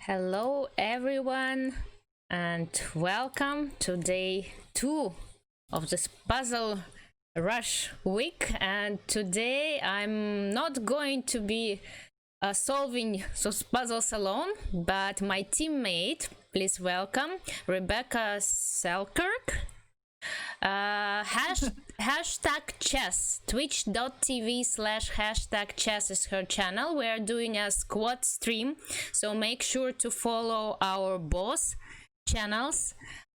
Hello, everyone, and welcome to day 2 of this puzzle rush week. And today I'm not going to be solving those puzzles alone, but my teammate, please welcome Rebecca Selkirk. Hashtag chess, twitch.tv/hashtag chess is her channel. We are doing a squad stream, so make sure to follow our boss channels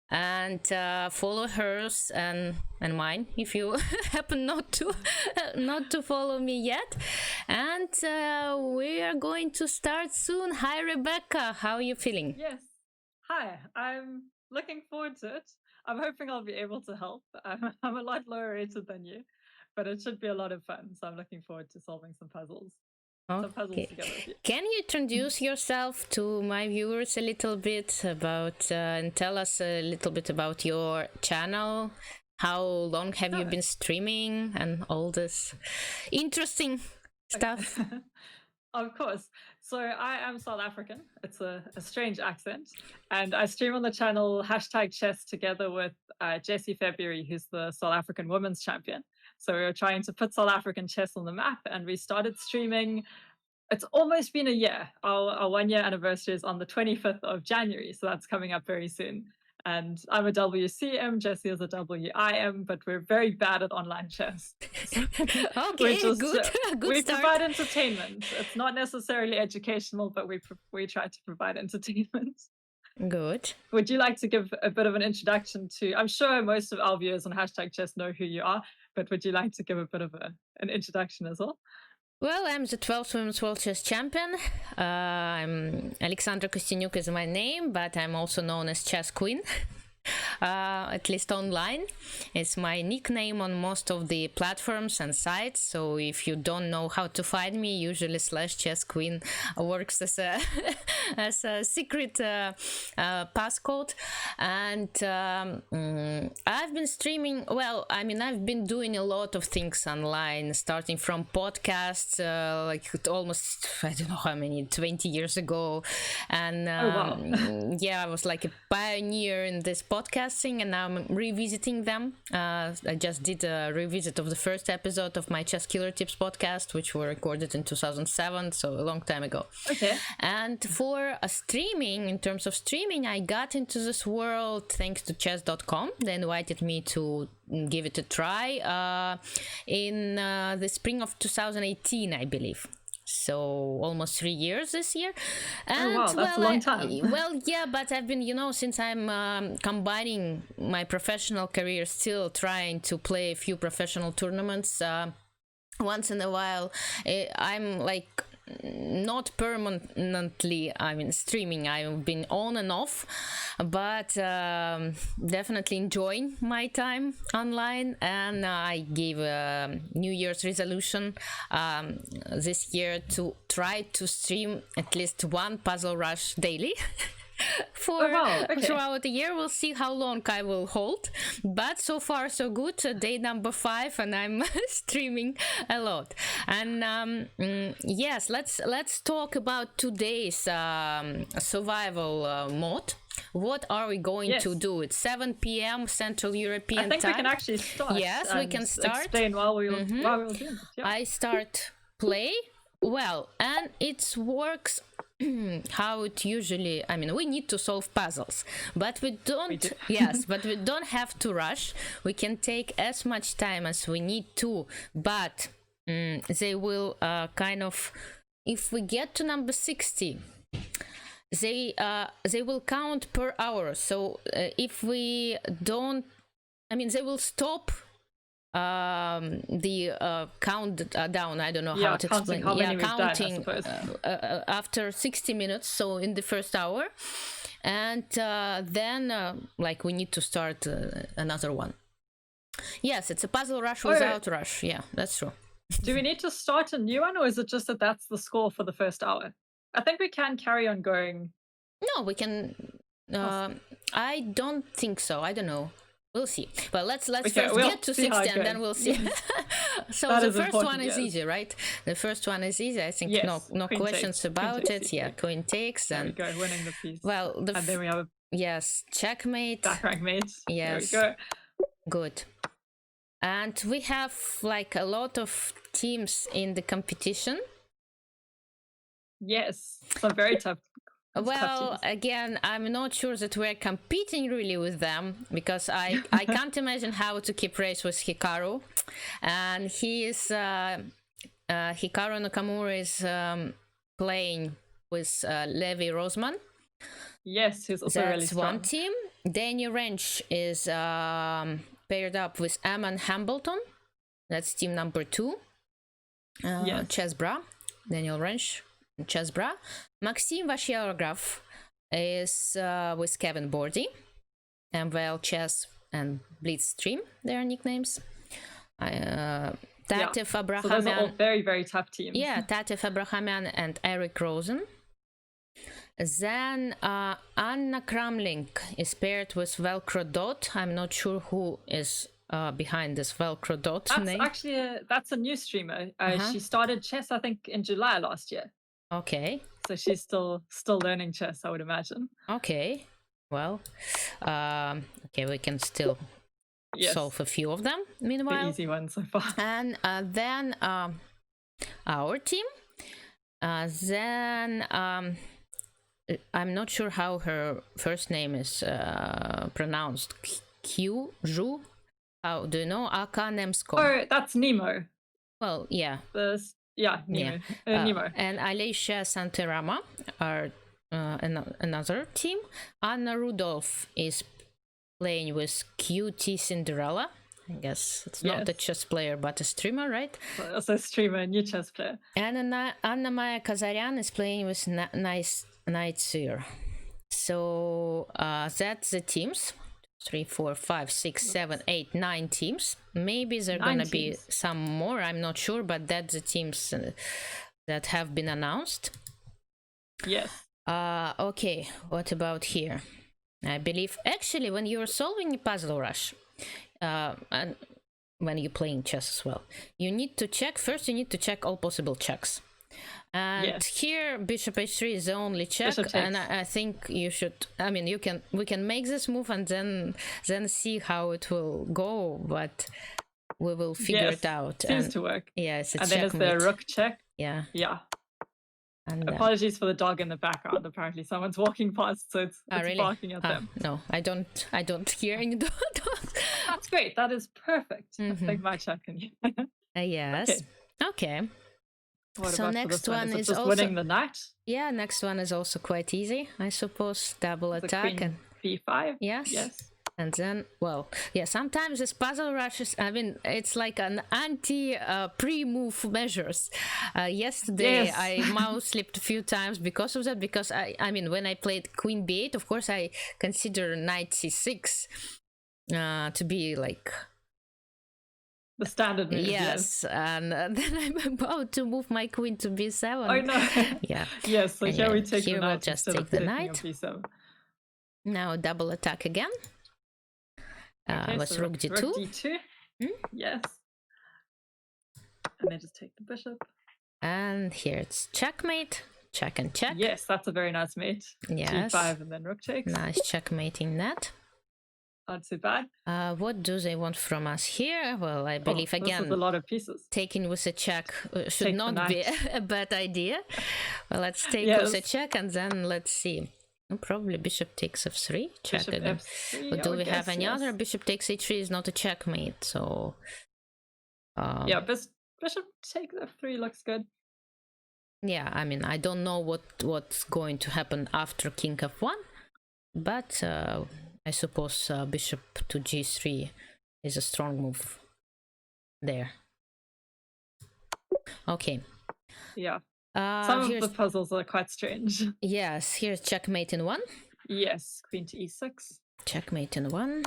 and follow hers and mine if you happen not to follow me yet. And we are going to start soon. Hi Rebecca, how are you feeling? Yes. Hi, I'm looking forward to it. I'm hoping I'll be able to help. I'm a lot lower rated than you, but it should be a lot of fun. So I'm looking forward to solving some puzzles. Some puzzles together with you. Can you introduce yourself to my viewers a little bit about and tell us a little bit about your channel? How long have you been streaming and all this interesting stuff? Of course. So I am South African. It's a strange accent. And I stream on the channel hashtag chess together with Jessie February, who's the South African women's champion. So we were trying to put South African chess on the map, and we started streaming. It's almost been a year. Our 1 year anniversary is on the 25th of January, so that's coming up very soon. And I'm a WCM, Jessie is a WIM, but we're very bad at online chess. Okay, good. We provide entertainment. It's not necessarily educational, but we try to provide entertainment. Good. Would you like to give a bit of an introduction to? I'm sure most of our viewers on hashtag chess know who you are, but would you like to give a bit of an introduction as well? Well, I'm the 12th Women's World Chess Champion. I'm Alexandra Kosteniuk is my name, but I'm also known as ChessQueen. At least online. It's my nickname on most of the platforms and sites, so if you don't know how to find me, usually /ChessQueen works as a as a secret passcode. And I've been streaming, well, I mean, I've been doing a lot of things online, starting from podcasts, like almost, I don't know how many, 20 years ago. And yeah, I was like a pioneer in this podcasting, and now I'm revisiting them. I just did a revisit of the first episode of my Chess Killer Tips podcast, which were recorded in 2007, so a long time ago. Okay. And for streaming, in terms of streaming, I got into this world thanks to chess.com. They invited me to give it a try in the spring of 2018, I believe. So almost 3 years this year. And, wow, that's a long time. Well, yeah, but I've been, since I'm combining my professional career, still trying to play a few professional tournaments once in a while. I'm like not permanently, I mean, streaming. I've been on and off, but definitely enjoying my time online. And I gave a New Year's resolution this year to try to stream at least one puzzle rush daily. Throughout the year. We'll see how long I will hold, but so far so good. Day number 5, and I'm streaming a lot. And yes, let's talk about today's survival mode. What are we going to do? It's 7 p.m. Central European time. I think we can actually start. Yes, we can start. Explain while we were doing it. Yeah. I start play. Well, and it works how it usually, I mean, we need to solve puzzles, but we don't, yes, but we don't have to rush. We can take as much time as we need to, but they will kind of, if we get to number 60, they will count per hour. So if we don't, I mean, they will stop the countdown. I don't know how to explain. Counting after 60 minutes, so in the first hour, and then like we need to start another one. Yes, it's a puzzle rush without rush. Yeah, that's true. Do we need to start a new one, or is it just that that's the score for the first hour? I think we can carry on going. No, we can. I don't think so. I don't know. We'll see. Well, let's Okay, first we'll get to see how it 60 and then goes. we'll see. So That the is first important, one is yes. easy, right? The first one is easy. I think Yes, no queen questions takes. Queen about takes it. Yeah, c3. queen takes. There we And go, winning the piece. well, and then we have a yes, checkmate. back rank mate. Yes. There we go. Good. And we have like a lot of teams in the competition. Yes, some very tough. Well, again, I'm not sure that we're competing really with them, because I can't imagine how to keep race with Hikaru, and he is Hikaru Nakamura is playing with Levi Rosman. Yes, who's also really That's strong. one team. Daniel Wrench is paired up with Eamon Hambleton. That's team number 2. Yes. Chessbra, Daniel Wrench, Chessbra. Maxim Vashyarograph is with Kevin Bordy. MVL Chess and Blitzstream, their nicknames. Tatev Abrahamian. So those are all very, very tough teams. Yeah, Tatev Abrahamian and Eric Rosen. Then Anna Kramling is paired with Velcro Dot. I'm not sure who is behind this Velcro Dot That's name. actually that's a new streamer. She started chess, I think, in July last year. Okay. So she's still learning chess, I would imagine. Okay. Well, okay, we can still solve a few of them meanwhile. The easy ones so far. And then our team. Then I'm not sure how her first name is pronounced. Q Zhu. How do you know? Aka Nemsko. Oh, that's Nemo. Well, yeah. Nemo. Yeah. Nemo. And Alicia Santerama are another team. Anna Rudolph is playing with QT Cinderella. I guess it's not a chess player, but a streamer, right? Also a streamer, new chess player. And Anna Maya Kazaryan is playing with Night Seer. So that's the teams. 3, 4, 5, 6, 7, 8, 9 teams. Maybe there are gonna be some more, I'm not sure, but that's the teams that have been announced. Yes. Okay, what about here? I believe actually when you're solving a puzzle rush, and when you're playing chess as well, you need to check all possible checks. And here bishop h3 is the only check, and I think you should, I mean, we can make this move and then see how it will go, but we will figure it out. Seems to work. Yes, and then it's the rook check. Yeah. And apologies for the dog in the background. Apparently someone's walking past, so it's really? barking at them. No, I don't hear any dogs. That's great. That is perfect. Let's take my check. Yes. Okay. So next one is also winning the knight. Yeah, next one is also quite easy, I suppose. Double attack and b5. Yes. And then, well, yeah, sometimes this puzzle rushes, I mean, it's like an pre-move measures. Yesterday, I mouse slipped a few times because of that, because I mean, when I played queen b8, of course, I consider knight c6 to be like the standard move. Yes, and then I'm about to move my queen to b7. Oh no! Yeah. Yes. So here we take the knight. We'll just take the knight. B7. Now double attack again. So rook d2. Rook d2. Yes. And then just take the bishop. And here it's checkmate. Check and check. Yes, that's a very nice mate. Yes. g5 and then rook takes. Nice checkmating that. Not too bad. What do they want from us here? Well, I believe again, this is a lot of pieces. Taking with a check should not be a bad idea. Well, let's take with a check and then let's see. Probably bishop takes f3. Check bishop again. f3, But do we have any other? Bishop takes h3 is not a checkmate, so. Yeah, bishop takes f3 looks good. Yeah, I mean, I don't know what's going to happen after king f1, but I suppose bishop to g3 is a strong move there. Okay. Yeah. Some of the puzzles are quite strange. Yes, here's checkmate in 1. Yes, queen to e6. Checkmate in 1.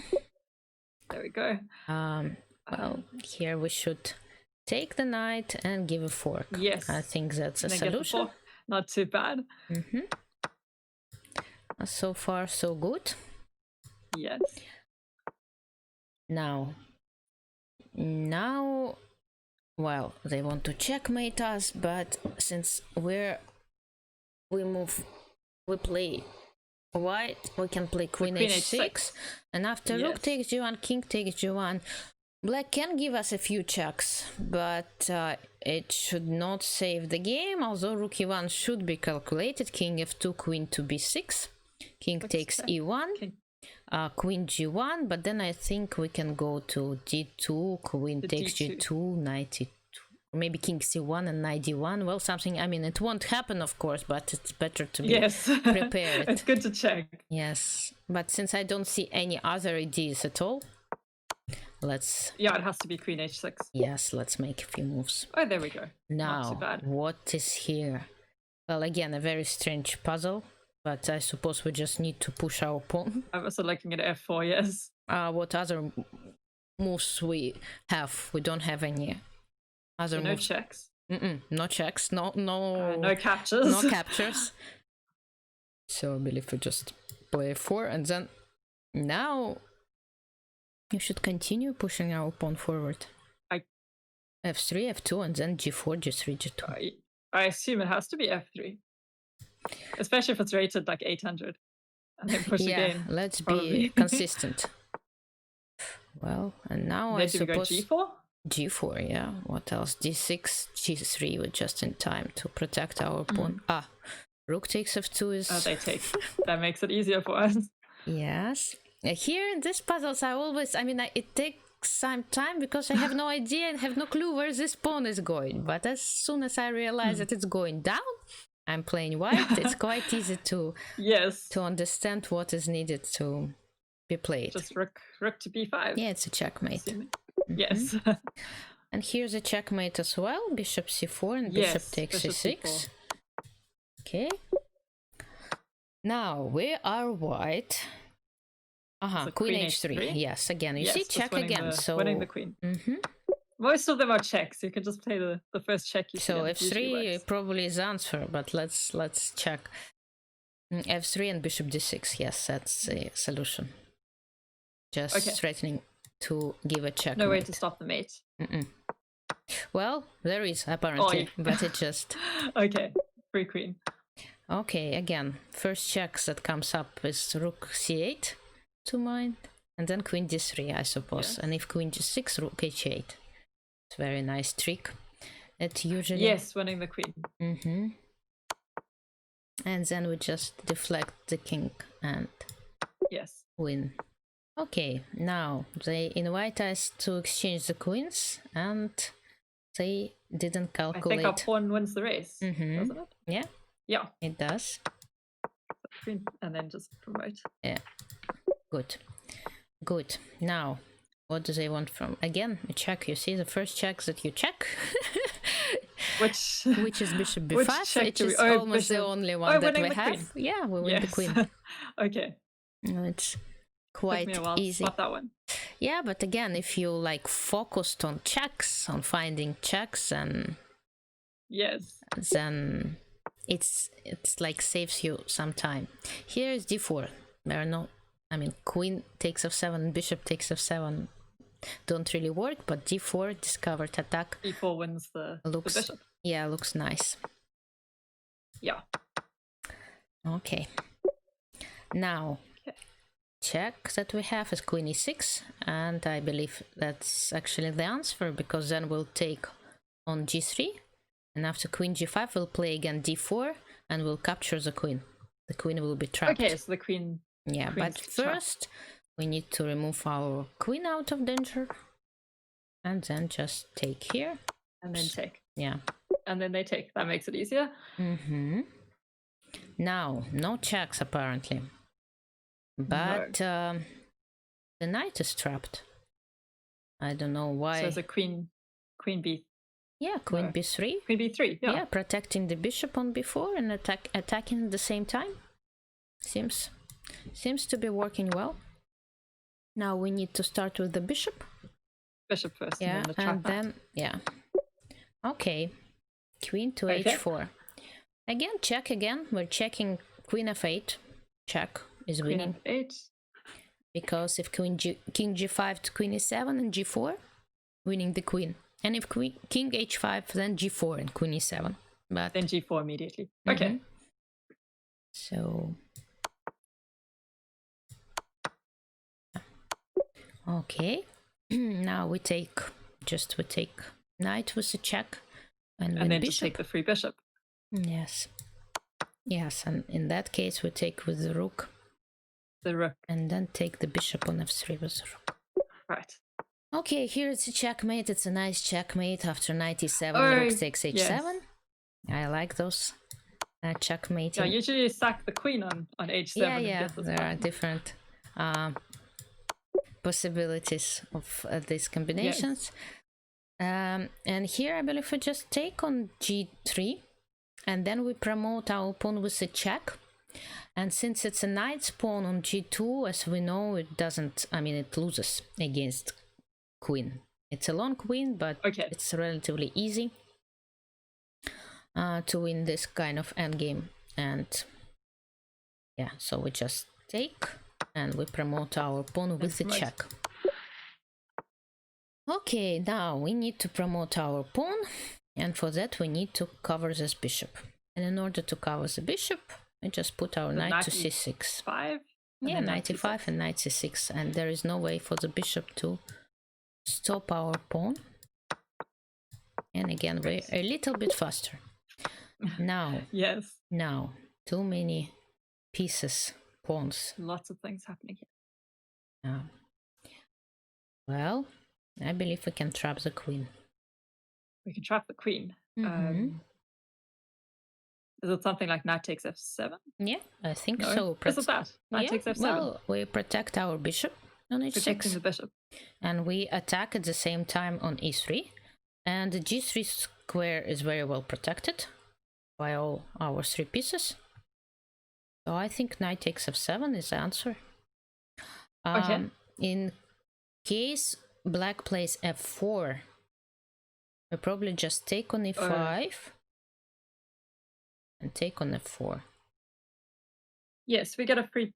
There we go. Well, here we should take the knight and give a fork. Yes. I think that's a solution. Not too bad. So far, so good. Yes. Now, well, they want to checkmate us, but since we play white, we can play queen h6, and after rook takes g1, king takes g1. Black can give us a few checks, but it should not save the game, although rook e1 should be calculated. King f2, queen to b6, king takes e1, queen g1, but then I think we can go to d2, queen takes g2, knight e2, maybe king c1 and knight d1. Well, something, I mean, it won't happen, of course, but it's better to be prepared. It's good to check. Yes, but since I don't see any other ideas at all, yeah, it has to be queen h6. Yes, let's make a few moves. Oh, there we go. Now, not too bad. What is here? Well, again, a very strange puzzle, but I suppose we just need to push our pawn. I'm also looking at f4, yes. What other moves we have? We don't have any other moves. No checks? No checks, no captures. No captures. So I believe we just play f4, and then now you should continue pushing our pawn forward. F3, F2, and then G4, G3, G2. I assume it has to be F3. Especially if it's rated like 800. And then push again. Let's be consistent. Well, and now I suppose... we go G4? G4, yeah. What else? D6, G3, we're just in time to protect our pawn. Rook takes F2 is... Oh, they take. That makes it easier for us. Yes. Here in these puzzles, it takes some time because I have no idea and have no clue where this pawn is going. But as soon as I realize that it's going down, I'm playing white. It's quite easy to understand what is needed to be played. Just rook to b5. Yeah, it's a checkmate. Yes. And here's a checkmate as well. Bishop c4 and bishop takes c6. C4. Okay. Now we are white. Queen h3. Yes, again. You see, check again. So winning the queen. Most of them are checks. You can just play the first check you see. So f3 probably is the answer, but let's check. F3 and bishop d6. Yes, that's the solution. Just threatening to give a check. No way to stop the mate. Well, there is apparently, but it just... Okay, free queen. Okay, again, first checks that comes up is rook c8 to mind, and then queen d3, I suppose. And if queen g6, rook h8. It's a very nice trick. It usually... Yes, winning the queen. And then we just deflect the king and win. Okay, now they invite us to exchange the queens, and they didn't calculate. I think our pawn wins the race, doesn't it? Yeah. Yeah. It does. Queen, and then just promote. Yeah. Good. Now, what do they want from... Again, a check. You see the first check that you check? Which is bishop b5, which is almost the only one that we have. Queen. Yeah, we win the queen. Okay. It's quite easy. Spot that one. Yeah, but again, if you like focused on checks, on finding checks, and then it's like saves you some time. Here is d4. There are no... queen takes f7, bishop takes f7 don't really work, but d4, discovered attack. d4 wins the bishop. Yeah, looks nice. Yeah. Okay. Now, check that we have is queen e6, and I believe that's actually the answer, because then we'll take on g3, and after queen g5 we'll play again d4, and we'll capture the queen. The queen will be trapped. Okay, so the queen... Yeah, but first we need to remove our queen out of danger, and then just take here. And then take. Yeah. And then they take. That makes it easier. Now, no checks apparently. But the knight is trapped. I don't know why. So it's a queen b. Yeah, queen b3. Queen b3, yeah. Protecting the bishop on b4 and attacking at the same time. Seems to be working well. Now we need to start with the bishop. Bishop first, yeah, and then okay, queen to h4. Again, check again. We're checking queen f8. Check is winning. Queen f8. because if king g5 to queen e7 and g4, winning the queen. And if king h5, then g4 and queen e7. But then g4 immediately. Okay. So okay. Now we take knight with a check and then bishop. just take the free bishop. Yes. Yes, and in that case we take with the rook. The rook. And then take the bishop on f3 with the rook. Right. Okay, here it's a checkmate. It's a nice checkmate after knight e7, rook takes h7. Yes. I like those checkmating. Yeah, usually you sack the queen on h7. Yeah, there are different possibilities of these combinations. Yes. And here I believe we just take on g3, and then we promote our pawn with a check. And since it's a knight's pawn on g2, as we know, it doesn't, it loses against queen. It's a long queen, but it's relatively easy to win this kind of endgame. And yeah, so we just take and we promote our pawn with a check. Okay, now we need to promote our pawn, and for that we need to cover this bishop. And in order to cover the bishop, we just put our knight to c6. Yeah, knight e5 and knight c6, and there is no way for the bishop to stop our pawn. And again, we're a little bit faster. Now, now, too many pieces, pawns. Lots of things happening here. Well, I believe we can trap the queen. We can trap the queen. Is it something like knight takes f7? Yeah, I think so. Is it that? Knight takes f7? Well, we protect our bishop on h6. Protecting the bishop. And we attack at the same time on e3. And the g3 square is very well protected by all our 3 pieces. So I think knight takes f7 is the answer. In case black plays f4, we probably just take on e5 and take on f4. Yes, we get a free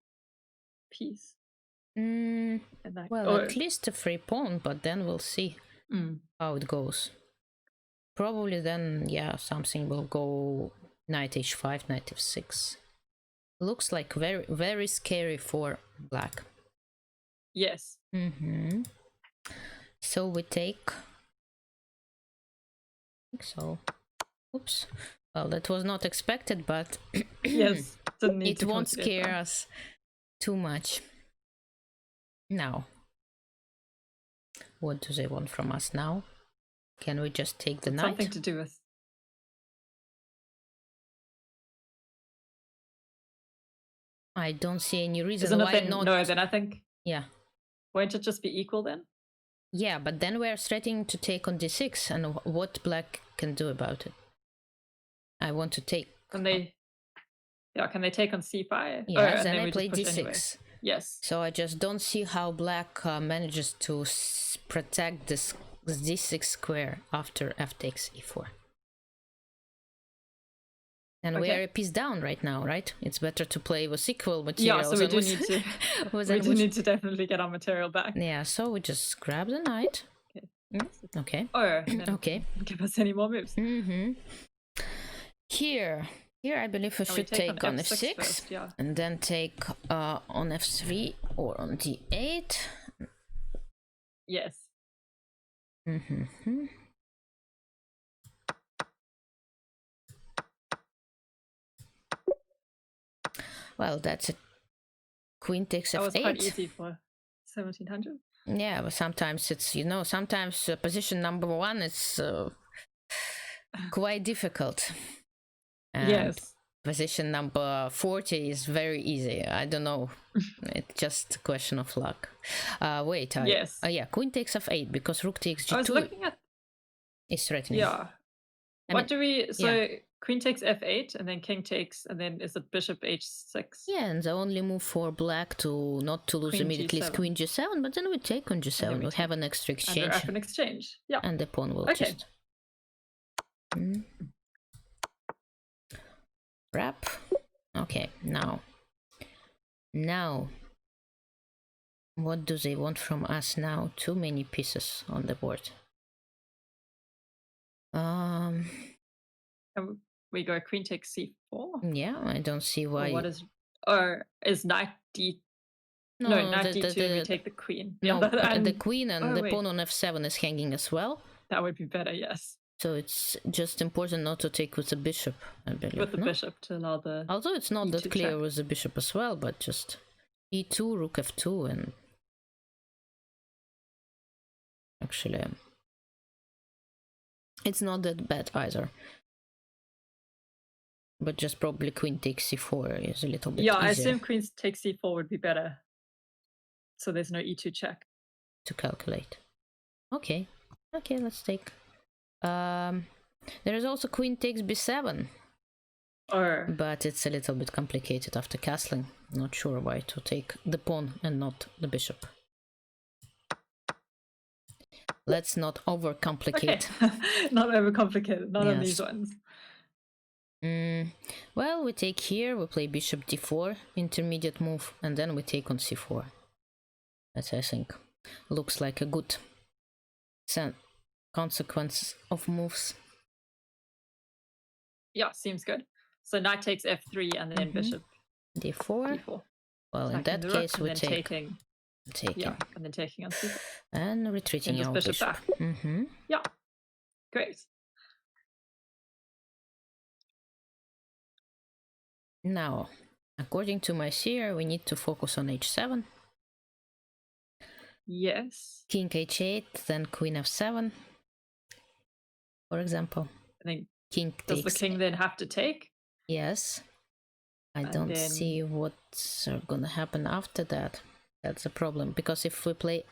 piece. Well, at least a free pawn, but then we'll see how it goes. Probably then, yeah, something will go knight h5, knight f6. Looks like very, very scary for black. Yes. So we take. I think so. Oops. Well, that was not expected, but yes, it won't scare us too much. Now, what do they want from us now? Can we just take the knight? Something to do with. I don't see any reason why not. No, then I think. Yeah. Won't it just be equal then? Yeah, but then we're threatening to take on d6, and what black can do about it? I want to take. Can they? Yeah, can they take on c5? Yeah, then I play d6. Anyway. Yes. So I just don't see how black manages to protect this d6 square after f takes e4. And we are a piece down right now, right? It's better to play with equal materials. Yeah, so we do need to definitely get our material back. Yeah, so we just grab the knight. Okay. Okay. Give us any more moves. Here I believe we should take on f6 first, and then take on f3 or on d8. Yes. Well, that's it. Queen takes f8. That was quite easy for 1700. Yeah, but sometimes it's, sometimes position number 1 is quite difficult. And yes. Position number 40 is very easy. I don't know. It's just a question of luck. Wait. Yes. Yeah, queen takes f8 because rook takes g2. I was looking at. Is threatening. Yeah. Queen takes f8 and then king takes, and then is it bishop h6? Yeah, and the only move for black to not to lose queen immediately G7. Is queen g7, but then we take on g7. We'll have an extra exchange. And an exchange. Yeah. And the pawn will just. Wrap. Okay, now What do they want from us now? Too many pieces on the board. And we go queen takes c4. Yeah, I don't see why. Or what is? Or is knight d? No, knight d2. And we take the queen. No, yeah, the queen and the pawn on f7 is hanging as well. That would be better, yes. So it's just important not to take with the bishop, I believe. With the bishop to allow the. Although it's not that clear check. with the bishop as well, but just e2, rook f2, and actually it's not that bad either. But just probably queen takes c4 is a little bit easier. I assume queen takes c4 would be better. So there's no e2 check. To calculate. Okay, let's take. There is also queen takes b7. But it's a little bit complicated after castling. Not sure why to take the pawn and not the bishop. Let's not overcomplicate. Okay. Not overcomplicated, not on these ones. Well, we take here, we play bishop d4, intermediate move, and then we take on c4. That, I think, looks like a good consequence of moves. Yeah, seems good. So knight takes f3 and then bishop d4. Well, in that case, we take. Yeah, and then taking on c4. And retreating our bishop back. Yeah, great. Now, according to my seer, we need to focus on h7. Yes. King h8, then queen f7, for example. I think king does the king then have to take? Yes. I don't see what's gonna happen after that. That's a problem, because if we play...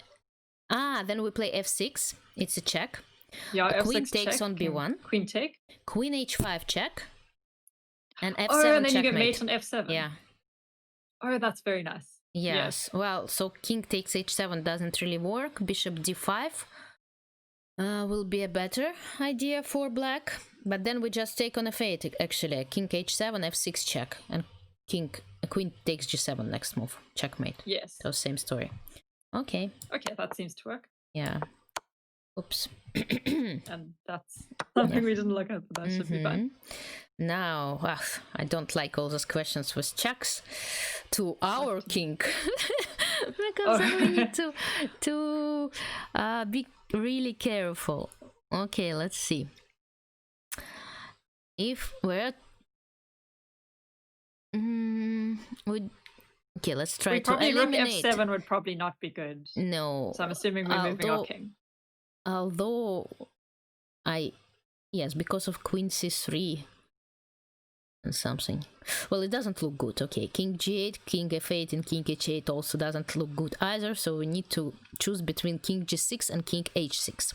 then we play f6. It's a check. Yeah, F6 queen takes check, on b1. Queen take. Queen h5 check. And f7 and then checkmate. You get mate on f7. Yeah. Oh, that's very nice. Yes. Well, so king takes h7 doesn't really work. Bishop d5 will be a better idea for black. But then we just take on f8, actually. King h7, f6 check. And queen takes g7 next move. Checkmate. Yes. So same story. Okay. Okay, that seems to work. Yeah. Oops. And that's something we didn't look at, but that should be fine. Now, I don't like all those questions with checks to our king. Because then we need to be really careful. Okay, let's see. If we're... okay, let's try to eliminate... Rook f7 would probably not be good. No. So I'm assuming we're moving our king. Although yes, because of queen c3 and something. Well, it doesn't look good. Okay, king g8, king f8, and king h8 also doesn't look good either, so we need to choose between king g6 and king h6.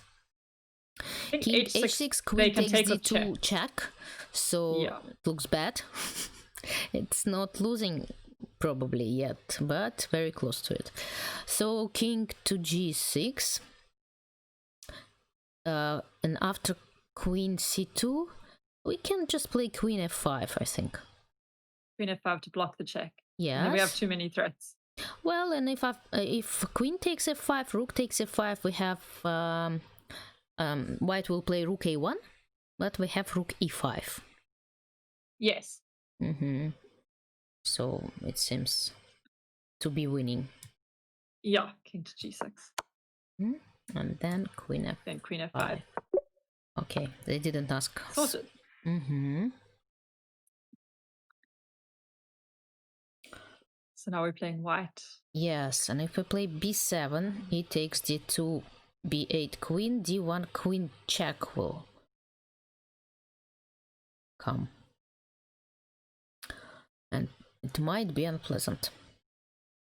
King h6, queen takes d2 check, so it looks bad. It's not losing probably yet, but very close to it. So king to g6. And after queen c2, we can just play queen f5, I think. Queen f5 to block the check. Yeah. And we have too many threats. Well, and if queen takes f5, rook takes f5, we have white will play rook a1, but we have rook e5. Yes. So it seems to be winning. Yeah, king to g6. And then queen f5. Then queen f5. Okay, they didn't ask. Sorted. So now we're playing white. Yes, and if we play b7, he takes d2, b8 queen, d1 queen check will come. And it might be unpleasant.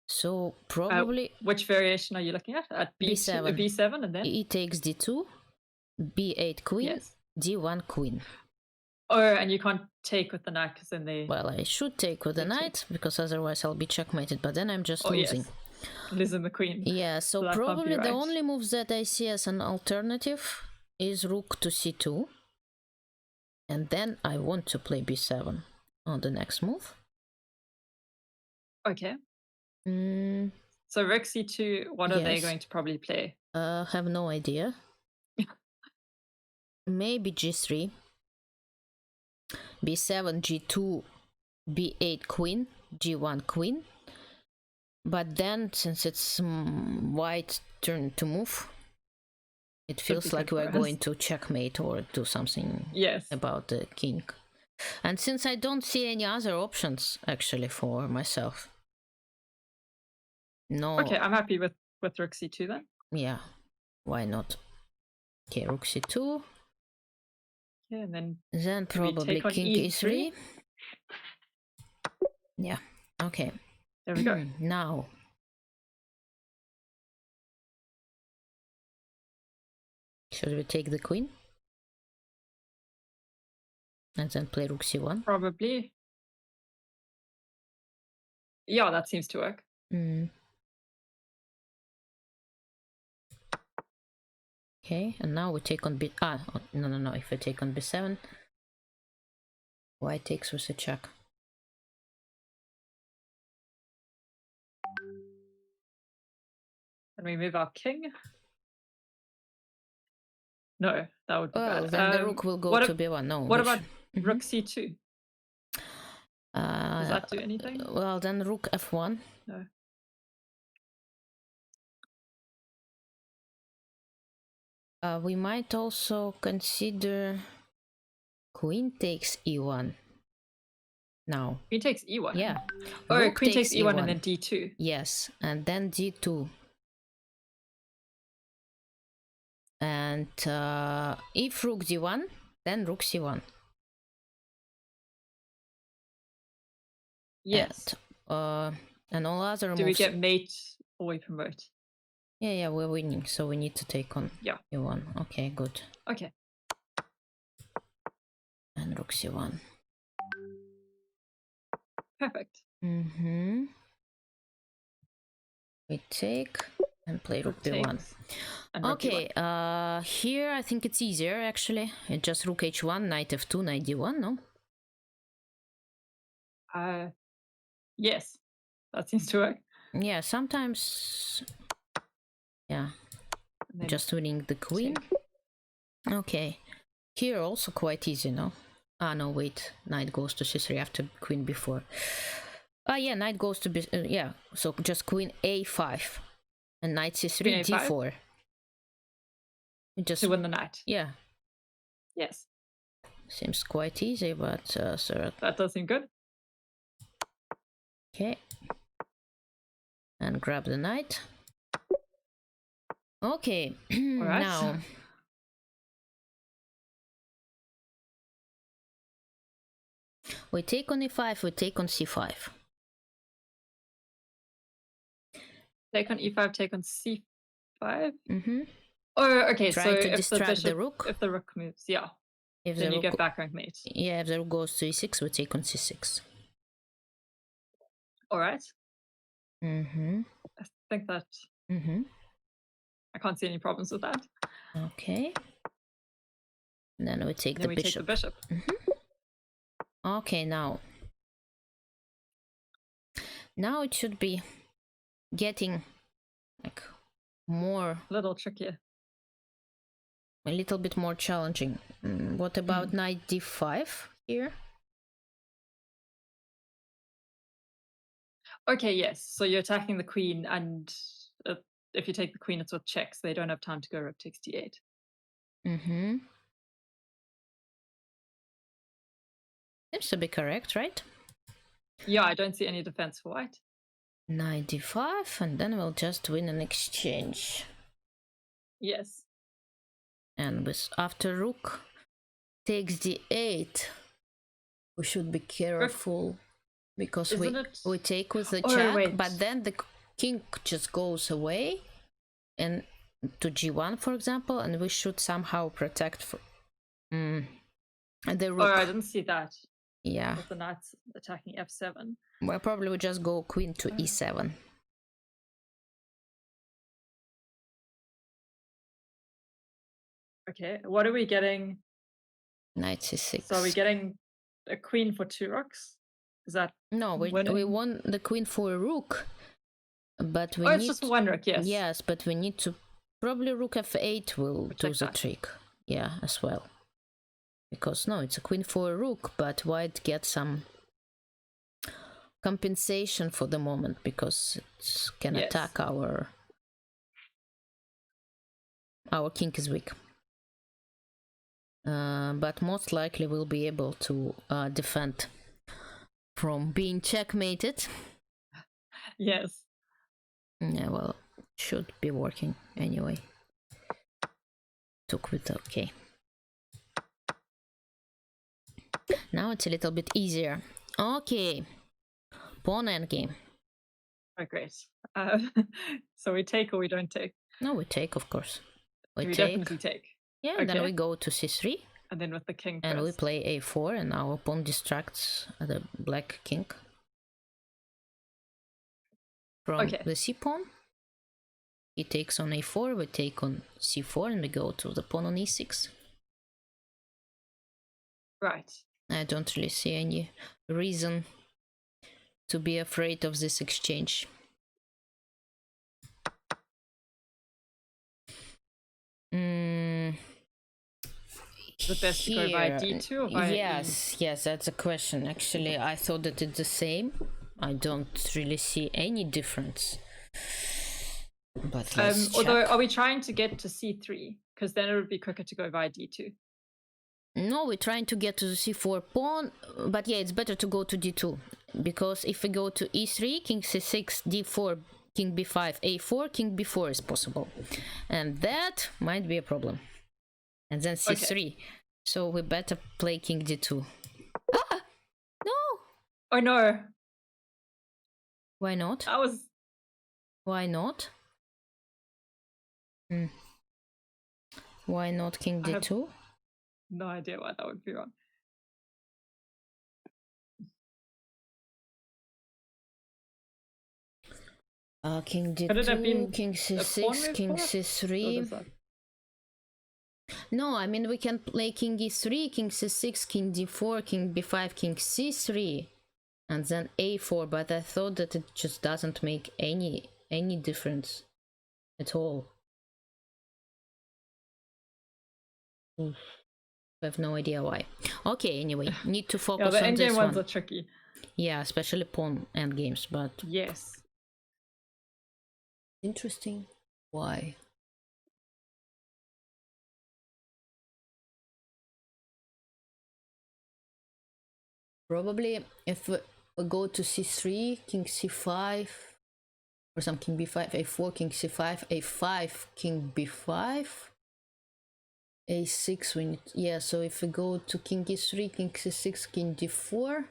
So probably... which variation are you looking at? At b7, b7 and then? He takes d2, b8 queen, d1 queen. And you can't take with the knight because then they... Well, I should take with the knight because otherwise I'll be checkmated, but then I'm just losing. Yes. Losing the queen. Yeah, so probably the only moves that I see as an alternative is rook to c2. And then I want to play b7 on the next move. Okay. So rook c2, what are they Yes. going to probably play? Have no idea. Maybe g3, b7, g2, b8 queen, g1 queen. But then, since it's white turn to move, it feels like we're going to checkmate or do something about the king. And since I don't see any other options, actually, for myself. No. Okay, I'm happy with rook c2 then. Yeah, why not? Okay, rook c2. Yeah, and then probably king e3. Yeah, okay. There we go. Now. Should we take the queen? And then play rook c1? Probably. Yeah, that seems to work. Okay, and now we take on b... no. If we take on b7, white takes with a check. And we move our king. No, that would be bad. Well, then the rook will go to b1. No. What about rook c2? Does that do anything? Well, then rook f1. No. We might also consider queen takes e1. Now. Queen takes e1? Yeah. Oh, queen takes e1 and then d2. Yes, and then d2. And if rook d1, then rook c1. Yes. And all other moves. Do we get mate or we promote? Yeah, we're winning, so we need to take on e1. Okay, good. Okay. And rook c1. Perfect. We take and play rook b1. Okay, here I think it's easier actually. It's just rook h1, knight f2, knight d1, no? Yes, that seems to work. Yeah, sometimes. Yeah, just winning the queen. Okay, here also quite easy, no? No, wait, knight goes to c3 after queen b4. Yeah, knight goes to b. Yeah, so just queen a5 and knight c3 d4. Just to win the knight. Yeah. Yes. Seems quite easy, but that does seem good. Okay. And grab the knight. Okay. Right. Now. We take on e5, we take on c5. Take on e5, take on c5? Oh, okay, Try so to if distract the rook. If the rook moves, yeah. If then the you get back rank mate. Yeah, if the rook goes to e6, we take on c6. Alright. I think that... I can't see any problems with that. Okay. And then we take the bishop. Take the bishop. Okay, now. Now it should be getting like more... A little trickier. A little bit more challenging. What about knight d5 here? Okay, yes. So you're attacking the queen, and if you take the queen, it's with checks. They don't have time to go rook takes d8. Seems to be correct, right? Yeah, I don't see any defense for white. Knight d5, and then we'll just win an exchange. Yes. And with after rook takes d8, we should be careful because we take with the check, but then the king just goes away and to g1, for example, and we should somehow protect the rook. Oh, I didn't see that. Yeah. With the knights attacking f7. Well, probably we just go queen to e7. Okay, what are we getting? Knight c6. So are we getting a queen for 2 rooks? Is that no? We won the queen for a rook, But we Oh, need... it's just one rook, yes. Yes, but we need to... Probably rook f8 will do the that. trick. Yeah, as well. Because, no, it's a queen for a rook, but white gets some compensation for the moment, because it can attack our king is weak. But most likely we'll be able to defend from being checkmated. Yes. Yeah, well, should be working anyway. Took with okay. Now it's a little bit easier. Okay. Pawn endgame. Oh, great. So we take or we don't take? No, we take, of course. We definitely take. Yeah, and then we go to c3. And then with the king and first. we play a4, and our pawn distracts the black king from the c pawn. He takes on a4, we take on c4, and we go to the pawn on e6. Right. I don't really see any reason to be afraid of this exchange. The best to go via d2 or via yes, that's a question. Actually, I thought that it's the same. I don't really see any difference. But let's although, check. are we trying to get to c3? Because then it would be quicker to go via d2. No, we're trying to get to the c4 pawn, but yeah, it's better to go to d2, because if we go to e3, king c6, d4, king b5, a4, king b4 is possible, and that might be a problem. And then c3, okay. So we better play king d2. Ah! No! Oh no! Why not? That was... Why not? Why not king d2? No idea why that would be wrong. King d2, king c6, king c3. No, I mean we can play king e3, king c6, king d4, king b5, king c3, and then a4. But I thought that it just doesn't make any difference at all. I have no idea why. Okay, anyway, need to focus on this one. The endgame ones are tricky. Yeah, especially pawn endgames, but... Yes. Interesting. Why? Probably if we go to c3, king c5, or some king b5, a4, king c5, a5, king b5, a6, we need... Yeah, so if we go to king e3, king c6, king d4,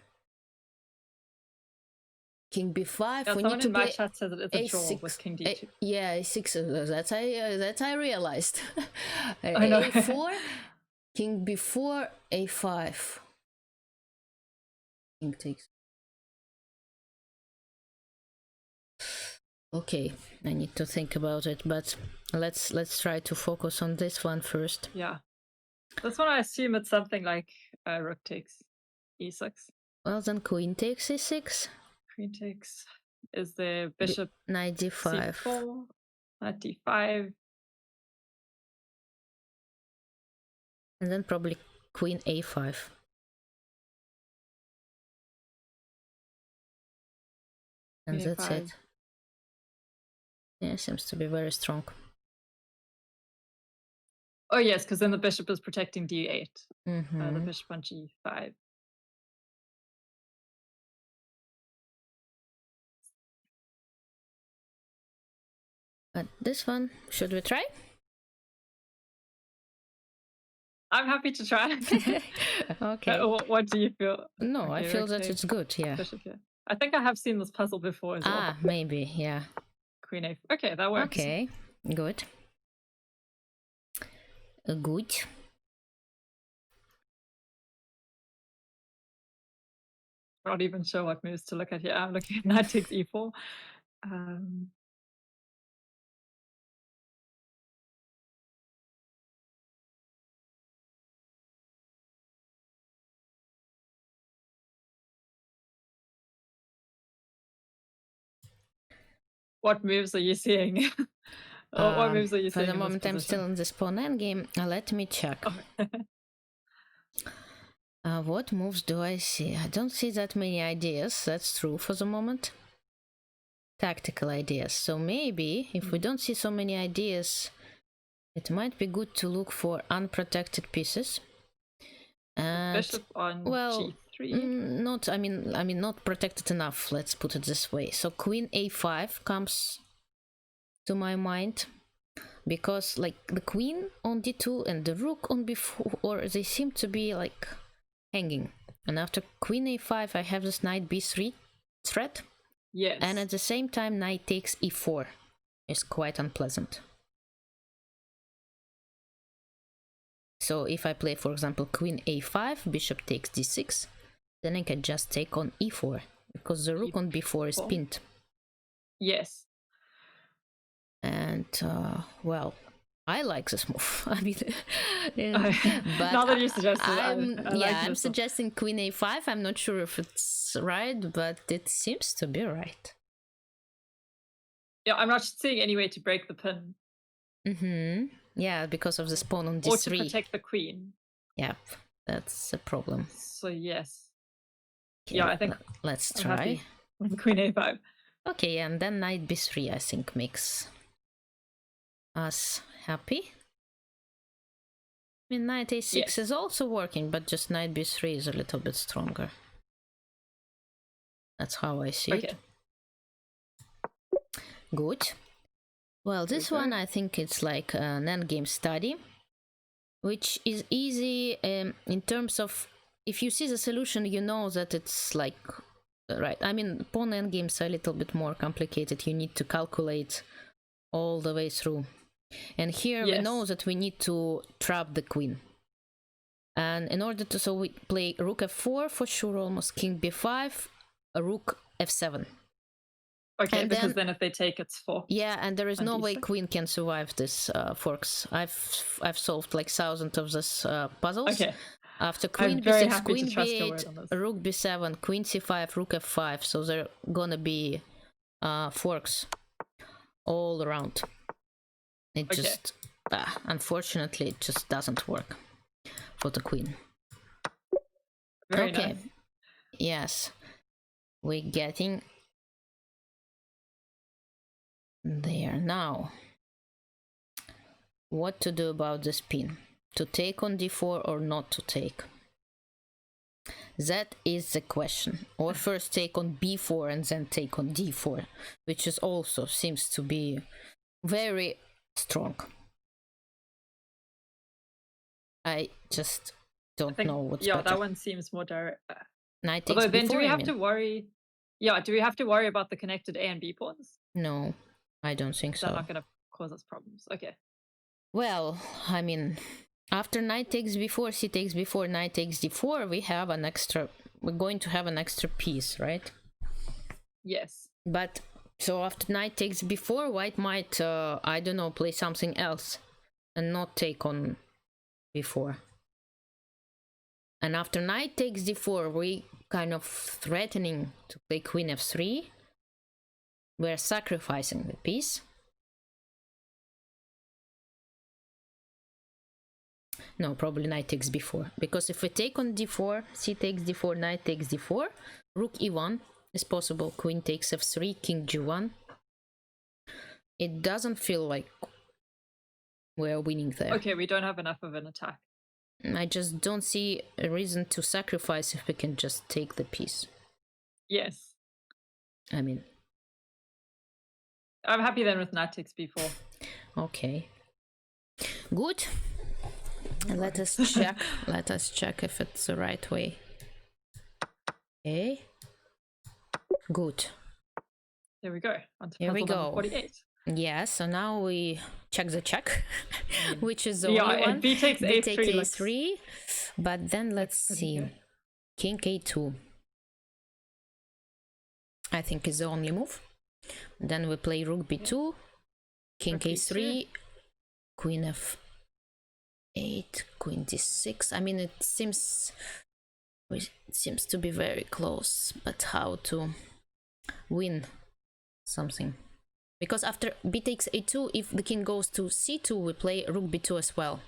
king b5, we need to play... my chat says that it's a draw with king d2. Yeah, a6, that's I realized. I know. a4, king b4, a5. King takes. Okay, I need to think about it, but let's try to focus on this one first. Yeah, this one I assume it's something like rook takes e6. Well, then queen takes e6. Queen takes is the bishop knight d5. c4, knight d5, and then probably queen a5. And that's it. Yeah, seems to be very strong. Oh yes, because then the bishop is protecting d8. Mm-hmm. The bishop on g5. But this one, should we try? I'm happy to try. Okay. What do you feel? No, okay, I feel that it's good, yeah. Bishop here. I think I have seen this puzzle before as well. Ah, maybe, yeah. Queen a. Okay, that works. Okay, good. Good. Not even sure what moves to look at here. I'm looking at knight takes e4. what moves are you seeing? What moves are you For seeing the in this moment, I'm still position? in this pawn endgame. Let me check. What moves do I see? I don't see that many ideas. That's true for the moment. Tactical ideas. So maybe if we don't see so many ideas, it might be good to look for unprotected pieces. And Bishop on well, g3. not. I mean, not protected enough. Let's put it this way. So Queen a5 comes to my mind, because like the Queen on d2 and the Rook on b4, or they seem to be like hanging. And after Queen a5, I have this Knight b3 threat. Yes. And at the same time, Knight takes e4 is quite unpleasant. So if I play, for example, Queen a5, Bishop takes d6, then I can just take on e4, because the Rook on b4 is pinned. Yes. And, well, I like this move. I mean, but now that you suggested I'm suggesting Queen a5. I'm not sure if it's right, but it seems to be right. Yeah, I'm not seeing any way to break the pin. Yeah, because of this pawn on d3. Or to protect the queen. Yep, that's a problem. So yes. Okay, yeah, I think let's try. Queen a5. Okay, and then Knight b3, I think, makes us happy. I mean, Knight a6 is also working, but just Knight b3 is a little bit stronger. That's how I see it. Good. Well, this one, I think it's like an endgame study, which is easy in terms of, if you see the solution, you know that it's like, right. I mean, pawn endgames are a little bit more complicated. You need to calculate all the way through. And here we know that we need to trap the queen. And in order to, so we play Rook f4 for sure, almost King b5, a Rook f7. Okay, and because then if they take, it's 4. Yeah, and there is no way Queen can survive this forks. I've solved like thousands of this puzzles. Okay. After Queen b6, Queen b8, Rook b7, Queen c5, Rook f5. So they're gonna be forks all around. It just, unfortunately, it just doesn't work for the Queen. Very nice. Yes, we're getting there. Now, what to do about this pin? To take on d4 or not to take? That is the question. Or first take on b4 and then take on d4, which is also seems to be very strong. I just don't know what's better. That one seems more direct. Knight takes Although then b4, do we have to worry? Yeah, do we have to worry about the connected A and B pawns? No, I don't think so. They're not going to cause us problems. Okay. Well, I mean, after Knight takes b4, C takes b4, Knight takes d4, we have an extra. We're going to have an extra piece, right? Yes. But so after Knight takes b4, White might, I don't know, play something else and not take on b4. And after Knight takes d4, we kind of threatening to play Queen f3. We're sacrificing the piece. No, probably Knight takes b4. Because if we take on d4, C takes d4, Knight takes d4, Rook e1 is possible, Queen takes f3, King g1. It doesn't feel like we're winning there. Okay, we don't have enough of an attack. I just don't see a reason to sacrifice if we can just take the piece. Yes. I mean, I'm happy then with Knight takes b4. Okay. Good. Let us check. Let us check if it's the right way. Okay. Good. There we go. Here we go. 48. Yeah, so now we check the check, which is the only one. And B takes B a3. takes a3. But then let's see. Good. King a2. I think is the only move. Then we play Rook b2, King Rook a3, b2. Queen f8, Queen d6. I mean, it seems to be very close, but how to win something? Because after b takes a2, if the king goes to c2, we play rook b2 as well.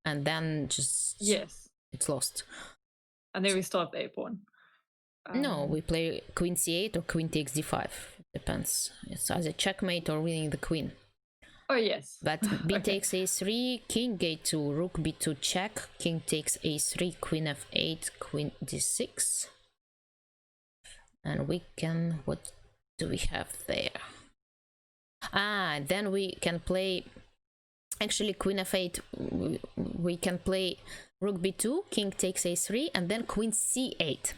And then just... Yes. It's lost. And then we still have the a-pawn. No, we play queen c8 or queen takes d5. Depends. It's either checkmate or winning the queen. Oh, yes. But b takes a3, king a2, rook b2 check, king takes a3, queen f8, queen d6. And we can... What do we have there? Then we can play... Actually, queen f8, we can play rook b2, king takes a3, and then queen c8.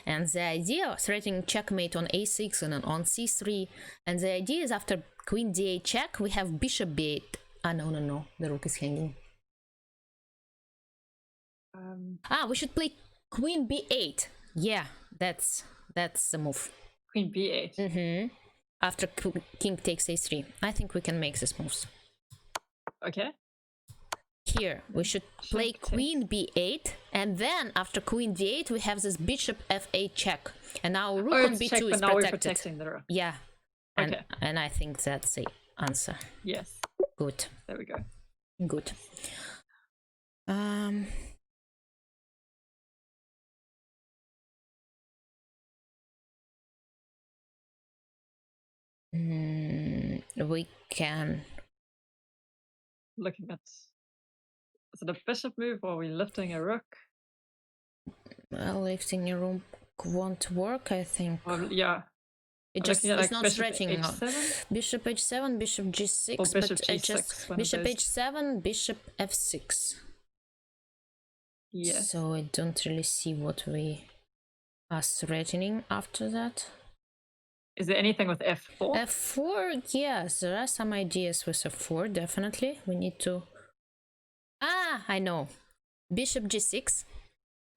And the idea of threatening checkmate on a6 and on c3, and the idea is after queen d8 check, we have bishop b8. No, the rook is hanging. We should play queen b8. Yeah, that's the move. Queen b8. After king takes a3. I think we can make this moves. Okay. Here, we should play queen b8, and then after queen d8, we have this bishop f8 check. And now rook on b2 check, is but now we're protected. protecting the rook. Yeah. And, Okay. and I think that's the answer. Yes. Good. There we go. Good. We can... Looking at... Is it a bishop move or are we lifting a rook? Well, lifting a rook won't work, I think. Well, yeah. It I'm just looking at, it's not bishop stretching. h7? Bishop h7, bishop g6, Or bishop but g6, just one of bishop those. h7, bishop f6. Yes. So I don't really see what we are threatening after that. Is there anything with f4? F4, yes, there are some ideas with f4, definitely. We need to... I know. Bishop g6,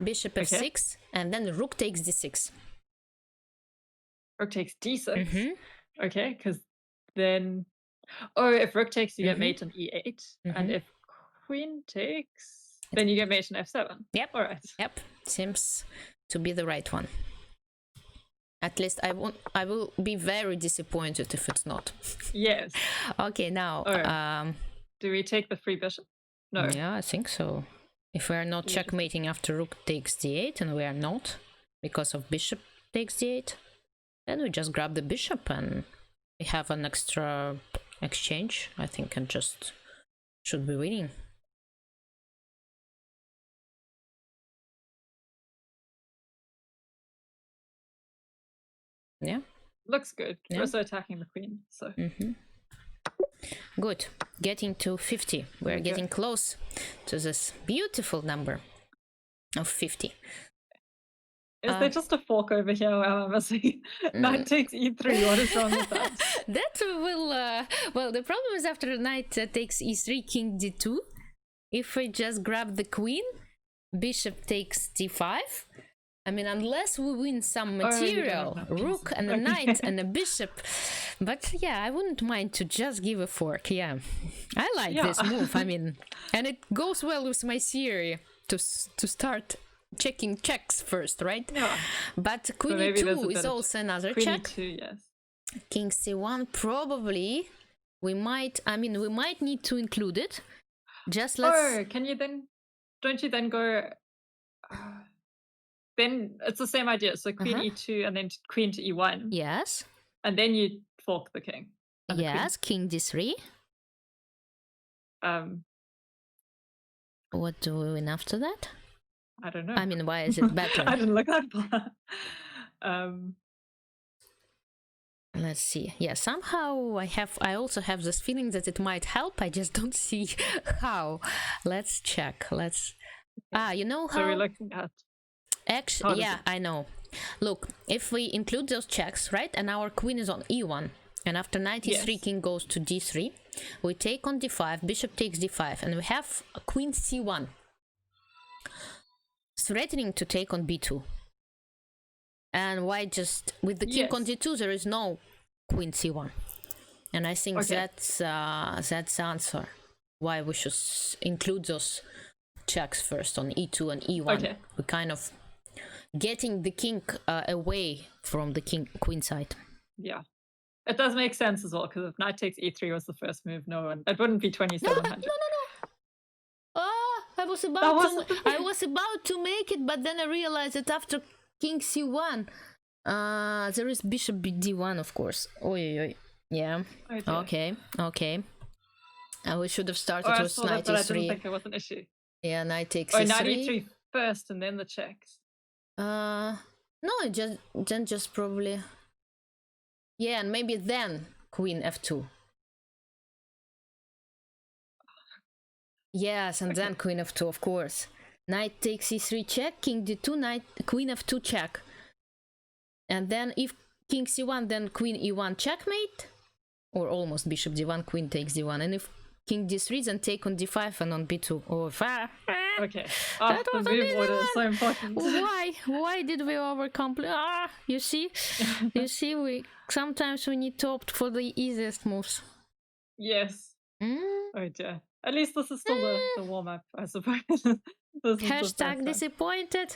bishop f6, and then rook takes d6. Rook takes d6? Okay, because then... Oh, if rook takes, you get mate on e8. And if queen takes, then you get mate on f7. Yep. All right. Yep. Seems to be the right one. At least I will be very disappointed if it's not. Yes. Okay, now... Do we take the free bishop? No. Yeah, I think so. If we are not checkmating after rook takes d8, and we are not, because of bishop takes d8, then we just grab the bishop and we have an extra exchange, I think, and just should be winning. Yeah. Looks good. Yeah. We're also attacking the queen, so... Good. Getting to 50. We're getting close to this beautiful number of 50. Is there just a fork over here where I'm missing? Knight takes e3. What is wrong with that? That will... well, the problem is after knight takes e3, king d2. If we just grab the queen, bishop takes d5. I mean, unless we win some material, rook and a knight and a bishop. But yeah, I wouldn't mind to just give a fork, yeah. I like this move, I mean, and it goes well with my theory to start checking checks first, right? Yeah. But queen e2 is also another check. Queen e2, yes. King c1, probably, we might need to include it. Just let's... can you then, don't you then go... Then it's the same idea. So queen e2 and then queen to e1. Yes. And then you fork the king. Yes, king d3. What do we win after that? I don't know. I mean, why is it better? I didn't look that far. Let's see. Yeah, somehow I also have this feeling that it might help. I just don't see how. Let's check. You know how... So we're looking at... Actually, yeah, I know. Look, if we include those checks, right, and our queen is on e1, and after knight e3, king goes to d3, we take on d5, bishop takes d5, and we have a queen c1, threatening to take on b2. And why just with the king on d2, there is no queen c1, and I think that's the answer why we should include those checks first on e2 and e1. We kind of getting the king away from the queen side. Yeah. It does make sense as well, because if knight takes e3 was the first move, no one, it wouldn't be No, 2700. no. Oh, I was That about wasn't to. the I thing. was about to make it, but then I realized that after king c1, there is bishop d1, of course. Oi. Yeah. Oh dear. Okay. We should have Oh, started I with saw that, knight but I didn't e3. think it was an issue. Yeah, knight takes Oh, knight e3. e3 first and then the checks. No, just probably. Yeah, and maybe then queen f2. Yes, and then queen f2, of course. Knight takes e3 check, king d2, knight, queen f2 check. And then if king c1, then queen e1 checkmate. Or almost bishop d1, queen takes d1. And if king d3, then take on d5 and on b2. Oh, Okay. Oh, the move order is so important. Why did we overcomplicate? You see? We sometimes we need to opt for the easiest moves. Yes. Oh dear. At least this is still the warm-up, I suppose. Hashtag disappointed.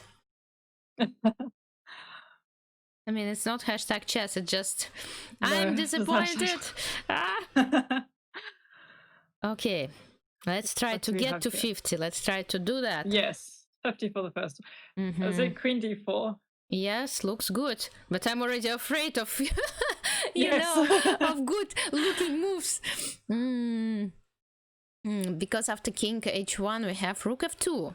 I mean, it's not hashtag chess, it's just no, I'm disappointed. Okay, let's try to get to 50. Let's try to do that. Yes, 50 for the first. Is it queen d4? Yes, looks good, but I'm already afraid of of good looking moves. Because after king h1 we have rook f2.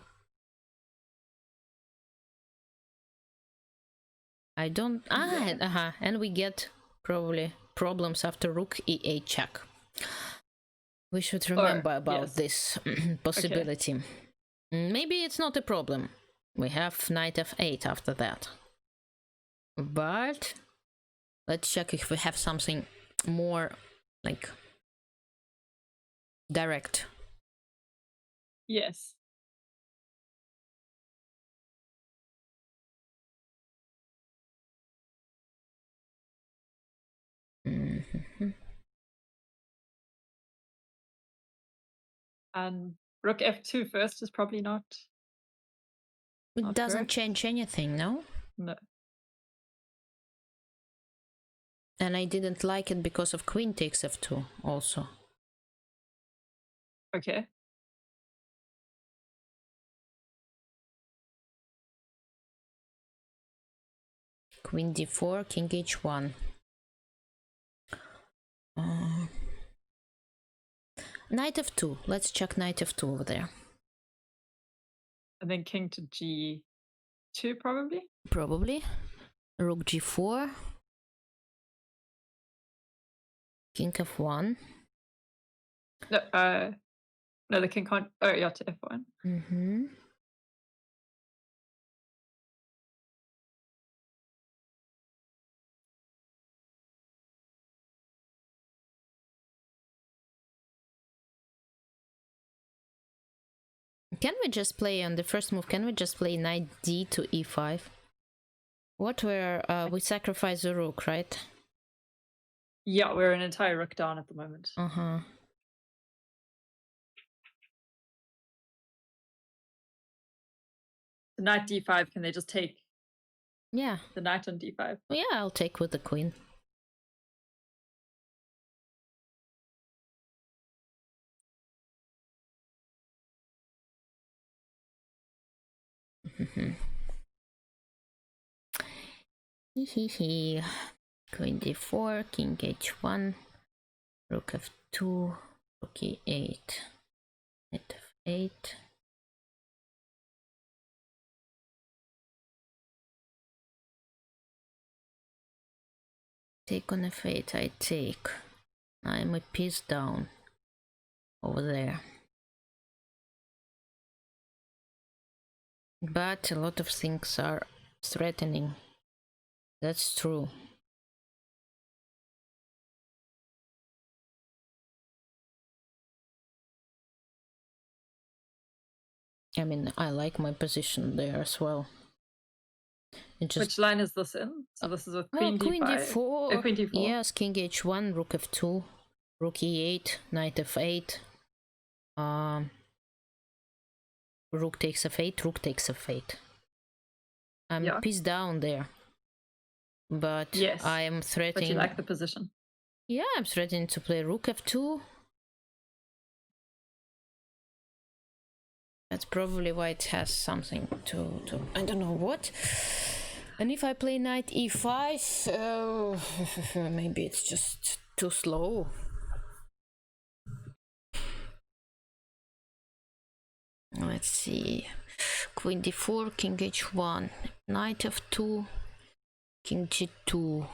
I don't and we get probably problems after rook e8 check. We should remember about this possibility. Okay. Maybe it's not a problem. We have knight f8 after that. But let's check if we have something more like direct. Yes. And rook f2 first is probably not. It doesn't change anything, no? No. And I didn't like it because of queen takes f2 also. Okay. Queen d4, king h1. Knight f2. Let's check knight f2 over there. And then king to g2 probably? Probably. Rook g4. King f1. No, the king can't. Oh, yeah, to f1. Can we just play on the first move? Can we just play knight d to e5? What were we sacrifice the rook, right? Yeah, we're an entire rook down at the moment. Knight d5, can they just take? Yeah. The knight on d5? Yeah, I'll take with the queen. Queen d4, king h1, rook f2, rook e8, knight f8. Take on f8, I take. I'm a piece down over there. But a lot of things are threatening. That's true. I mean, I like my position there as well. Which line is this in? So this is with queen d5. Queen d4. Queen d4. Yes, king h1, rook f2, rook e8, knight f8. Rook takes f8, rook takes f8. I'm piece down there. But yes, I am threatening. But you like the position. Yeah, I'm threatening to play rook f2. That's probably why it has something to I don't know what. And if I play knight e5, maybe it's just too slow. Let's see. Queen d4, king h1, knight f2, king g2,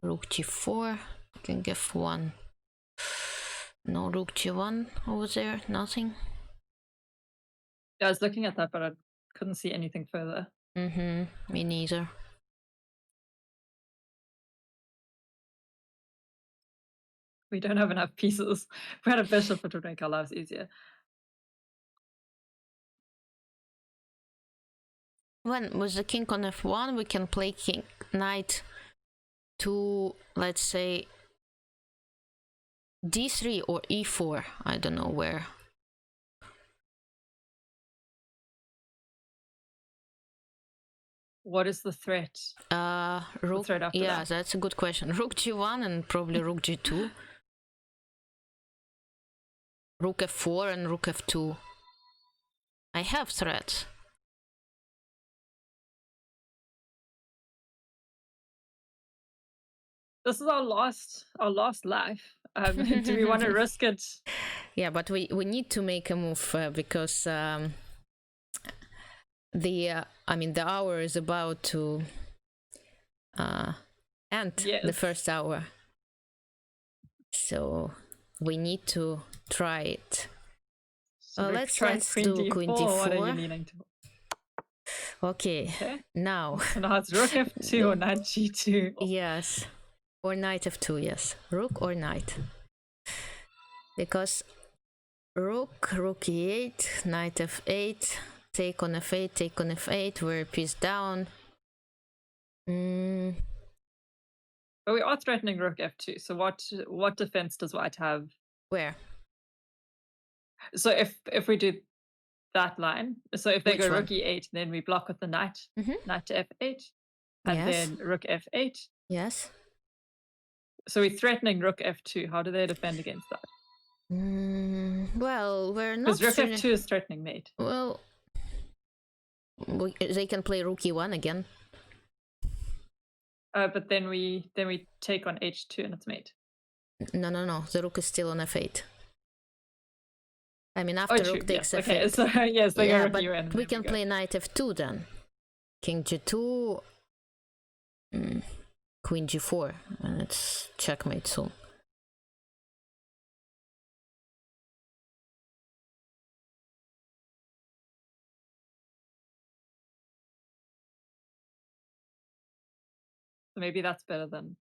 rook g4, king f1. No rook g1 over there, nothing. Yeah, I was looking at that, but I couldn't see anything further. Me neither. We don't have enough pieces. If we had a bishop, it would make our lives easier. When with the king on f1, we can play king knight to, let's say, d3 or e4. I don't know where. What is the threat? Rook. Threat after Yeah, that? that's a good question. Rook g1 and probably rook g2. Rook f4 and rook f2. I have threats. This is our last life. Do we want to risk it? Yeah, but we need to make a move because the hour is about to end. Yes. The first hour, so we need to try it. Let's do queen d4. What are you leaning to? Okay. Now. So now it's rook f2 or knight g2. Yes, or knight f2. Yes, rook or knight, because rook e8, knight f8, take on f8, take on f8, we're piece down. But we are threatening rook f2. So what defense does white have? Where? So if we do that line, so if they Which go one? rook e8, then we block with the knight, knight to f8, and Yes. then rook f8. Yes. So we're threatening rook f2. How do they defend against that? Well, we're not. Because rook f2 is threatening mate. Well, they can play rook e1 again. But then we take on h2 and it's mate. No. The rook is still on f8. I mean, after rook takes f8. Okay, so yes, they go rook but e1. we can play knight f2 then. King g2, queen g4, and it's checkmate soon. So maybe that's better than.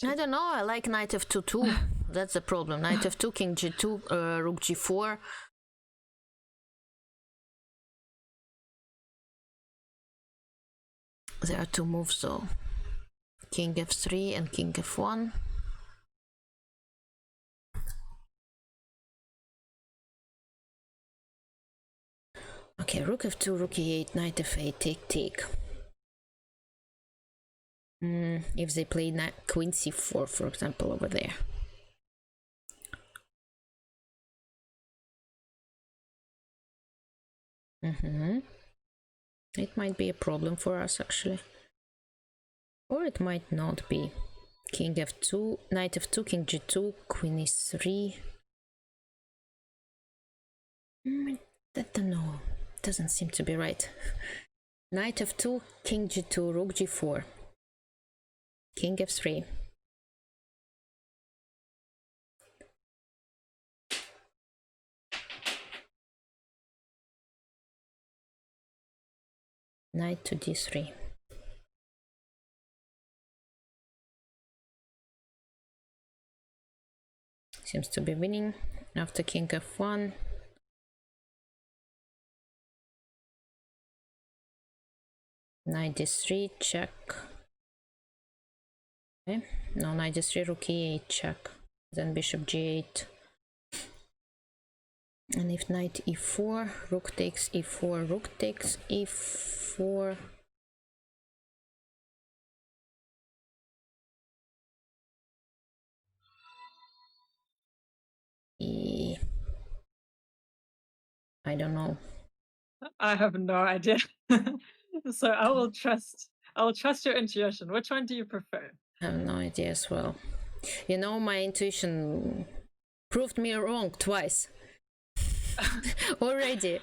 I don't know. I like knight f2 too. That's the problem. Knight f2, king g2, rook g4. There are two moves though. King f3 and king f1. Okay, rook f2, rook e8, knight f8, take. If they play queen c4, for example, over there. It might be a problem for us, actually. Or it might not be. King f2, knight f2, king g2, queen e3. I don't know. Doesn't seem to be right. Knight f2, king g2, rook g4. King f3. Knight to d3. Seems to be winning after king f1. Knight d3, check. Okay. No, knight d3, rook e8, check. Then bishop g8. And if knight e4, rook takes e4, rook takes e4. I don't know. I have no idea. So I will trust your intuition. Which one do you prefer? I have no idea as well. You know, my intuition proved me wrong twice already.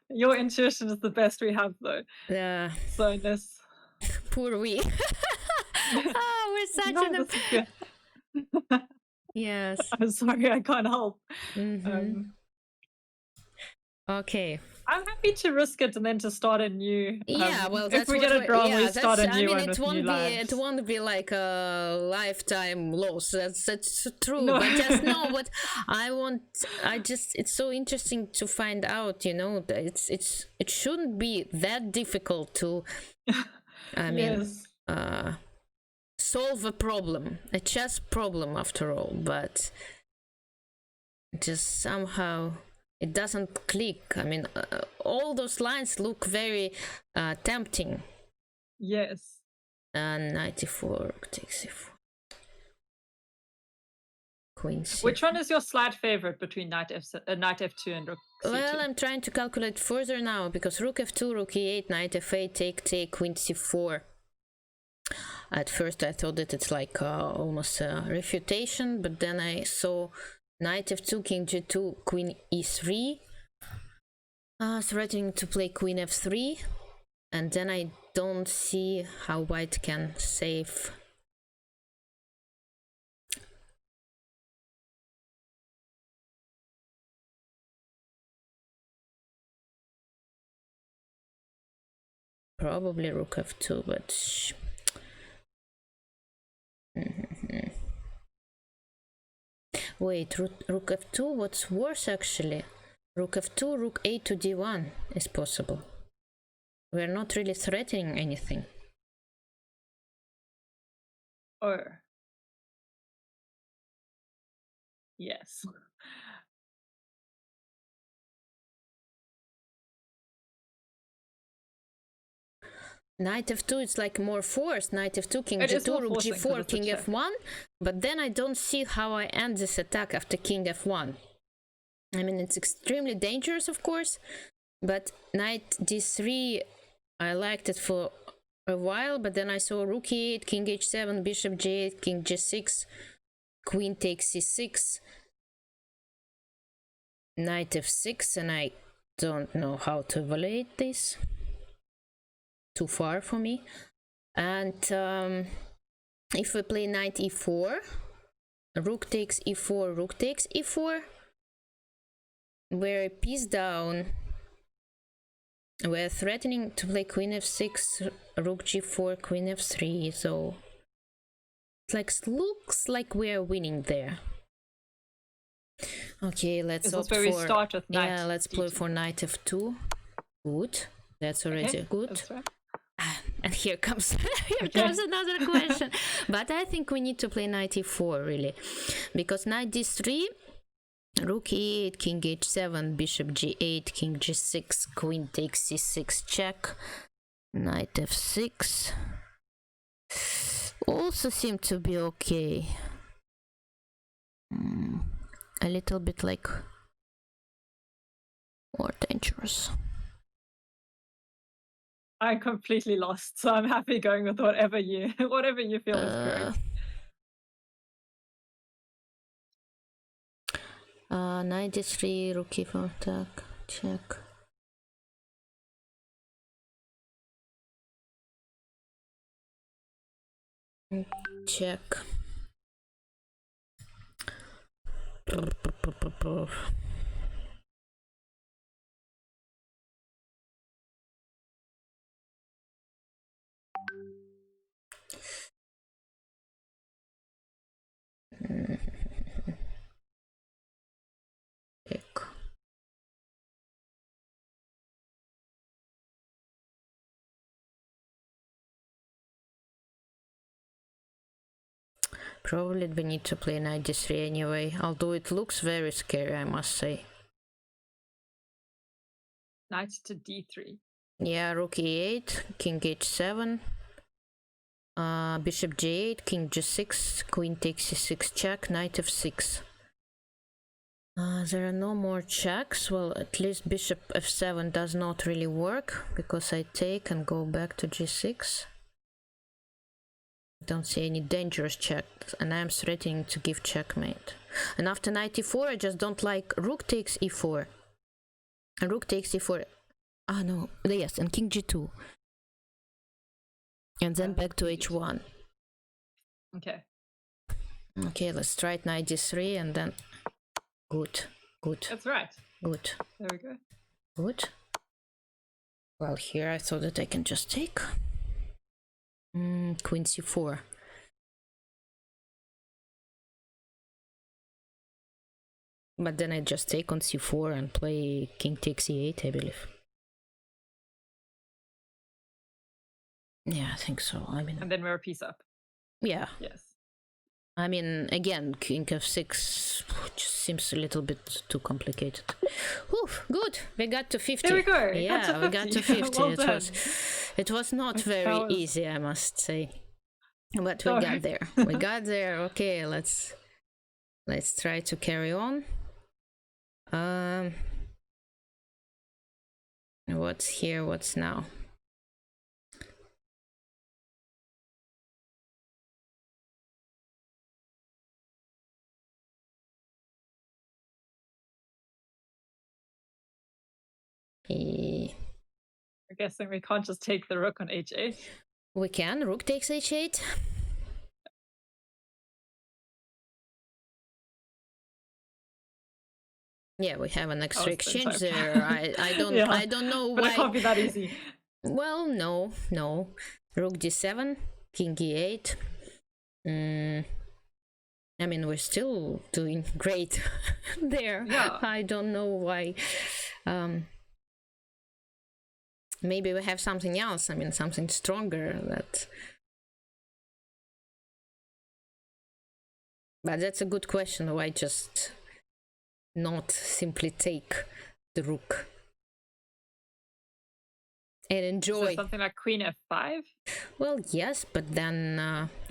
Your intuition is the best we have, though. So this Poor we. Oh, we're such no, this is good. Yes. I'm sorry, I can't help. Okay. I'm happy to risk it and then to start a new. Yeah, well, that's if we get it wrong, we start a new one it with won't new be lives. it won't be like a lifetime loss. That's true. No. But just know what I want. It's so interesting to find out. You know, that it shouldn't be that difficult to. I mean, Yes. solve a problem, a chess problem after all, but just somehow it doesn't click. I mean, all those lines look very tempting. Yes. Knight e4 takes e4. Queen c4. Which one is your slight favorite between knight f2 and rook c2? Well, I'm trying to calculate further now because rook f2, rook e8, knight f8, take, queen c4. At first I thought that it's like almost a refutation, but then I saw knight f2, king g2, queen e3, threatening to play queen f3, and then I don't see how white can save. Probably rook f2, but wait, rook f2, what's worse actually? Rook f2, rook a to d1 is possible. We're not really threatening anything. Oh. Yes. Knight f2 is like more forced. Knight f2, king g2, rook g4, king f1. But then I don't see how I end this attack after king f1. I mean, it's extremely dangerous, of course. But knight d3, I liked it for a while. But then I saw rook e8, king h7, bishop g8, king g6, queen takes c6, knight f6. And I don't know how to evaluate this. Too far for me. And if we play knight e4, rook takes e4, rook takes e4, we're a piece down. We're threatening to play queen f6, rook g4, queen f3, so it like looks like we're winning there. Okay, let's opt for. We start with knight. Yeah, let's play for knight f2. Good, that's already good. That's right. And here comes another question. But I think we need to play knight e4 really, because knight d3, rook e8, king h7, bishop g8, king g6, queen takes c6 check, knight f6 also seem to be okay. A little bit like more dangerous. I'm completely lost, so I'm happy going with whatever you feel is correct. Knight d3, rook e4 attack, check. Check. Probably we need to play knight d3 anyway, although it looks very scary, I must say. Knight to d3. Yeah, rook e8, king h7, bishop g8, king g6, queen takes c6 check, knight f6. There are no more checks. Well, at least bishop f7 does not really work because I take and go back to g6. Don't see any dangerous checks, and I'm threatening to give checkmate. And after knight e4, I just don't like rook takes e4. And rook takes e4. Ah, no. Yes, and king g2. And then back to h1. Okay. Okay, let's try it knight d3 and then... Good, good. That's right. Good. There we go. Good. Well, here I thought that I can just take. Queen c4. But then I just take on c4 and play king takes e8, I believe. Yeah, I think so. I mean... And then we're a piece up. Yeah. Yes. I mean, again, king f6 just seems a little bit too complicated. Whew, good. We got to 50. There we go. Yeah, we got to 50. Well it was not very easy, I must say. But we got there. We got there. Okay, let's try to carry on. What's here? What's now? I'm guessing we can't just take the rook on h8. We can. Rook takes h8. Yeah, we have an extra exchange there. I don't know why. But it can't be that easy. Well, no. Rook d7, king e8. I mean, we're still doing great there. Yeah. I don't know why. Maybe we have something else. I mean, something stronger that. But that's a good question. Why just not simply take the rook and enjoy? Something like queen f5? Well, yes, but then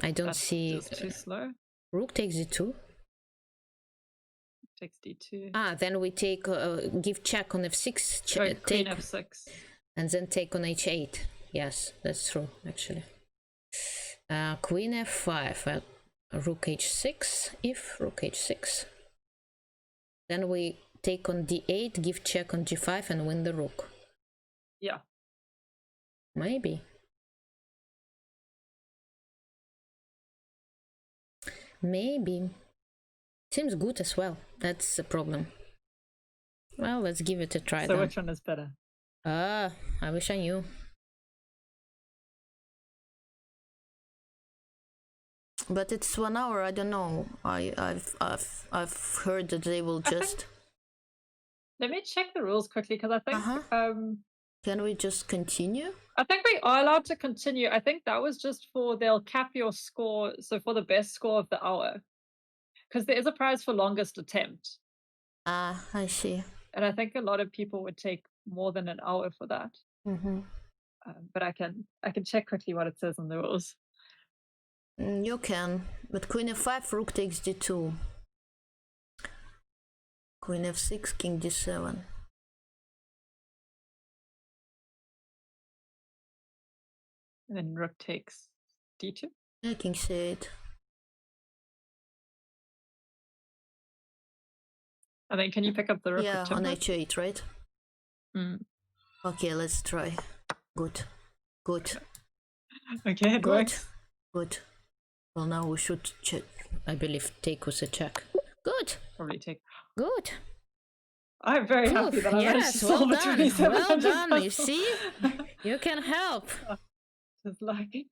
I don't see. Just too slow. Rook takes d2. Takes d2. Then we take give check on f6. Queen f6. And then take on h8. Yes, that's true, actually. Queen f5. Rook h6. If rook h6. Then we take on d8, give check on g5, and win the rook. Yeah. Maybe. Seems good as well. That's the problem. Well, let's give it a try. So which one is better? I wish I knew. But it's 1 hour. I don't know. I've heard that they will just. Let me check the rules quickly because I think. Can we just continue? I think we are allowed to continue. I think that was just they'll cap your score. So for the best score of the hour, because there is a prize for longest attempt. I see. And I think a lot of people would take more than an hour for that. But I can check quickly what it says in the rules. You can, but queen f5, rook takes d2. Queen f6, king d7. And then rook takes d2. Yeah, king c8. And then can you pick up the rook? Yeah, on h8, right? Okay, let's try. Good. Okay, it works. Good. Well, now we should check. I believe take with a check. Good. Probably take. Good. I'm very happy that I managed to solve well it. Well done. You see, you can help. Just lucky.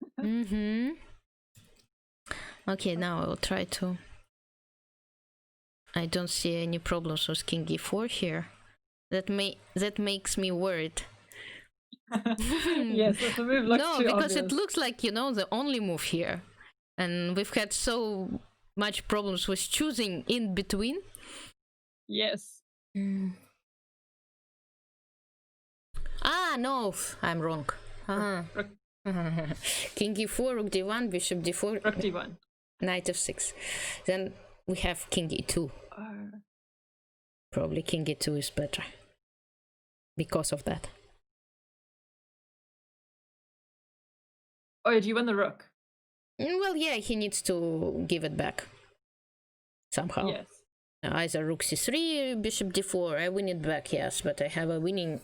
Okay, now I will try to. I don't see any problems with king e4 here. That makes me worried. Yes, the move looks no, too because obvious. it looks like, the only move here. And we've had so much problems with choosing in between. Yes. No, I'm wrong. King e4, rook d1, bishop d4, rook d1, knight f6. Then we have king e2. Probably king e2 is better because of that. Oh, do you win the rook? Well, yeah, he needs to give it back somehow. Yes. Either rook c3, bishop d4. I win it back, yes, but I have a winning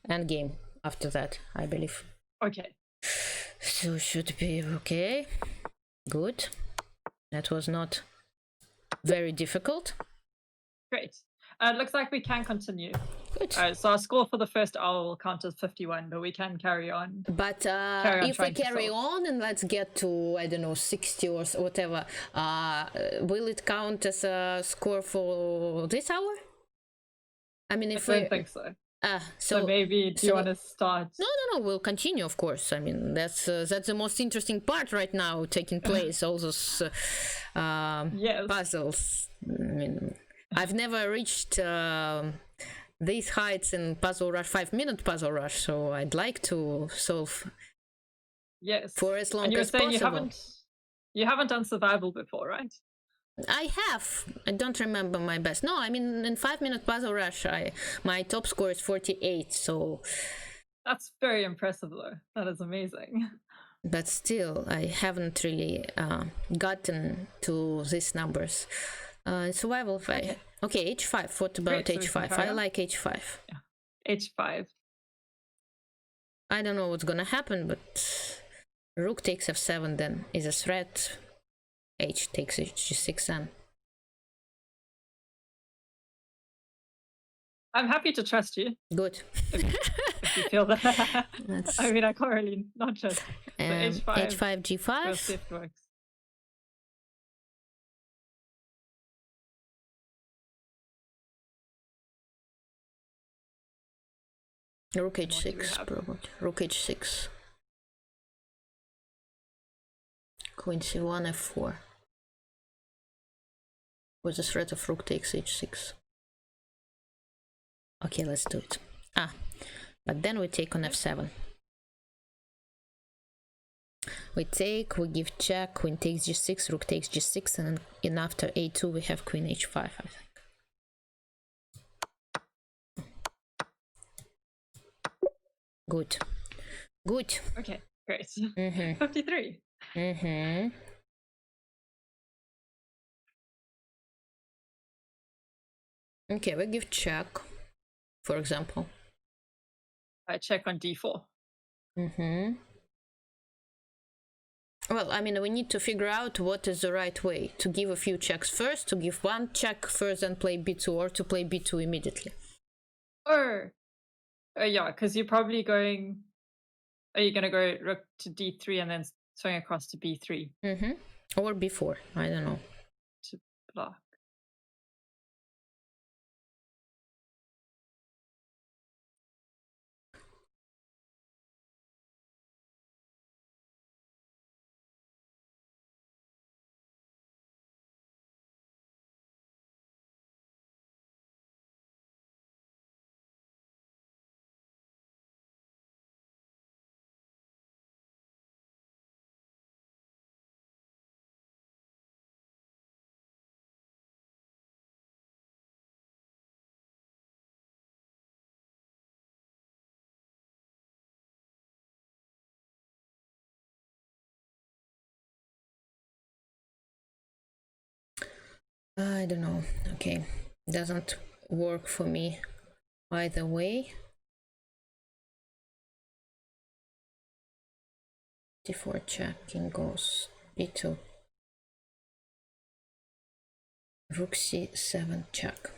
endgame after that, I believe. Okay. So should be okay. Good. That was not very difficult. Great. It looks like we can continue. Good. So our score for the first hour will count as 51, but we can carry on. But if we carry on and let's get to, I don't know, 60 or whatever, will it count as a score for this hour? I mean, if I don't think so. So maybe do you want to start? No, we'll continue, of course. I mean, that's the most interesting part right now taking place. All those Yes. puzzles. I mean, I've never reached these heights in Puzzle Rush, 5-minute Puzzle Rush, so I'd like to solve for as long as possible. You haven't done survival before, right? I have. I don't remember my best. No, I mean, in 5-minute Puzzle Rush, my top score is 48, so... That's very impressive, though. That is amazing. But still, I haven't really gotten to these numbers. Survival 5. Okay, h5. What about h5? I like h5. Yeah. h5. I don't know what's gonna happen, but rook takes f7 then is a threat. H takes h6 then. I'm happy to trust you. Good. If you feel that. I mean, I can't really not trust. So h5, g5. We'll see if it works. Rook h6, probably. Rook h6. Queen c1, f4. With the threat of rook takes h6. Okay, let's do it. But then we take on f7. We take, we give check, queen takes g6, rook takes g6, and then after a2 we have queen h5, I think. Good. Good. Okay, great. 53. Okay, we give check, for example. I check on d4. Well, I mean, we need to figure out what is the right way. To give a few checks first, to give one check first and play b2, or to play b2 immediately. Yeah, because you're probably going... Are you going to go rook to d3 and then swing across to b3? Or b4, I don't know. To block. I don't know. Okay, doesn't work for me either way. d4 check, king goes b2. Rook c7 check.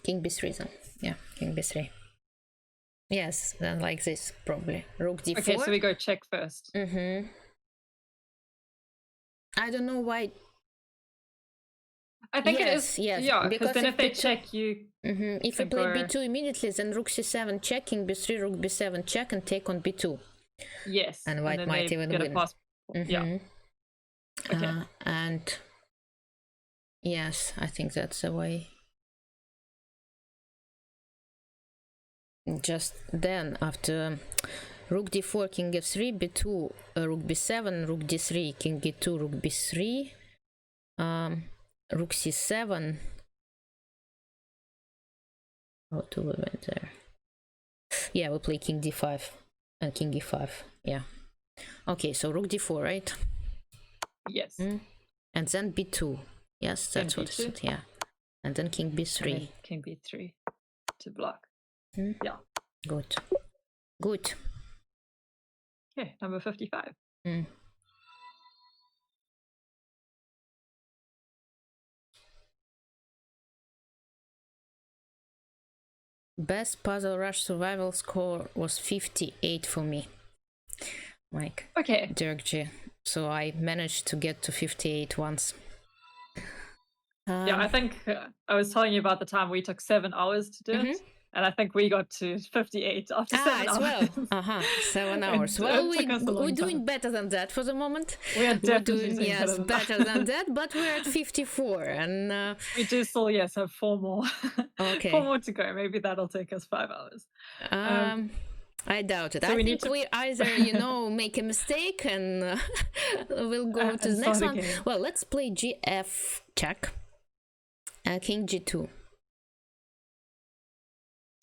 King b3 then. Yeah, king b3. Yes, then like this probably. Rook d4. Okay, so we go check first. I don't know why. I think it is. Yes. Yeah, because then if they check you... If we play b2 immediately, then rook c7 check, king b3, rook b7 check, and take on b2. Yes. And white might even win. Yeah. Okay. And yes, I think that's the way. Just then, after rook d4, king f3, b2, rook b7, rook d3, king e2, rook b3, rook c7, How do we win there? Yeah, we play king d5 and king e5. Yeah. Okay, so rook d4, right? Yes. And then b2. Yes, that's what I said. Yeah. And then king b3. And then king b3 to block. Yeah. Good. Good. Okay, number 55. Best Puzzle Rush survival score was 58 for me. Like Dirk G. So I managed to get to 58 once. Yeah, I think I was telling you about the time we took 7 hours to do it. And I think we got to 58 after 7 hours. Well. 7 hours. Well, we're doing better than that for the moment. We are definitely doing better than that, but we're at 54. And we do still, have 4 more. Okay. 4 more to go. Maybe that'll take us 5 hours. I doubt it. So I think we either, make a mistake and we'll go to the next one. Well, let's play GF check. King G2.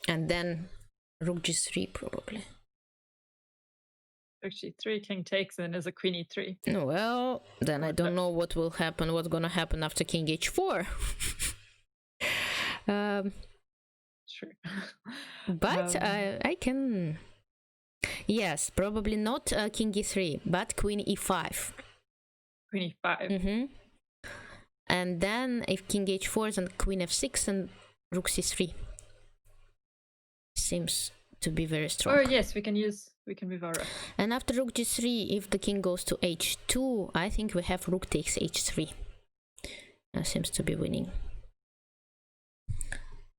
And then rook G3 probably. Rook G3, king takes, and there's a queen E3. Well, then I don't know what will happen, what's gonna happen after king H4. True. But I can... Yes, probably not king E3, but queen E5. Queen E5. And then if king H4 then queen F6 and rook C3. Seems to be very strong. Oh yes, we can move our rook. And after rook G3, if the king goes to H2, I think we have rook takes H3. That seems to be winning.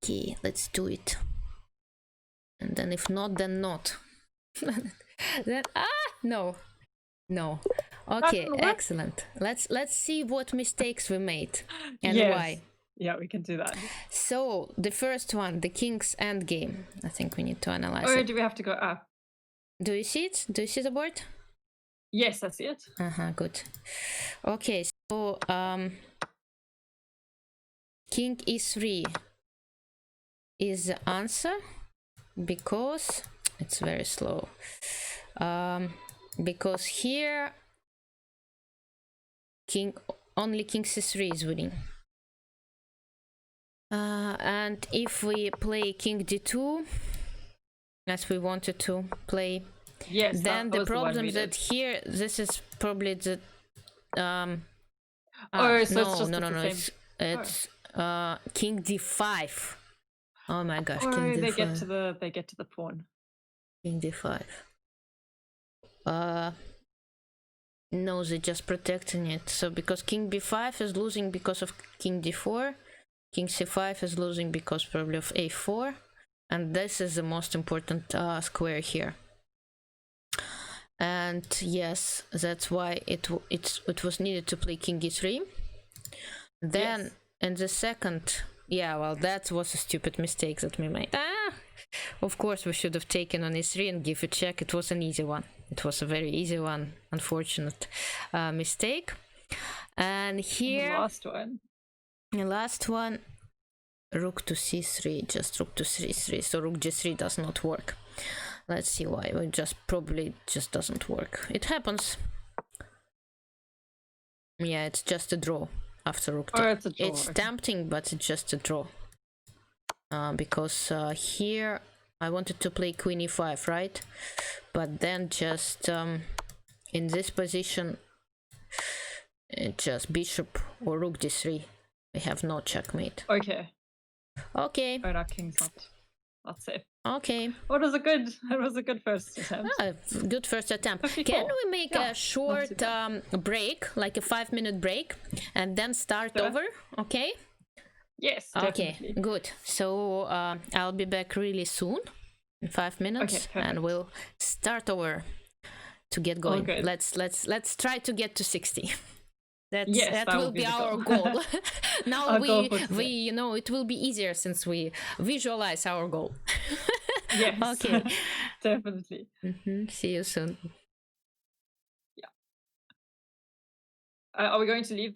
Okay, let's do it. And then if not, then not. Then no. Okay, excellent. Let's see what mistakes we made and why. Yeah, we can do that. So the first one, the king's endgame. I think we need to analyze it. Or do we have to go up? Do you see it? Do you see the board? Yes, I see it. Good. Okay, so king e3 is the answer because it's very slow. Because here only king c3 is winning. And if we play king d2 as we wanted to play, then the problem is that here this is probably the no, it's king d5. Oh my gosh, king d5. They get to the pawn. King d5. No, they're just protecting it. So because king b5 is losing because of king d4, king c5 is losing because probably of a4, and this is the most important square here. And yes, that's why it was needed to play king e3. Then in the second, that was a stupid mistake that we made. Of course, we should have taken on e3 and give a check. It was an easy one. It was a very easy one. Unfortunate mistake. And here, the last one, rook to c3, just rook to c3. So rook g3 does not work. Let's see why. It probably doesn't work. It happens. Yeah, it's just a draw after rook. It's tempting, but it's just a draw. Because here I wanted to play queen e5, right? But then just in this position, it's just bishop or rook d3. We have no checkmate. Okay. Oh, that king's not safe. Okay. It was a good first attempt. Good first attempt. 54. Can we make a short break, like a 5-minute break, and then start over? Okay. Yes. Definitely. Okay. Good. So I'll be back really soon, in 5 minutes, and we'll start over to get going. Let's try to get to 60. That will be our goal. Now we it will be easier since we visualize our goal. Yes. Okay. Definitely. See you soon. Yeah. Are we going to leave?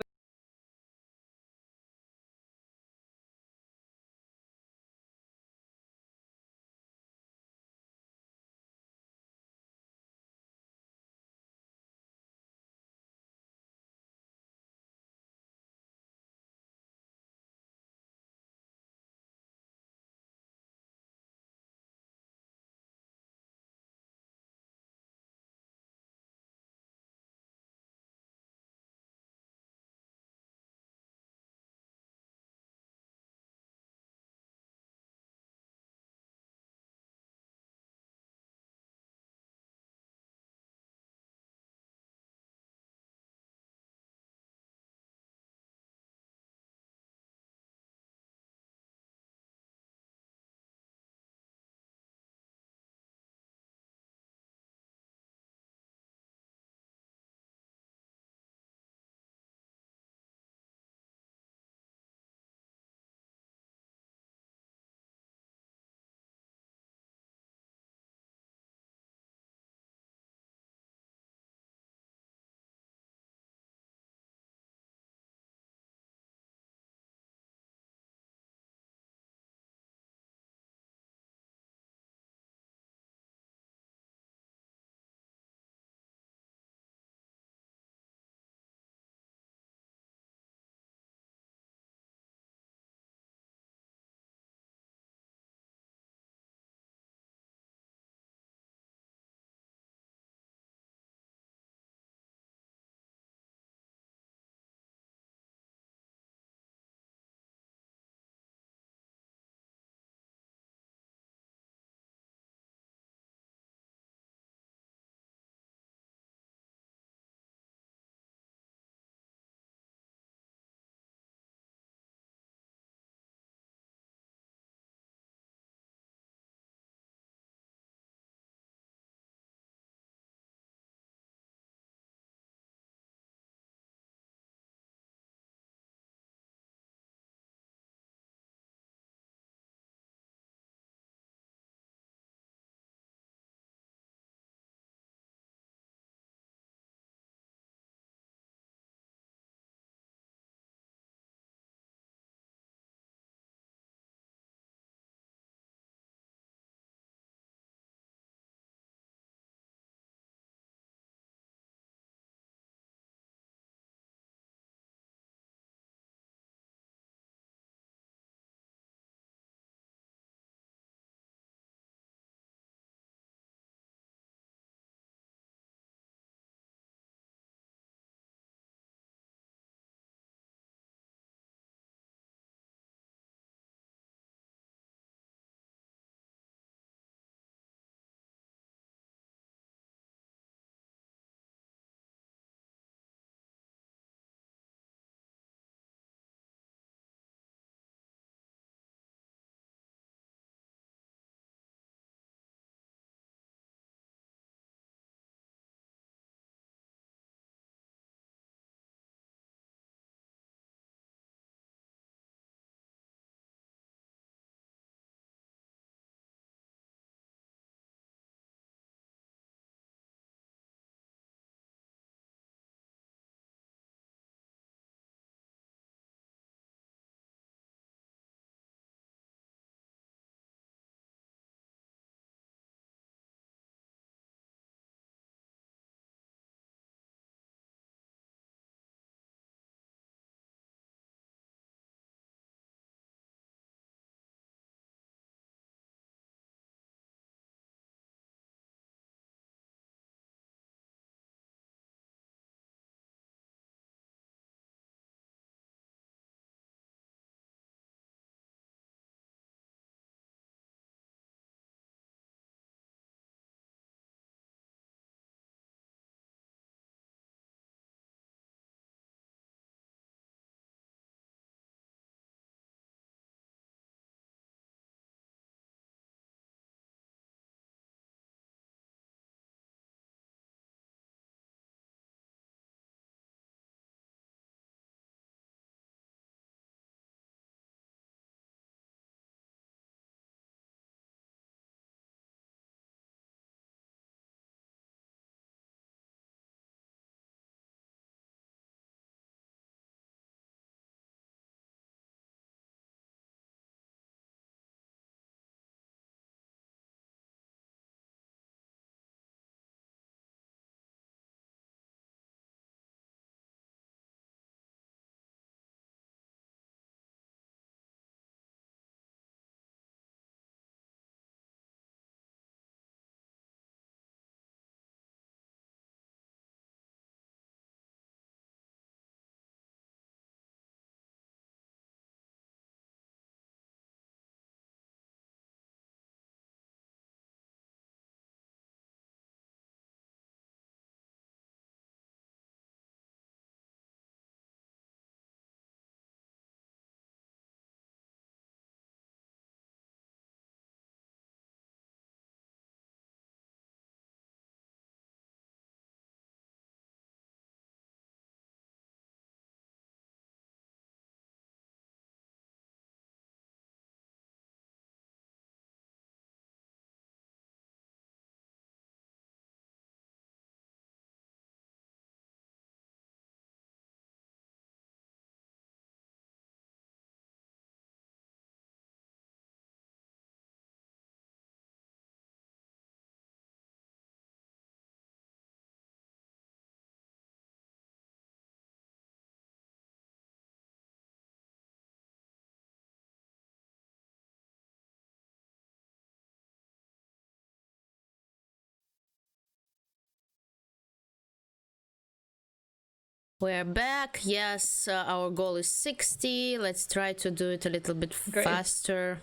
We're back. Yes, our goal is 60. Let's try to do it a little bit faster.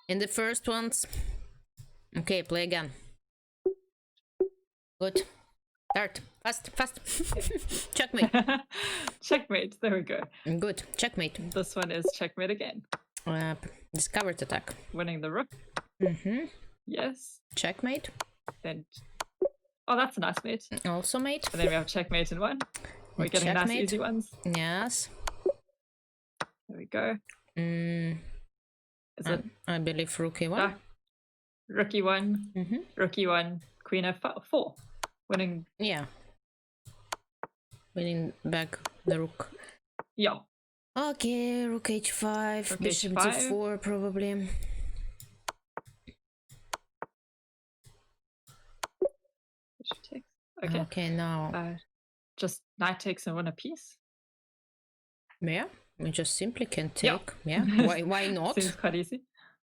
In the first ones. Okay, play again. Good. Start. Fast, fast. Checkmate. Checkmate. There we go. Good. Checkmate. This one is checkmate again. Discovered attack. Winning the rook. Yes. Checkmate. Then. Oh, that's a nice mate. Also mate. And then we have checkmate in one. We're getting nice easy ones. Yes. There we go. Is it? I believe rook e1. Rook e1. Rook e1. Queen f4. Winning. Yeah. Winning back the rook. Yeah. Okay, rook h5. Rook Bishop h5. d4 probably. Bishop takes. Okay. Okay, now. Just knight takes and win a piece. Yeah, we just simply can take. Yeah. Why not? Seems quite easy.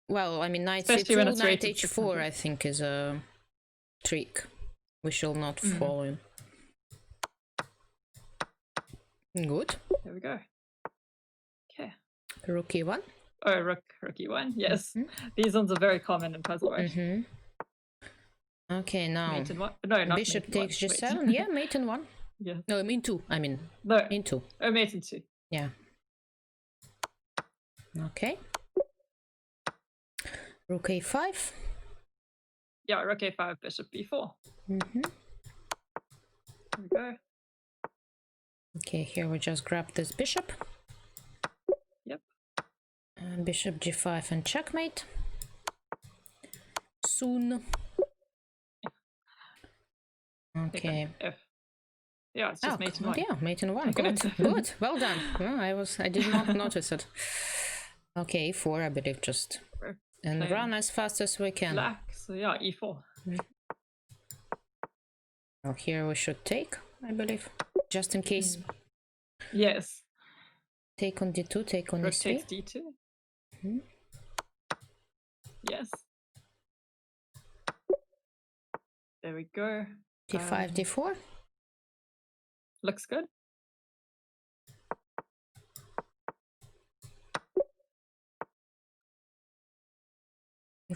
Well, I mean, knight Especially c2, knight h4, I think, is a trick. We shall not follow. Good. There we go. Okay. Rook e1. Oh, rook e1. Yes. These ones are very common in puzzle, right? Okay, now. Mate in one. No, not bishop mate takes in one. g7. Yeah, mate in one. Yeah. No, I mean two. No. In two. Oh, mate in two. Yeah. Okay. Rook a5. Yeah, rook a5, bishop b4. There we go. Okay, here we just grab this bishop. Yep. Bishop g5 and checkmate. Soon. Okay. F. Yeah, it's just mate in one. Yeah, mate in one. Good. Good. Well done. Well, I did not notice it. Okay, e4, I believe, just. And run as fast as we can. Black, so yeah, e4. Well, here we should take, I believe, just in case. Yes. Take on d2, take on rook e3. takes d2. Yes. There we go. d5, d4. Looks good.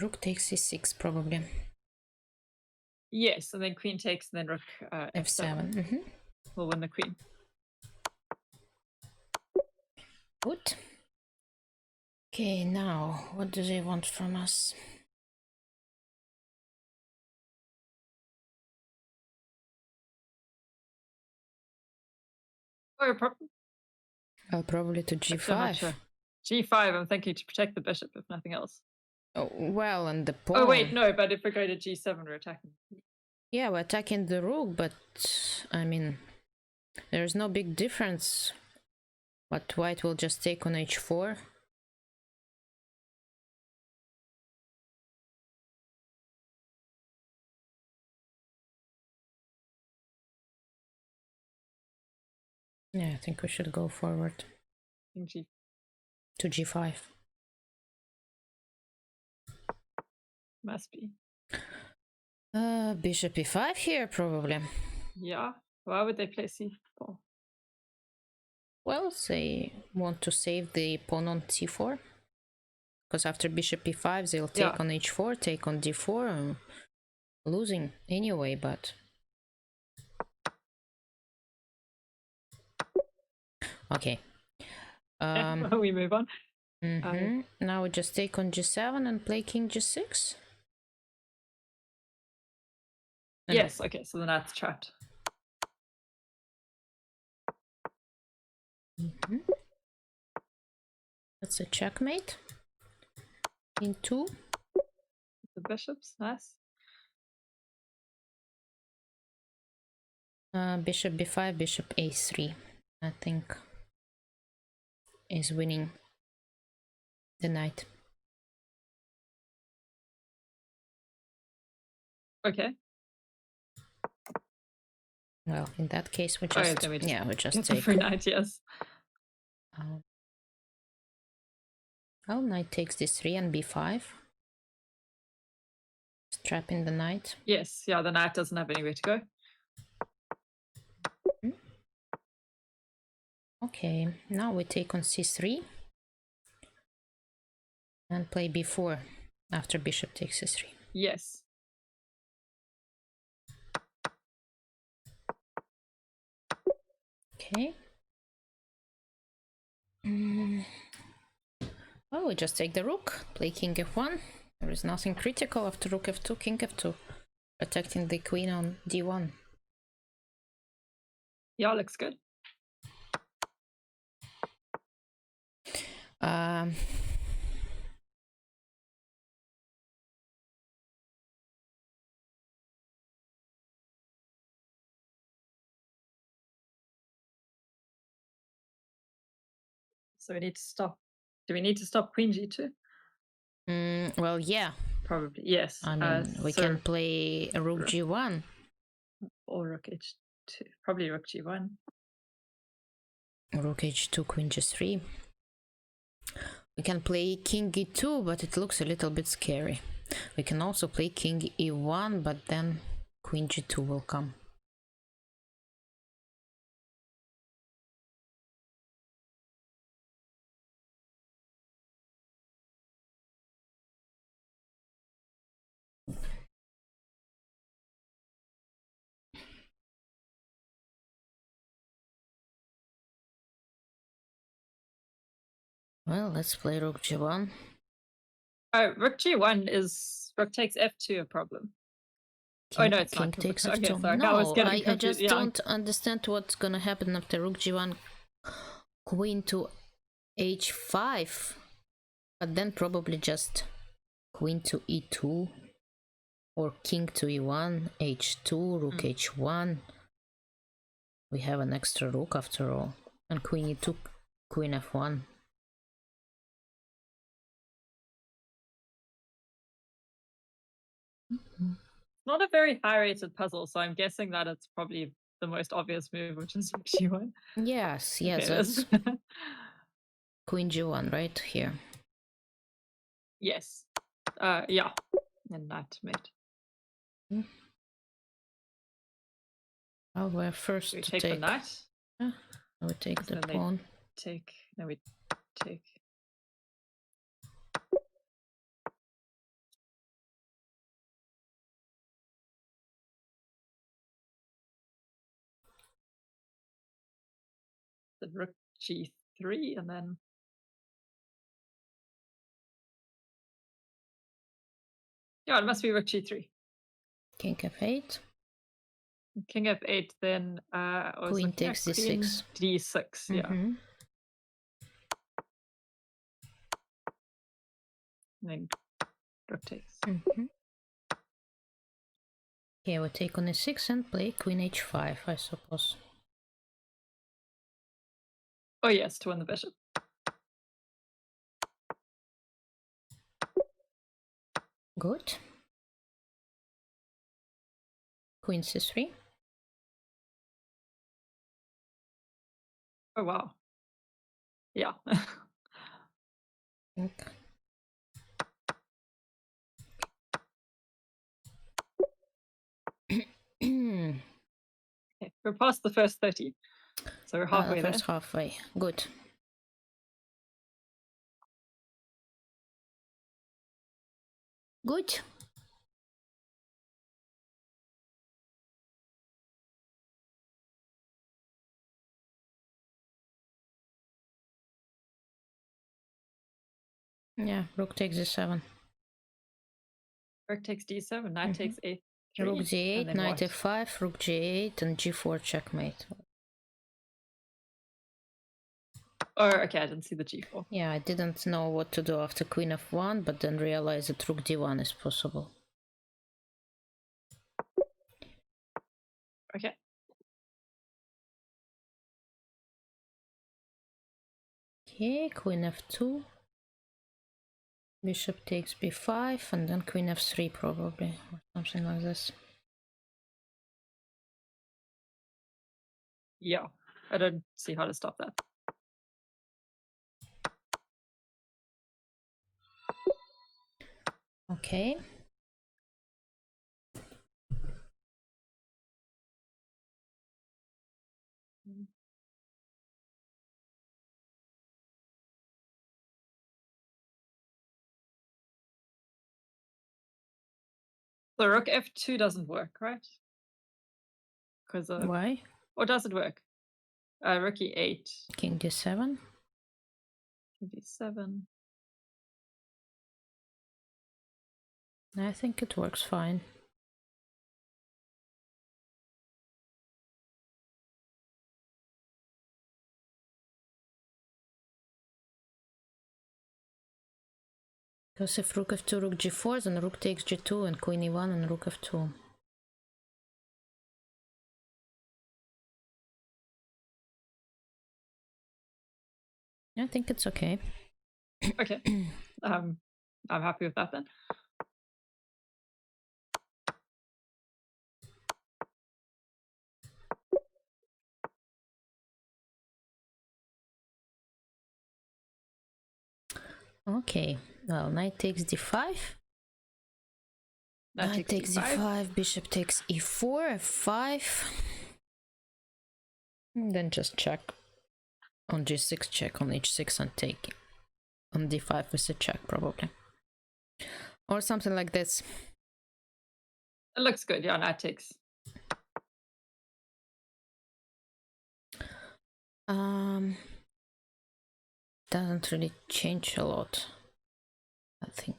Rook takes c6 probably. Yes, and then queen takes, and then rook f7. We'll win the queen. Good. Okay, now what do they want from us? Oh, probably to g5. Sure. G5, I'm thinking to protect the bishop, if nothing else. Oh, well, and the pawn. Oh, wait, no, but if we go to g7, we're attacking. Yeah, we're attacking the rook, but, I mean, there's no big difference. But white will just take on h4. Yeah, I think we should go forward. To g5. Must be. Bishop e5 here, probably. Yeah. Why would they play c4? Well, they want to save the pawn on c4. Because after bishop e5, they'll take on h4, take on d4, losing anyway, but... Okay. We move on. Now we just take on g7 and play king g6. Yes, okay, so the knight's trapped. That's a checkmate. In 2. The bishops, nice. Bishop b5, bishop a3, I think, is winning the knight. Okay. Well, in that case, we just, we just take. Free knight, yes. Well, knight takes d3 and b5. Trapping the knight. Yes, yeah, the knight doesn't have anywhere to go. Okay, now we take on c3 and play b4 after bishop takes c3. Yes. Okay. Well, we just take the rook, play king f1. There is nothing critical after rook f2, king f2, protecting the queen on d1. Yeah, looks good. So we need to stop. Do we need to stop queen g2? Well, yeah. Probably, yes. I mean, we can play a rook g1. Or rook h2. Probably rook g1. Rook h2, queen g3. We can play king e2, but it looks a little bit scary. We can also play king e1, but then queen g2 will come. Well, let's play rook g1. Oh, rook g1 is rook takes f2 a problem. King, oh no, it's king not. takes Okay, f2. sorry. No, I just don't understand what's gonna happen after rook g1, queen to h5, but then probably just queen to e2 or king to e1, h2, rook h1. We have an extra rook after all, and queen e2, queen f1. Not a very high rated puzzle, so I'm guessing that it's probably the most obvious move, which is rook g1. Yes, Okay, that's queen g1 right here. Yes. Yeah. And knight mate. Oh, we're first we to take the knight. We take the pawn. Then we take. The rook g3 and then. Yeah, it must be rook g3. King f8. King f8, then queen takes d6. d6, yeah. And then rook takes. Okay, we take on e6 and play queen h5, I suppose. Oh yes, to win the bishop. Good. Queen c3. Oh wow. Yeah. Okay. Okay, we're past the first 30, so we're halfway there. First halfway. Good. Good. Yeah, rook takes d7. Rook takes d7, knight takes a3. Rook g8, knight f5, rook g8, and g4 checkmate. Oh, okay, I didn't see the g4. Yeah, I didn't know what to do after queen f1, but then realized that rook d1 is possible. Okay. Okay, queen f2. Bishop takes b5, and then queen f3 probably, or something like this. Yeah, I don't see how to stop that. Okay. The rook f2 doesn't work, right? Because Why? or does it work? Rook e8. King d7. King d7. I think it works fine. Because if rook f2, rook g4, then rook takes g2 and queen e1 and rook f2. I think it's okay. Okay. I'm happy with that then. Okay, well, knight takes d5. Knight takes d5, bishop takes e4, f5. And then just check on g6, check on h6 and take on d5 with a check probably. Or something like this. It looks good, yeah, knight takes. Doesn't really change a lot, I think.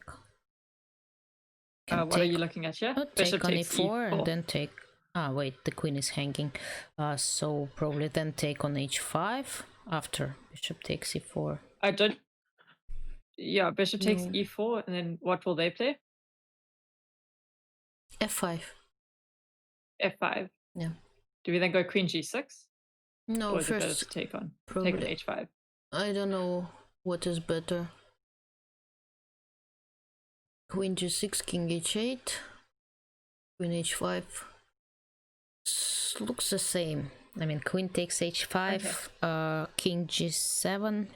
What are you looking at here? Bishop take on e4 and then take... Ah, wait, the queen is hanging. So probably then take on h5 after bishop takes e4. I don't... Yeah, bishop takes e4 and then what will they play? f5. f5. Yeah. Do we then go queen g6? No, or is first it better to take on h5? I don't know what is better. Queen g6, king h8, queen h5. Looks the same. I mean, queen takes h5, king g7,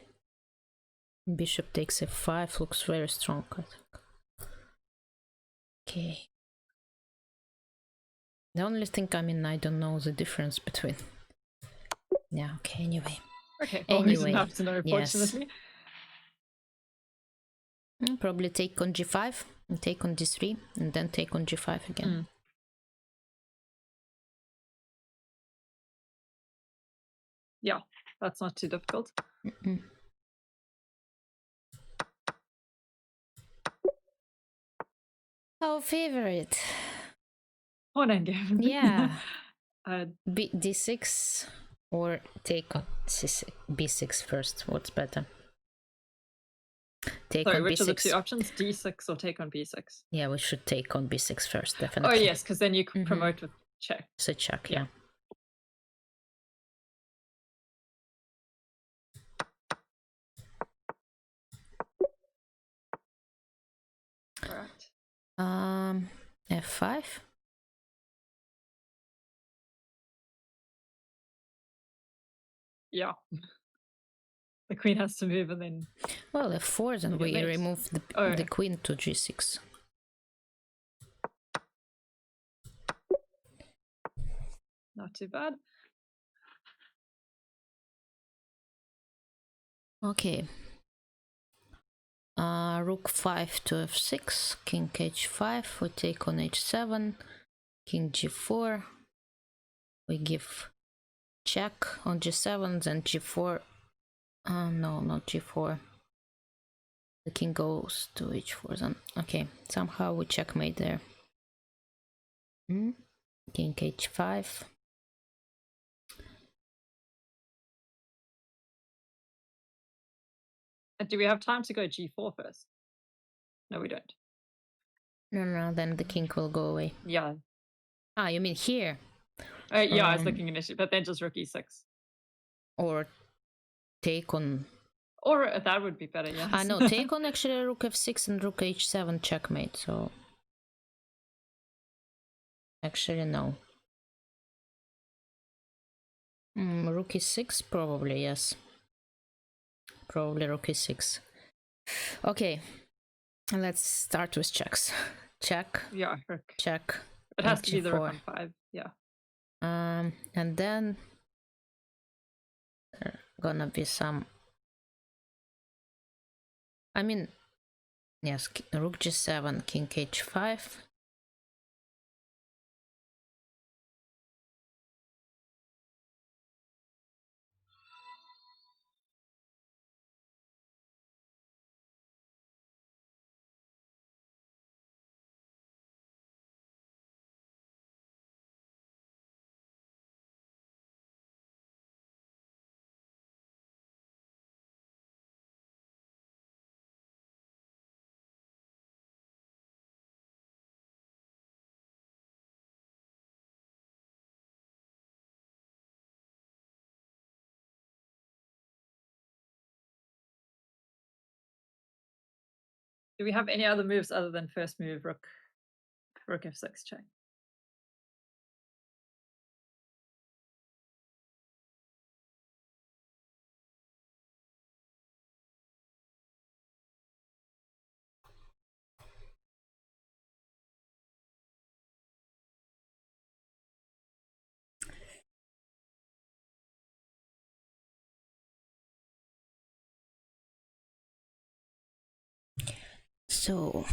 bishop takes f5. Looks very strong, I think. Okay. The only thing, I mean, I don't know the difference between... Yeah, okay, anyway. Okay, well, we didn't have to know, fortunately. Yes. Probably take on g5, and take on d3, and then take on g5 again. Yeah, that's not too difficult. Our favorite. Pawn endgame. Yeah. d6 or take on b6 first. What's better? Take on which b6. are the two options? d6 or take on b6? Yeah, we should take on b6 first, definitely. Oh yes, because then you can promote with check. So check, yeah. Alright. f5. Yeah. The queen has to move and then... Well, f4, then we remove the queen to g6. Not too bad. Okay. Rook 5 to f6, king h5, we take on h7, king g4, we give check on g7, then g4, no, not g4, the king goes to h4 then, okay, somehow we checkmate there. King h5. Do we have time to go g4 first? No, we don't. No, then the king will go away. Yeah. Ah, you mean here? Yeah, I was looking initially, but then just rook e6. Or take on... Or that would be better, yes. No, take on actually rook f6 and rook h7 checkmate, so... Actually, no. Rook e6, probably, yes. Probably rook e6. Okay, let's start with checks. Check. Yeah, rook. Check. It has to be the rook on 5, yeah. And then there gonna be some... I mean, yes, rook g7, king h5. Do we have any other moves other than first move, rook f6 check? So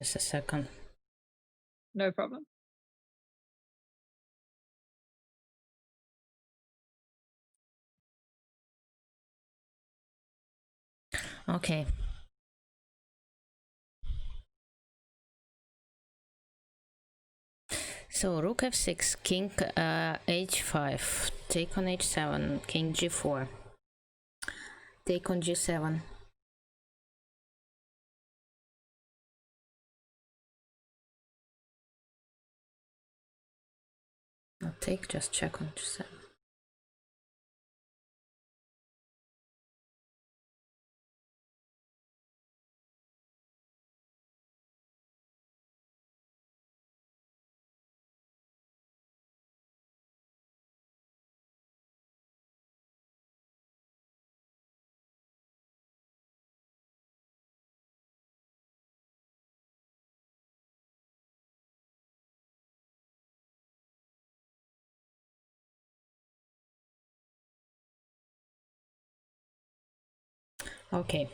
just a second. No problem. Okay. So rook f6, king h5, take on h7, king g4, take on g7. Not take, just check on g7. Okay.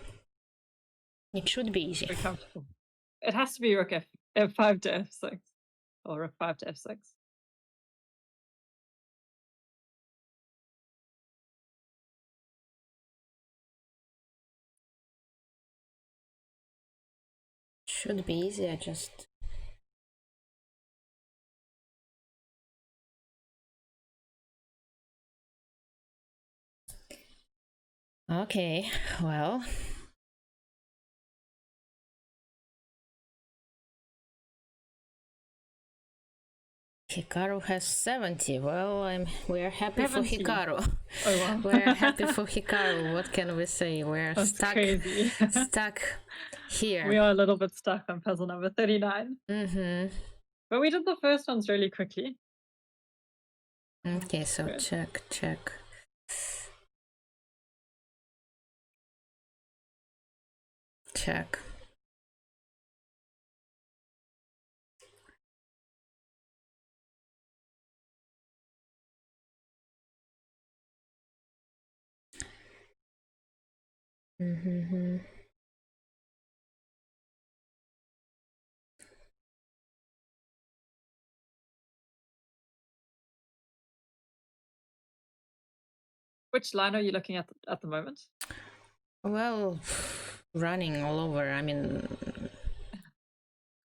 It should be easy. Very comfortable. It has to be rook f5 to f6 or rook 5 to f6. Should be easy, I just... Okay, well... Hikaru has 70. Well, we're happy 70. for Hikaru. Oh wow. We're happy for Hikaru. What can we say? We're That's stuck crazy. stuck here. We are a little bit stuck on puzzle number 39. But we did the first ones really quickly. Okay, so Good. check. Check. Which line are you looking at the moment? Well, running all over. I mean,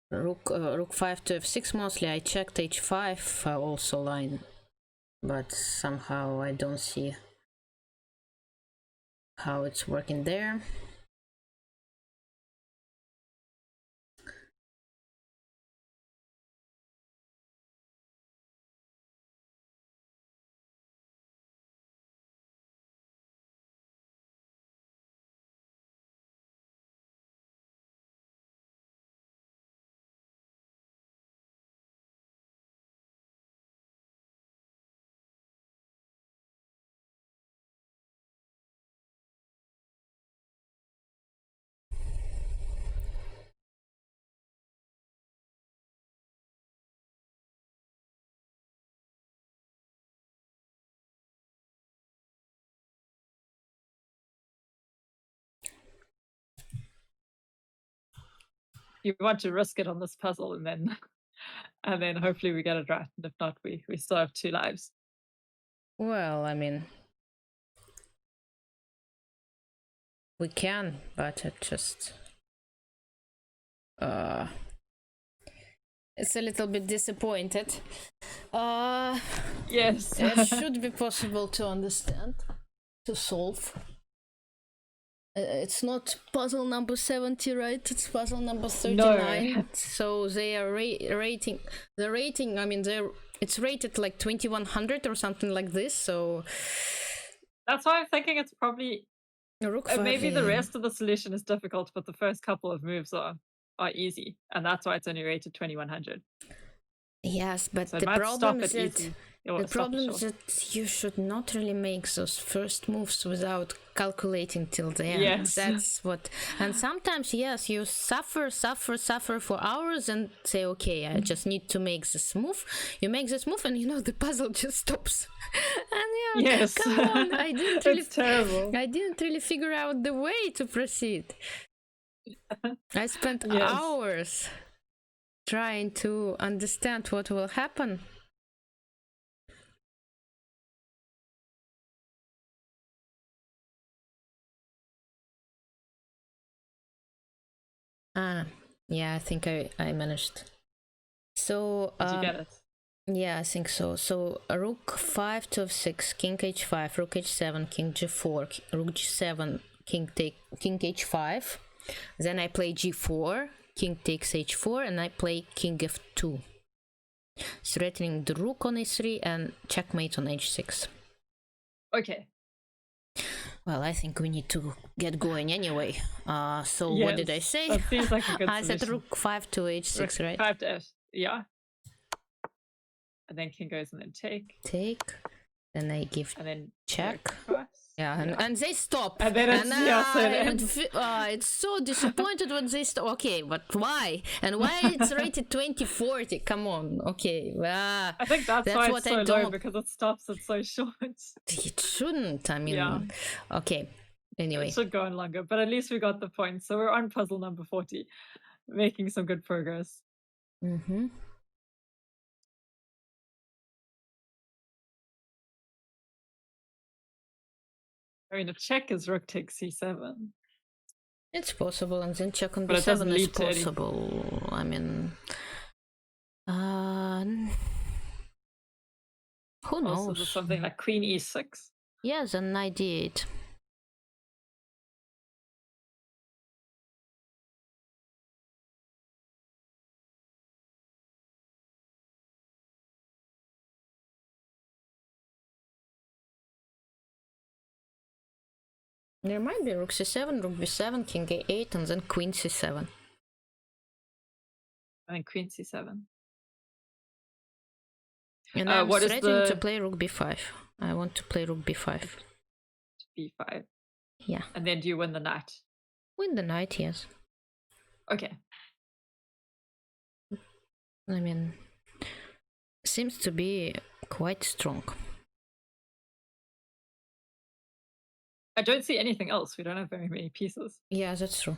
rook 5 to f6 mostly. I checked h5 also line, but somehow I don't see how it's working there. You want to risk it on this puzzle and then hopefully we get it right. And if not, we still have 2 lives. Well, I mean, we can, but it just it's a little bit disappointed. Yes. It should be possible to understand, to solve. It's not puzzle number 70, right? It's puzzle number 39. No. So they are rating. The rating, I mean, it's rated like 2100 or something like this. So that's why I'm thinking it's probably rook 5. maybe the rest of the solution is difficult, but the first couple of moves are easy, and that's why it's only rated 2100. Yes, but So the problem is that easy. the problem is that you should not really make those first moves without calculating till the end. Yes. That's what. And sometimes, yes, you suffer for hours and say, okay, I just need to make this move. You make this move, and the puzzle just stops. And Yes. come on, I didn't really. It's terrible. I didn't really figure out the way to proceed. I spent hours trying to understand what will happen. Yeah, I think I managed. So did you get it? Yeah, I think so. So rook 5 to f6, king h5, rook h7, king g4, rook g7, king h5. Then I play g4, king takes h4, and I play king f2, threatening the rook on e3 and checkmate on h6. Okay. Well, I think we need to get going anyway. So what did I say? That seems like a good I solution. said rook 5 to h6, rook right? 5 to f, yeah. And then king goes and then take. Then I give and then check. Yeah, and they stop. And then it's so disappointed when they stop. Okay, but why? And why it's rated 2040? Come on. Okay. I think that's why it's so low, because it stops at so short. It shouldn't. I mean, okay. Anyway. It should go on longer, but at least we got the point. So we're on puzzle number 40, making some good progress. Mm-hmm. I mean, a check is rook takes c7. It's possible, and then check on b7 is possible. I mean, who knows? Also, something like queen e6. Yes, and knight d8. There might be rook c7, rook b7, king a8, and then queen c7. I mean, queen c7. And I'm threatening to play rook b5. I want to play rook b5. b5. Yeah. And then do you win the knight? Win the knight, yes. Okay. I mean, seems to be quite strong. I don't see anything else. We don't have very many pieces. Yeah, that's true.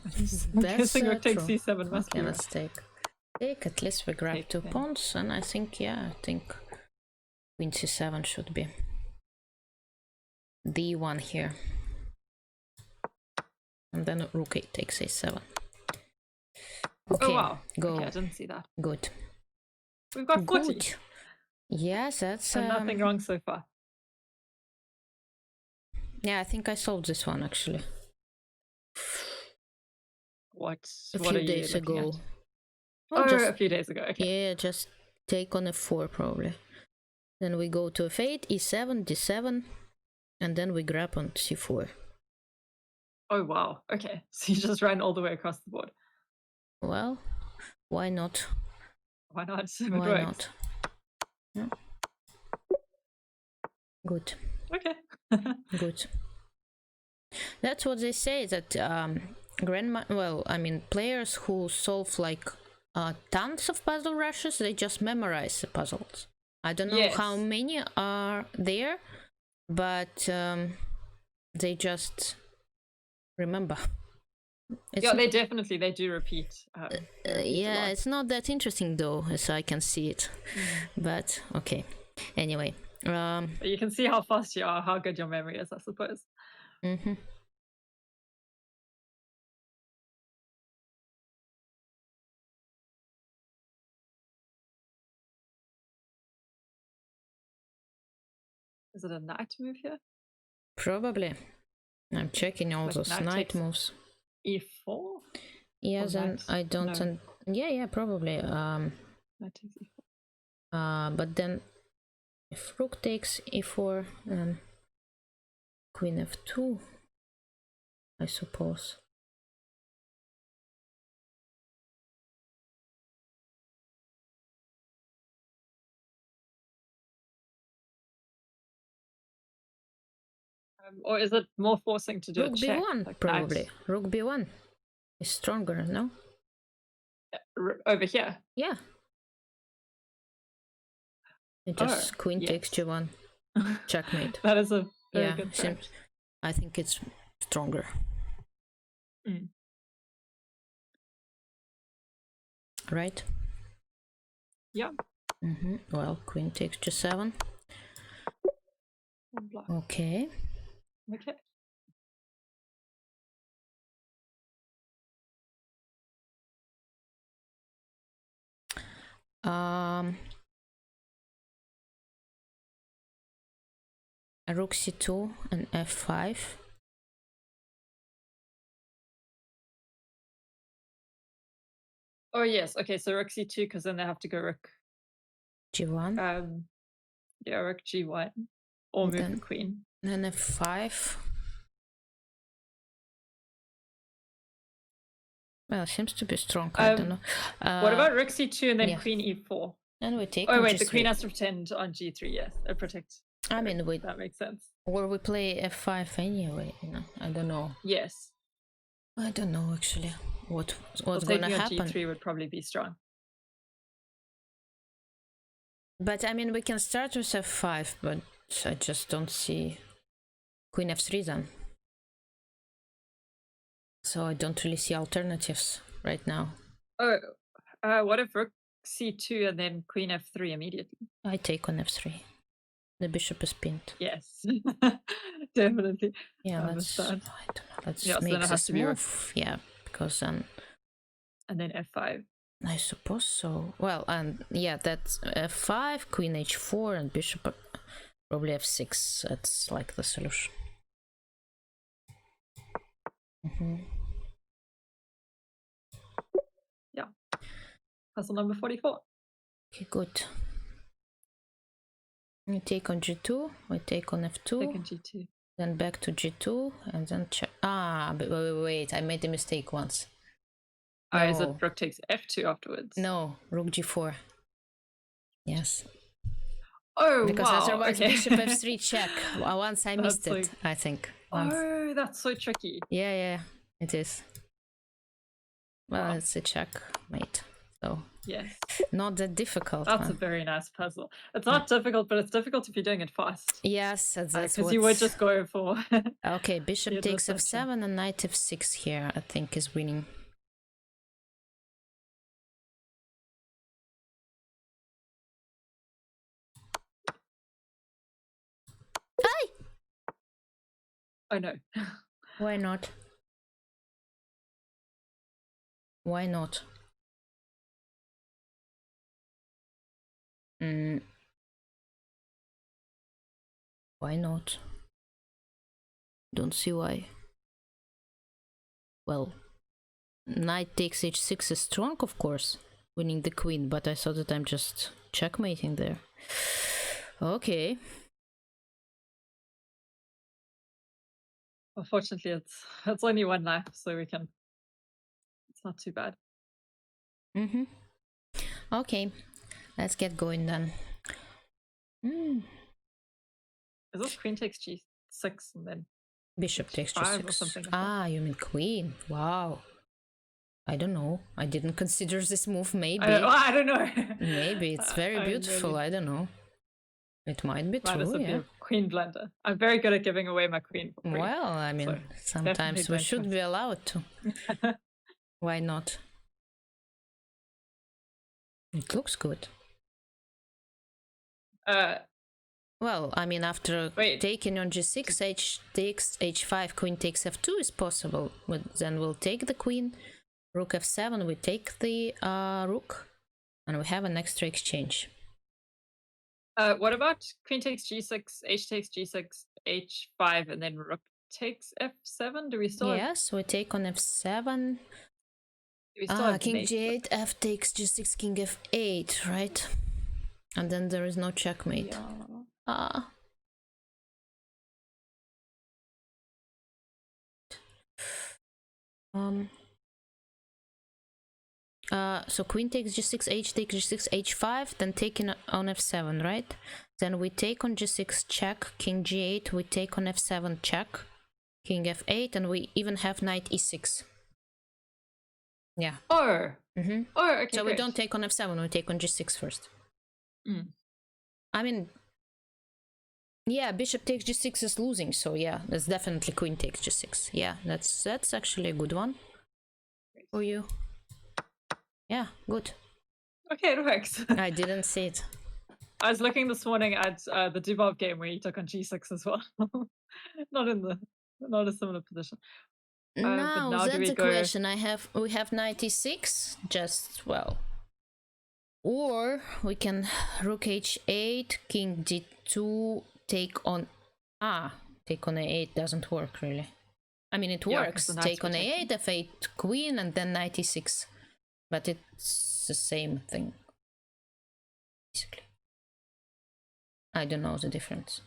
That's rook takes c7 must be. Let's take. At least we grab 2 pawns, and I think queen c7 should be the one here. And then rook 8 takes a7. Okay, oh wow, go. Okay, I didn't see that. Good. We've got 40. Good. Yes, that's... And nothing wrong so far. Yeah, I think I solved this one, actually. What a few days ago. Oh, just, a few days ago, okay. Yeah, just take on f4 probably. Then we go to f8, e7, d7, and then we grab on c4. Oh wow, okay. So you just ran all the way across the board. Well, why not? Why not? Why not? Yeah. Good. Okay. Good. That's what they say, that players who solve like tons of puzzle rushes, they just memorize the puzzles. I don't know how many are there, but they just remember. They do repeat. Yeah, it's not that interesting though, as I can see it. But okay. Anyway. You can see how fast you are, how good your memory is, I suppose. Mm-hmm. Is it a knight move here? Probably. I'm checking all Like those knight knight takes moves. e4. Yes, and knight? I don't. No. Yeah, probably. Knight takes e4. But then if rook takes e4, then queen f2, I suppose. Or is it more forcing to do Rook a check? b1, Like probably. knight? Rook b1 is stronger, no? Over here? Yeah. It just queen takes yes. g1. Checkmate. That is a very Yeah, good threat. I think it's stronger. Mm. Right? Yeah. Well, queen takes g7. Okay. Okay. Rook c2 and f5. Oh yes. Okay. So rook c2, because then they have to go rook g1. Yeah, rook g1, or move then, the queen. Then f5. Well, seems to be strong. I don't know. What about rook c2 and then yeah. queen e4? And we take. Oh wait, g3. the queen has to pretend on g3. Yes, it protects. I mean, that makes sense. Or we play f5 anyway. You know, I don't know. Yes. I don't know actually what's well, gonna happen. On g3 would probably be strong. But I mean, we can start with f5, but I just don't see queen f3 then. So I don't really see alternatives right now. Oh, what if rook c2 and then queen f3 immediately? I take on f3. The bishop is pinned. Yes, definitely. Yeah, let's make this move. Yeah, because then. And then f5. I suppose so. Well, and yeah, that's f5, queen h4, and bishop probably f6. That's like the solution. Yeah. Puzzle number 44. Okay, good. We take on g2, we take on f2. Take on g2. Then back to g2, and then check. But wait, I made a mistake once. No. Is it rook takes f2 afterwards? No, rook g4. Yes. Oh, because wow. otherwise bishop f3 check. Once I missed it, I think. Oh, that's so tricky. Yeah, it is. Well, it's a checkmate. So yes, not that difficult. That's a very nice puzzle. It's not difficult, but it's difficult if you're doing it fast. Yes, that's because you would just go for. Okay, bishop takes f7 and knight f6 here. I think is winning. Hi. Oh no. Why not? Why not? Why not? Don't see why. Well, knight takes h6 is strong, of course, winning the queen, but I thought that I'm just checkmating there. Okay. Unfortunately, it's only one life, so we can. It's not too bad. Okay, let's get going then. Is this queen takes g6 and then bishop takes g6 or something? Like you mean queen? Wow. I don't know. I didn't consider this move. Maybe. I don't know. Maybe it's very beautiful. I don't know. It might be true. Yeah. Queen blunder. I'm very good at giving away my queen for free. Well, I mean, sometimes we should be allowed to. Why not? It looks good. Well, I mean, after taking on g6, h takes h5, queen takes f2 is possible. Then we'll take the queen, rook f7, we take the rook, and we have an extra exchange. What about queen takes g6, h takes g6, h5, and then rook takes f7. Do we still Yes, we take on f7. have King mate? g8, f takes g6, king f8, right? And then there is no checkmate. Yeah. So queen takes g6, h takes g6, h5, then taking on f7, right? Then we take on g6, check, king g8, we take on f7, check, king f8, and we even have knight e6. Yeah. Oh. Oh, okay. So great. we don't take on f7, we take on g6 first. I mean, yeah, bishop takes g6 is losing, so yeah, that's definitely queen takes g6. Yeah, that's actually a good one for you. Yeah, good. Okay, it works. I didn't see it. I was looking this morning at the Dubov game where he took on g6 as well. Not a similar position. Now, now that's do we the go... question. We have knight e6, just, well. Or we can rook h8, king d2, take on... take on a8 doesn't work, really. I mean, it works. Take on a8, f8, queen, and then knight e6. But it's the same thing, basically. I don't know the difference.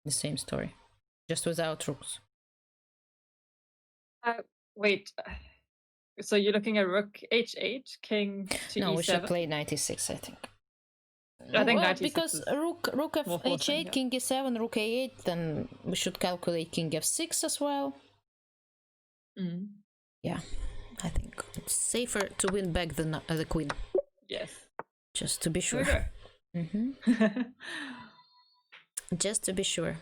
The same story, just without rooks. Wait, so you're looking at rook h8, king to e7? No, we should play knight e6, I think. I think well, because rook h8, king e7, rook a8, then we should calculate king f6 as well. Yeah, I think it's safer to win back the queen. Yes. Just to be sure. Just to be sure.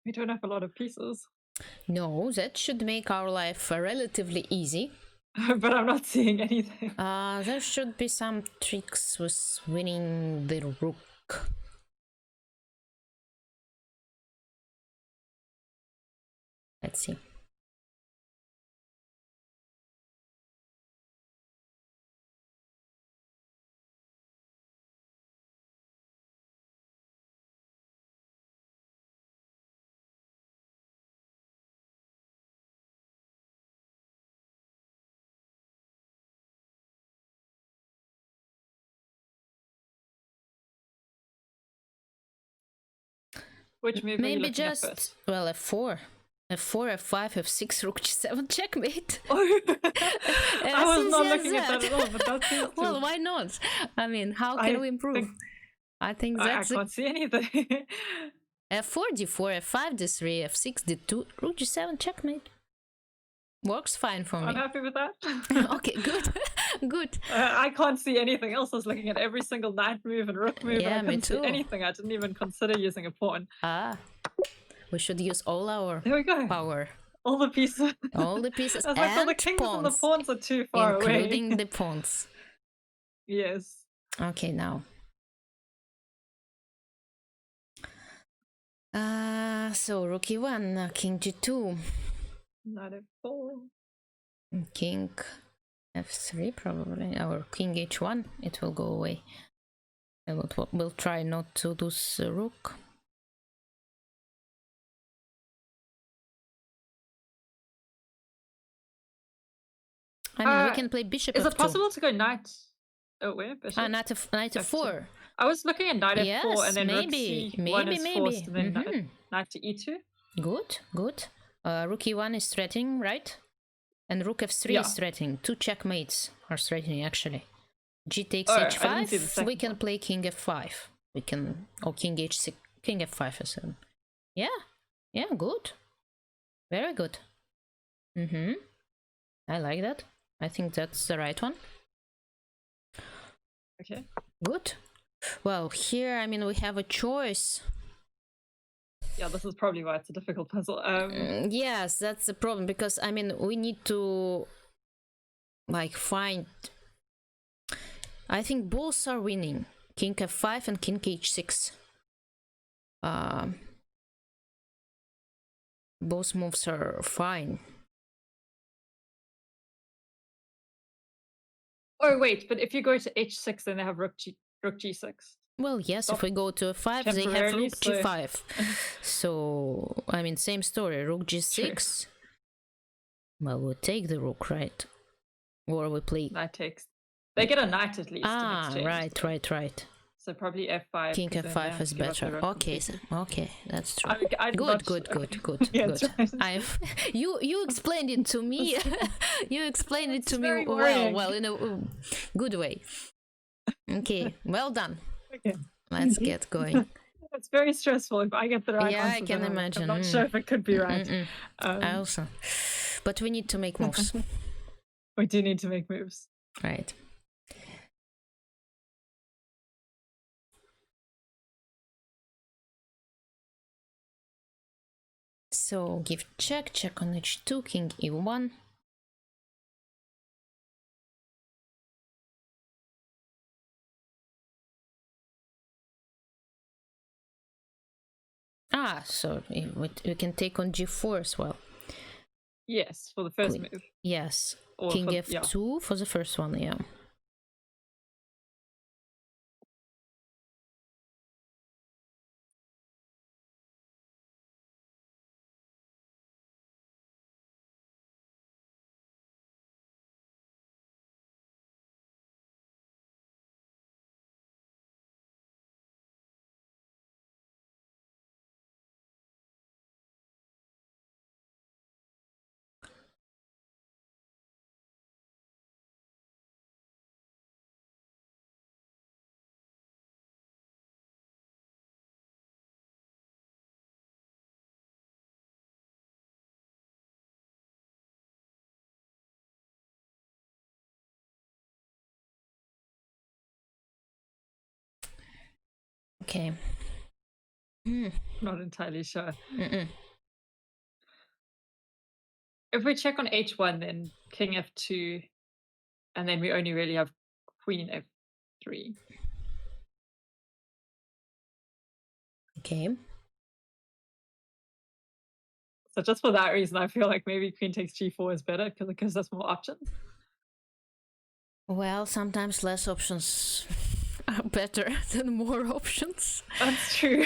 We don't have a lot of pieces. No, that should make our life relatively easy. But I'm not seeing anything. There should be some tricks with winning the rook. Let's see. Which move maybe just, well, f4. f4, f5, f6, rook g7, checkmate. I was not looking at that at all, but that's well, why not? I mean, how can we improve? I think that's I can't see anything. f4, d4, f5, d3, f6, d2, rook g7, checkmate. Works fine for me. I'm happy with that. Okay, good. Good. I can't see anything else. I was looking at every single knight move and rook move. Yeah, and I couldn't see anything. I didn't even consider using a pawn. We should use all our power. All the pieces. All the pieces. I was like, well, the kings and the pawns are too far away. Including the pawns. Yes. Okay, now. So rook e1, king g2. Knight f4. King f3 probably, or king h1. It will go away. We'll try not to lose the rook. I mean, we can play bishop f2. Is it possible to go knight? Oh, where? Bishop? Knight f4. I was looking at knight f4 and then maybe, rook c1 is forced, and then knight to e2. Good, good. Rook e1 is threatening, right? And rook f3 is threatening. Two checkmates are threatening, actually. G takes h5. We can play king f5. We can, or king h6, king f5 as well. Yeah, good. Very good. I like that. I think that's the right one. Okay. Good. Well, here, I mean, we have a choice. Yeah, this is probably why it's a difficult puzzle. Yes, that's the problem, because, I mean, we need to like find. I think both are winning. King f5 and king h6. Both moves are fine. Oh wait, but if you go to h6, then they have rook g6. Well, yes, if we go to f5, they have rook g5. So, I mean, same story, rook g6. True. Well, we'll take the rook, right? Or we play... Knight takes. They get a knight at least in exchange. Right. So probably f5. King f5 is better. Okay, that's true. Good. Right. You explained it to me. You explained it to me well, in a good way. Okay, well done. Okay. Let's get going. It's very stressful if I get the right answer. Yeah, I can imagine. I'm not sure if it could be right. I also. But we need to make moves. We do need to make moves. Right. So give check on h2, king e1. So we can take on g4 as well. Yes, for the first move. Yes. Or king f2 for the first one, yeah. Okay. Not entirely sure. If we check on h1, then king f2, and then we only really have queen f3. Okay. So just for that reason, I feel like maybe queen takes g4 is better because it gives us more options. Well, sometimes less options are better than more options. That's true.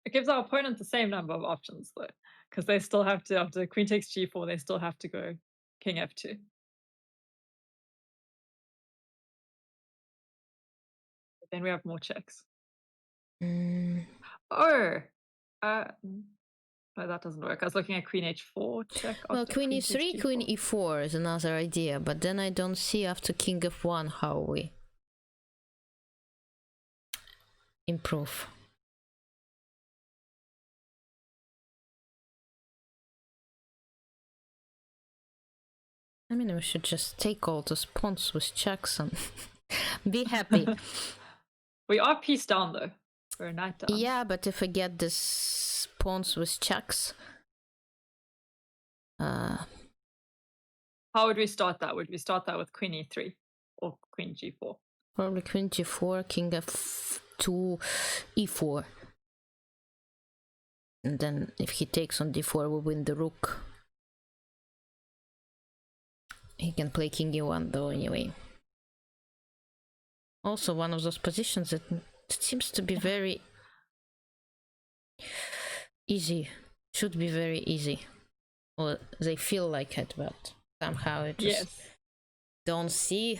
It gives our opponent the same number of options though, because they still have to, after queen takes g4, they still have to go king f2. But then we have more checks. Oh, no, that doesn't work. I was looking at queen h4 check. Well, queen e3, queen e4 is another idea, but then I don't see after king f1 how we improve. I mean, we should just take all those pawns with checks and be happy. We are piece down though. We're a knight down. Yeah, but if we get this pawns with checks... How would we start that? Would we start that with queen e3 or queen g4? Probably queen g4, king f2, e4. And then if he takes on d4, we win the rook. He can play king e1 though anyway. Also one of those positions that seems to be very easy. Should be very easy. Or they feel like it, but somehow it just don't see.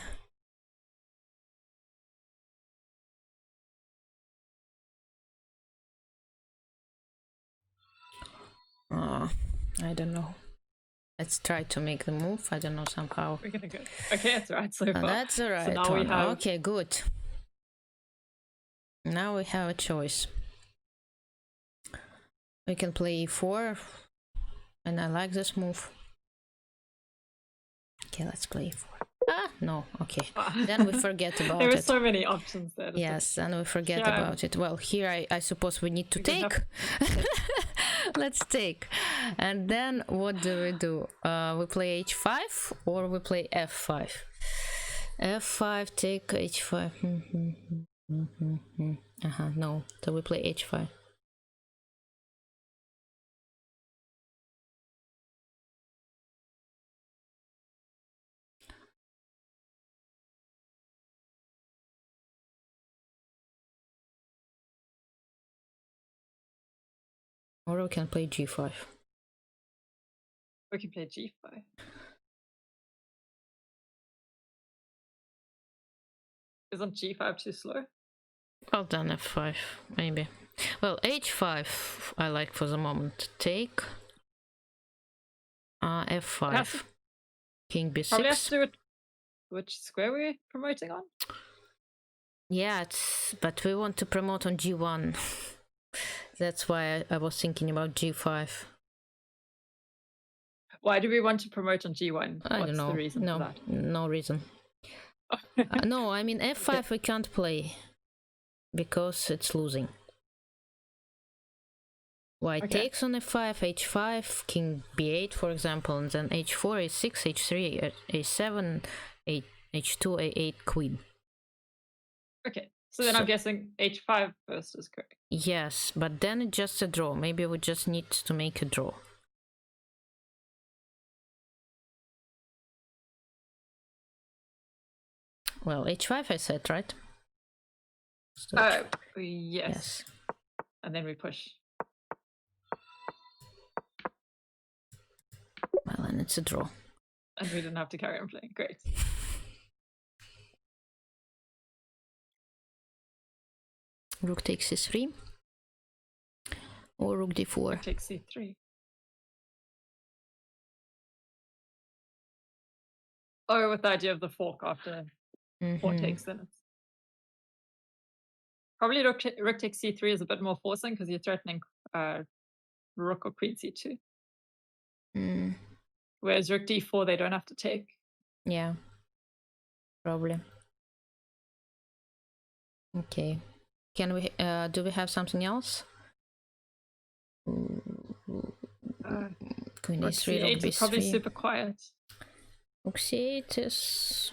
I don't know. Let's try to make the move. I don't know, somehow. We're gonna go. Okay, that's right so far. That's alright. So now we have... Okay, good. Now we have a choice. We can play e4, and I like this move. Okay, let's play e4. No, okay. Then we forget about there it. were so many options there. Yes, and we forget about it. Well, here I suppose we need to take. Let's take. And then what do? We play h5 or we play f5? f5, take h5. No, so we play h5. Or we can play g5. We can play g5. Isn't g5 too slow? Well, then f5, maybe. Well, h5 I like for the moment. Take. f5. King b6. Probably have to do it. Which square we're promoting on? Yeah, but we want to promote on g1. That's why I was thinking about g5. Why do we want to promote on g1? I don't know. What's the reason for that? No reason. No, I mean f5 we can't play because it's losing. White takes on f5, h5, king b8 for example, and then h4, a6, h3, a7, h2, a8, queen. Okay, so then I'm guessing h5 first is correct. Yes, but then it's just a draw. Maybe we just need to make a draw. Well, h5 I said, right? So yes. And then we push. Well, and it's a draw. And we didn't have to carry on playing. Great. Rook takes c3. Or rook d4. Rook takes c3. Oh, with the idea of the fork after 4 takes, then it's probably rook takes c3 is a bit more forcing because you're threatening rook or queen c2. Whereas rook d4 they don't have to take. Yeah, probably. Okay, can we do we have something else? Queen d3, rook b3 is probably super quiet. Rook c8 is...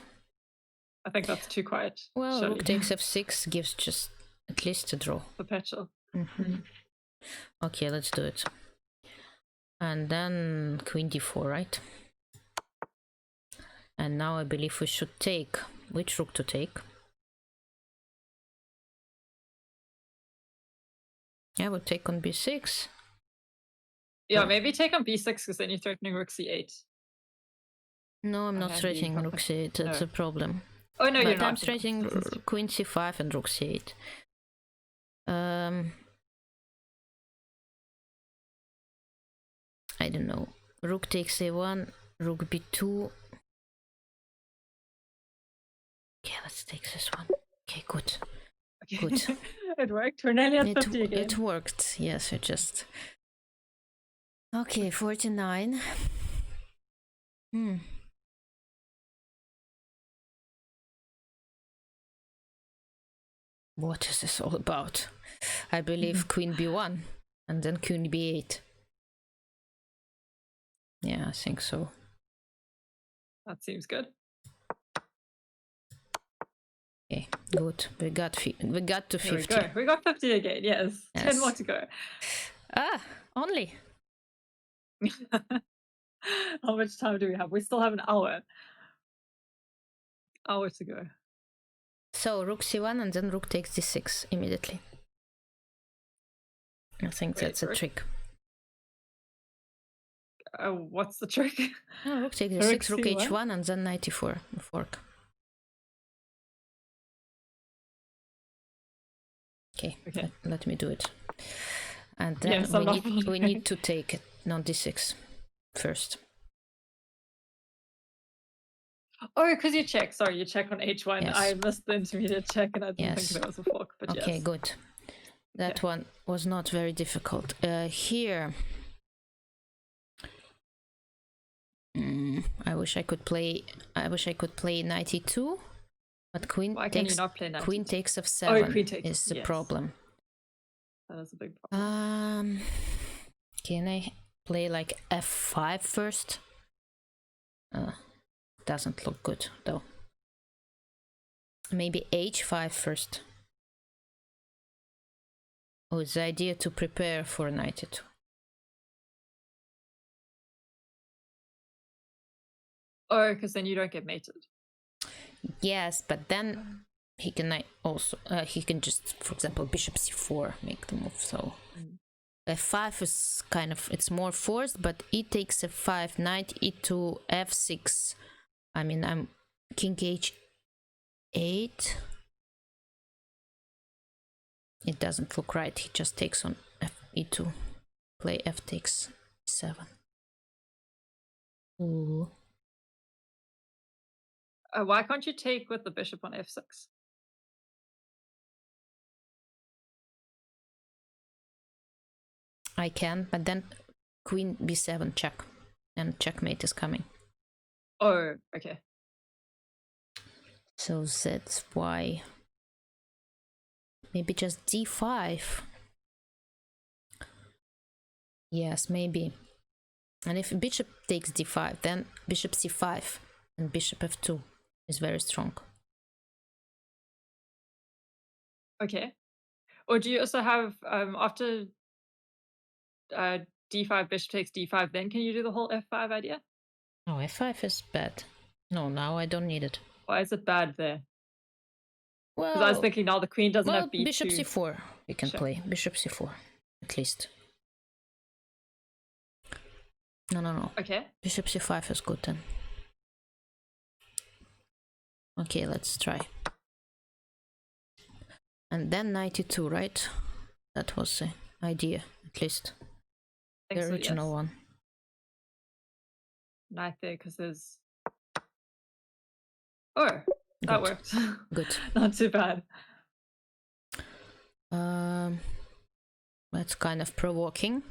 I think that's too quiet. Well, surely. Rook takes f6 gives just at least a draw. Perpetual. Okay, let's do it. And then queen d4, right? And now I believe we should take. Which rook to take? I would take on b6. Yeah, maybe take on b6 because then you're threatening rook c8. No, I'm not threatening rook c8. That's a problem. Oh no, you're not. I'm threatening queen c5 and rook c8. I don't know. Rook takes a1, rook b2. Okay, let's take this one. Okay, good. Good. It worked. We're nearly at 50 again. It worked. Yes, it just... Okay, 49. What is this all about? I believe queen b1 and then queen b8. Yeah, I think so. That seems good. Okay, good. We got to 50. We got 50 again. Yes. 10 more to go. Only. How much time do we have? We still have an hour. Hour to go. So rook c1 and then rook takes d6 immediately. I think that's a trick. What's the trick? No, rook takes d6, rook h1 and then knight e4 fork. Okay. Let me do it. And then we need to take it, not d6 first. Oh, because you check. Sorry, you check on h1. Yes. I missed the intermediate check and I didn't think there was a fork. But okay, good. That one was not very difficult. Here, I would wish I could play knight e2, but queen Why can you takes not play knight queen e2? takes f7 queen takes, is the yes. problem. That is a big problem. Can I play like f5 first? Doesn't look good though. Maybe h5 first. Oh, it's the idea to prepare for knight e2. Oh, because then you don't get mated. Yes, but then he can also he can just, for example, bishop c4 make the move. So f5 is kind of, it's more forced, but e takes f5, knight e2, f6. I mean, I'm king h8. It doesn't look right. He just takes on e2. Play f takes 7. Ooh. Why can't you take with the bishop on f6? I can, but then queen b7 check, and checkmate is coming. Oh, okay. So that's why. Maybe just d5. Yes, maybe. And if bishop takes d5, then bishop c5 and bishop f2 is very strong. Okay. Or do you also have, after d5, bishop takes d5, then can you do the whole f5 idea? Oh, f5 is bad. No, now I don't need it. Why is it bad there? Well, because I was thinking now the queen doesn't have b2. Bishop c4 we can play. Bishop c4, at least. No. Okay. Bishop c5 is good then. Okay, let's try. And then knight e2, right? That was the idea, at least. The original one. Knight there, because there's... Oh, that worked. Good. Not too bad. That's kind of provoking.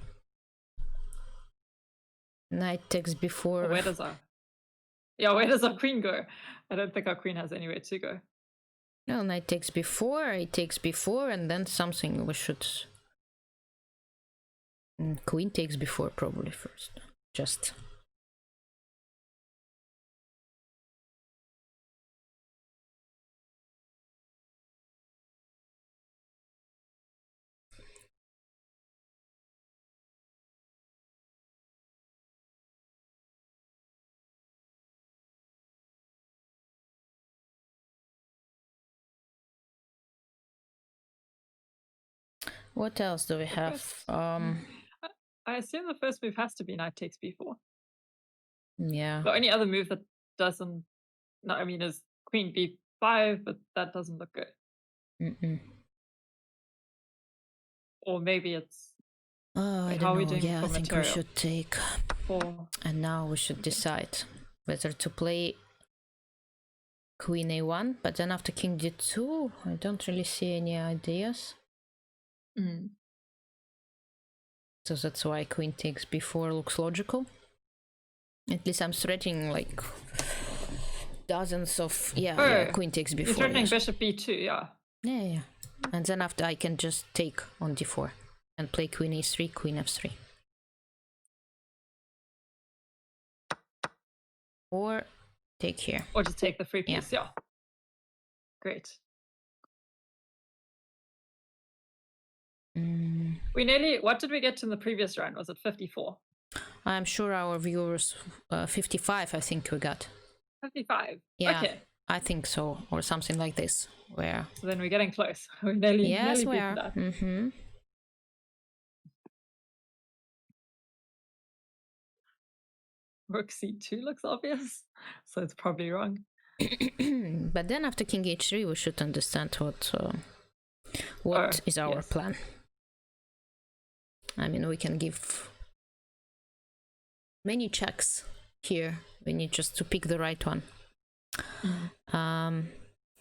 Knight takes before. Where does our... Yeah, where does our queen go? I don't think our queen has anywhere to go. No, knight takes before, it takes before, and then something we should... Queen takes before probably first. Just... What else do we have? I assume the first move has to be knight takes b4. Yeah. The only other move that doesn't... No, I mean, is queen b5, but that doesn't look good. Or maybe it's... I don't know. Yeah, I think we should take... 4. And now we should decide whether to play queen a1, but then after king d2, I don't really see any ideas. So that's why queen takes b4 looks logical. At least I'm threatening like dozens of... Yeah, queen takes b4. You're threatening bishop b2, yeah. Yeah. And then after I can just take on d4 and play queen a3, queen f3. Or take here. Or just take the free piece, yeah. Great. We nearly... What did we get in the previous round? Was it 54? I'm sure our viewers... 55, I think we got. 55? Yeah, okay. I think so. Or something like this. Where... So then we're getting close. We're nearly... Yes, nearly we are. that. Rook c2 looks obvious, so it's probably wrong. But then after king h3 we should understand what is our plan. I mean, we can give many checks here. We need just to pick the right one.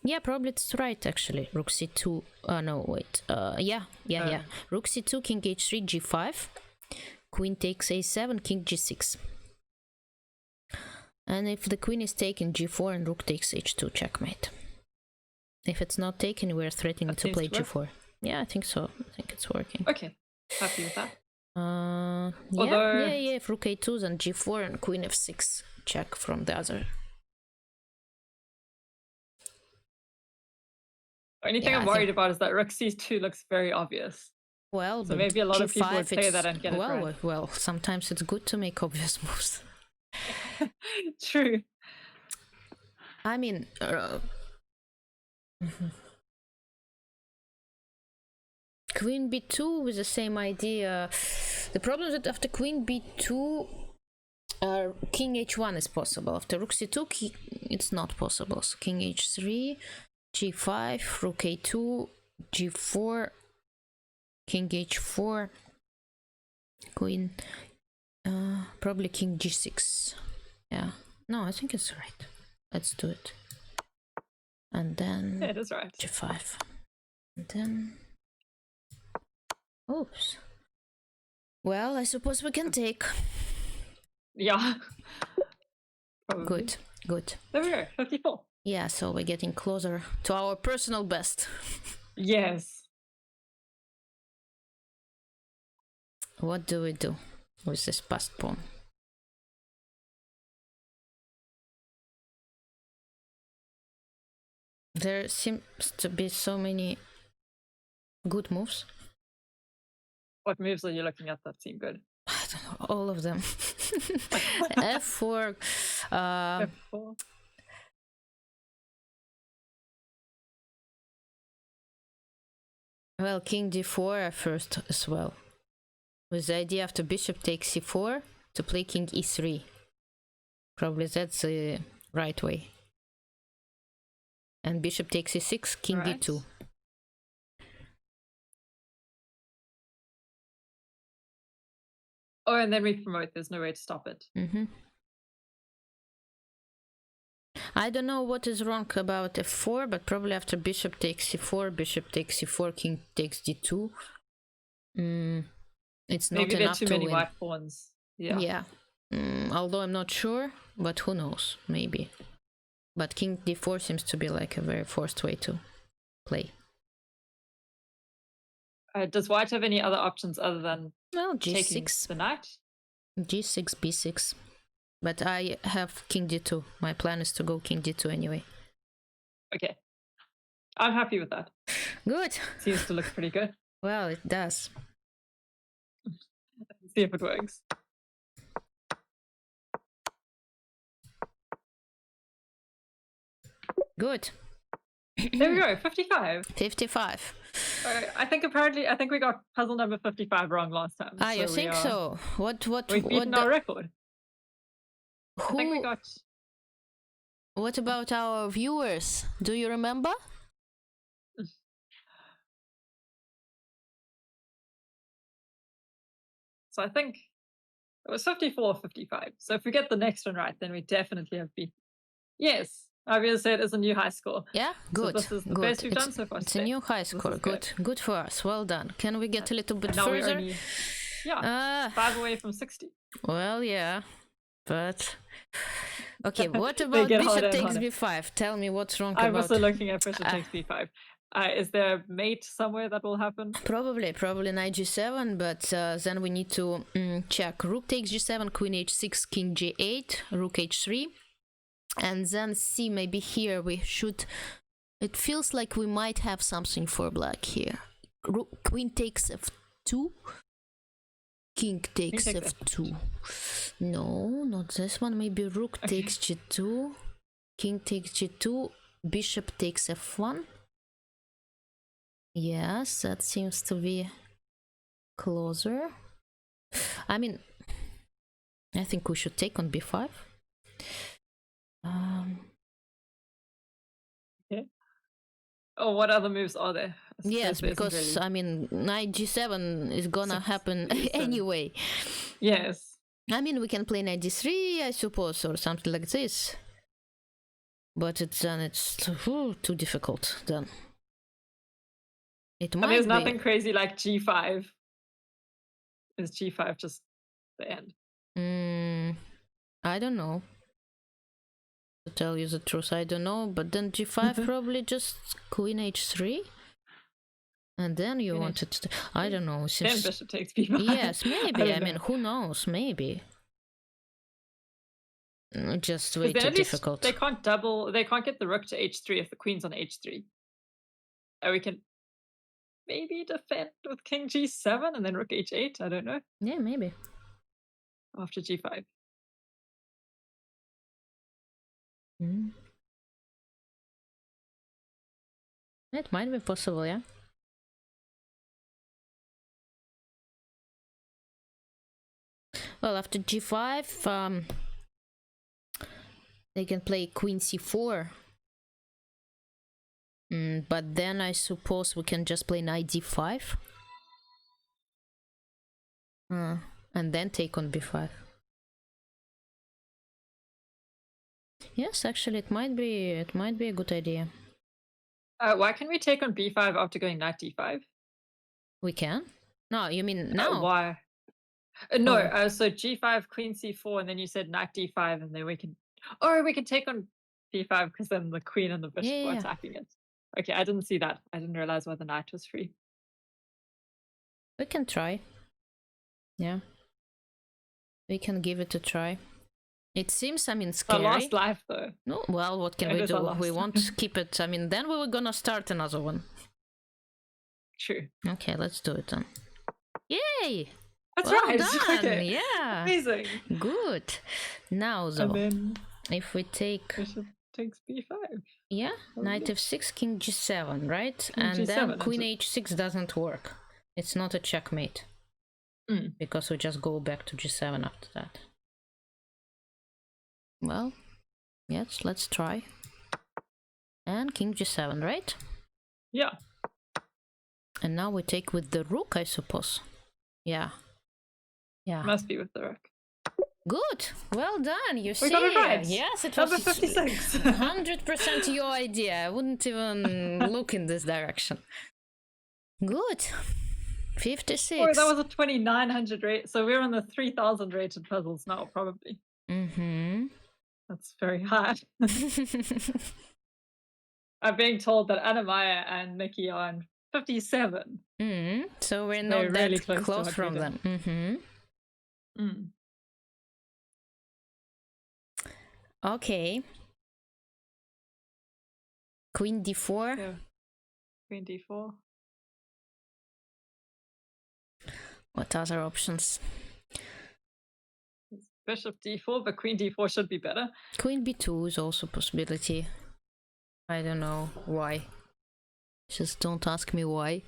Yeah, probably it's right actually. Rook c2. No, wait. Yeah. Rook c2, king h3, g5, queen takes a7, king g6. And if the queen is taken, g4 and rook takes h2, checkmate. If it's not taken, we're threatening to play g4. Yeah, I think so. I think it's working. Okay, happy with that. Yeah, if rook a2, then g4 and queen f6, check from the other. The only thing I'm worried about is that rook c2 looks very obvious. Well, so maybe a lot of people would play that and get it well, right. Well, sometimes it's good to make obvious moves. True. I mean, queen b2 with the same idea. The problem is that after queen b2, king h1 is possible. After rook c2, it's not possible. So king h3, g5, rook a2, g4, king h4, queen, probably king g6. Yeah, no, I think it's right. Let's do it. And then yeah, it is right. g5. And then, oops. Well, I suppose we can take. Yeah. Probably. Good. There we go, 54. Yeah, so we're getting closer to our personal best. Yes. What do we do with this passed pawn? There seems to be so many good moves. What moves are you looking at that seem good? I don't know, all of them. F4. F4. Well, king d4 at first as well. With the idea after bishop takes c4 to play king e3. Probably that's the right way. And bishop takes e6, king d2. Oh, and then we promote. There's no way to stop it. I don't know what is wrong about f4, but probably after bishop takes c4, bishop takes c4, king takes d2. It's not Maybe enough too to many win. white pawns. Yeah. Although I'm not sure, but who knows? Maybe. But king d4 seems to be like a very forced way to play. Does white have any other options other than taking g6, the knight? g6, b6. But I have king d2. My plan is to go king d2 anyway. Okay. I'm happy with that. Good. Seems to look pretty good. Well, it does. Let's see if it works. Good. There we go, 55. 55. I think we got puzzle number 55 wrong last time. Ah, you think so? We've beaten our record. Who, I think we got. What about our viewers? Do you remember? So I think it was 54 or 55. So if we get the next one right, then we definitely have beaten. Yes. Obviously, it is a new high score. Yeah, good. So this is the good. best we've done so far. It's a new high score. Good for us. Well done. Can we get a little bit now further? We're only, 5 away from 60. Well, yeah, but okay. What about bishop takes b5? Tell me what's wrong. I'm also looking at bishop takes b5. Is there a mate somewhere that will happen? Probably knight g7, but then we need to check. Rook takes g7, queen h6, king g8, rook h3. And then see, maybe here we should. It feels like we might have something for black here. Queen takes f2. King takes f2. No, not this one. Maybe rook takes g2. King takes g2. Bishop takes f1. Yes, that seems to be closer. I mean, I think we should take on b5. Okay. Oh, what other moves are there? Yes, because really... I mean, knight g7 is gonna happen anyway. Yes. I mean, we can play knight d3, I suppose, or something like this. But it's too difficult then. It might there's nothing crazy like g5. Is g5 just the end? I don't know. To tell you the truth, I don't know. But then g5 probably just queen h3. And then you wanted to... I don't know. Then bishop takes b5. Yes, maybe. I mean, who knows? Maybe. Just way too difficult. They can't double... They can't get the rook to h3 if the queen's on h3. We can maybe defend with king g7 and then rook h8. I don't know. Yeah, maybe. After g5. It might be possible, yeah. Well, after g5, they can play queen c4. But then I suppose we can just play knight d5. And then take on b5. Yes, actually, it might be a good idea. Why can we take on b5 after going knight d5? We can? No, you mean now? Why? No, so g5, queen c4, and then you said knight d5, and then we can... Or we can take on b5 because then the queen and the bishop are attacking it. Okay, I didn't see that. I didn't realize why the knight was free. We can try. Yeah. We can give it a try. It seems, I mean, scary. Our last life, though. No, well, what can we do? We won't keep it. I mean, then we were gonna start another one. True. Okay, let's do it then. Yay! That's well right. Done. Okay. Yeah. Amazing. Good. Now, though, and then if we take... Bishop takes b5. Yeah, knight f6, king g7, right? King and G7, then queen h6 doesn't work. It's not a checkmate. Because we just go back to g7 after that. Well, yes, let's try. And king g7, right? Yeah. And now we take with the rook, I suppose. Yeah. Yeah. Must be with the rook. Good. Well done. You see. We got it right. Yes, it Number was 56. 100% your idea. I wouldn't even look in this direction. Good. 56. Oh, that was a 2900 rate. So we're on the 3000 rated puzzles now, probably. That's very hard. I'm being told that Anna-Maya and Nikki are on 57. So we're not really close from them. Okay. Queen d4. Yeah. Queen d4. What other options? Bishop d4, but queen d4 should be better. Queen b2 is also a possibility. I don't know why. Just don't ask me why.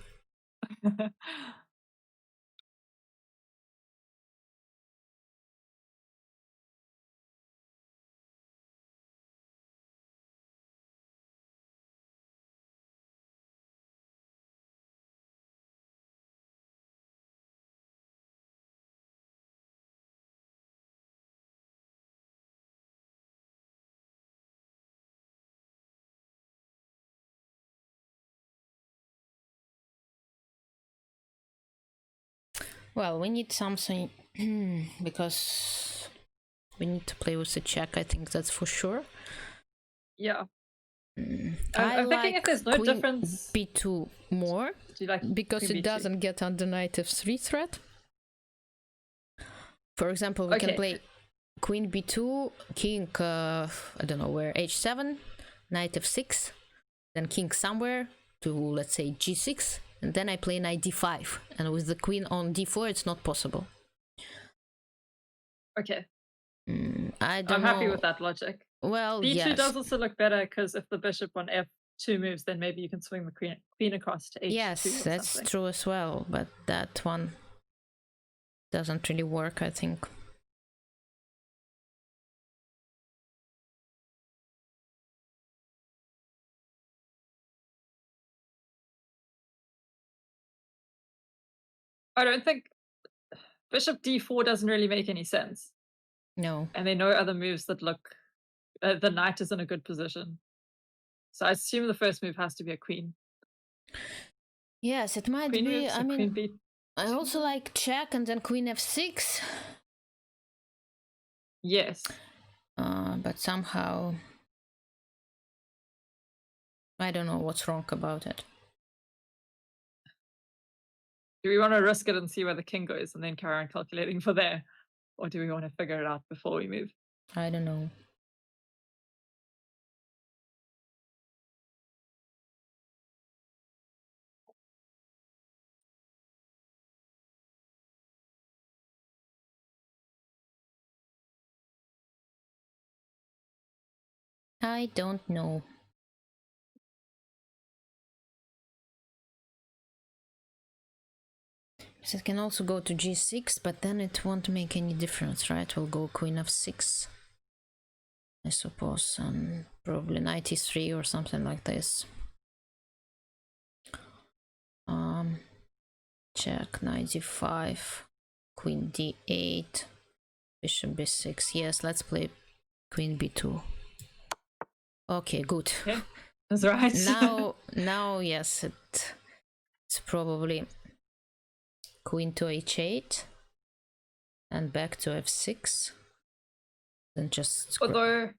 Well, we need something because we need to play with the check. I think that's for sure. Yeah. I'm thinking if there's no difference. b2 more because it B2? doesn't get under knight f3 threat. For example, we can play queen b2, king, I don't know where, h7, knight f6, then king somewhere to, let's say, g6. And then I play knight d5, and with the queen on d4, it's not possible. Okay. I'm happy with that logic. Well, b2 does also look better because if the bishop on f2 moves, then maybe you can swing the queen across to h2. Yes, that's true as well, but that one doesn't really work, I think. I don't think bishop d4 doesn't really make any sense. No. And there are no other moves that look... the knight is in a good position. So I assume the first move has to be a queen. Yes, it might queen be. Moves, I mean, queen I also like check and then queen f6. Yes. But somehow I don't know what's wrong about it. Do we want to risk it and see where the king goes and then carry on calculating for there? Or do we want to figure it out before we move? I don't know. I don't know. So it can also go to g6, but then it won't make any difference, right? We'll go queen f6, I suppose, and probably knight e3 or something like this. Check, knight d5, queen d8, bishop b6. Yes, let's play queen b2. Okay, good. Yeah, that's right. now, yes, it's probably queen to h8 and back to f6. Then just. Although,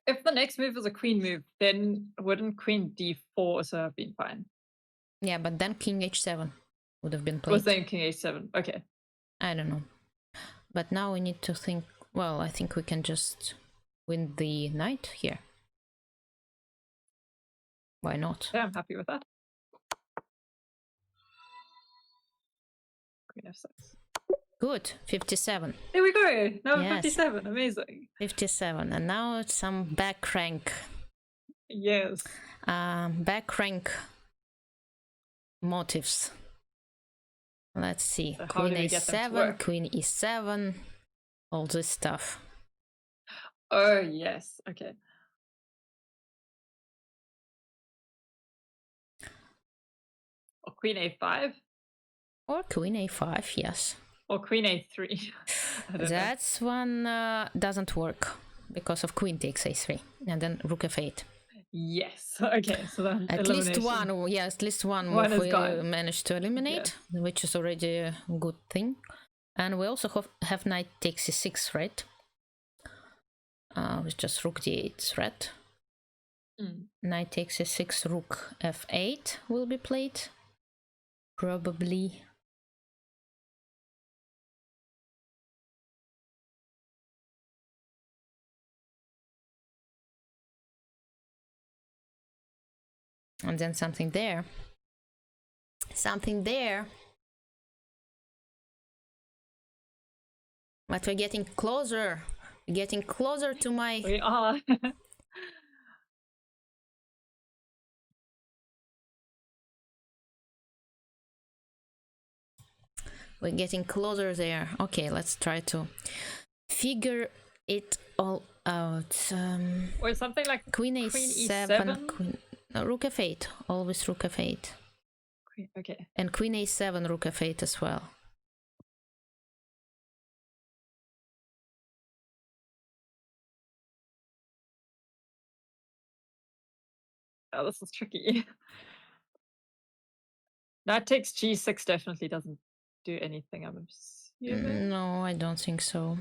if the next move is a queen move, then wouldn't queen d4 also have been fine? Yeah, but then king h7 would have been played. Was then king h7? Okay. I don't know. But now we need to think. Well, I think we can just win the knight here. Why not? Yeah, I'm happy with that. Queen f6. Good, 57. There we go. Now Yes. 57. Amazing. 57, and now it's some back rank. Yes. Back rank motifs. Let's see. So Queen a7, queen e7, all this stuff. Oh, yes. Okay. Or queen a5? Or queen a5, yes. Or queen a3. That's one doesn't work because of queen takes a3 and then rook f8. Yes. Okay. So then at least one, yeah, at least one move we managed to eliminate, yes. Which is already a good thing. And we also have knight takes e6, right? With just rook d8 threat. Knight takes e6, rook f8 will be played. Probably. And then something there. Something there. But we're getting closer. We're getting closer to my... We are. We're getting closer there. Okay, let's try to figure it all out. Or something like queen a7, queen, rook f8. Always rook f8. Okay. And queen a7, rook f8 as well. Oh, this is tricky. Knight takes g6 definitely doesn't do anything, I'm assuming. No, I don't think so.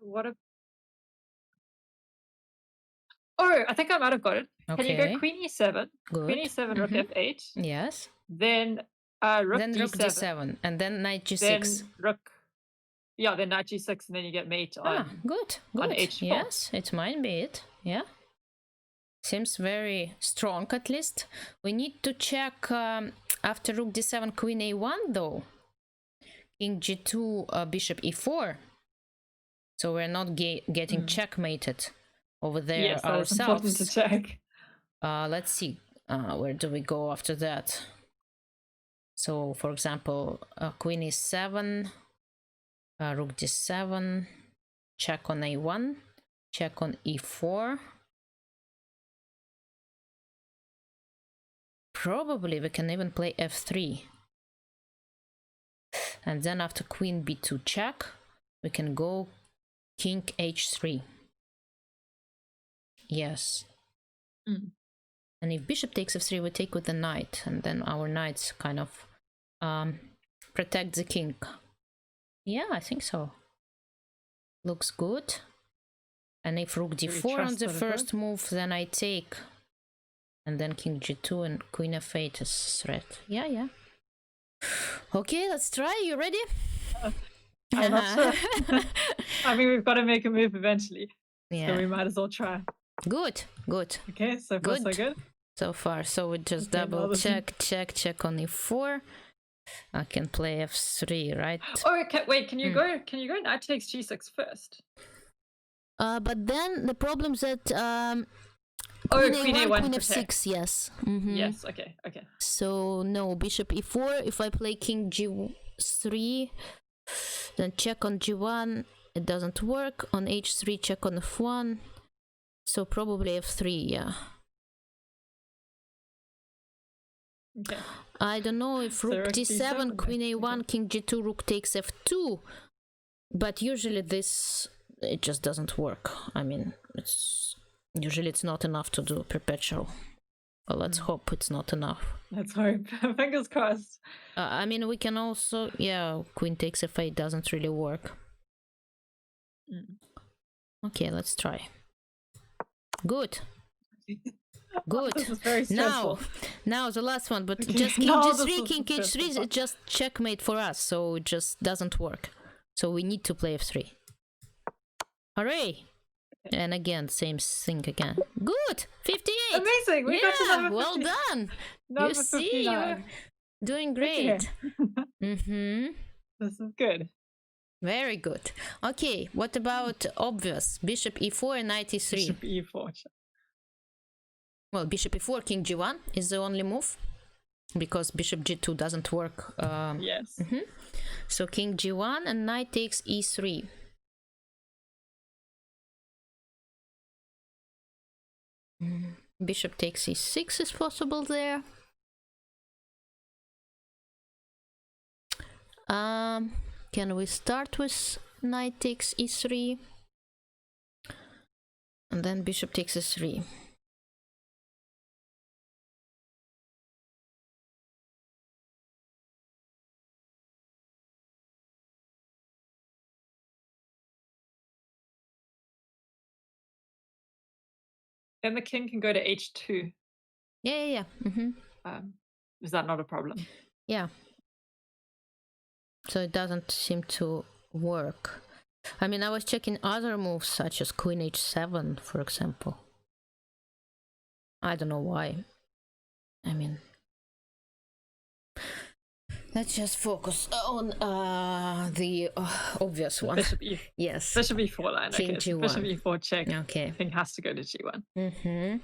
What a... Oh, I think I might have got it. Okay. Can you go queen e7? Good. Queen e7, rook f8. Yes. Then rook d7. Rook d7, and then knight g6. Then rook... Yeah, then knight g6, and then you get mate on... good. On h4. Yes, it might be it. Yeah. Seems very strong, at least. We need to check after rook d7, queen a1, though. King g2, bishop e4. So we're not getting checkmated over there yes, ourselves. Yes, important to check. Let's see. Where do we go after that? So, for example, queen e7, rook d7, check on a1, check on e4. Probably we can even play f3. And then after queen b2 check, we can go king h3. Yes. And if bishop takes f3, we take with the knight, and then our knights kind of protect the king. Yeah, I think so. Looks good. And if rook d4 on the first move, then I take. And then king g2 and queen f8 is threat. Yeah, yeah. Okay, let's try. You ready? I'm not sure. I mean, we've got to make a move eventually. Yeah. So we might as well try. Good, good. Okay, so far so good. So far, so we just double check on e4. I can play f3, right? Oh, okay, wait, can you go knight takes g6 first? But then the problem is that queen a1, queen f6, yes. Yes, okay. So no, bishop e4. If I play king g3, then check on g1, it doesn't work. On h3, check on f1. So probably f3, yeah. Okay. I don't know if rook d7, queen a1, king g2, rook takes f2. But usually it just doesn't work. I mean, usually it's not enough to do perpetual. Well, let's hope it's not enough. Let's hope. Fingers crossed. I mean, we can also, yeah, queen takes f8 doesn't really work. Okay, let's try. Good. Good. This is very stressful. Now the last one, but just king g3, king h3 is just checkmate for us, so it just doesn't work. So we need to play f3. Hooray! Okay. And again, same thing again. Good! 58! Amazing! We got to number 50. Well done! Number you see, 59. you're doing great. This is good. Very good. Okay, what about obvious? Bishop e4 and knight e3. Bishop e4. Well, bishop e4, king g1 is the only move, because bishop g2 doesn't work. Yes. So king g1 and knight takes e3. Bishop takes e6 is possible there. Can we start with knight takes e3? And then bishop takes e3. Then the king can go to h2. Yeah. Is that not a problem? Yeah. So it doesn't seem to work. I mean, I was checking other moves such as queen h7, for example. I don't know why. I mean, let's just focus on the obvious one. Bishop e. Yes. Bishop e4 line. King okay. G1. Bishop e4 check. Okay. King has to go to g1.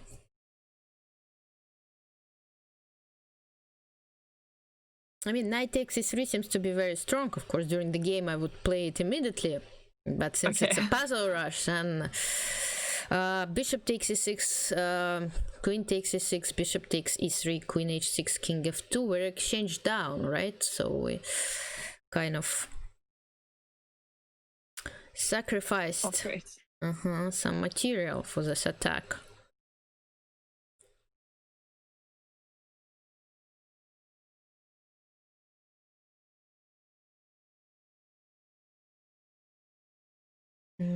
I mean, knight takes e3 seems to be very strong. Of course, during the game I would play it immediately, but since it's a puzzle rush, and bishop takes e6, queen takes e6, bishop takes e3, queen h6, king f2, we're exchanged down, right? So we kind of sacrificed some material for this attack.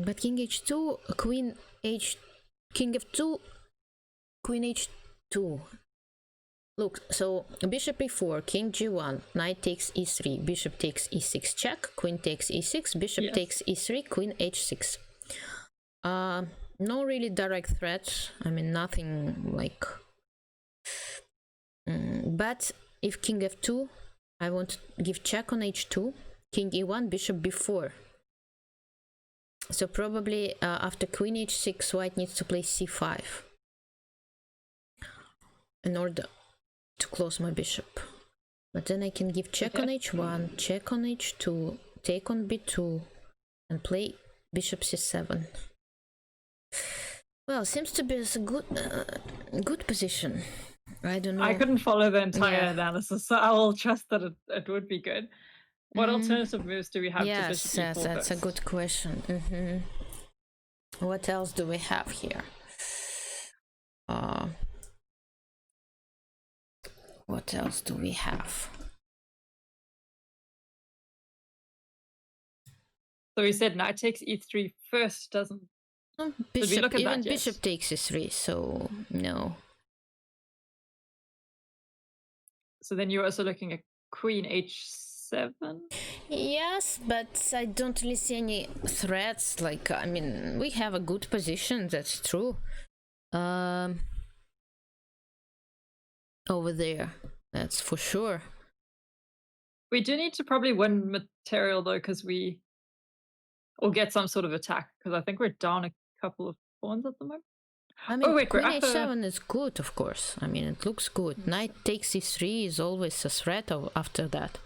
But king h2, king f2, queen h2. Look, so bishop e4, king g1, knight takes e3, bishop takes e6 check, queen takes e6, bishop takes e3, queen h6. No really direct threats. I mean, nothing like... but if king f2, I want to give check on h2, king e1, bishop b4. So probably after queen h6, white needs to play c5 in order to close my bishop. But then I can give check on h1, check on h2, take on b2, and play bishop c7. Well, seems to be a good position. I don't know. I couldn't follow the entire analysis, so I will trust that it would be good. What alternative moves do we have to bishop e4 Yes, that's a good question. What else do we have here? What else do we have? So we said knight takes e3 first, doesn't? Bishop, we look at even that yet? bishop takes e3, so no. So then you're also looking at queen h7? Yes, but I don't really see any threats. Like, I mean, we have a good position, that's true. Over there, that's for sure. We do need to probably win material though, or get some sort of attack, because I think we're down a couple of pawns at the moment. I mean, wait, queen h7 is good, of course. I mean, it looks good. Knight takes e3 is always a threat after that.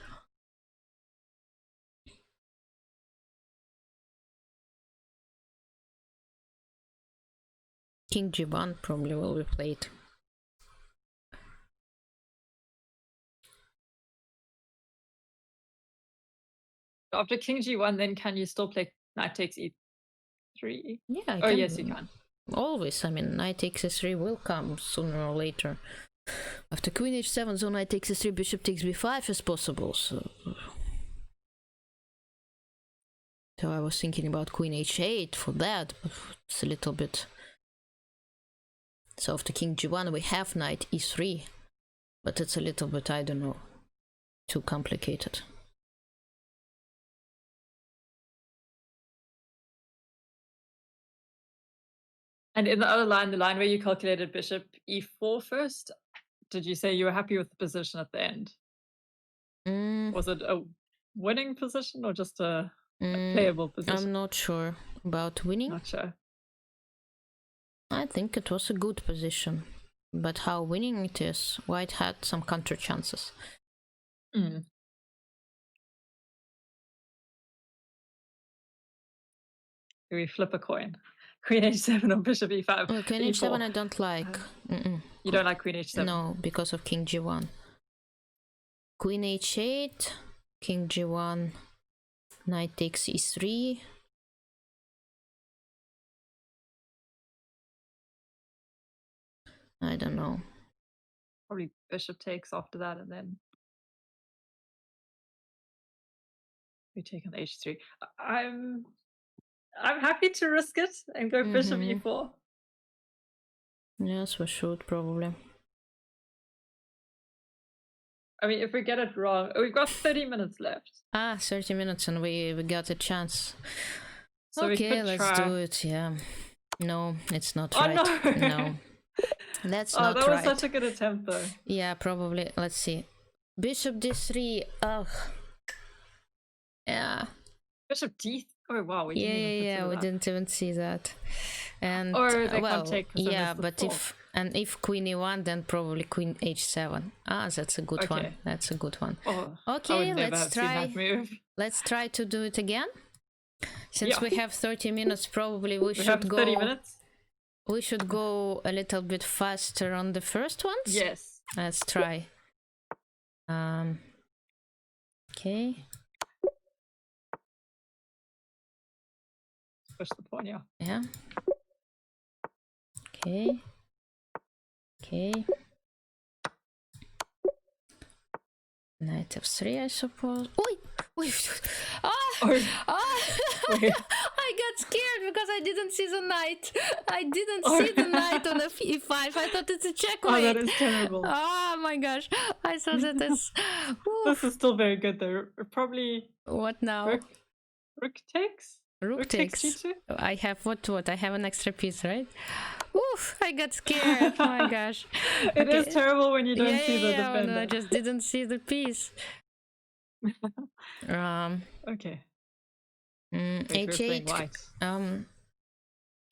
King g1 probably will be played. After king g1, then can you still play knight takes e3? Yeah, I oh can. yes, you can. Always. I mean, knight takes e3 will come sooner or later. After queen h7, so knight takes e3, bishop takes b5 is possible. So I was thinking about queen h8 for that, but it's a little bit. So after king g1, we have knight e3, but it's a little bit, I don't know, too complicated. And in the other line, the line where you calculated bishop e4 first, did you say you were happy with the position at the end? Was it a winning position or just a playable position? I'm not sure about winning. Not sure. I think it was a good position, but how winning it is, white had some counter chances. Do we flip a coin? Queen h7 or bishop e5? Well, queen h7 I don't like. You don't like queen h7? No, because of king g1. Queen h8, king g1, knight takes e3. I don't know. Probably bishop takes after that, and then we take on h3. I'm happy to risk it and go bishop e4. Yes, we should probably. I mean, if we get it wrong, we've got 30 minutes left. 30 minutes and we got a chance. So okay, let's do it. Yeah. No, it's not right. No. That's not right. That was such a good attempt, though. Yeah, probably. Let's see. Bishop d3. Ugh. Yeah. Bishop d. Oh wow, we didn't even see that. And they can't take. Yeah, but if queen e1, then probably queen h7. That's a good one. That's a good one. Okay, let's try. Let's try to do it again. Since we have 30 minutes, probably we should go. 30 minutes. We should go a little bit faster on the first ones. Yes. Let's try. Okay. Push the pawn, yeah. Yeah. Okay. Okay. Knight f3, I suppose. Oi! Wait. I got scared because I didn't see the knight. I didn't see the knight on the e5. I thought it's a checkmate. Oh, that is terrible. Oh my gosh. I thought that is... This is still very good though. Probably... What now? Rook takes? Rook takes. G2? I have what? I have an extra piece, right? Oof, I got scared. Oh my gosh. It is terrible when you don't see the defender. No, I just didn't see the piece. Okay. h8.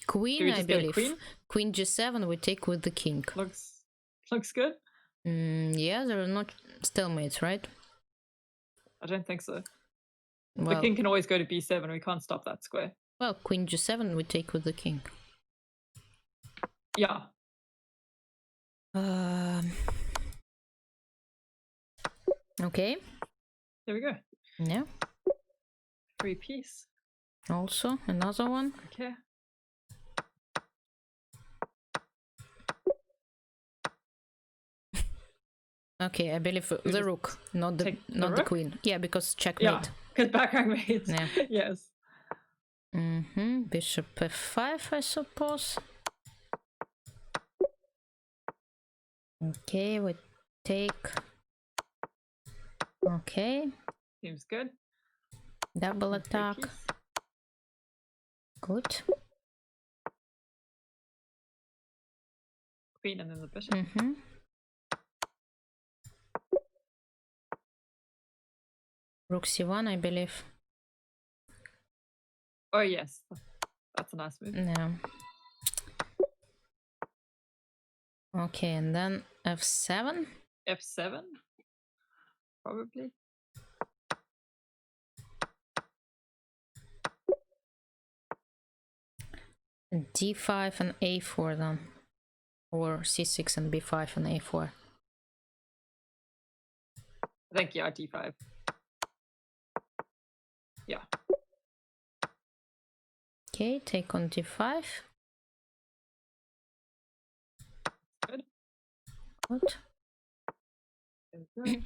Queen, I believe. Queen g7 we take with the king. Looks good. Yeah, there are not stalemates, right? I don't think so. Well, the king can always go to b7. We can't stop that square. Well, queen g7 we take with the king. Yeah. Okay. There we go. Yeah. Free piece. Also, another one. Okay. Okay, I believe We the just rook, not the take the not the rook? queen. Yeah, because Yeah, checkmate. because back rank mates. Yeah. Yes. Bishop f5, I suppose. Okay, we take. Okay. Seems good. Double And free attack. piece. Good. Queen and then the bishop. Rook c1, I believe. Oh yes, that's a nice move. Yeah. Okay, and then f7. F7, probably. And d5 and a4 then. Or c6 and b5 and a4. I think, yeah, d5. Yeah. Okay, take on d5. Good. Good.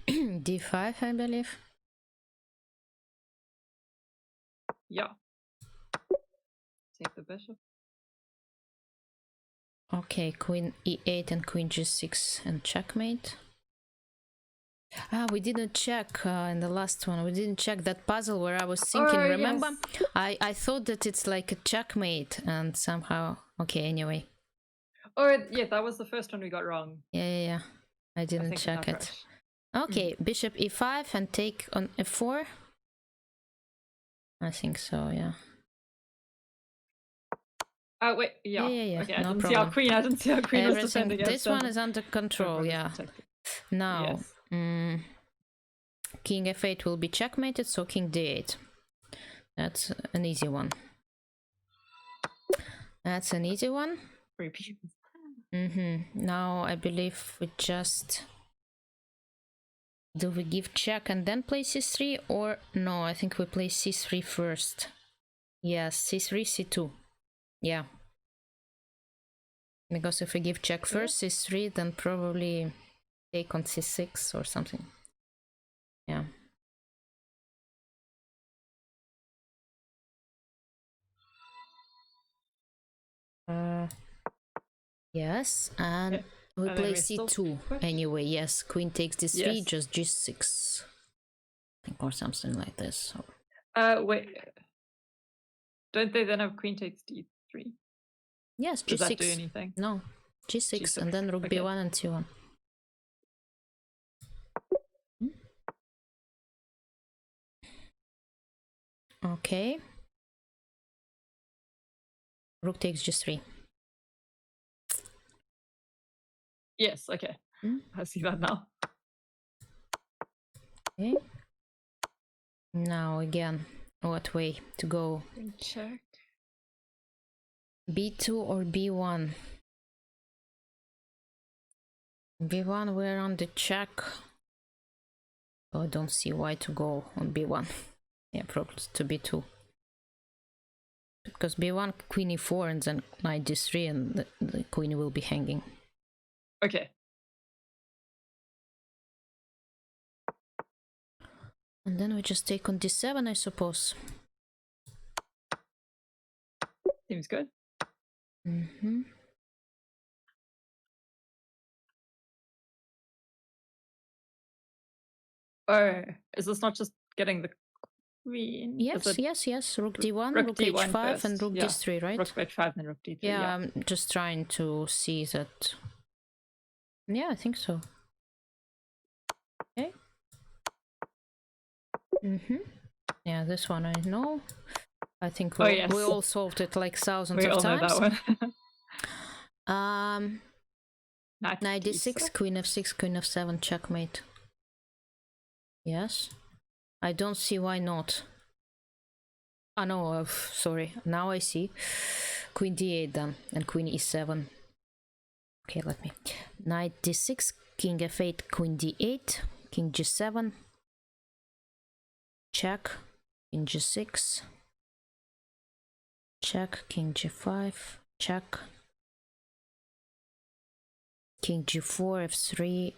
d5, I believe. Yeah. Take the bishop. Okay, queen e8 and queen g6 and checkmate. Ah, we didn't check in the last one. We didn't check that puzzle where I was thinking. Remember, yes. I thought that it's like a checkmate, and somehow. Okay, anyway. Oh yeah, that was the first one we got wrong. Yeah. I didn't check it. Okay, bishop e5 and take on f4. I think so. Yeah. Oh wait, yeah. Yeah. Okay, No I didn't problem. see our queen. I didn't see our queen was defending against. This one is under control. Yeah. Now, yes. King f8 will be checkmated, so king d8. That's an easy one. That's an easy one. Repeat. Now I believe we just. Do we give check and then play c3 or no? I think we play c3 first. Yes, c3, c2. Yeah. Because if we give check first, c3, then probably take on c6 or something. Yeah. Yes, and we play c2 anyway. Yes, queen takes d3, just g6. Or something like this. Wait. Don't they then have queen takes d3? Yes, g6. Does that do anything? No, g6, and then rook b1 and c1. Okay. Rook takes g3. Yes, okay. I see that now. Okay. Now again, what way to go? Check. b2 or b1? b1, we're on the check. Oh, I don't see why to go on b1. Yeah, probably to b2. Because b1, queen e4, and then knight d3, and the queen will be hanging. Okay. And then we just take on d7, I suppose. Seems good. Oh, is this not just getting the queen? Yes. Rook d1, rook h5, first. and rook d3, right? Rook h5 and rook d3. Yeah, I'm just trying to see that. Yeah, I think so. Okay. Yeah, this one I know. I think we all solved it like thousands of times. We all know that one. Knight d6, queen f6, queen f7, checkmate. Yes. I don't see why not. Oh no, sorry. Now I see. Queen d8 then, and queen e7. Okay, let me. Knight d6, king f8, queen d8, king g7. Check, king g6. Check, king g5. Check. King g4, f3.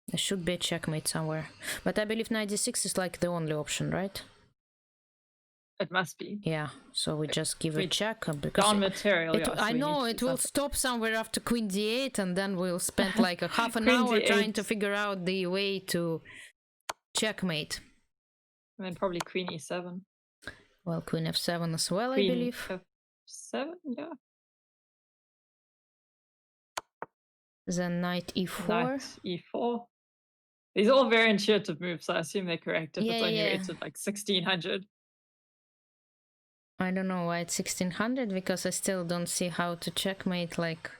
There should be a checkmate somewhere. But I believe knight d6 is like the only option, right? It must be. Yeah, so we just give a check. Because Down material, yeah. I know it will stop somewhere after queen d8, and then we'll spend like a half an hour trying to figure out the way to checkmate. And then probably queen e7. Well, queen f7 as well, queen I believe. F7, yeah. Then knight e4. Knight e4. These are all very intuitive moves, so I assume they're correct if it's only rated like 1600. I don't know why it's 1600, because I still don't see how to checkmate like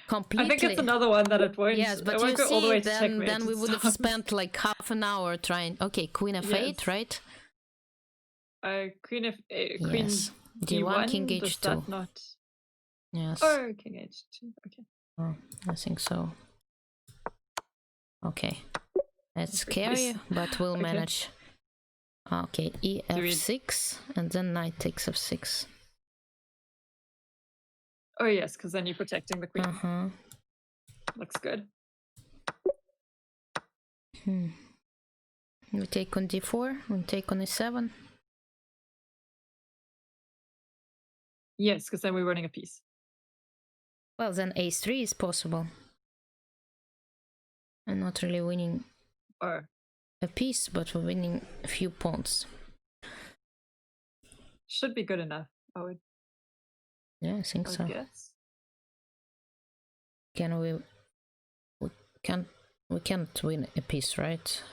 completely. I think it's another one that it won't. Yes, but you see, then we would have spent like half an hour trying. Okay, queen f8, right? Queen f8, queen d1, king h2. Does that not? Yes. Oh, king h2. Okay. Oh, I think so. Okay, that's scary, but we'll manage. Okay, ef6, and then knight takes f6. Oh yes, because then you're protecting the queen. Looks good. We take on d4, we take on e7. Yes, because then we're running a piece. Well, then a3 is possible. I'm not really winning a piece, but we're winning a few pawns. Should be good enough, I would. Yeah, I think so. Guess. Can we can't win a piece, right?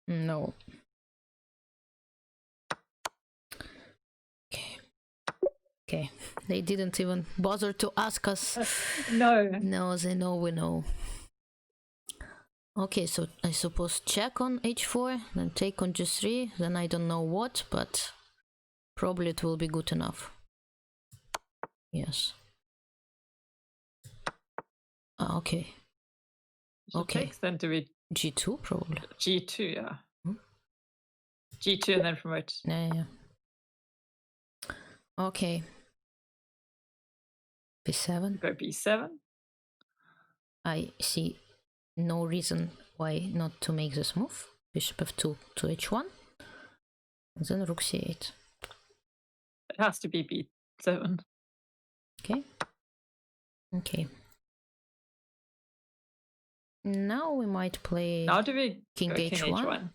No. Okay. They didn't even bother to ask us. No. No, they know we know. Okay, so I suppose check on h4, then take on g3, then I don't know what, but probably it will be good enough. Yes. Okay. Okay. Then do we g2 probably? g2, yeah. g2 and then promote. Yeah. Okay. b7. Go b7. I see no reason why not to make this move. Bishop f2 to h1, and then rook c8. It has to be b7. Okay. Now we might play. Now do we king h1?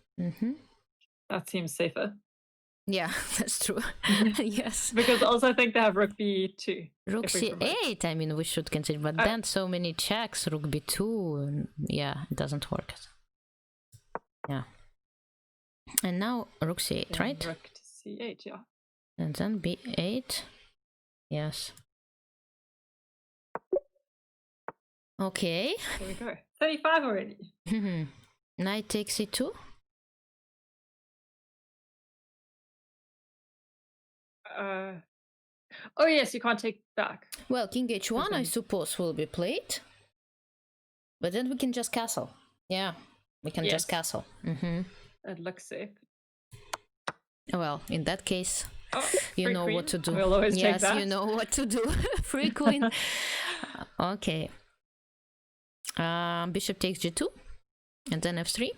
That seems safer. Yeah, that's true. Yes. Because also I think they have rook b2. Rook c8, I mean, we should consider, but then so many checks, rook b2, and yeah, it doesn't work. Yeah. And now rook c8, right? Rook to c8, yeah. And then b8. Yes. Okay. There we go. 35 already. Knight takes e2. Oh yes, you can't take back. Well, king h1 I suppose will be played, but then we can just castle. Yeah, we can just castle. That looks safe. Well, in that case, you know what to do. We'll always take that. You know what to do. Free queen. Okay. Bishop takes g2, and then f3.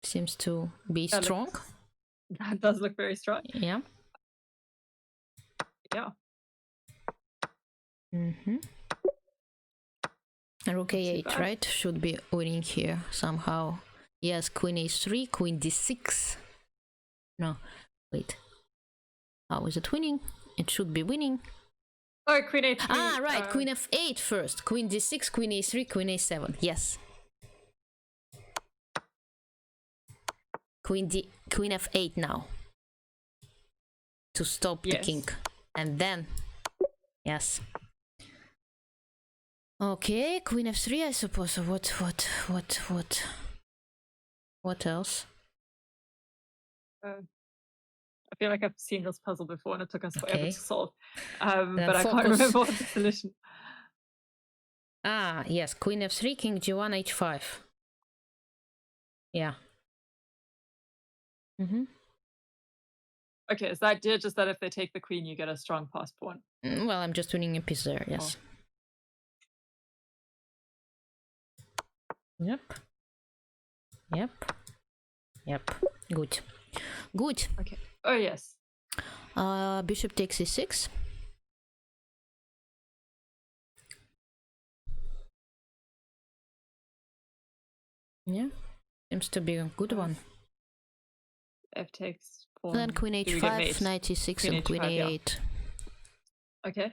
Seems to be strong. That does look very strong. Yeah. Yeah. Rook a8, right? Should be winning here somehow. Yes, queen h3, queen d6. No, wait. How is it winning? It should be winning. Oh, queen a3. Ah, right. Queen f8 first. Queen d6, queen a3, queen a7. Yes. Queen f8 now. To stop the king. And then, yes. Okay, queen f3, I suppose. What else? I feel like I've seen this puzzle before and it took us forever to solve. But I can't remember what the solution. Ah, yes, queen f3, king g1, h5. Yeah. Okay, is the idea just that if they take the queen, you get a strong pass pawn? Well, I'm just winning a piece there, yes. Yep. Yep. Yep. Good. Good. Okay. Oh, yes. Bishop takes e6. Yeah. Seems to be a good one. F takes And then queen h5, knight e6, queen and queen h5, e8. Yeah. Okay.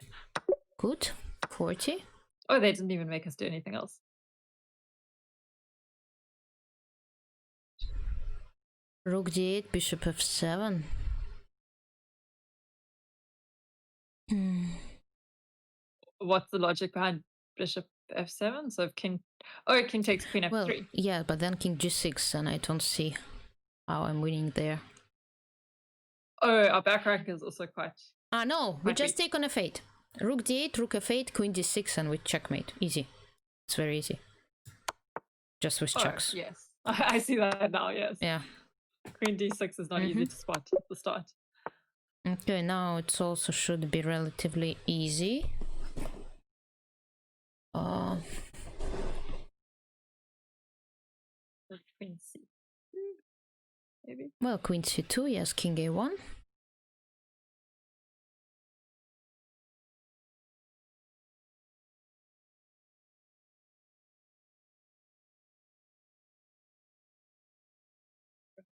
Good. 40. Oh, they didn't even make us do anything else. Rook d8, bishop f7. What's the logic behind bishop f7? So if king... Oh, king takes queen f3. Well, yeah, but then king g6, and I don't see how I'm winning there. Oh, our back rank is also quite... Ah, no, we just take on f8. Rook d8, rook f8, queen d6, and we checkmate. Easy. It's very easy. Just with checks. Yes. I see that now, yes. Yeah. Queen d6 is not easy to spot at the start. Okay, now it also should be relatively easy. Queen c2, maybe? Well, queen c2, yes, king a1.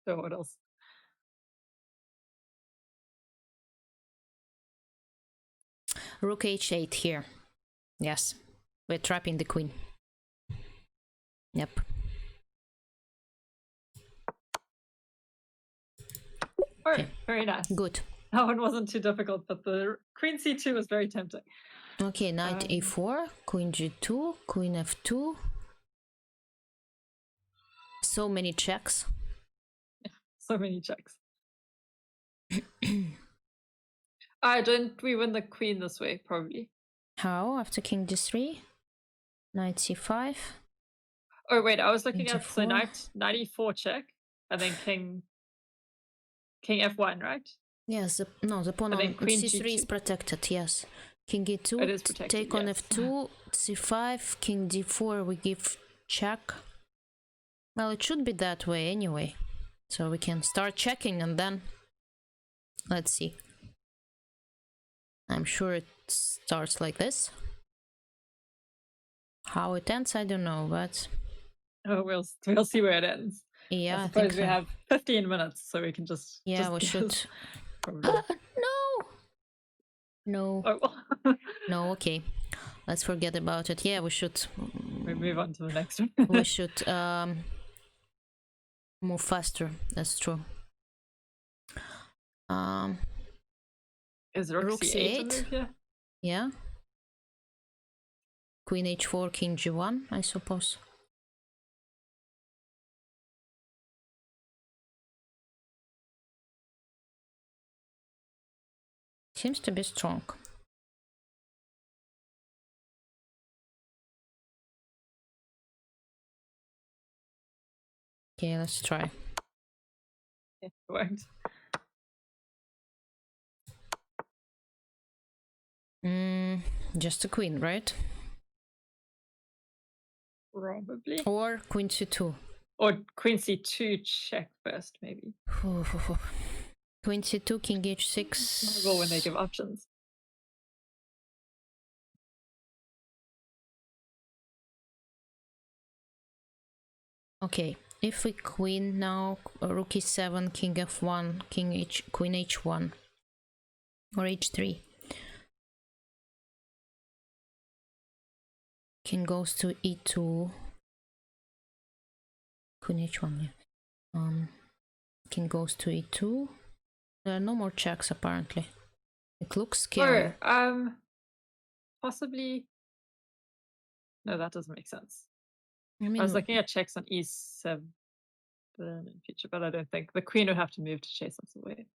So what else? Rook h8 here. Yes, we're trapping the queen. Yep. All right, very nice. Good. That one wasn't too difficult, but the queen c2 was very tempting. Okay, knight a4, queen g2, queen f2. So many checks. So many checks. Don't we win the queen this way, probably? How? After king d3? Knight c5. Oh, wait, I was looking at... G4. So knight e4 check, and then king f1, right? Yes, no, the pawn on c3 G2. is protected, yes. King e2, it is protected, take on f2, c5, king d4, we give check. Well, it should be that way anyway. So we can start checking and then... Let's see. I'm sure it starts like this. How it ends, I don't know, but... Oh, we'll see where it ends. Yeah, I suppose we have 15 minutes, so we can just... Yeah, we should... No! No. Oh. No, okay. Let's forget about it. Yeah, we should... We move on to the next one. We should move faster. That's true. Is rook c8 a move here? Yeah. Queen h4, king g1, I suppose. Seems to be strong. Okay, let's try. It worked. Just a queen, right? Probably. Or queen c2. Or queen c2 check first, maybe. Queen c2, king h6. Well, when they give options. Okay, if we queen now, rook e7, king f1, queen h1, or h3. King goes to e2. Queen h1, yeah. King goes to e2. There are no more checks apparently. It looks scary. Possibly. No, that doesn't make sense. I mean, I was looking at checks on e7 in future, but I don't think the queen would have to move to chase us away.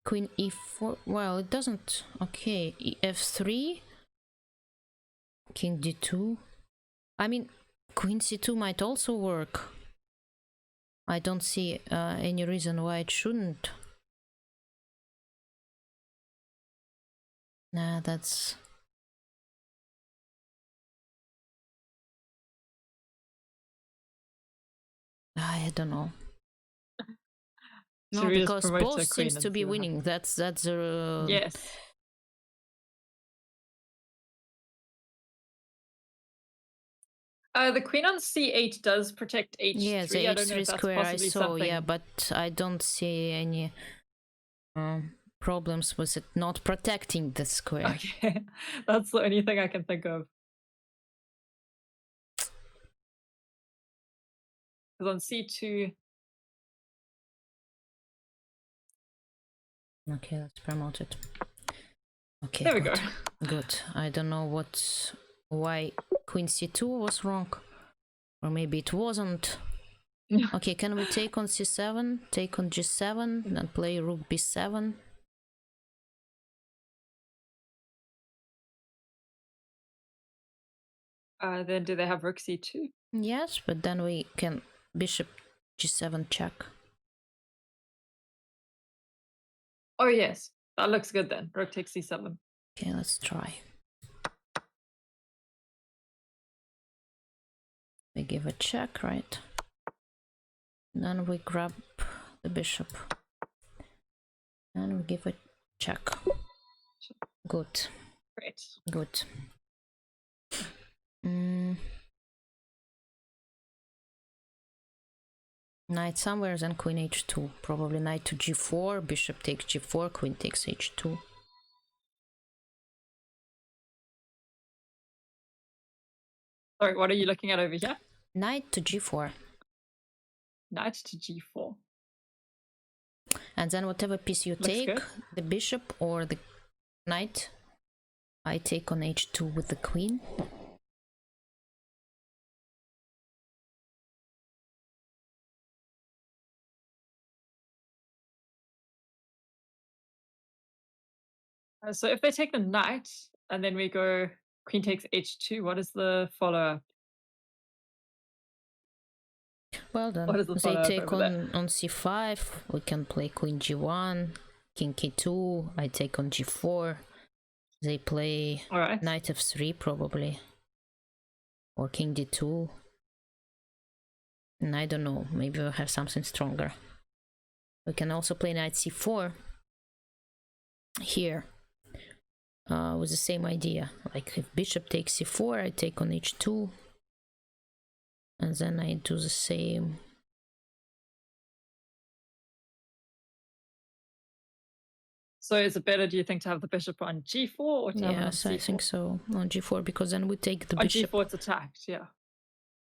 Queen e4. Well, it doesn't. Okay, f3. King d2. I mean, queen c2 might also work. I don't see any reason why it shouldn't. Nah, that's... I don't know. Should No, we just because promote both a queen seems and to be see what winning. happens? That's Yes. The queen on c8 does protect h3. yeah, the I don't know h3 if that's square I possibly saw, something. yeah, but I don't see any problems with it not protecting the square. Okay, that's the only thing I can think of. Because on c2, okay, let's promote it. Okay, there we good. go. Good. I don't know why queen c2 was wrong, or maybe it wasn't. Okay, can we take on c7, take on g7, and play rook b7? Then do they have rook c2? Yes, but then we can bishop g7 check. Oh yes, that looks good then. Rook takes c7. Okay, let's try. We give a check, right? Then we grab the bishop. And we give a check. Good. Great. Good. Knight somewhere, then queen h2. Probably knight to g4, bishop takes g4, queen takes h2. Sorry, what are you looking at over here? Knight to g4. Knight to g4. And then whatever piece you Looks take, good. the bishop or the knight, I take on h2 with the queen. So if they take the knight and then we go queen takes h2, what is the follow-up? Well then, What is the they follow-up take over on c5, we can play queen g1, king k2, I take on g4, they play All right. knight f3 probably, or king d2, and I don't know, maybe we'll have something stronger. We can also play knight c4 here, with the same idea, like if bishop takes c4, I take on h2, and then I do the same. So is it better, do you think, to have the bishop on g4 or to have it on Yes, c4? I think so, on g4, because then we take the bishop. On g4 it's attacked, yeah.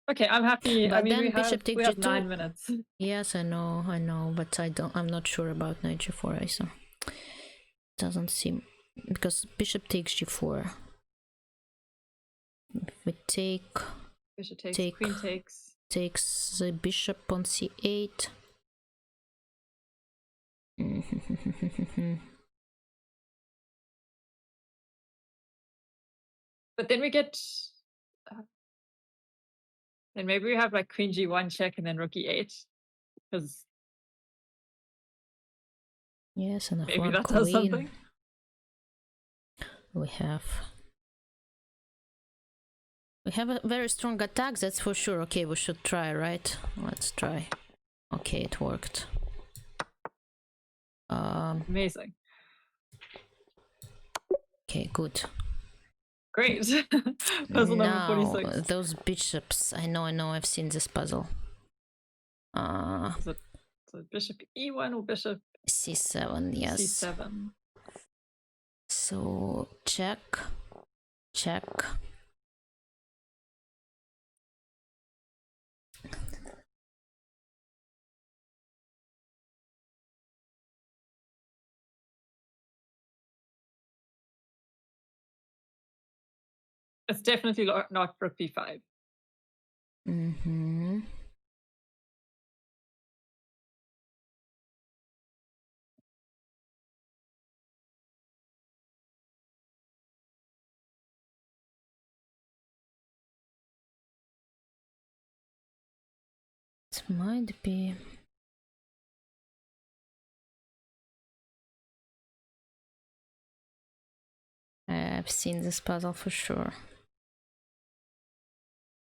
Okay, I'm happy. But I mean, then we bishop takes have g2. 9 minutes. Yes, I know, but I'm not sure about knight g4 either. Doesn't seem, because bishop takes g4. If we take Bishop takes, queen takes the bishop on c8. But then we get, then maybe we have like queen g1 check and then rook e8, because Yes, and maybe that does something. We have a very strong attack, that's for sure. Okay, we should try, right? Let's try. Okay, it worked. Amazing. Okay, good. Great. Puzzle number Now, 46. those bishops. I know, I've seen this puzzle. Is it bishop e1 or bishop c7, yes. c7? So, check. It's definitely not rook b5. It might be. I've seen this puzzle for sure.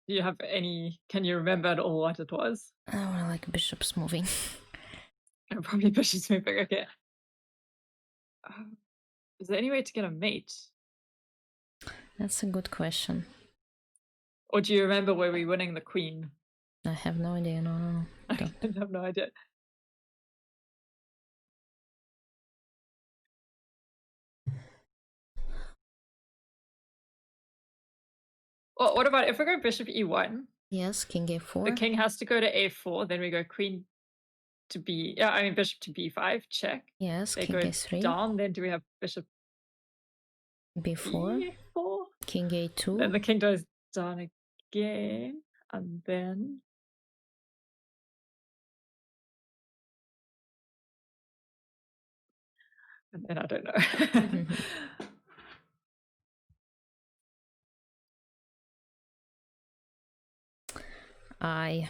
Do you have any? Can you remember at all what it was? Oh, I like bishops moving. Oh, probably bishop's moving. Okay. Is there any way to get a mate? That's a good question. Or do you remember where we winning the queen? I have no idea. No. I have no idea. Well, what about if we go bishop e1? Yes, king a4. The king has to go to a4. Then we go queen to b. Yeah, I mean bishop to b5. Check. Yes, They king go a3. down. Then do we have bishop b4. e4? King a2. Then the king goes down again, and then I don't know. I.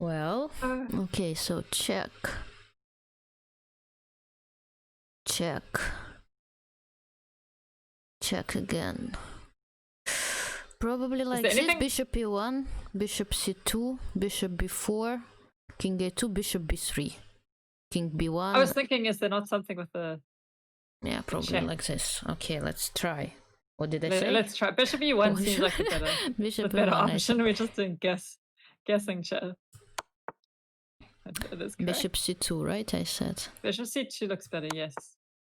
Well, okay, so check. Check. Check again. Probably like this, bishop e1, bishop c2, bishop b4, king a2, bishop b3, king b1. I was thinking, is there not something with the... Yeah, probably like this. Okay, let's try. What did I say? Let's try. Bishop e1 seems like the better, bishop the better option. We're just doing guessing chess. Bishop c2, right? I said. Bishop c2 looks better, yes.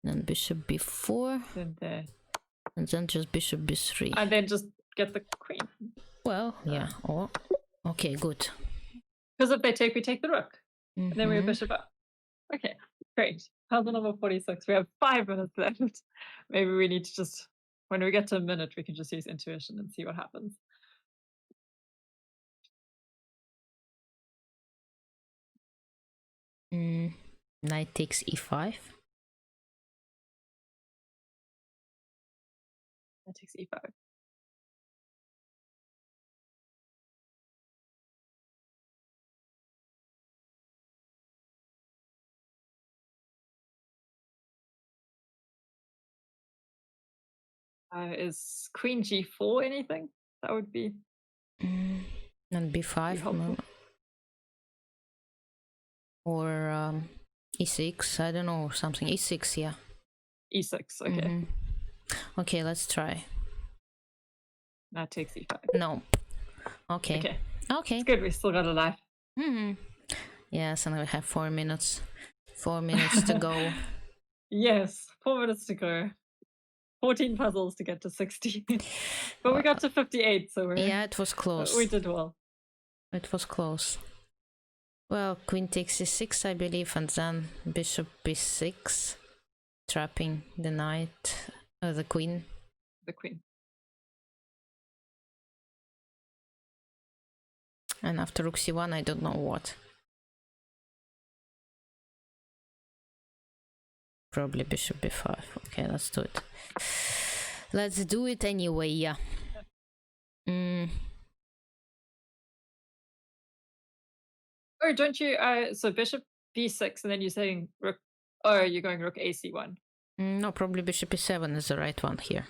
Then bishop b4. Then there. And then just bishop b3. And then just get the queen. Well, yeah. Oh, okay, good. Because if they take, we take the rook. And then we have bishop up. Okay, great. Puzzle number 46. We have 5 minutes left. Maybe we need to just, when we get to a minute, we can just use intuition and see what happens. Knight takes e5. Knight takes e5. Is queen g4 anything? That would be... And b5. No. Or e6. I don't know, something. e6, yeah. e6, okay. Okay, let's try. Knight takes e5. No. Okay. Okay. It's good, we still got a life. Yes, and we have 4 minutes. 4 minutes to go. Yes, 4 minutes to go. 14 puzzles to get to 60. But we got to 58, so yeah, it was close. We did well. It was close. Well, queen takes e6, I believe, and then bishop b6, trapping the knight, the queen. The queen. And after rook c1, I don't know what. Probably bishop b5. Okay, let's do it. Let's do it anyway, yeah. Or don't you, so bishop b6, and then you're saying rook, or you're going rook ac1? No, probably bishop e7 is the right one here.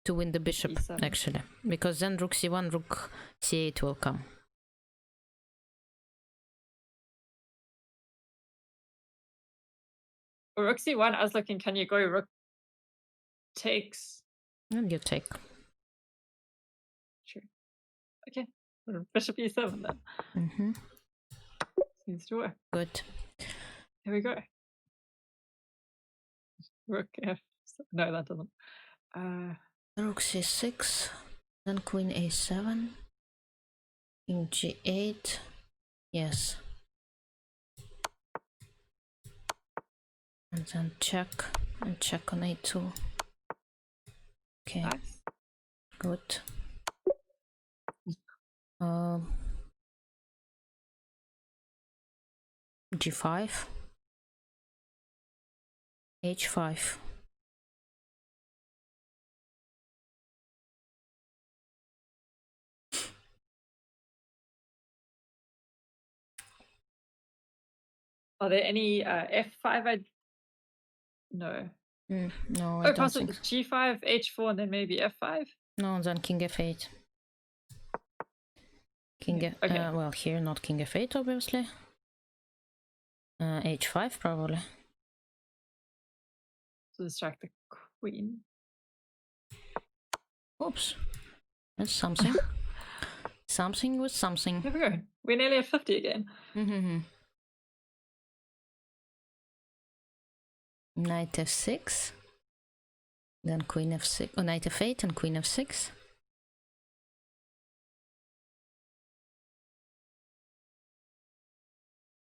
To win the bishop, e7. Actually. Because then rook c1, rook c8 will come. Rook c1, I was looking, can you go rook takes? And you take. Sure. Okay. Bishop e7 then. Seems to work. Good. Here we go. Rook f. No, that doesn't. Rook c6, then queen a7, king g8. Yes. And then check, and check on a2. Okay. Nice. Good. G5, H5. Are there any F5? No. No, I Oh, don't possibly think. G5, H4, and then maybe F5. No, then King F8. Okay. Well, here not King F8, obviously. H5 probably. To distract the queen. Oops, that's something. Something with something. There we go. We're nearly at 50 again. Knight F6. Then Queen F6. Oh, Knight F8 and Queen F6.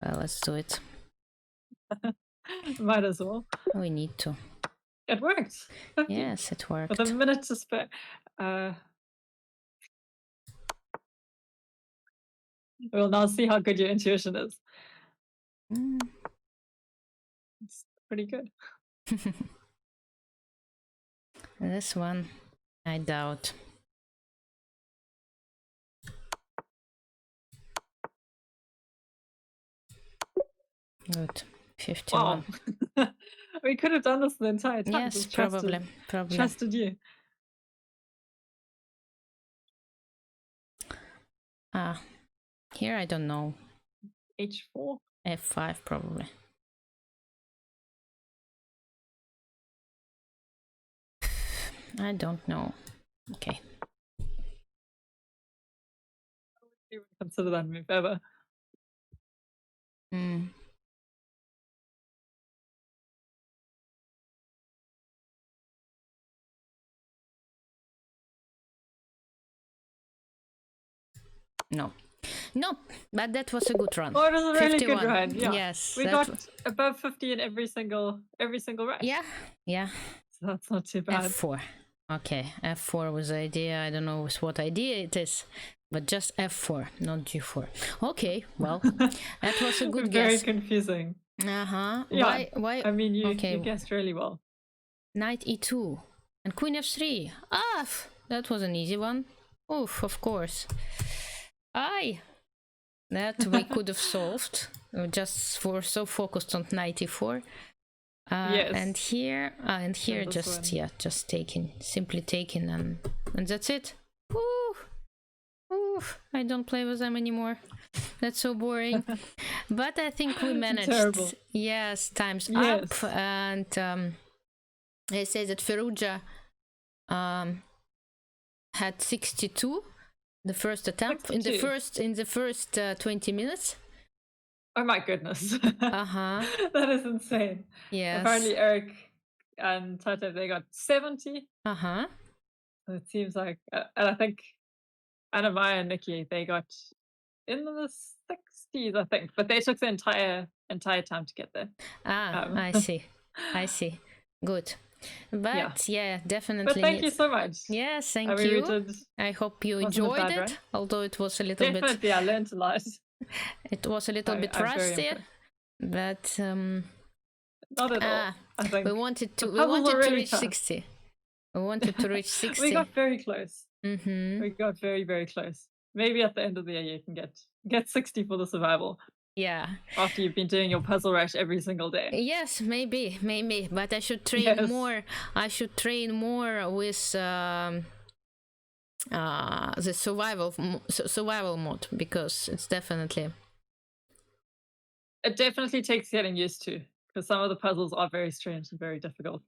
Well, let's do it. Might as well. We need to. It worked. 50. Yes, it worked. With a minute to spare. We'll now see how good your intuition is. It's pretty good. This one, I doubt. Good. 51. Wow. We could have done this the entire time. Yes, Just probably. Trusted you. Here I don't know. H4? F5 probably. I don't know. Okay. You would consider that move ever. No. No, but that was a good run. Oh, it was a really 51. good run. Yeah. Yes. We got above 50 in every single race. Yeah. So that's not too bad. F4. Okay, F4 was the idea. I don't know with what idea it is, but just F4, not G4. Okay, well, that was a good Very guess. confusing. Yeah. Why? I mean, you guessed really well. Knight E2 and Queen F3. That was an easy one. Oof, of course. That we could have solved. Just for so focused on Knight E4. Yes. And here just one. Just taking, simply taking, and that's it. I don't play with them anymore. That's so boring. But I think we managed. Terrible. Yes, time's up, and they say that Ferrugia had 62 the first attempt 62. in the first 20 minutes. Oh my goodness. That is insane. Yes. Apparently Eric and Tatev, they got 70. So it seems like, and I think Anna-Maya and Nikki, they got in the 60s, I think, but they took the entire time to get there. I see. Good. But yeah, definitely. But thank you so much. Yes, thank you. I hope you enjoyed it, run. Although it was a little bit. Definitely, I learned a lot. It was a little bit rusty, but not at all. I think we wanted to reach 60. We wanted to reach 60. We got very close. We got very, very close. Maybe at the end of the year you can get 60 for the survival. Yeah. After you've been doing your puzzle rush every single day. Yes, maybe. But I should train more. I should train more with the survival mode, because it's definitely. It definitely takes getting used to, because some of the puzzles are very strange and very difficult.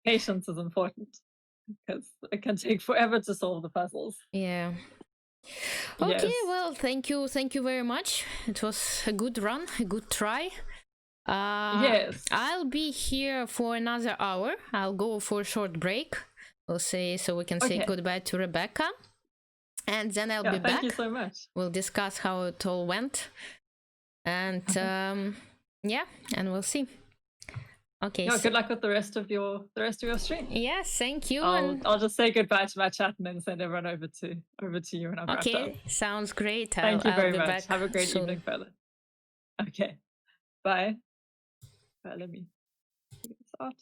Patience is important, because it can take forever to solve the puzzles. Yeah. Okay, well, thank you very much. It was a good run, a good try. Yes. I'll be here for another hour. I'll go for a short break. We'll say, so we can say goodbye to Rebecca. And then I'll be back. Thank you so much. We'll discuss how it all went. And and we'll see. Okay. Good luck with the rest of your stream. Yes, thank you. I'll just say goodbye to my chat and then send everyone over to you when I'm wrapped up. Okay, sounds great. Thank you very much. Back Have a great soon. evening further. Okay. Bye. Let me figure this out.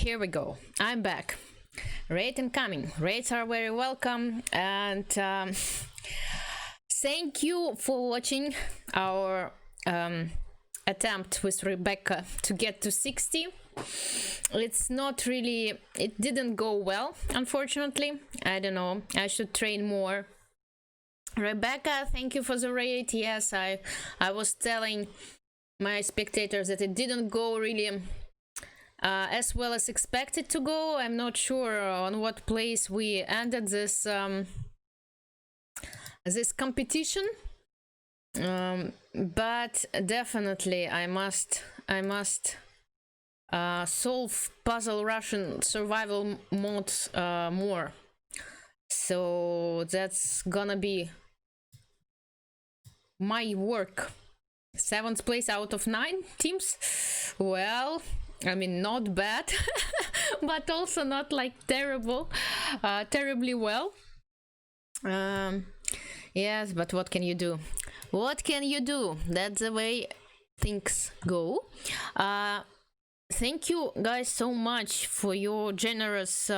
here we go. I'm back. Raid incoming. Raids are very welcome, and thank you for watching our attempt with Rebecca to get to 60. It's not really, it didn't go well, unfortunately. I don't know, I should train more. Rebecca, thank you for the raid. Yes, I was telling my spectators that it didn't go really as well as expected to go. I'm not sure on what place we ended this this competition, but definitely I must solve puzzle Russian survival modes more. So that's gonna be my work. 7th place out of 9 teams. Well, I mean, not bad, but also not like terribly well. Yes, but what can you do? What can you do? That's the way things go. Thank you guys so much for your generous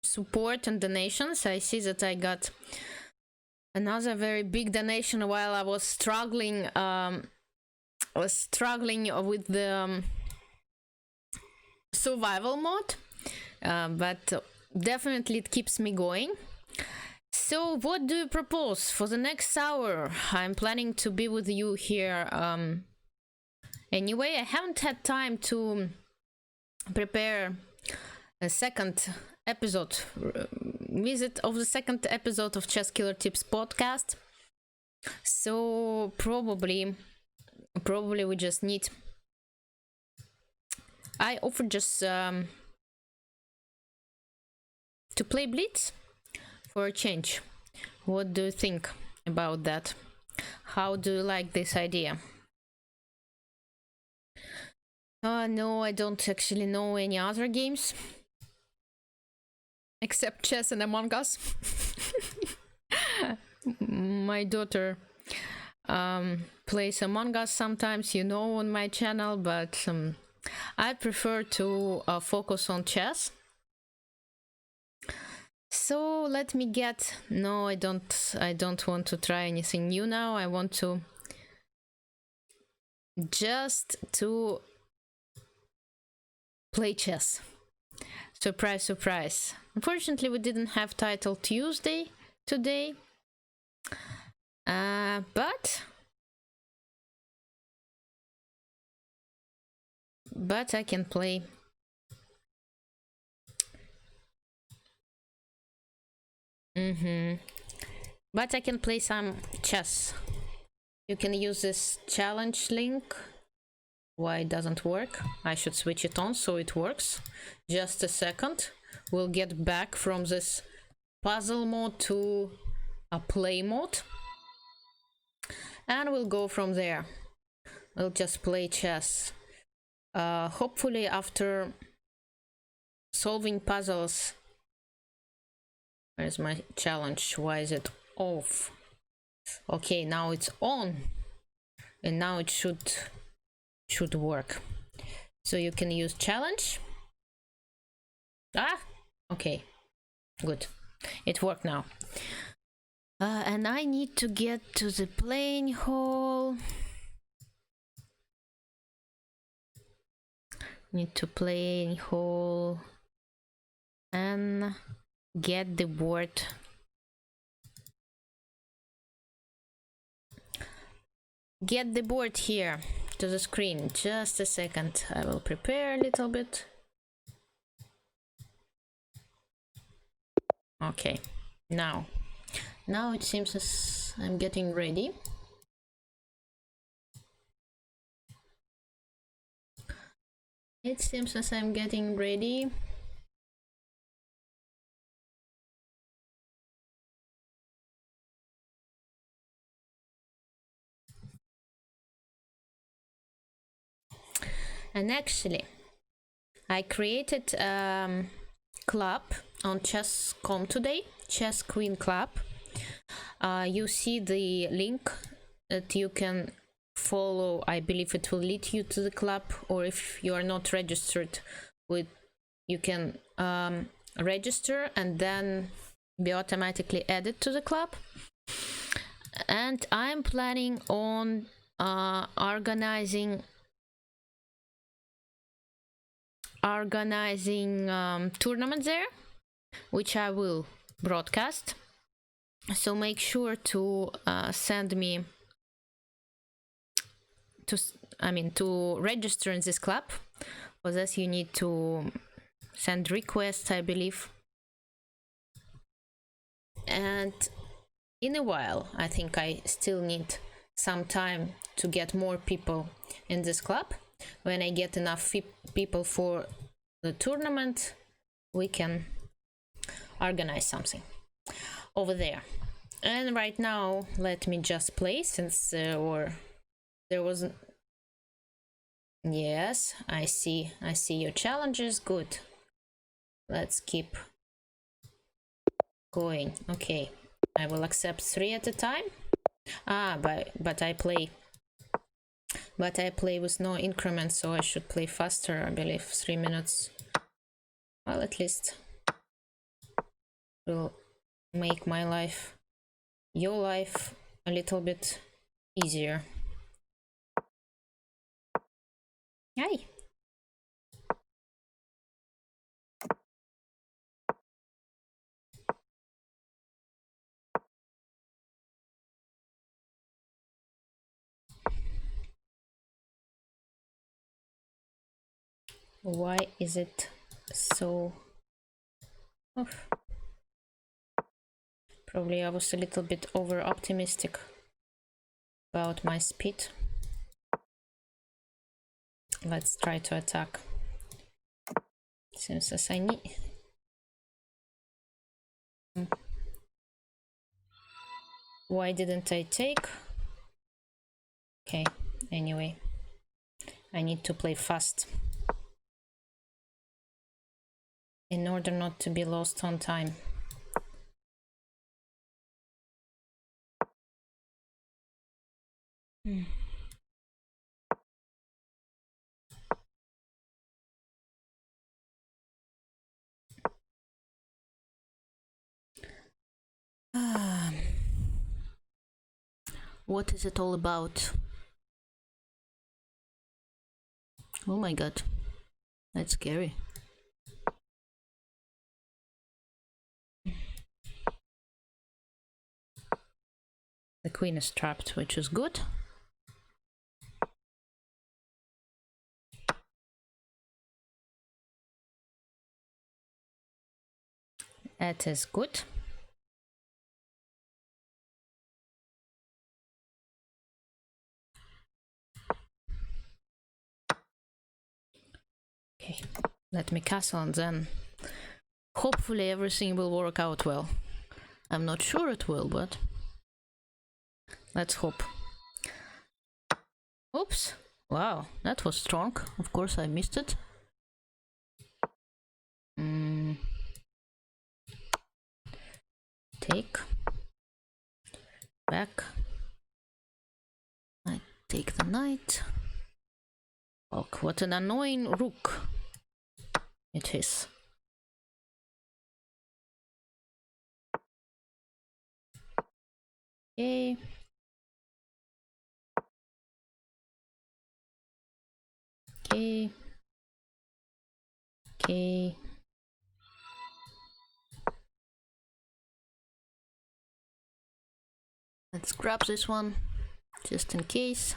support and donations. I see that I got another very big donation while I was struggling with the survival mode, but definitely it keeps me going. So what do you propose for the next hour? I'm planning to be with you here anyway. I haven't had time to prepare a second episode, visit of the second episode of Chess Killer Tips podcast. So probably we just need, I offer just to play Blitz for a change. What do you think about that? How do you like this idea? No, I don't actually know any other games except chess and Among Us. My daughter plays Among Us sometimes, you know, on my channel, but I prefer to focus on chess. So let me get, no, I don't want to try anything new now. I want to just to play chess. Surprise, surprise. Unfortunately, we didn't have title Tuesday today, but I can play. But I can play some chess. You can use this challenge link. Why it doesn't work? I should switch it on so it works. Just a second. We'll get back from this puzzle mode to a play mode, and we'll go from there. We'll just play chess. Hopefully after solving puzzles. Where's my challenge? Why is it off? Okay, now it's on, and now it should work. So you can use challenge. Okay, good, it worked now. And I need to get to the playing hall. Need to playing hall and get the board. Get the board here to the screen. Just a second, I will prepare a little bit. Okay, now it seems as I'm getting ready. It seems as I'm getting ready. And actually, I created a club on chess.com today, ChessQueen Club. You see the link that you can follow. I believe it will lead you to the club, or if you are not registered with you can register and then be automatically added to the club. And I'm planning on organizing tournaments there, which I will broadcast. So make sure to send me to register in this club. For this you need to send requests, I believe. And in a while, I think I still need some time to get more people in this club. When I get enough people for the tournament, we can organize something over there. And right now, let me just play, since there wasn't. Yes, I see your challenges. Good. Let's keep going. Okay, I will accept 3 at a time. But I play with no increment, so I should play faster. I believe 3 minutes. Well, at least will make my life, your life, a little bit easier. Yay! Why is it so... Oh. Probably I was a little bit over optimistic about my speed. Let's try to attack. Seems as I need... Why didn't I take? Okay, anyway. I need to play fast in order not to be lost on time. What is it all about? Oh my god, that's scary. The queen is trapped, which is good. That is good. Okay, let me castle and then hopefully everything will work out well. I'm not sure it will, but let's hope. Oops! Wow, that was strong. Of course I missed it. Take. Back. I take the knight. Oh, what an annoying rook it is. Okay. Okay. Okay. Let's grab this one, just in case.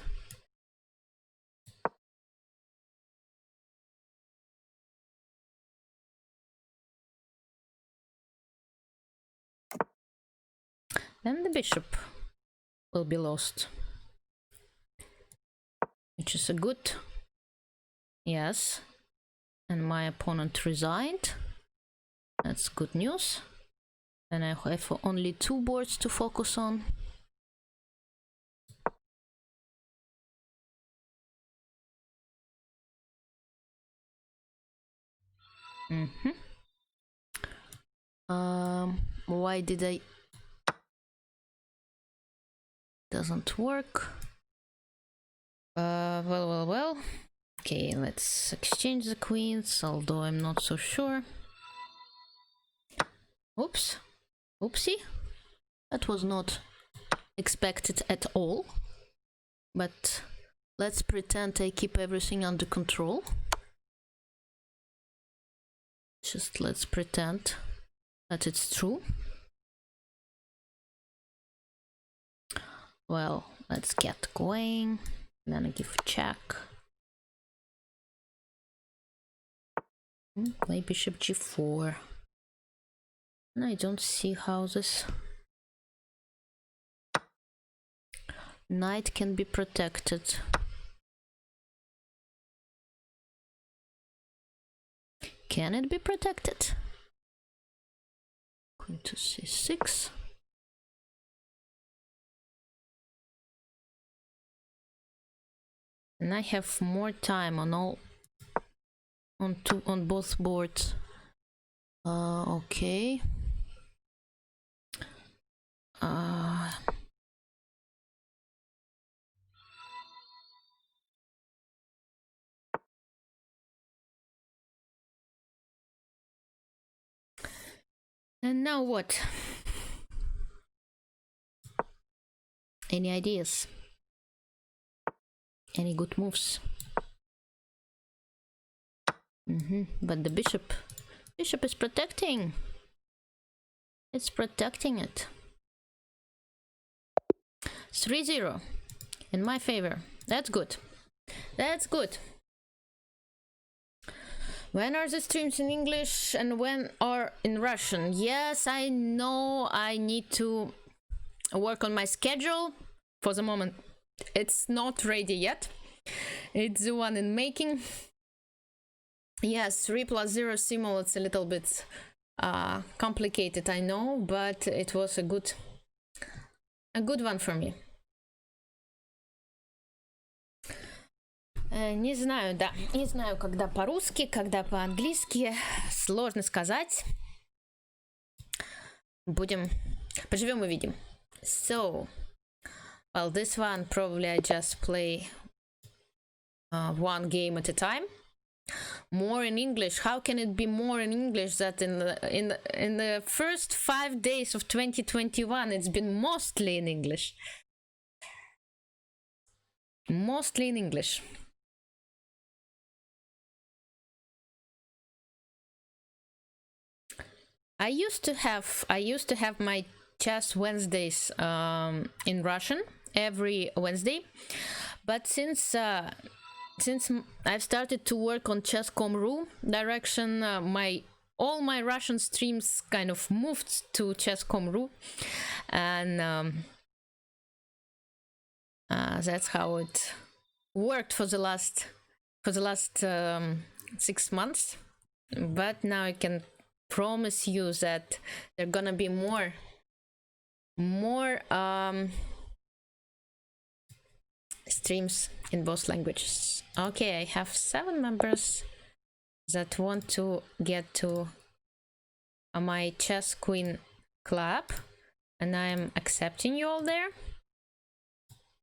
Then the bishop will be lost. Which is a good... Yes. And my opponent resigned. That's good news. And I have only 2 boards to focus on. Why did I... Doesn't work. Well. Okay, let's exchange the queens, although I'm not so sure. Oops. Oopsie. That was not expected at all. But let's pretend I keep everything under control. Just let's pretend that it's true. Well, let's get going. Then I give check. Play bishop g4. And I don't see how this knight can be protected. Can it be protected? Queen to c6. And I have more time on both boards. Okay. And now what? Any ideas? Any good moves? But the bishop is protecting. It's protecting it. 3-0 in my favor. That's good. That's good. When are the streams in English and when are in Russian? Yes, I know I need to work on my schedule. For the moment, it's not ready yet. It's the one in making. Yes, 3+0 simul, it's a little bit complicated, I know, but it was a good one for me. Не знаю, да, не знаю, когда по-русски, когда по-английски, сложно сказать. Поживем и видим. So, well, this one probably I just play one game at a time. More in English. How can it be more in English that in the first 5 days of 2021 it's been mostly in English? Mostly in English. I used to have my chess Wednesdays in Russian every Wednesday, but since I've started to work on chess.com.ru direction, all my Russian streams kind of moved to chess.com.ru, and that's how it worked for the last 6 months. But now I can promise you that there are gonna be more streams in both languages. Okay, I have 7 members that want to get to my ChessQueen club, and I'm accepting you all there.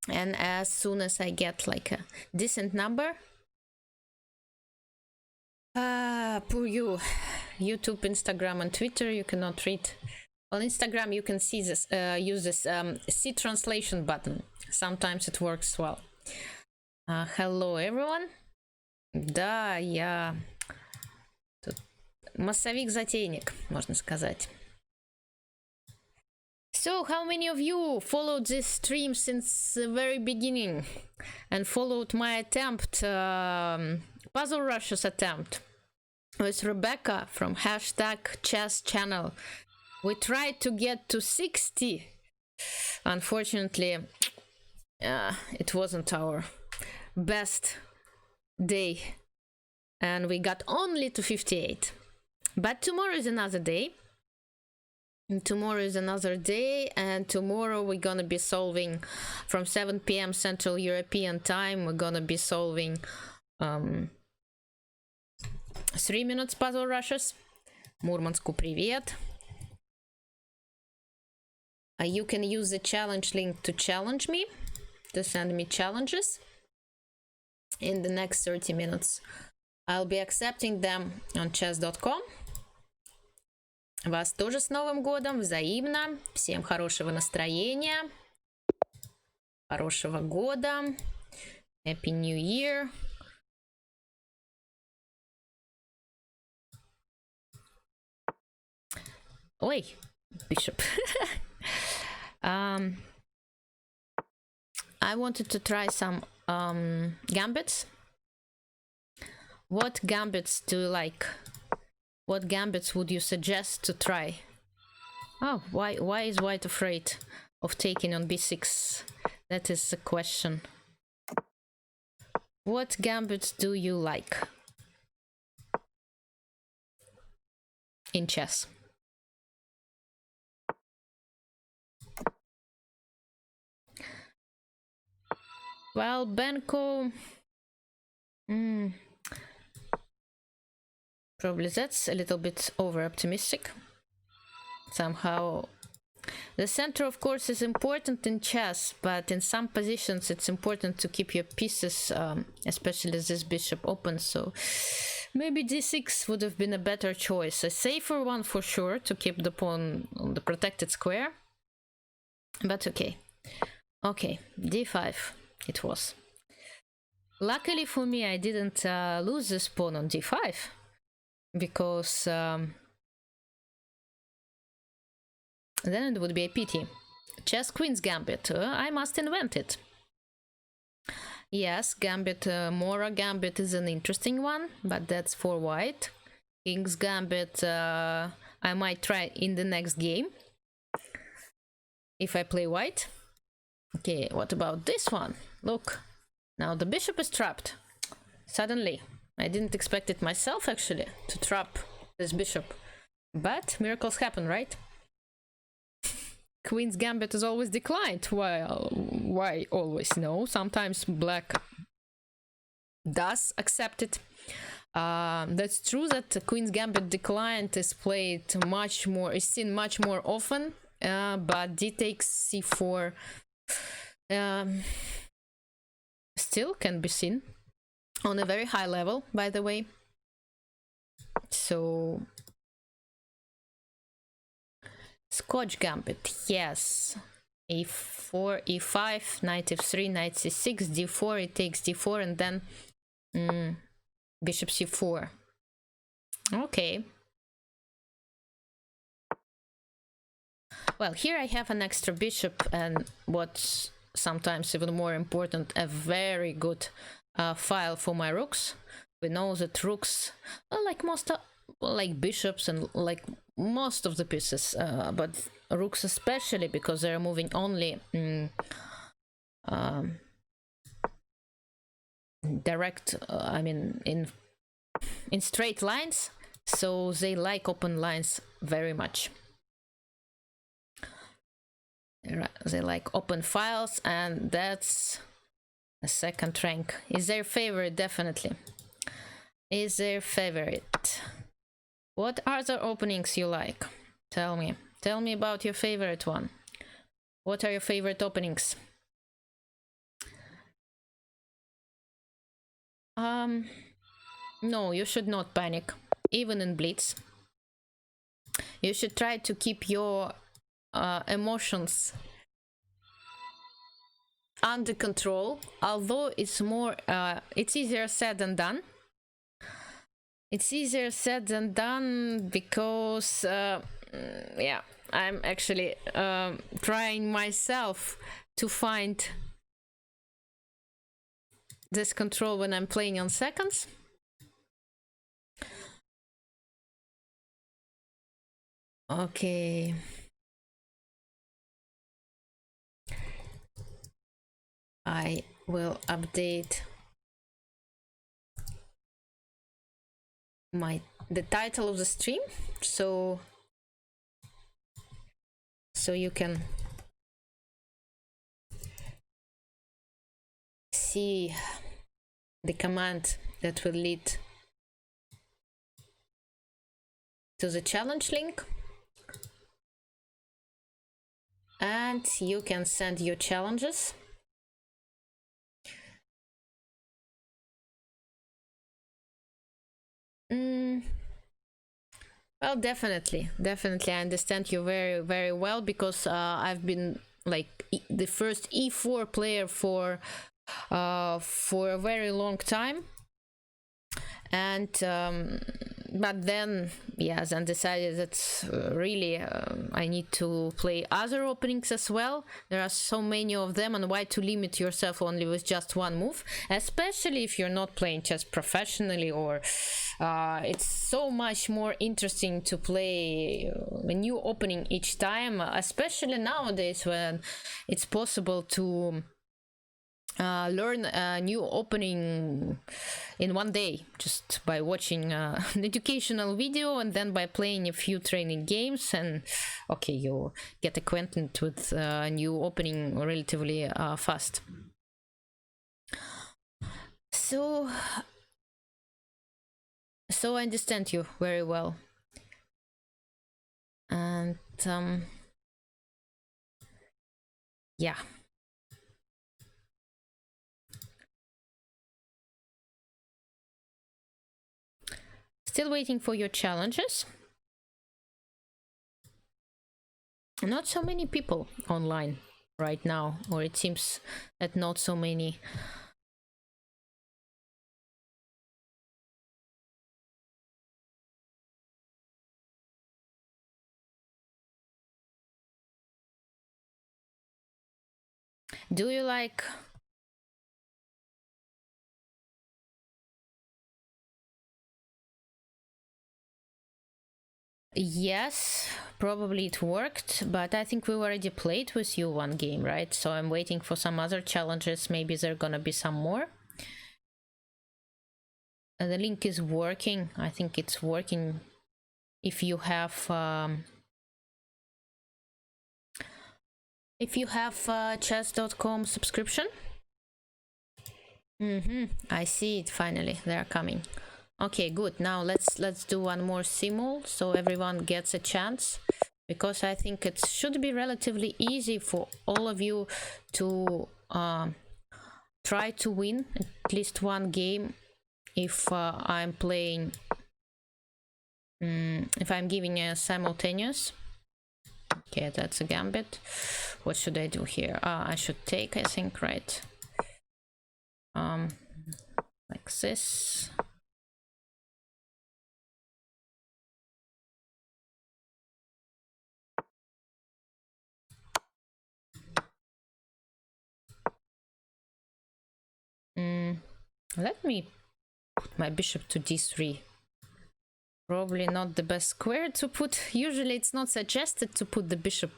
And as soon as I get like a decent number, poor you, YouTube, Instagram, and Twitter, you cannot read. On Instagram, you can see this, use this see translation button. Sometimes it works well. Hello, everyone. Да, я тут массовик-затейник, можно сказать. So, how many of you followed this stream since the very beginning and followed my attempt, Puzzle Russia's attempt with Rebecca from #chess_channel? We tried to get to 60. Unfortunately, it wasn't our best day, and we got only to 58. But tomorrow is another day. And tomorrow is another day, and tomorrow we're gonna be solving from 7 p.m. Central European time. We're gonna be solving 3 minutes puzzle rushes. Мурманску привет. You can use the challenge link to challenge me, to send me challenges. in the next 30 minutes. I'll be accepting them on chess.com. Вас тоже с Новым годом, взаимно. Всем хорошего настроения, хорошего года. Happy New Year. Ой, bishop. I wanted to try some gambits. What gambits do you like? What gambits would you suggest to try? Oh, why is white afraid of taking on b6? That is the question. What gambits do you like in chess? Well, Benko... Probably that's a little bit over-optimistic. Somehow... The center, of course, is important in chess, but in some positions it's important to keep your pieces, especially as this bishop opens, so... Maybe d6 would have been a better choice. A safer one for sure, to keep the pawn on the protected square. But okay. Okay, d5 it was. Luckily for me, I didn't lose this pawn on d5. Because then it would be a pity. ChessQueen's gambit, I must invent it. Yes, gambit, Mora gambit is an interesting one, but that's for white. King's gambit, I might try in the next game, if I play white. Okay, what about this one? Look, now the bishop is trapped. Suddenly. I didn't expect it myself, actually, to trap this bishop. But miracles happen, right? Queen's gambit is always declined. Well, why always? No, sometimes black does accept it. That's true that Queen's gambit declined is played much more, is seen much more often, but d takes c4 still can be seen. On a very high level, by the way. So... Scotch gambit, yes. e4, e5, knight f3, knight c6, d4, it takes d4, and then bishop c4. Okay. Well, here I have an extra bishop, and what's sometimes even more important, a very good file for my rooks. We know that rooks, like most, like bishops and like most of the pieces, but rooks especially, because they're moving only direct, I mean in straight lines, so they like open lines very much. They like open files, and that's a second rank. Is their favorite, definitely. Is their favorite. What other openings you like? Tell me. Tell me about your favorite one. What are your favorite openings? No, you should not panic, even in blitz. You should try to keep your emotions under control, although it's more it's easier said than done. It's easier said than done because yeah, I'm actually trying myself to find this control when I'm playing on seconds. Okay. I will update the title of the stream so you can see the command that will lead to the challenge link, and you can send your challenges. Well, definitely, I understand you very, very well, because I've been like the first e4 player for a very long time, and but then yes, and decided that really I need to play other openings as well. There are so many of them, and why to limit yourself only with just one move, especially if you're not playing chess professionally, or it's so much more interesting to play a new opening each time, especially nowadays when it's possible to learn a new opening in one day, just by watching an educational video and then by playing a few training games, and okay, you get acquainted with a new opening relatively fast. So I understand you very well, and yeah. Still waiting for your challenges. Not so many people online right now, or it seems that not so many. Do you like... Yes, probably it worked, but I think we already played with you one game, right? So I'm waiting for some other challenges. Maybe there are gonna be some more. The link is working. I think it's working if you have chess.com subscription. I see it finally. They're coming. Okay, good. Now let's do one more simul so everyone gets a chance, because I think it should be relatively easy for all of you to try to win at least one game if I'm playing, if I'm giving a simultaneous. Okay, that's a gambit. What should I do here? I should take, I think, right? Like this. Let me put my bishop to d3. Probably not the best square to put. Usually it's not suggested to put the bishop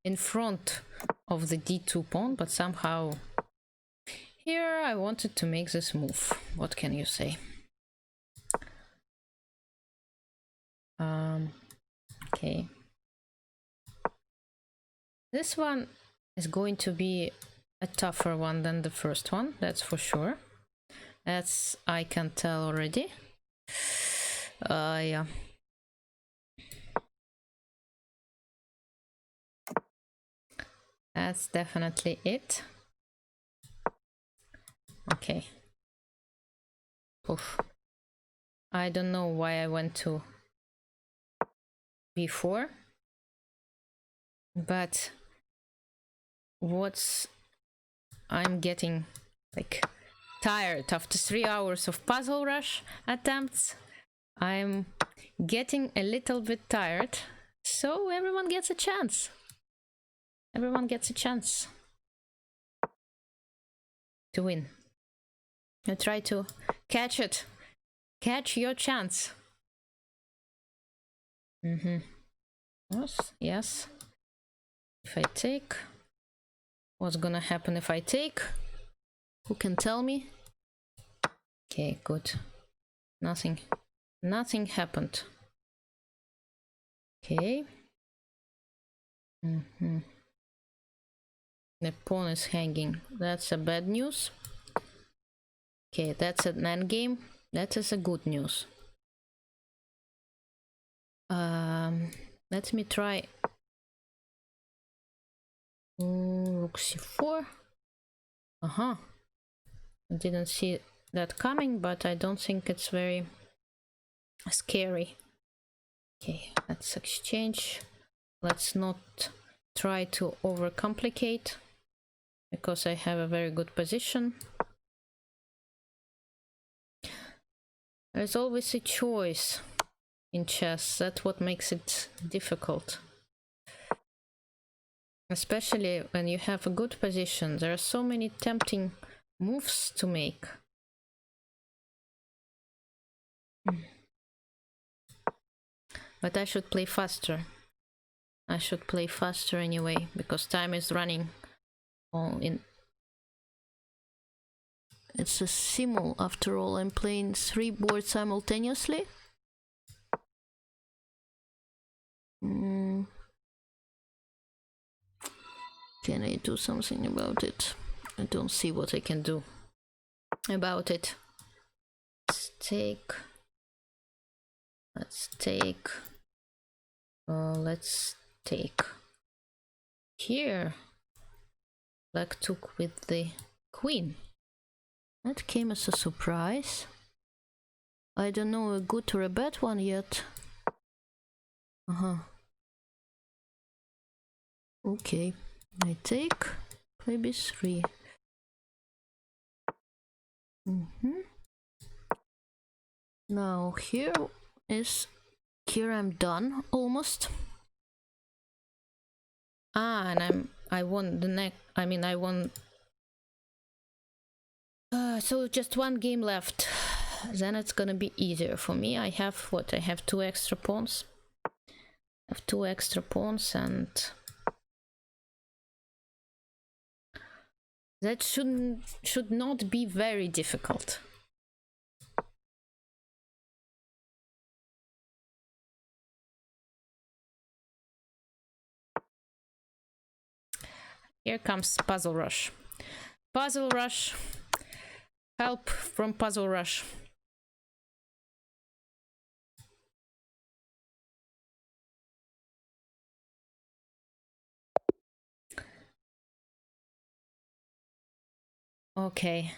in front of the d2 pawn, but somehow here I wanted to make this move. What can you say? Okay. This one is going to be a tougher one than the first one, that's for sure. That's, I can tell already. Yeah. That's definitely it. Okay. Oof. I don't know why I went to b4, but I'm getting like tired after 3 hours of puzzle rush attempts. I'm getting a little bit tired, so everyone gets a chance. Everyone gets a chance to win. I try to catch it. Catch your chance. Yes. If I take, what's gonna happen if I take? Who can tell me? Okay, good. Nothing happened. Okay. The pawn is hanging. That's a bad news. Okay, that's an endgame. That is a good news. Let me try rook c4. I didn't see that coming, but I don't think it's very scary. Okay, let's exchange. Let's not try to overcomplicate, because I have a very good position. There's always a choice in chess. That's what makes it difficult. Especially when you have a good position. There are so many tempting moves to make. But I should play faster. I should play faster anyway, because time is running all in. It's a simul after all. I'm playing 3 boards simultaneously. Can I do something about it? I don't see what I can do about it. Let's take. Let's take here. Black took with the queen. That came as a surprise. I don't know a good or a bad one yet. Okay, I take maybe 3. Now here I'm done almost. And I won the next. I mean, I won. So just 1 game left. Then it's gonna be easier for me. I have what? I have 2 extra pawns. I have 2 extra pawns, and that should not be very difficult. Here comes Puzzle Rush. Puzzle Rush. Help from Puzzle Rush. Okay.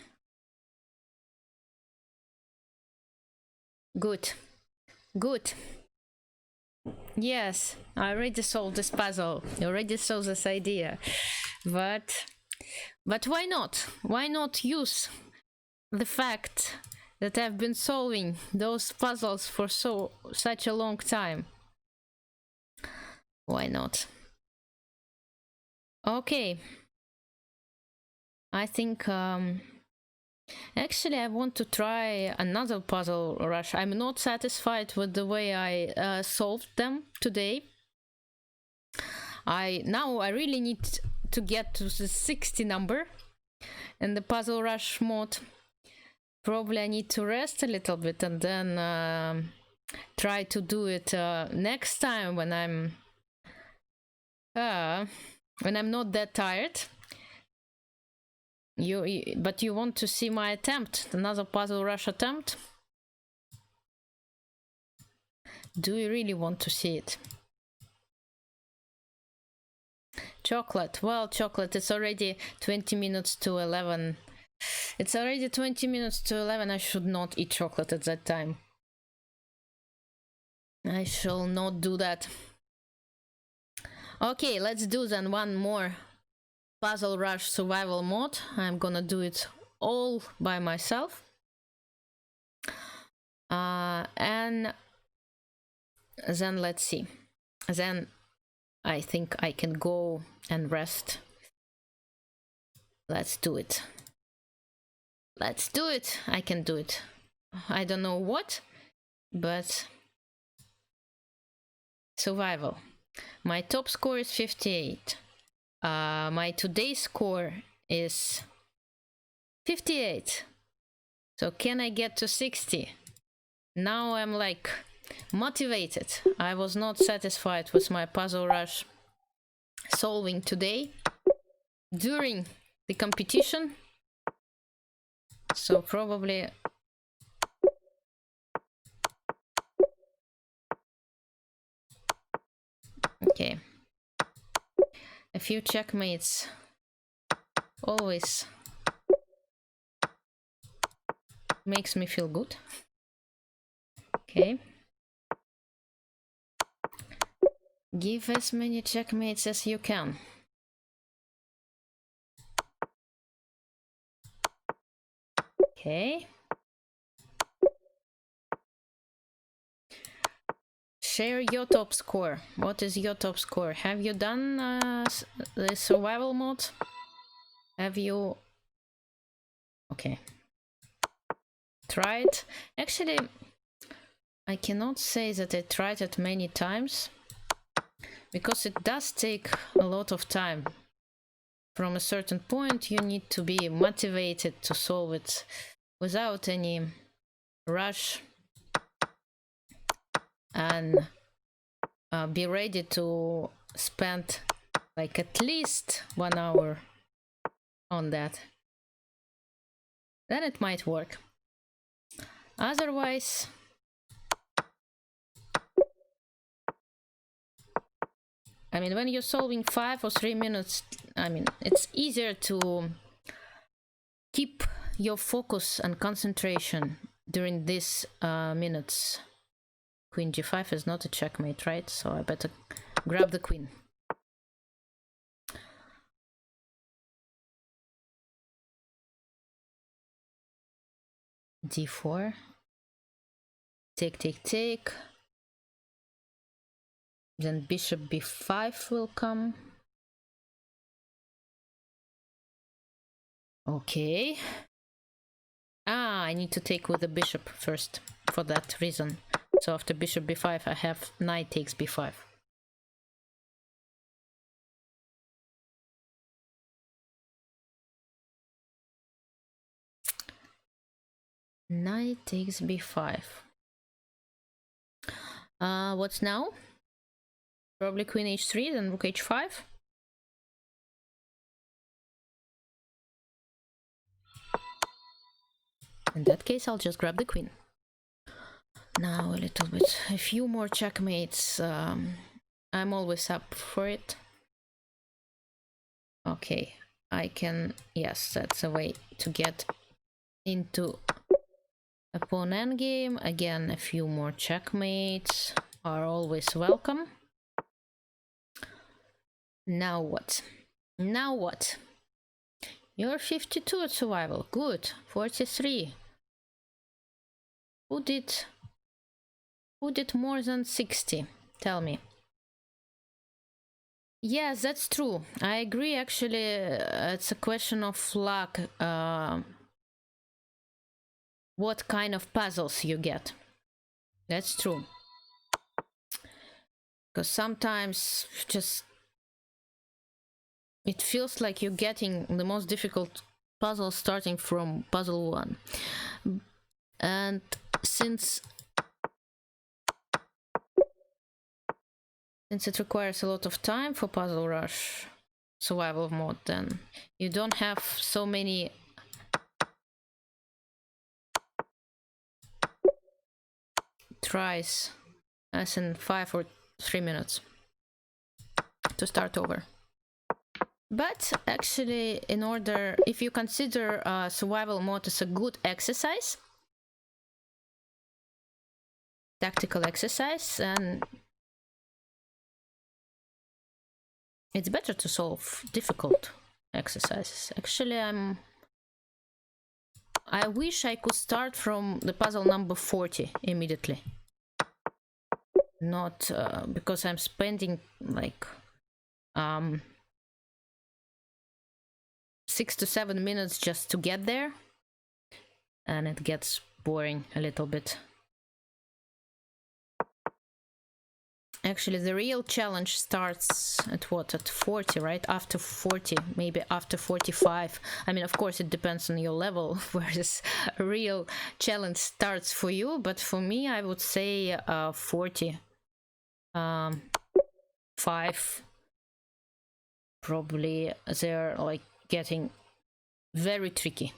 Good. Good. Yes, I already solved this puzzle. I already solved this idea. But why not? Why not use the fact that I've been solving those puzzles for such a long time? Why not? Okay. I think actually I want to try another puzzle rush. I'm not satisfied with the way I solved them today. Now I really need to get to the 60 number in the puzzle rush mode. Probably I need to rest a little bit and then try to do it next time when I'm not that tired. But you want to see my attempt, another puzzle rush attempt? Do you really want to see it? Chocolate. Well, chocolate, it's already 20 minutes to 11. It's already 20 minutes to 11. I should not eat chocolate at that time. I shall not do that. Okay, let's do then one more Puzzle Rush survival mode. I'm gonna do it all by myself. And then let's see. Then I think I can go and rest. Let's do it. Let's do it. I can do it. I don't know what, but survival. My top score is 58. My today's score is 58. So can I get to 60? Now I'm like motivated. I was not satisfied with my puzzle rush solving today during the competition. So probably okay. A few checkmates always makes me feel good. Okay. Give as many checkmates as you can. Okay. Share your top score. What is your top score? Have you done the survival mode? Have you... Okay. Tried? Actually, I cannot say that I tried it many times, because it does take a lot of time. From a certain point, you need to be motivated to solve it without any rush, and be ready to spend like at least 1 hour on that. Then it might work. Otherwise, I mean, when you're solving 5 or 3 minutes, I mean, it's easier to keep your focus and concentration during these minutes. Queen g5 is not a checkmate, right? So I better grab the queen. d4. Take, take, take. Then bishop b5 will come. Okay. Ah, I need to take with the bishop first for that reason. So after bishop b5, I have knight takes b5. Knight takes b5. What's now? Probably queen h3, then rook h5. In that case, I'll just grab the queen. Now a few more checkmates. I'm always up for it. Okay, I can, yes, that's a way to get into a pawn endgame. Again, a few more checkmates are always welcome. Now what? Now what? You're 52 at survival. Good. 43. Who did more than 60? Tell me. Yes, that's true. I agree, actually. It's a question of luck. What kind of puzzles you get. That's true. Because sometimes just it feels like you're getting the most difficult puzzle starting from puzzle 1. And since it requires a lot of time for Puzzle Rush survival mode, then you don't have so many tries as in 5 or 3 minutes to start over. But actually, in order, if you consider survival mode as a good exercise, tactical exercise, and it's better to solve difficult exercises. Actually, I wish I could start from the puzzle number 40 immediately. Not because I'm spending like 6 to 7 minutes just to get there, and it gets boring a little bit. Actually, the real challenge starts at what? At 40, right? After 40, maybe after 45. I mean, of course, it depends on your level where this real challenge starts for you. But for me, I would say 40. 5. Probably they're like getting very tricky.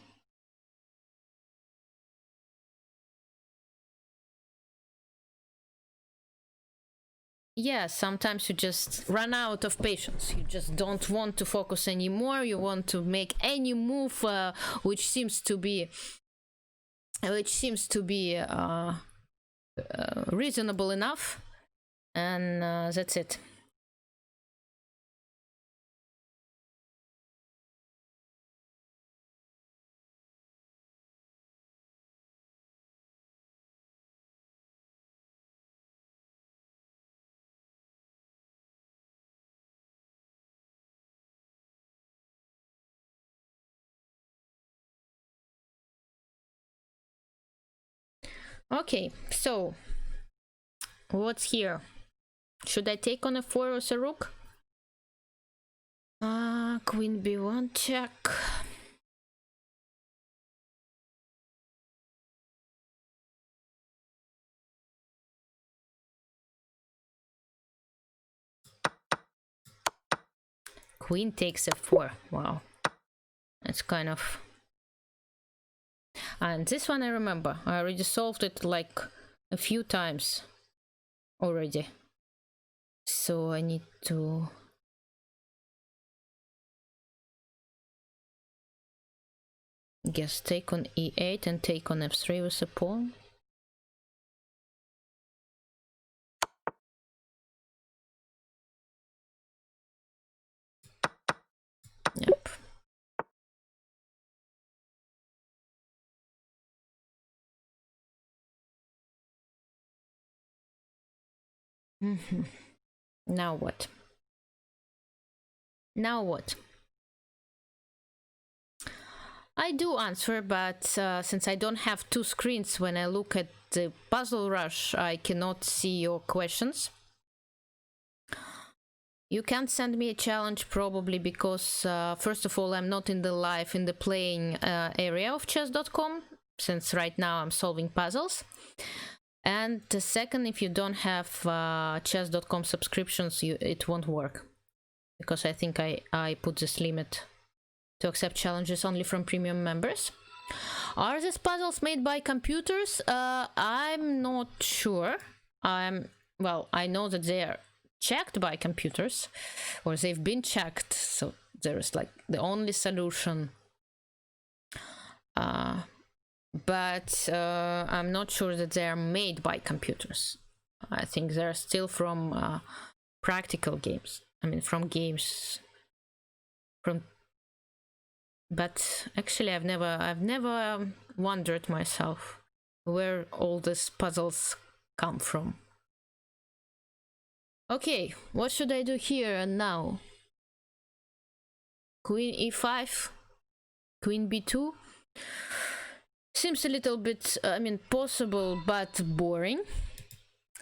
Yeah, sometimes you just run out of patience. You just don't want to focus anymore. You want to make any move which seems to be reasonable enough, and that's it. Okay, so what's here? Should I take on a4 with a rook? Queen b1 check. Queen takes f4. Wow, that's kind of... And this one I remember. I already solved it like a few times already. So I need to... guess take on e8 and take on f3 with a pawn. Yep. Now what? Now what? I do answer, but since I don't have two screens when I look at the puzzle rush, I cannot see your questions. You can't send me a challenge probably because, first of all, I'm not in the playing area of chess.com, since right now I'm solving puzzles. And the second, if you don't have chess.com subscriptions, it won't work. Because I think I put this limit to accept challenges only from premium members. Are these puzzles made by computers? I'm not sure. Well, I know that they are checked by computers, or they've been checked, so there's like the only solution. But I'm not sure that they are made by computers. I think they're still from practical games. I mean, from games from... But actually, I've never wondered myself where all these puzzles come from. Okay, what should I do here and now? Queen e5, queen b2. Seems a little bit, I mean, possible, but boring.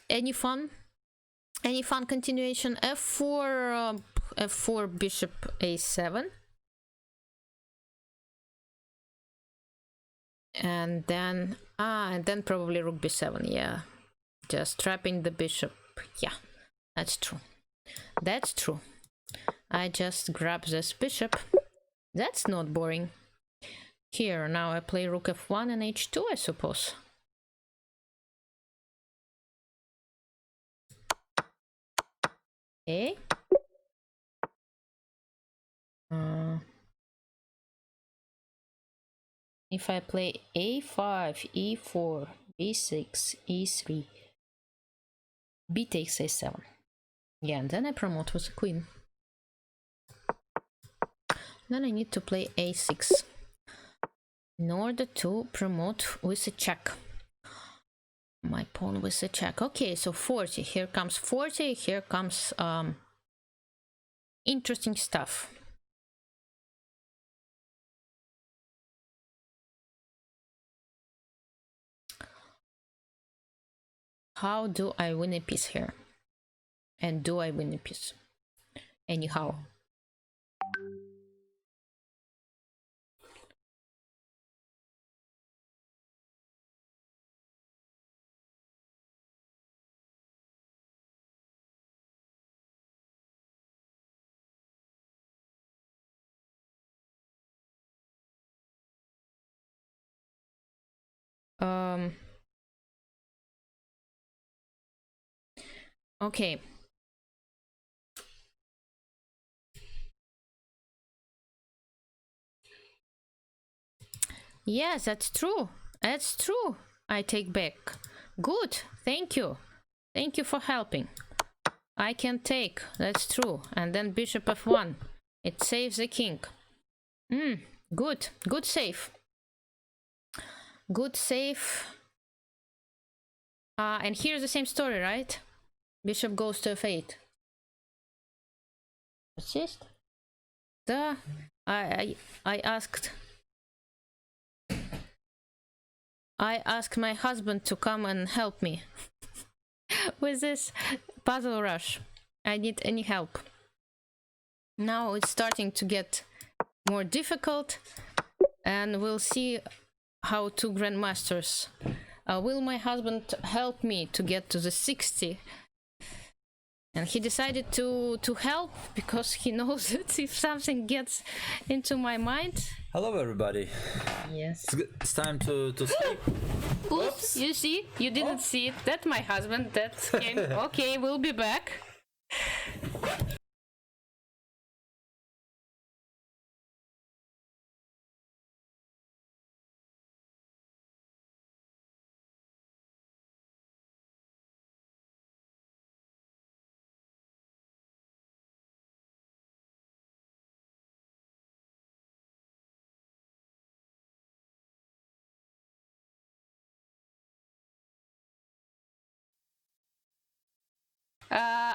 Any fun? Any fun continuation? f4, f4, bishop a7. And then probably rook b7. Yeah, just trapping the bishop. Yeah, that's true. That's true. I just grab this bishop. That's not boring. Here, now I play rook f1 and h2, I suppose. Okay. If I play a5, e4, b6, e3, b takes a7. Yeah, and then I promote with a queen. Then I need to play a6 in order to promote with a check. My pawn with a check. Okay, so 40. Here comes 40. Here comes interesting stuff. How do I win a piece here? And do I win a piece? Anyhow. Okay. Yes, that's true. That's true. I take back. Good. Thank you. Thank you for helping. I can take. That's true. And then bishop f1. It saves the king. Good. Good save. Good save. And here's the same story, right? Bishop goes to f8. What's this? I asked. I asked my husband to come and help me with this puzzle rush. I need any help. Now it's starting to get more difficult, and we'll see how two grandmasters. Will my husband help me to get to the 60? And he decided to help because he knows that if something gets into my mind. Hello, everybody. Yes. It's time to sleep. Oops, you see? You didn't see it. That's my husband. That came. Okay, we'll be back.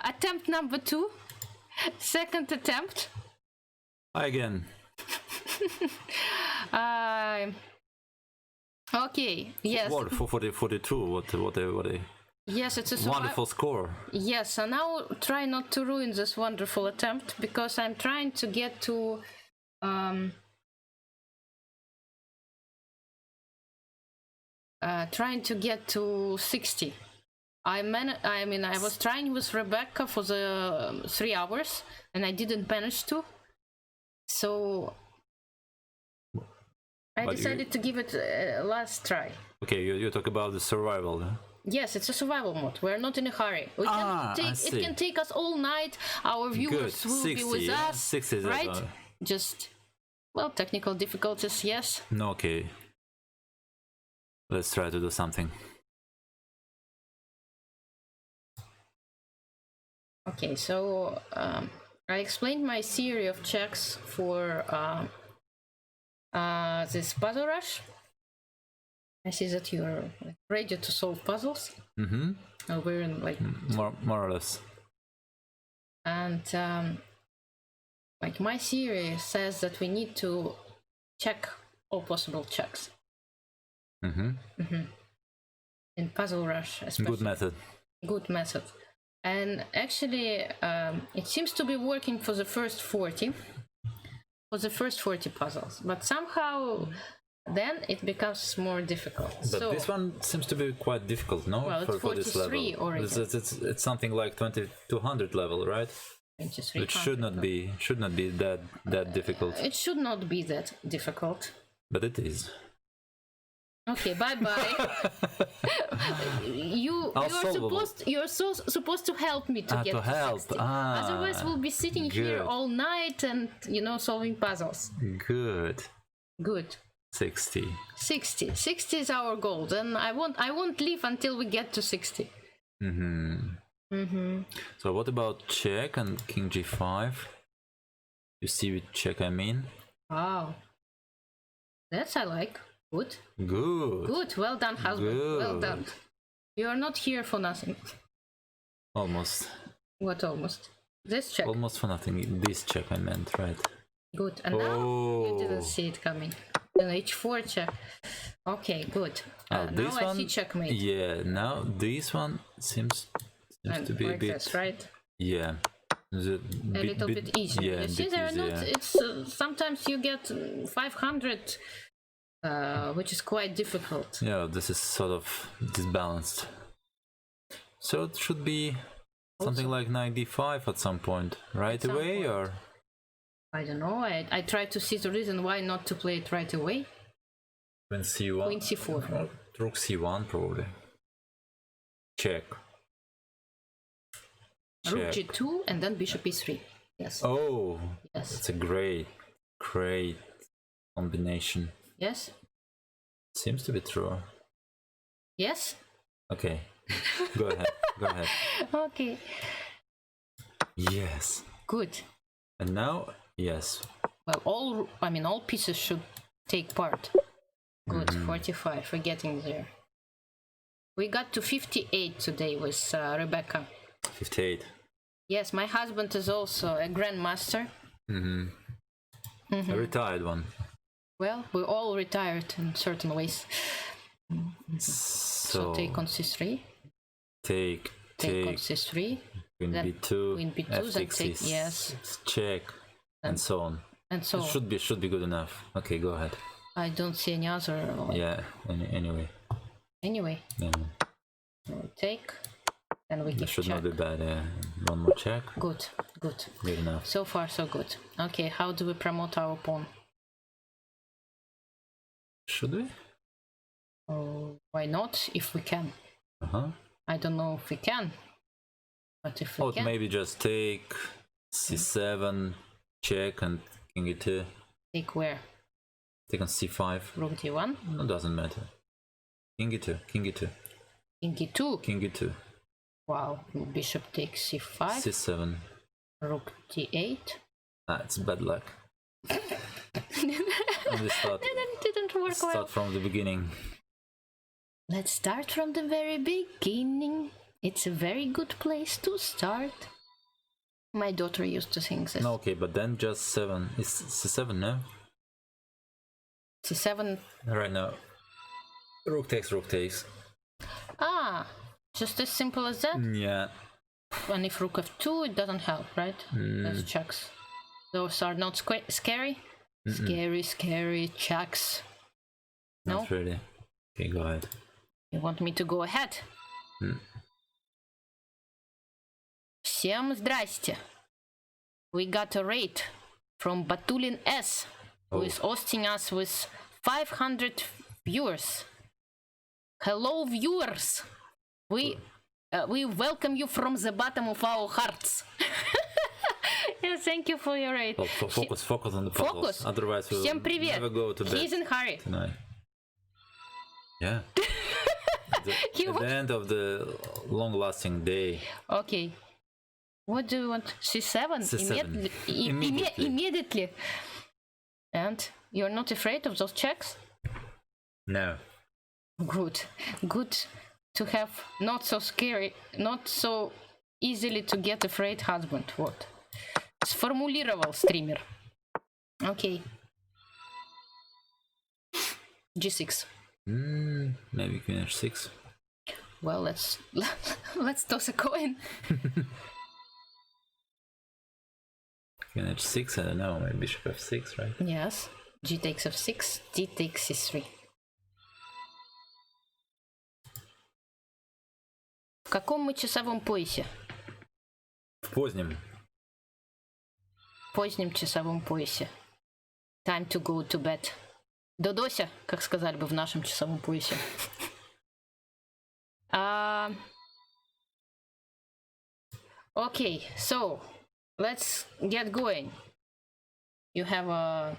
Attempt number 2. Second attempt. Hi again. Okay. Yes. What for 42? What a Yes, it's a wonderful score. Yes, and now try not to ruin this wonderful attempt because I'm trying to get to trying to get to 60. I was trying with Rebecca for the 3 hours and I didn't manage to. So I decided to give it a last try. Okay, you talk about the survival. Huh? Yes, it's a survival mode. We're not in a hurry. It can take us all night. Our viewers will 60, be with us. 60 right? Just, well, technical difficulties, yes. No, okay. Let's try to do something. Okay, so I explained my theory of checks for this puzzle rush. I see that you're ready to solve puzzles. Mm-hmm. We're in like more or less. And like my theory says that we need to check all possible checks. Mm-hmm. Mm-hmm. In puzzle rush, especially. Good method. Good method. And actually, it seems to be working for the first 40. For the first 40 puzzles, but somehow then it becomes more difficult. But so, this one seems to be quite difficult, no? Well, it's for this level. already. It's something like 2200 level, right? It should not be that difficult. It should not be that difficult. But it is. Okay, bye-bye. You're supposed to help me to get to help. 60. Otherwise we'll be sitting here all night and solving puzzles. Good. 60 is our goal. Then I won't leave until we get to 60. So what about check and king g5? You see with check, I mean? Wow, that's I like. Good. Well done, husband. Good. Well done. You are not here for nothing. Almost. What almost? This check. Almost for nothing. This check I meant, right? Good. And now you didn't see it coming. An h4 check. Okay, good. Now I see checkmate. Yeah. Now this one seems to be like a bit. This, right? Yeah. A little bit easier. Yeah, you see, there are not. It's sometimes you get 500. Which is quite difficult. Yeah, this is sort of disbalanced. So it should be something like 95 at some point, right away, or? I don't know. I try to see the reason why not to play it right away. Queen c1. Queen c4. Or rook c1 probably. Check. Rook g2 and then bishop e3. Yes. Oh, yes. It's a great combination. Yes. Seems to be true. Yes. Okay. Go ahead. Okay. Yes. Good. And now, yes. Well, all pieces should take part. Good. 45. We're getting there. We got to 58 today with Rebecca. 58. Yes, my husband is also a grandmaster. A retired one. Well, we're all retired in certain ways. So take on c3. Take on c3. Queen Then b2. Queen b2. Then f6 take, is yes. check, and so on. And so It should be good enough. Okay, go ahead. I don't see any other. Yeah. Anyway. Anyway. Yeah. We take. And we That give should check. not be bad. One more check. Good. Good enough. So far, so good. Okay, how do we promote our pawn? Should we? Oh, why not? If we can. I don't know if we can. But if we can. Maybe just take c7, check, and king e2. Take where? Take on c5. Rook d1? It doesn't matter. King e2, king e2. King e2? King e2. Wow, bishop takes c5. c7. Rook d8. It's bad luck. It didn't work well. Start from the beginning. Let's start from the very beginning. It's a very good place to start. My daughter used to sing this. No, okay, but then just 7. It's c7, no? c7. Right now. Rook takes, rook takes. Ah, just as simple as that? Yeah. And if rook f2, it doesn't help, right? Those checks. Those are not scary? Scary checks. No? Not really. Okay, go ahead. You want me to go ahead? Всем здрасте. We got a rate from Batulin S, who is hosting us with 500 viewers. Hello, viewers. We welcome you from the bottom of our hearts. Yeah, thank you for your rate. Well, focus on the puzzles. Focus. Otherwise, we'll Всем привет. never go to bed. He's in hurry. Tonight. Yeah. At the end of the long-lasting day. Okay. What do you want? C7? C7. Immediately. And you're not afraid of those checks? No. Good. Good to have not so scary, not so easily to get afraid husband. Вот. Сформулировал стример. Okay. G6. Maybe queen h6. Well, let's toss a coin. Queen h6, I don't know, maybe bishop f6, right? Yes. G takes f6, D takes c3. В каком мы часовом поясе? В позднем. В позднем часовом поясе. Time to go to bed. Додося, как сказали бы в нашем часовом поясе. Okay, so let's get going. You have a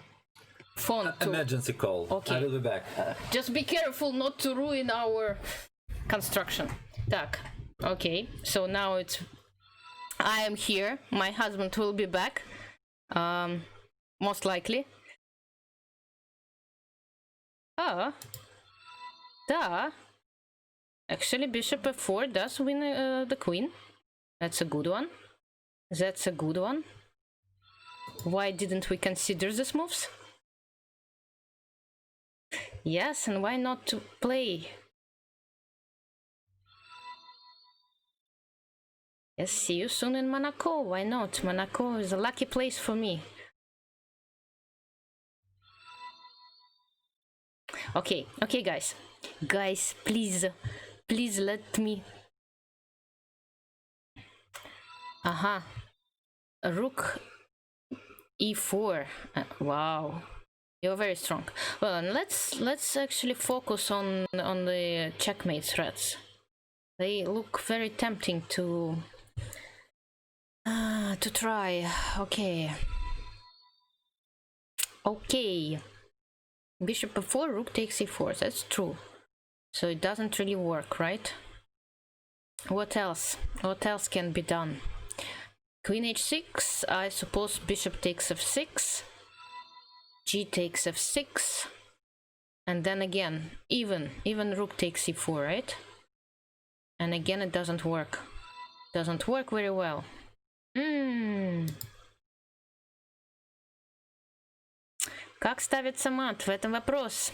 phone to... Emergency call. Okay. I will be back. Just be careful not to ruin our construction. Так, okay, so now it's... I am here. My husband will be back. Most likely. Да. Actually, bishop f4 does win the queen. That's a good one. That's a good one. Why didn't we consider these moves? Yes, and why not to play? Yes, see you soon in Monaco. Why not? Monaco is a lucky place for me. Okay, guys. Guys, please let me... Rook e4. Wow, you're very strong. Well, and let's actually focus on the checkmate threats. They look very tempting to try. Okay. Bishop f4, rook takes e4. That's true. So it doesn't really work, right? What else? What else can be done? Queen h6, I suppose bishop takes f6, g takes f6, and then again, even rook takes e4, right? And again it doesn't work. Doesn't work very well. Как ставится мат? В этом вопрос.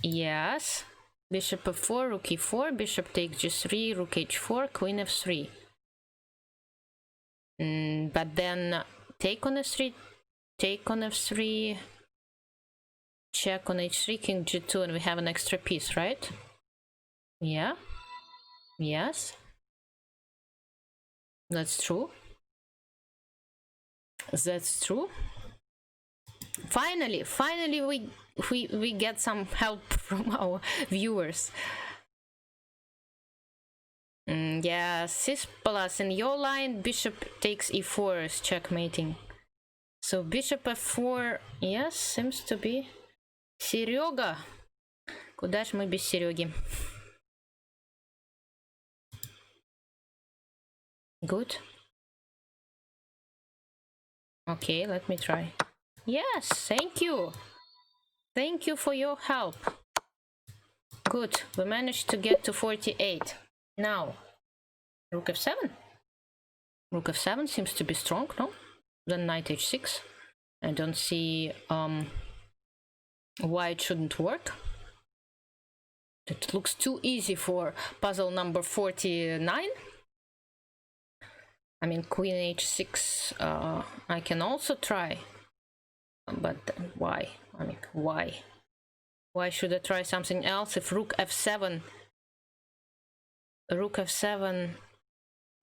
Yes. Bishop f4, rook e4, bishop takes g3, rook h4, queen f3. But then take on f3, take on f3, check on h3, king g2, and we have an extra piece, right? Yeah. Yes. That's true. That's true. Finally we get some help from our viewers. Yeah, Cispalas, in your line, bishop takes e4 is checkmating. So bishop f4, yes, seems to be. Серега. Куда ж мы без Сереги? Good. Okay, let me try. Yes, thank you. Thank you for your help. Good, we managed to get to 48. Now, rook f7. Rook f7 seems to be strong, no? Then knight h6. I don't see why it shouldn't work. It looks too easy for puzzle number 49. I mean, queen h6, I can also try. But why? I mean, why? Why should I try something else if rook f7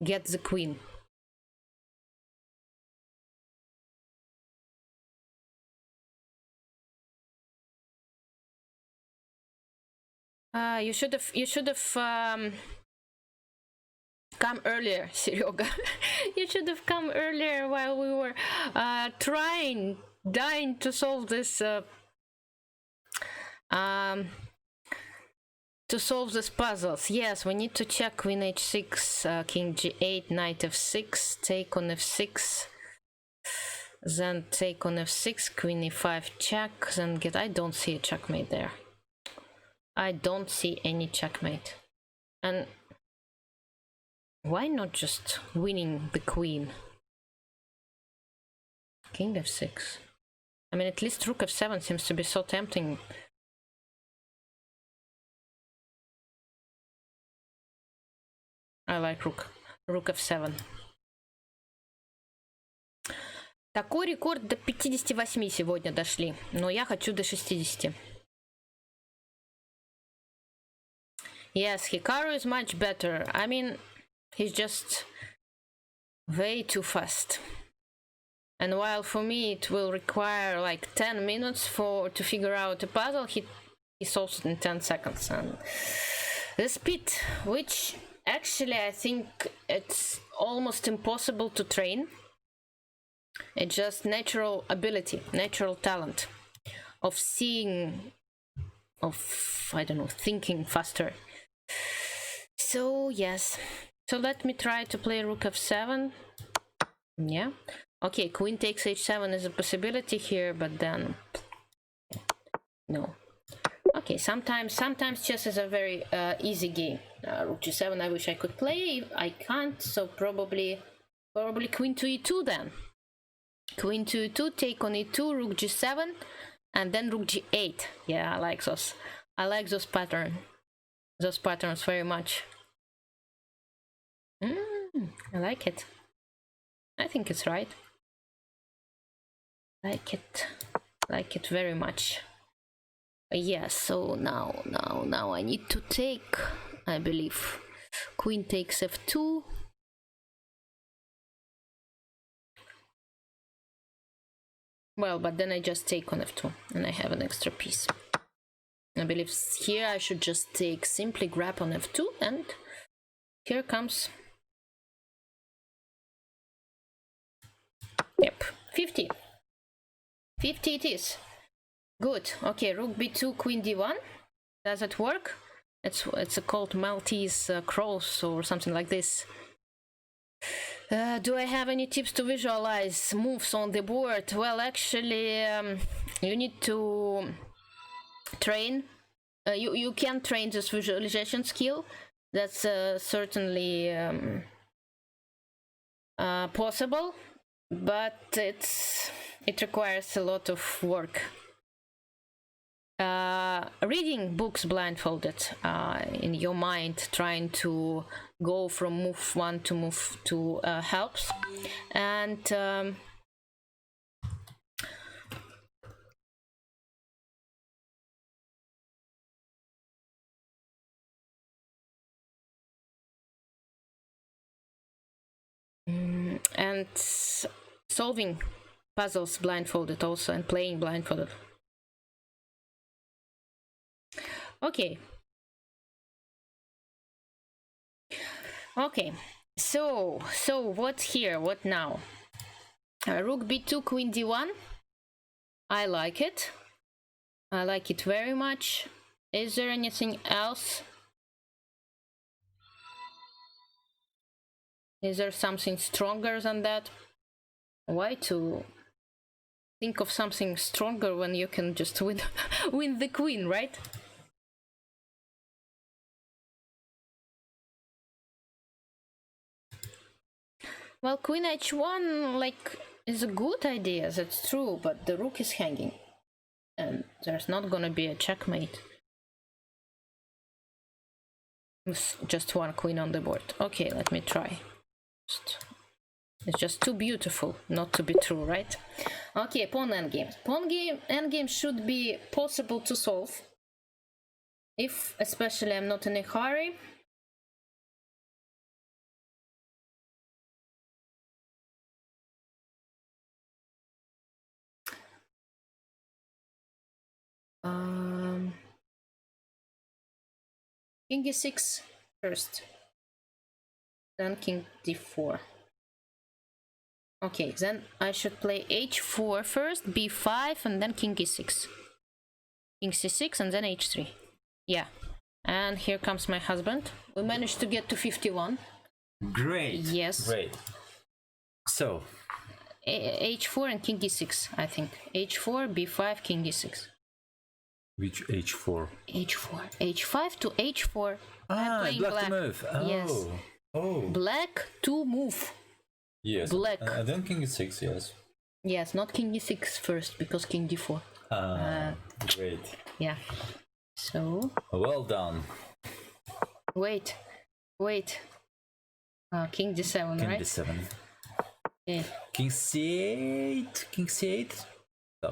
gets the queen? You should have come earlier, Serega. You should have come earlier while we were dying to solve this puzzles. Yes, we need to check queen h6, king g8, knight f6, take on f6, then take on f6, queen e5 check, then get. I don't see a checkmate there. I don't see any checkmate. And why not just winning the queen? King f6. I mean, at least rook f7 seems to be so tempting. I like rook f7. Такой рекорд до 58 сегодня дошли, но я хочу до 60. Yes, Hikaru is much better. I mean, he's just way too fast. And while for me it will require like 10 minutes to figure out a puzzle, he solves it in 10 seconds. And the speed, which actually I think it's almost impossible to train. It's just natural ability, natural talent of seeing, I don't know, thinking faster. So yes, so let me try to play rook f7. Yeah, okay, queen takes h7 is a possibility here, but then no. Okay, sometimes chess is a very easy game. Rook g7 I wish I could play, I can't, so probably queen to e2 then. Queen to e2, take on e2, rook g7, and then rook g8. Yeah, I like those patterns very much. I like it. I think it's right. Like it very much. Yeah, so now I need to take, I believe, queen takes f2. Well, but then I just take on f2 and I have an extra piece. I believe here I should just simply grab on f2, and here comes. Yep, 50. 50 it is. Good. Okay, rook b2, queen d1. Does it work? It's called Maltese cross or something like this. Do I have any tips to visualize moves on the board? Well, actually, you need to train. You can train this visualization skill. That's certainly possible, but it requires a lot of work. reading books blindfolded in your mind, trying to go from move 1 to move 2 helps. And and solving puzzles blindfolded also, and playing blindfolded. Okay. Okay, so what's here? What now? Rook b2, queen d1. I like it. I like it very much. Is there anything else? Is there something stronger than that? Why to think of something stronger when you can just win the queen, right? Well, queen h1 like is a good idea, that's true, but the rook is hanging and there's not gonna be a checkmate with just one queen on the board. Okay, let me try. It's just too beautiful not to be true, right? Okay, pawn endgame. Pawn endgame should be possible to solve if especially I'm not in a hurry. King e6 first, then king d4. Okay, then I should play h4 first, b5, and then king e6. King c6 and then h3. Yeah. And here comes my husband. We managed to get to 51. Great. Yes. Great. So h4 and king e6, I think. h4, b5, king e6. Which h4? h4. h5 to h4. Ah, black to move. Oh. Yes. Oh. Black to move. Yes. Black. Then king e6, yes. Yes, not king e6 first, because king d4. Great. Yeah. So. Well done. Wait. King d7, King right? d7. Yeah. King c8. King c8.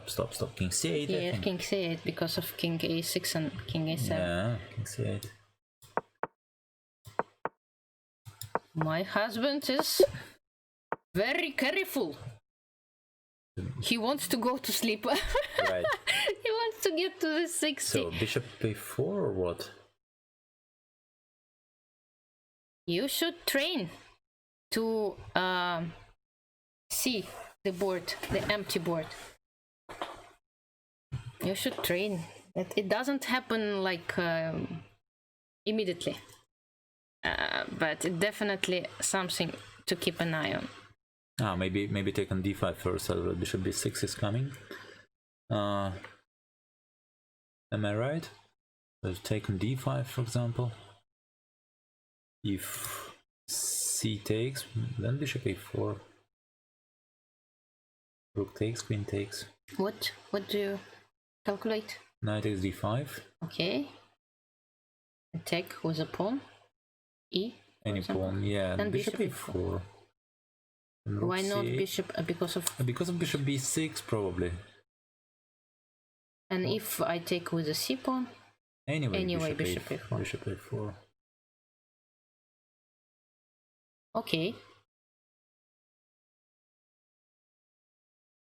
Stop. King c8. Yeah, king c8 because of king a6 and king a7. Yeah, king c8. My husband is very careful. He wants to go to sleep. Right. He wants to get to the 60. So bishop a4 or what? You should train to see the board, the empty board. You should train. It doesn't happen like immediately, but it definitely something to keep an eye on. Maybe take on d5 first. So bishop b6 is coming. Am I right? So take on d5, for example. If c takes, then bishop a4. Rook takes, queen takes. What do you calculate? Knight takes d5. Okay. Attack with a pawn. E. Any pawn, yeah. Then bishop bishop a4. Why not c8. bishop? Because of bishop b6 probably. And if I take with a c pawn. Anyway, bishop a4. Bishop a4. Okay.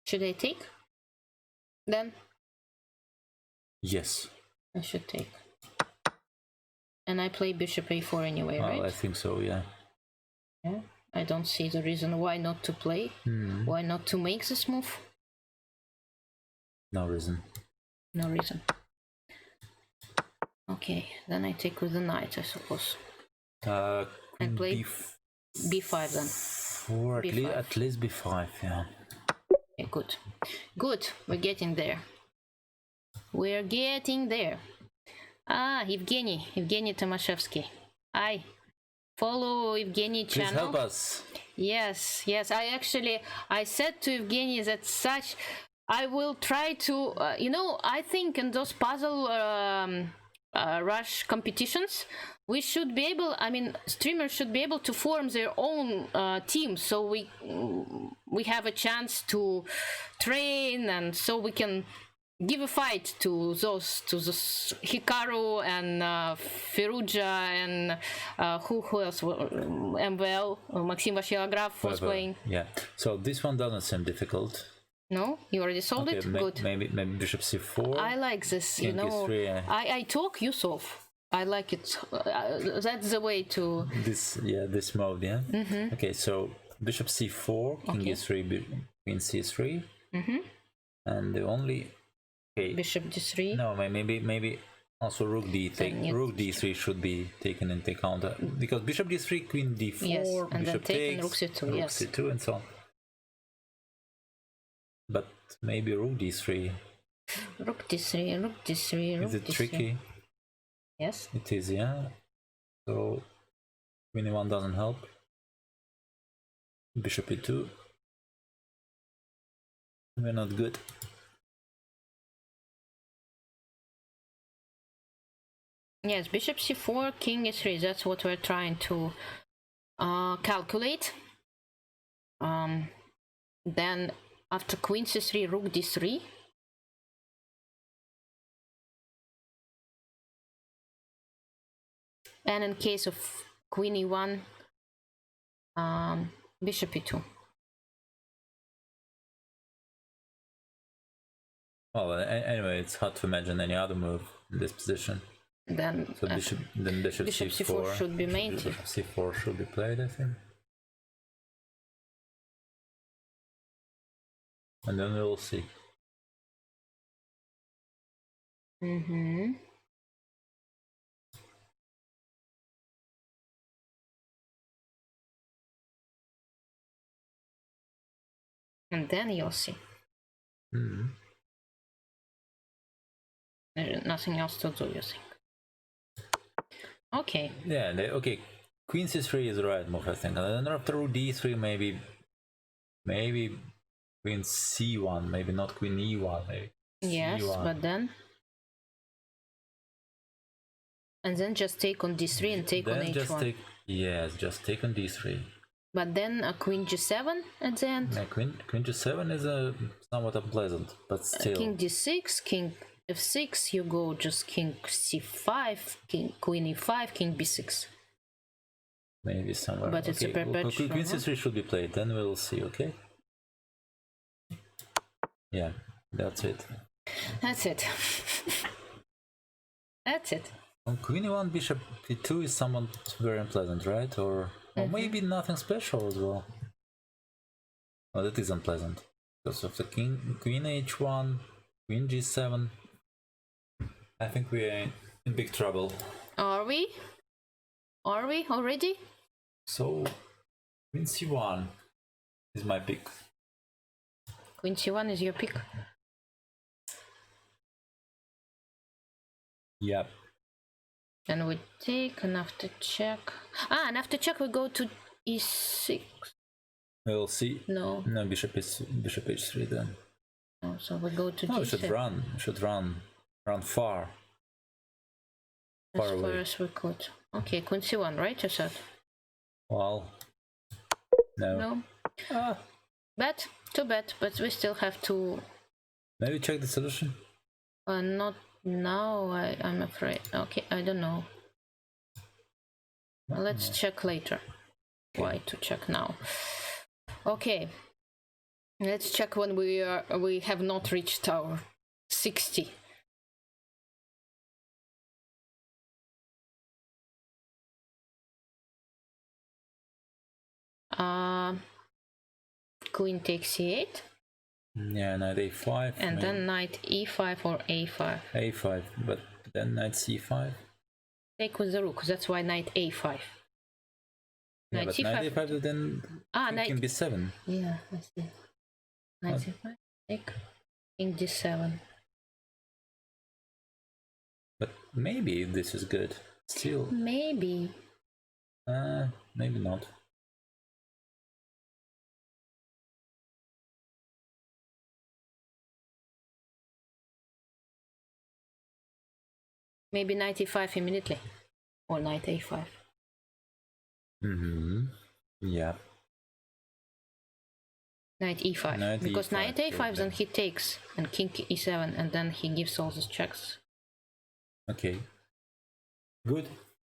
Should I take? Then Yes. I should take. And I play bishop a4 anyway, right? I think so, yeah. Yeah. I don't see the reason why not to play. Why not to make this move? No reason. No reason. Okay, then I take with the knight, I suppose. I play b5 then. B5. At least b5, yeah. Okay, good. Good, we're getting there. We're getting there. Evgeny Tomashevsky. I follow Evgeny channel. Please help us. Yes. I said to Evgeny that I will try to, you know, I think in those puzzle rush competitions, we should be able, I mean, streamers should be able to form their own teams, so we have a chance to train, and so we can give a fight to those Hikaru and Firuja and who else? MVL, Maxim Vashilograph was playing. Yeah. So this one doesn't seem difficult. No, you already solved it. Good. Maybe bishop c4. I like this. King you know, e3, I talk, you solve. I like it. That's the way to. This mode. Yeah. Mm-hmm. Okay. So bishop c4, king e3, queen c3, and the only. Okay. Bishop d3. No, maybe also rook d3. Rook d3 should be taken into account because bishop d3, queen d4, yes, and bishop then takes, rook c2, rook yes. c2, and so on. But maybe rook d3. Rook d3, rook d3, rook Is it d3. tricky? Yes. It is, yeah. So queen e1 doesn't help. Bishop e2. We're not good. Yes, bishop c4, king e3. That's what we're trying to calculate. Then after queen c3, rook d3. And in case of queen e1, bishop e2. Well, anyway, it's hard to imagine any other move in this position. Then so bishop c4 should be mated. Bishop c4 should be played, I think. And then we'll see. Mm-hmm. And then you'll see. Mm-hmm. There's nothing else to do, you think? Okay. Yeah, okay. Queen c3 is the right move, I think. And then after rook d3, maybe queen c1, maybe not queen e1, maybe. Yes, c1. but then. And then just take on d3 and take then on h1. Just take on d3. But then a queen g7 at the end. Yeah, queen g7 is somewhat unpleasant, but still. King d6, king f6, you go just king c5, queen e5, king b6. Maybe somewhere. But it's a perpetual. Queen c3 should be played, then we'll see, okay? Yeah, that's it. That's it. That's it. On queen e1, bishop e2 is somewhat very unpleasant, right? Or maybe nothing special as well. Oh, that is unpleasant. Because of the queen h1, queen g7. I think we are in big trouble. Are we? Are we already? So, queen c1 is my pick. Queen c1 is your pick? Yep. And we take, and after check. And after check we go to e6. We'll see. No. No, bishop h3 then. Oh, so we go to no, d7. we should run far. As far as we could. Okay, queen c1, right, you said? Well, no. Bad, too bad, but we still have to... Maybe check the solution? Not now, I'm afraid. Okay, I don't know. Let's check later. Okay. Why to check now? Okay. Let's check when we have not reached our 60. Queen takes c8. Yeah, knight a5. And maybe. Then knight e5 or a5. a5, but then knight c5. Take with the rook, that's why knight a5. Yeah, but knight a5 then king b7. Yeah, I see. Knight c5, take king d7. But maybe this is good. Still. Maybe. Maybe not. Maybe knight e5 immediately, or knight a5. Yeah. Knight e5, Knight because E5, knight a5 probably. then he takes, and king e7, and then he gives all these checks. Okay. Good.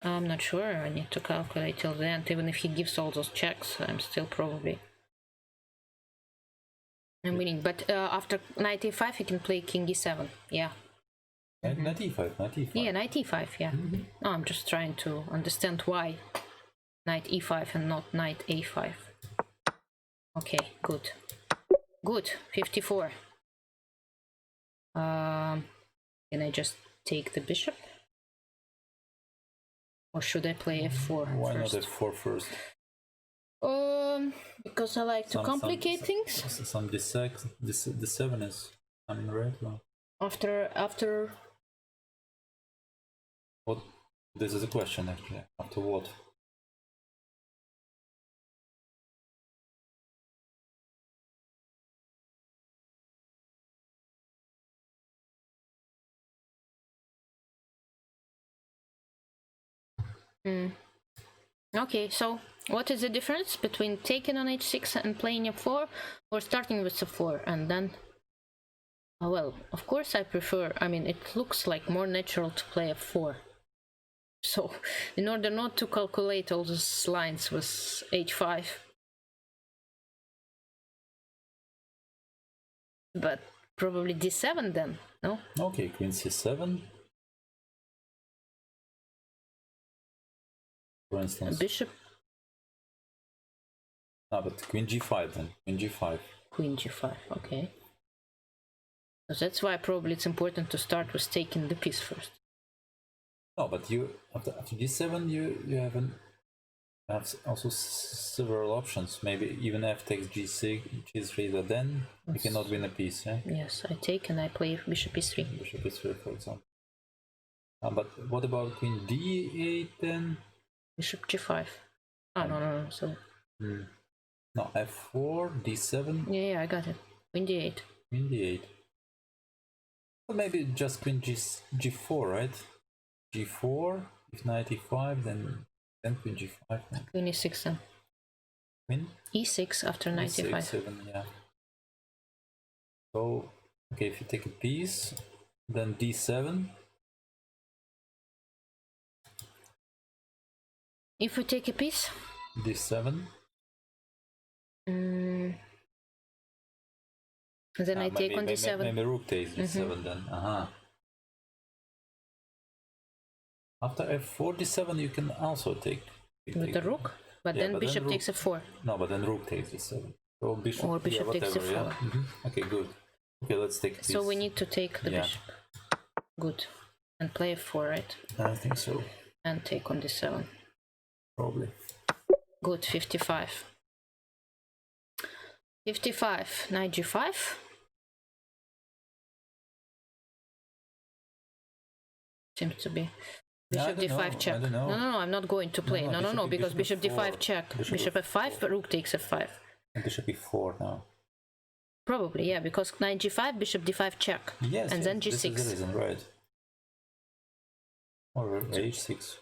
I'm not sure, I need to calculate till the end. Even if he gives all those checks, I'm still probably... I'm winning, but after knight a5 he can play king e7, yeah. Knight E5, knight E5. Yeah, knight e5, yeah. No, I'm just trying to understand why knight e5 and not knight a5. Okay, good. Good, 54. Can I just take the bishop? Or should I play f4 Why first? not f4 first? Because I like to complicate things. Some d6, d7 is coming right now. After What? This is a question actually. After what? Okay, so what is the difference between taking on h6 and playing f4, or starting with f4 and then... well, of course I prefer, I mean, it looks like more natural to play f4. So, in order not to calculate all these lines with h5. But probably d7 then, no? Okay, queen c7. For instance. Bishop. Ah, but queen g5 then. Queen g5. Queen g5, okay. So that's why probably it's important to start with taking the piece first. No, but you after g7 you have also several options. Maybe even f takes g6, g3, but then you cannot win a piece. Yeah. Yes, I take and I play bishop e3. Bishop e3, for example. But what about queen d8 then? Bishop g5. Oh, no, so... No, f4, d7. Yeah, I got it. Queen d8. Queen d8. Well, maybe just queen g4, right? g4, if knight e5, then queen g5. Then. Queen e6 then. Queen? e6 after knight e6, e5. 7, yeah. So, okay, if you take a piece, then d7. If we take a piece... d7. Then I take on d7. Maybe rook takes d7 then. After f4, d7 you can also take. With the rook? But Yeah, then but bishop then takes f4. No, but then rook takes d7. So bishop, Or bishop yeah, takes whatever, f4. yeah. Okay, good. Okay, let's take a piece. So we need to take the bishop. Good. And play f4, right? I think so. And take on d7. Probably. Good, 55. 55, knight g5. Seems to be bishop d5 check. I don't know. No, I'm not going to play. No, because bishop d5 F4. check. Bishop f5, rook takes f5. And bishop e4 now. Probably, yeah, because knight g5, bishop d5 check. Yes, and then g6. This is the reason, right? Or h6.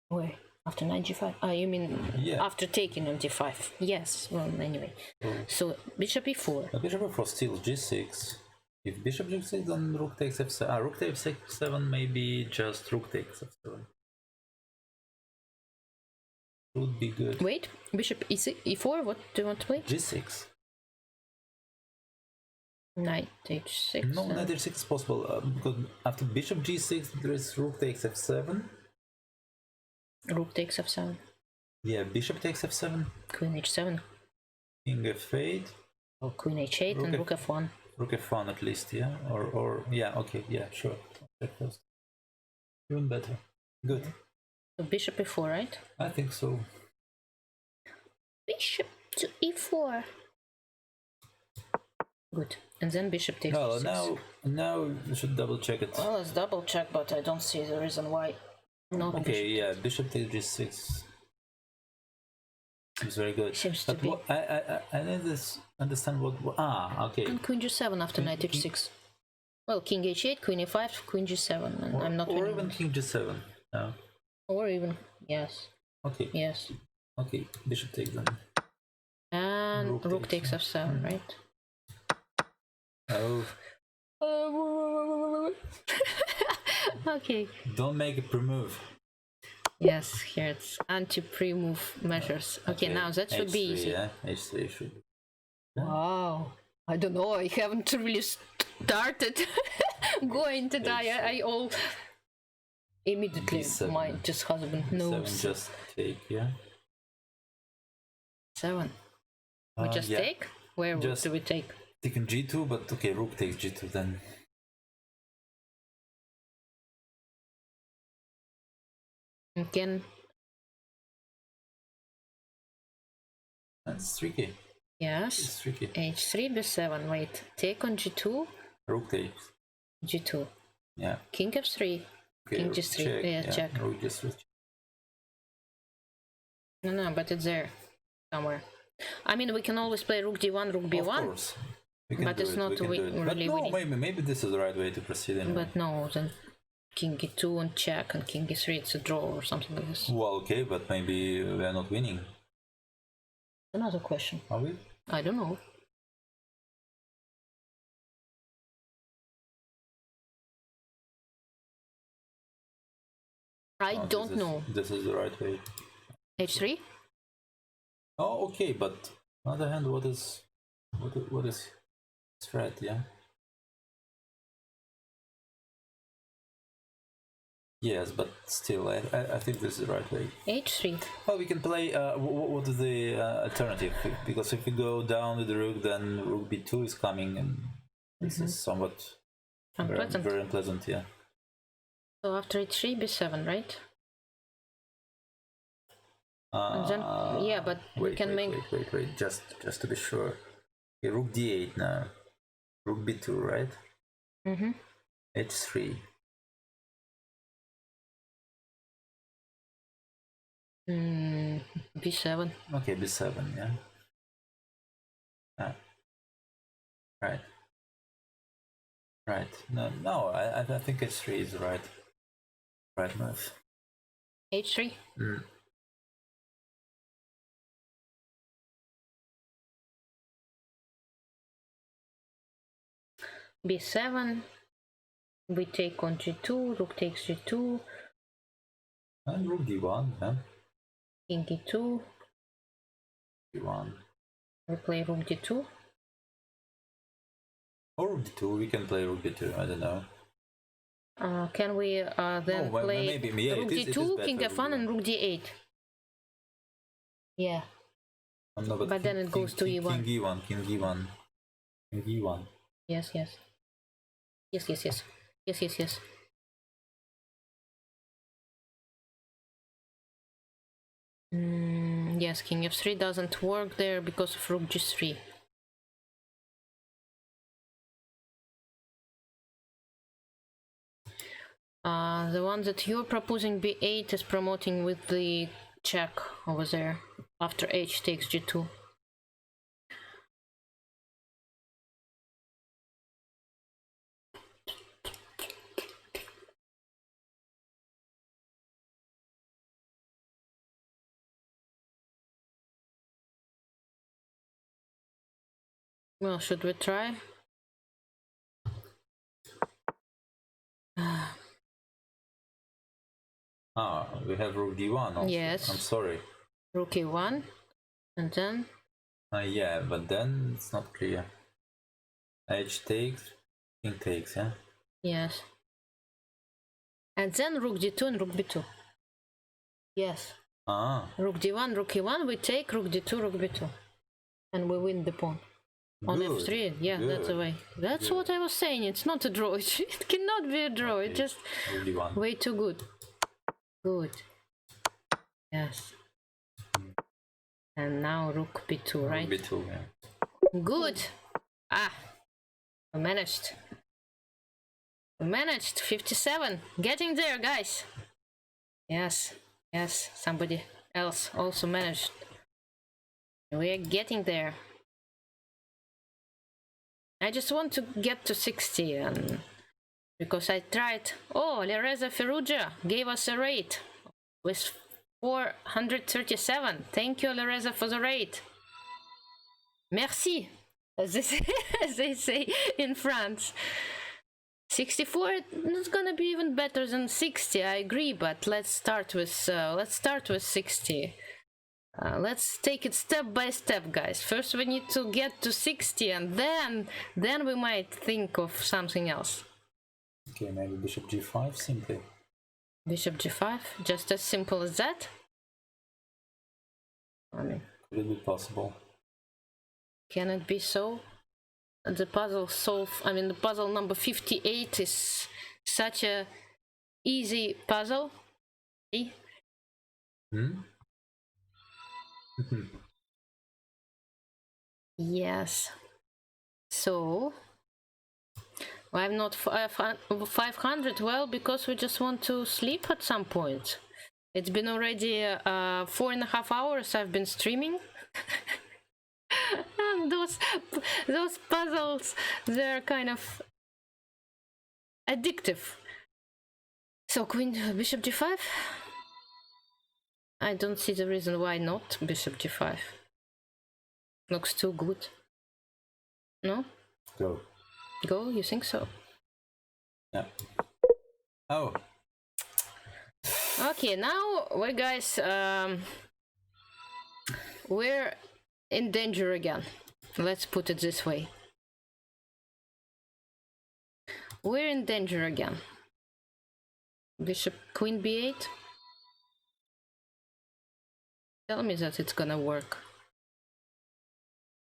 Wait, after knight g5? Ah, you mean after taking on d5? Yes, well, anyway. So bishop e4. Bishop e4 still g6. If bishop g6, then rook takes f7. Rook takes f7, maybe just rook takes f7. Would be good. Wait, bishop e4, what do you want to play? g6. Knight h6. No, knight h6 is possible, because after bishop g6, there is rook takes f7. Rook takes f7. Yeah, bishop takes f7. Queen h7. King f8. Or queen h8 Rook and rook f1. Rook f1 at least, yeah? Or yeah, okay, yeah, sure. Check first. Even better. Good. So bishop e4, right? I think so. Bishop to e4. Good. And then bishop takes Well, f6. now we should double check it. Well, let's double check, but I don't see the reason why. Not Okay, yeah, bishop takes g6. It's very good. Seems to But be. I need to understand what. Okay. And queen g7 after knight h6. Well, king h8, queen e5, queen g7, and I'm not or winning. even king g7. Yeah. Or even, yes. Okay. Yes. Okay, bishop takes then. And rook takes f7, right? Oh. Okay. Don't make a pre-move. Yes, here it's anti-pre-move measures. Okay, now that should be H3, easy. Yeah, H3 should be. Wow. I don't know, I haven't really started going to die. I all immediately D7. my just husband knows. 7 just take, yeah. 7. We just yeah. take? Where Just do we take? taking g2, but okay, rook takes g2 then. Again. That's tricky. Yes. It's tricky. h3, b7. Wait. Take on g2. Rook takes. g2. Yeah. King f3. Okay, King g3. check. Yeah, check. Rook g3. No, but it's there somewhere. I mean, we can always play rook d1, rook b1. Of course. But it's not really no, winning. maybe this is the right way to proceed anyway. But no, then king e2 and check, and king e3, it's a draw or something like this. Well, okay, but maybe we are not winning. Another question. Are we? I don't know. I don't know. This is the right way. h3? Oh, okay, but on the other hand, what is threat? Yeah. Yes, but still, I think this is the right way. h3. Well, we can play. What is the alternative? Because if we go down with the rook, then rook b2 is coming, and this is somewhat Unpleasant. very unpleasant. Yeah. So after h3, b7, right? And then, yeah, but we can make. Wait. Just to be sure. Okay, rook d8 now. Rook b2, right? Mm-hmm. h3. b7. Okay, b7, yeah. Right. No, I think h3 is the right move. h3? b7. We take on g2, rook takes g2. And rook d1, yeah. King e2. d1. We play rook d2. Or rook d2, we can play rook d2, I don't know. Can we then play rook d2, king f1, and rook d8? Yeah. No, but then it goes to e1. King e1. Yes. Yes. Yes, king f3 doesn't work there because of rook g3. The one that you're proposing b8 is promoting with the check over there after h takes g2. Well, should we try? We have rook d1 also. Yes. I'm sorry. Rook e1, and then? Yeah, but then it's not clear. H takes, king takes, yeah? Yes. And then rook d2 and rook b2. Yes. Rook d1, rook e1, we take rook d2, rook b2. And we win the pawn. On f3, yeah, Good. That's the way. That's what I was saying, it's not a draw, it cannot be a draw, it's just way too good. Good. Yes. And now rook b2, right? Rook b2, yeah. Good! We managed. 57! Getting there, guys! Yes, somebody else also managed. We are getting there. I just want to get to 60 and because I tried. Oh, Lereza Ferrugia gave us a rate with 437. Thank you, Lereza, for the rate. Merci, as they say in France. 64 is gonna be even better than 60. I agree, but let's start with 60. Let's take it step by step, guys. First, we need to get to 60, and then we might think of something else. Okay, maybe bishop g5 simply. Bishop g5, just as simple as that. I mean, Could it be possible? can it be so? The puzzle the puzzle number 58 is such a easy puzzle. See? Yes. So I'm not 500. Well, because we just want to sleep at some point. It's been already 4.5 hours I've been streaming. And those puzzles, they're kind of addictive. So bishop g5. I don't see the reason why not bishop g5. Looks too good. No? Go, you think so? Yeah. Oh. Okay, now we guys we're in danger again. Let's put it this way. We're in danger again. Bishop queen b8. Tell me that it's gonna work.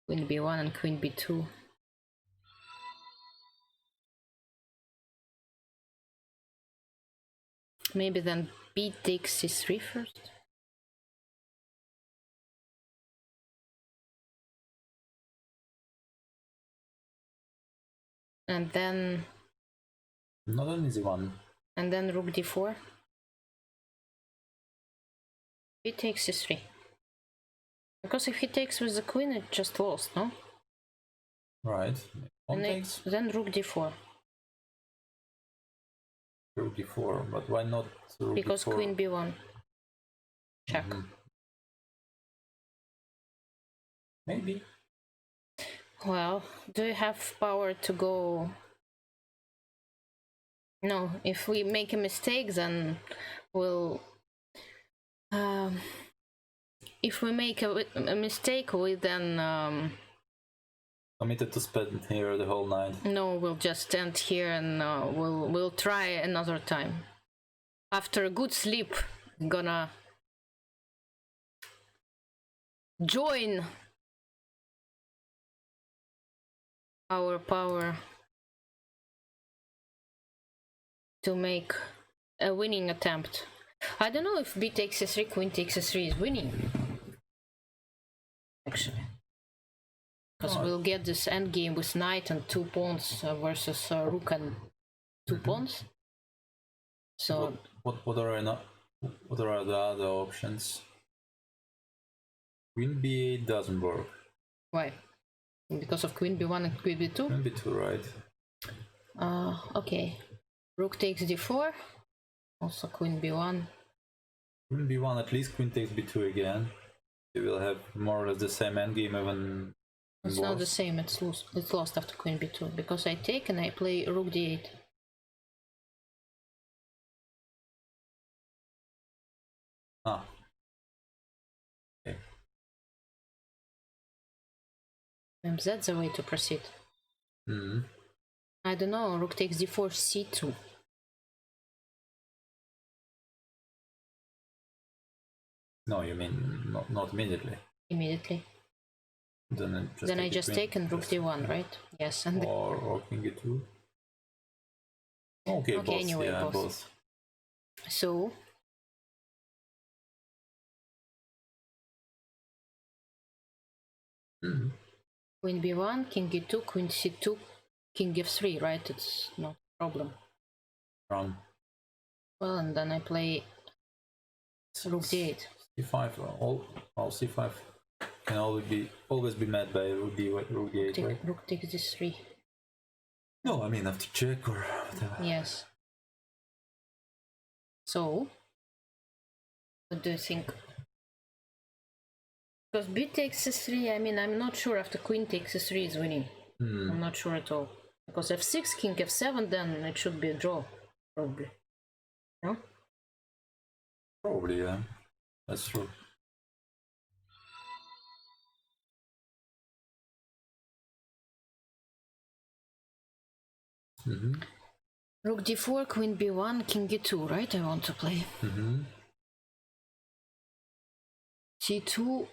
Queen b1 and queen b2. Maybe then b takes c3 first. And then... Not an easy one. And then rook d4. He takes c3. Because if he takes with the queen, it just lost, no? Right. Then rook d4. Rook d4, but why not rook because d4? Queen b1. Check. Maybe. Well, do you have power to go? No, if we make a mistake, then we'll... if we make a mistake, we then... Committed to spend here the whole night. No, we'll just stand here and we'll try another time. After a good sleep, I'm gonna join our power to make a winning attempt. I don't know if b takes c3, queen takes c3 is winning. Actually. Because we'll get this endgame with knight and 2 pawns versus rook and 2 pawns. So what are the other options? Queen b8 doesn't work. Why? Because of queen b1 and queen b2? Queen b2, right? Okay. Rook takes d4. Also queen b1. Queen b1, at least queen takes b2 again. They will have more or less the same endgame, even. It's not the same, it's lost after queen b2, because I take and I play rook d8. Ah. Okay. And that's the way to proceed. I don't know, rook takes d4, c2. No, you mean not immediately. Immediately. Then I just take and rook d1, right? Yes, and or king e2. Okay, both. Anyway, yeah, both. So queen b1, king e2, queen c2, king f3, right? It's not a problem. Wrong. Well, and then I play rook d8. c5, all c5 can always be met by rook d8, right? Rook takes d3. No, I mean after check or whatever. Yes. So, what do you think? Because b takes s3, I mean, I'm not sure after queen takes s3 is winning. I'm not sure at all. Because f6, king f7, then it should be a draw, probably. No? Probably, yeah. That's true. Rook d4, queen b1, king e2, right? I want to play. c2,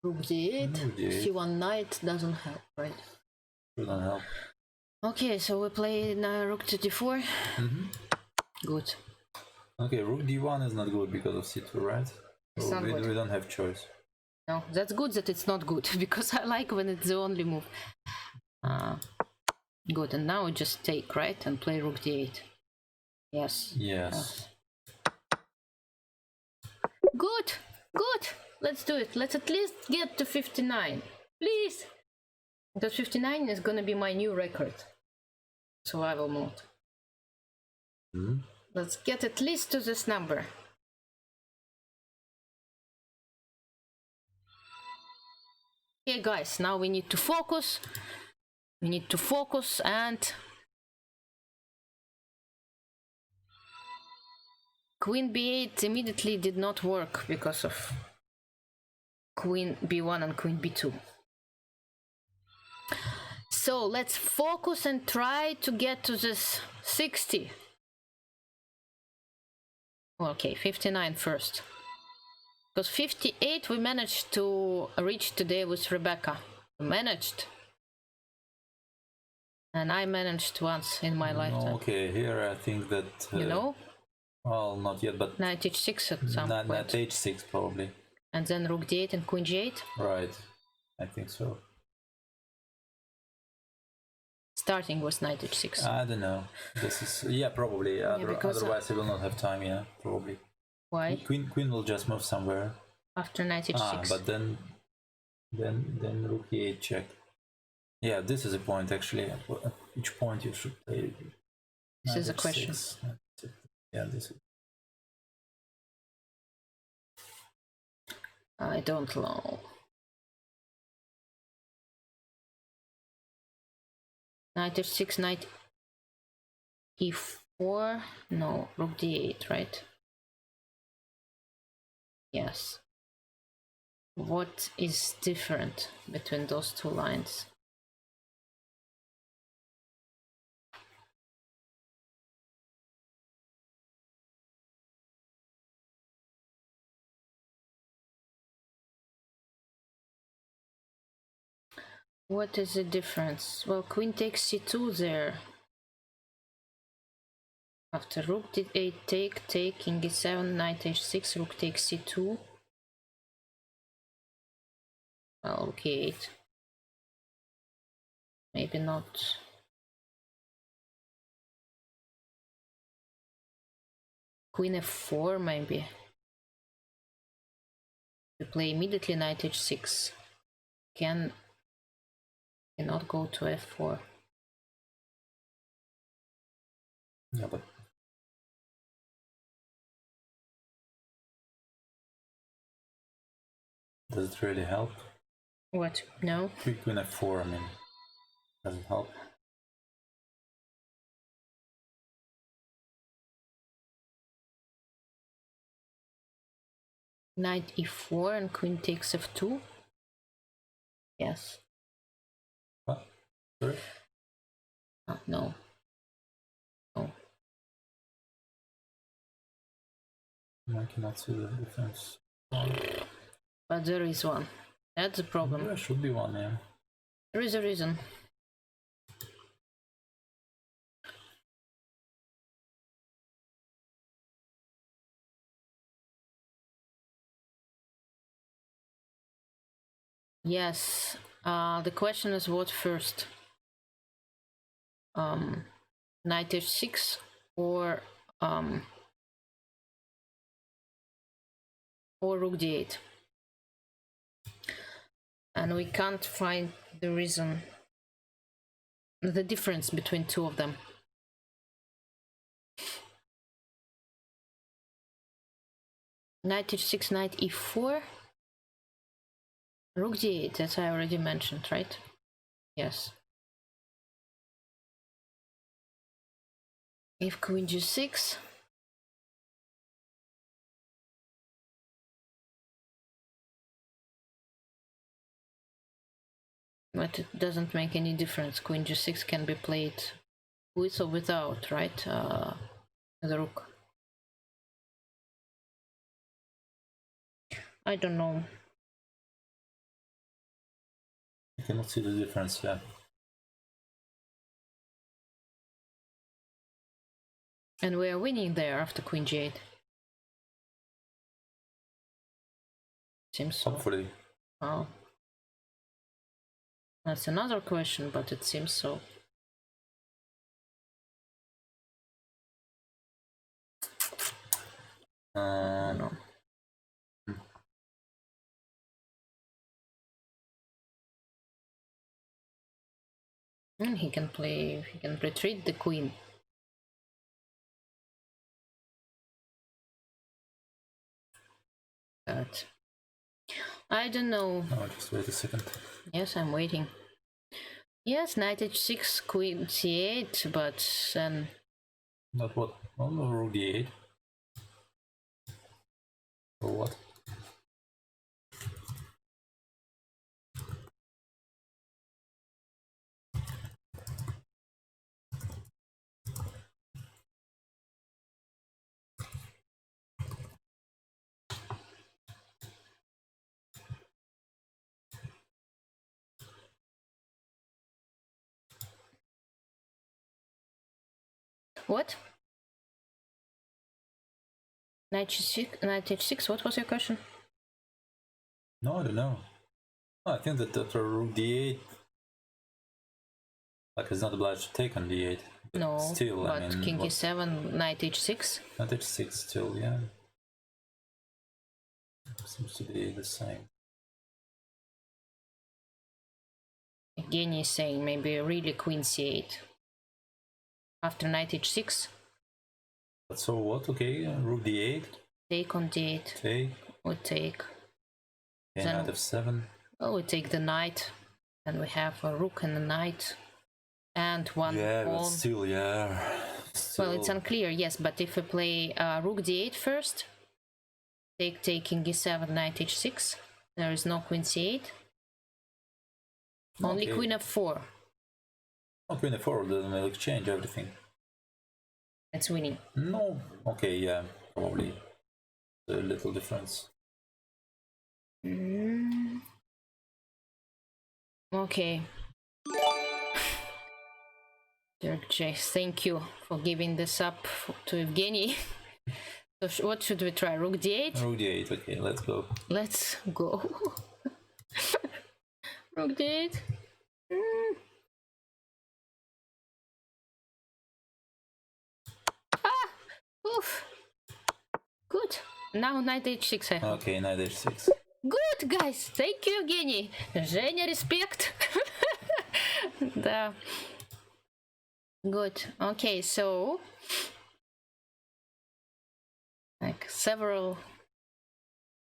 rook d8, Rook d8. c1 knight doesn't help, right? Shouldn't help. Okay, so we play rook to d4. Good. Okay, rook d1 is not good because of c2, right? It's So not we good. don't have choice. No, that's good that it's not good, because I like when it's the only move. Good, and now we just take, right? And play rook d8. Yes. Yes. Good! Good! Let's do it. Let's at least get to 59. Please! Because 59 is gonna be my new record. Survival mode. Let's get at least to this number. Okay, guys, now we need to focus. We need to focus and... Queen b8 immediately did not work because of queen b1 and queen b2. So let's focus and try to get to this 60. Okay, 59 first. Because 58 we managed to reach today with Rebecca. We managed. And I managed once in my lifetime. Okay, here I think that... You know? Well, not yet, but... Knight h6 at some point. Knight h6 probably. And then rook d8 and queen g8? Right, I think so. Starting with knight h6. I don't know. This is... Yeah, probably. Because, otherwise I will not have time, yeah, probably. Why? Queen will just move somewhere. After knight h6. But then rook e8 check. Yeah, this is a point actually. At which point you should play. This is a question. Yeah, this is. I don't know. Knight h6, knight e4. No, rook d8, right? Yes. What is different between those two lines? What is the difference? Well, queen takes c2 there. After rook d8 take, king e7, knight h6, rook takes c2. Well, rook e8. Maybe not. Queen f4 maybe. We play immediately knight h6. Cannot go to f4. Yeah, but does it really help? What? No? Queen f4, I mean, doesn't help. Knight e4 and queen takes f2? Yes. What? Sorry? No. No. I cannot see the difference. But there is one. That's the problem. There should be one, yeah. There is a reason. Yes. The question is what first? Knight h6 or rook d8. And we can't find the reason the difference between two of them. Knight h6, knight e4. Rook d8, as I already mentioned, right? Yes. If queen g6. But it doesn't make any difference. Queen g6 can be played with or without, right? The rook. I don't know. I cannot see the difference, yeah. And we are winning there after queen g8. Seems so. Hopefully. Oh. That's another question, but it seems so. No. And he can retreat the queen. But I don't know. No, just wait a second. Yes, I'm waiting. Yes, knight h6, queen c8, but then... Not what? Oh, no, rook d8. Or what? What? Knight h6, what was your question? No, I don't know. I think that after rook d8, like it's not obliged to take on d8. But No, still, but I mean, king e7, knight h6. Knight h6 still, yeah. Seems to be the same. Evgeny is saying maybe really queen c8. After knight h6. But so what? Okay, rook d8. Take on d8. Take. We take. Okay, Then- knight f7. Oh, we take the knight. And we have a rook and a knight. And one Yeah, but pawn. still, yeah. Still. Well, it's unclear, yes, but if we play rook d8 first, taking e7, knight h6, there is no queen c8. Only Okay. queen f4. Oh, queen f4, then we'll exchange everything. That's winning. No. Okay, yeah, probably a little difference. Okay. Dirk J, thank you for giving this up to Evgeny. So what should we try? Rook d8? Rook d8, okay, let's go. Let's go. Rook d8. Oof. Good. Now knight h6 I hope. Okay, knight h6. Good, guys. Thank you, Evgeny. Женя, respect. Да. Good. Okay, so like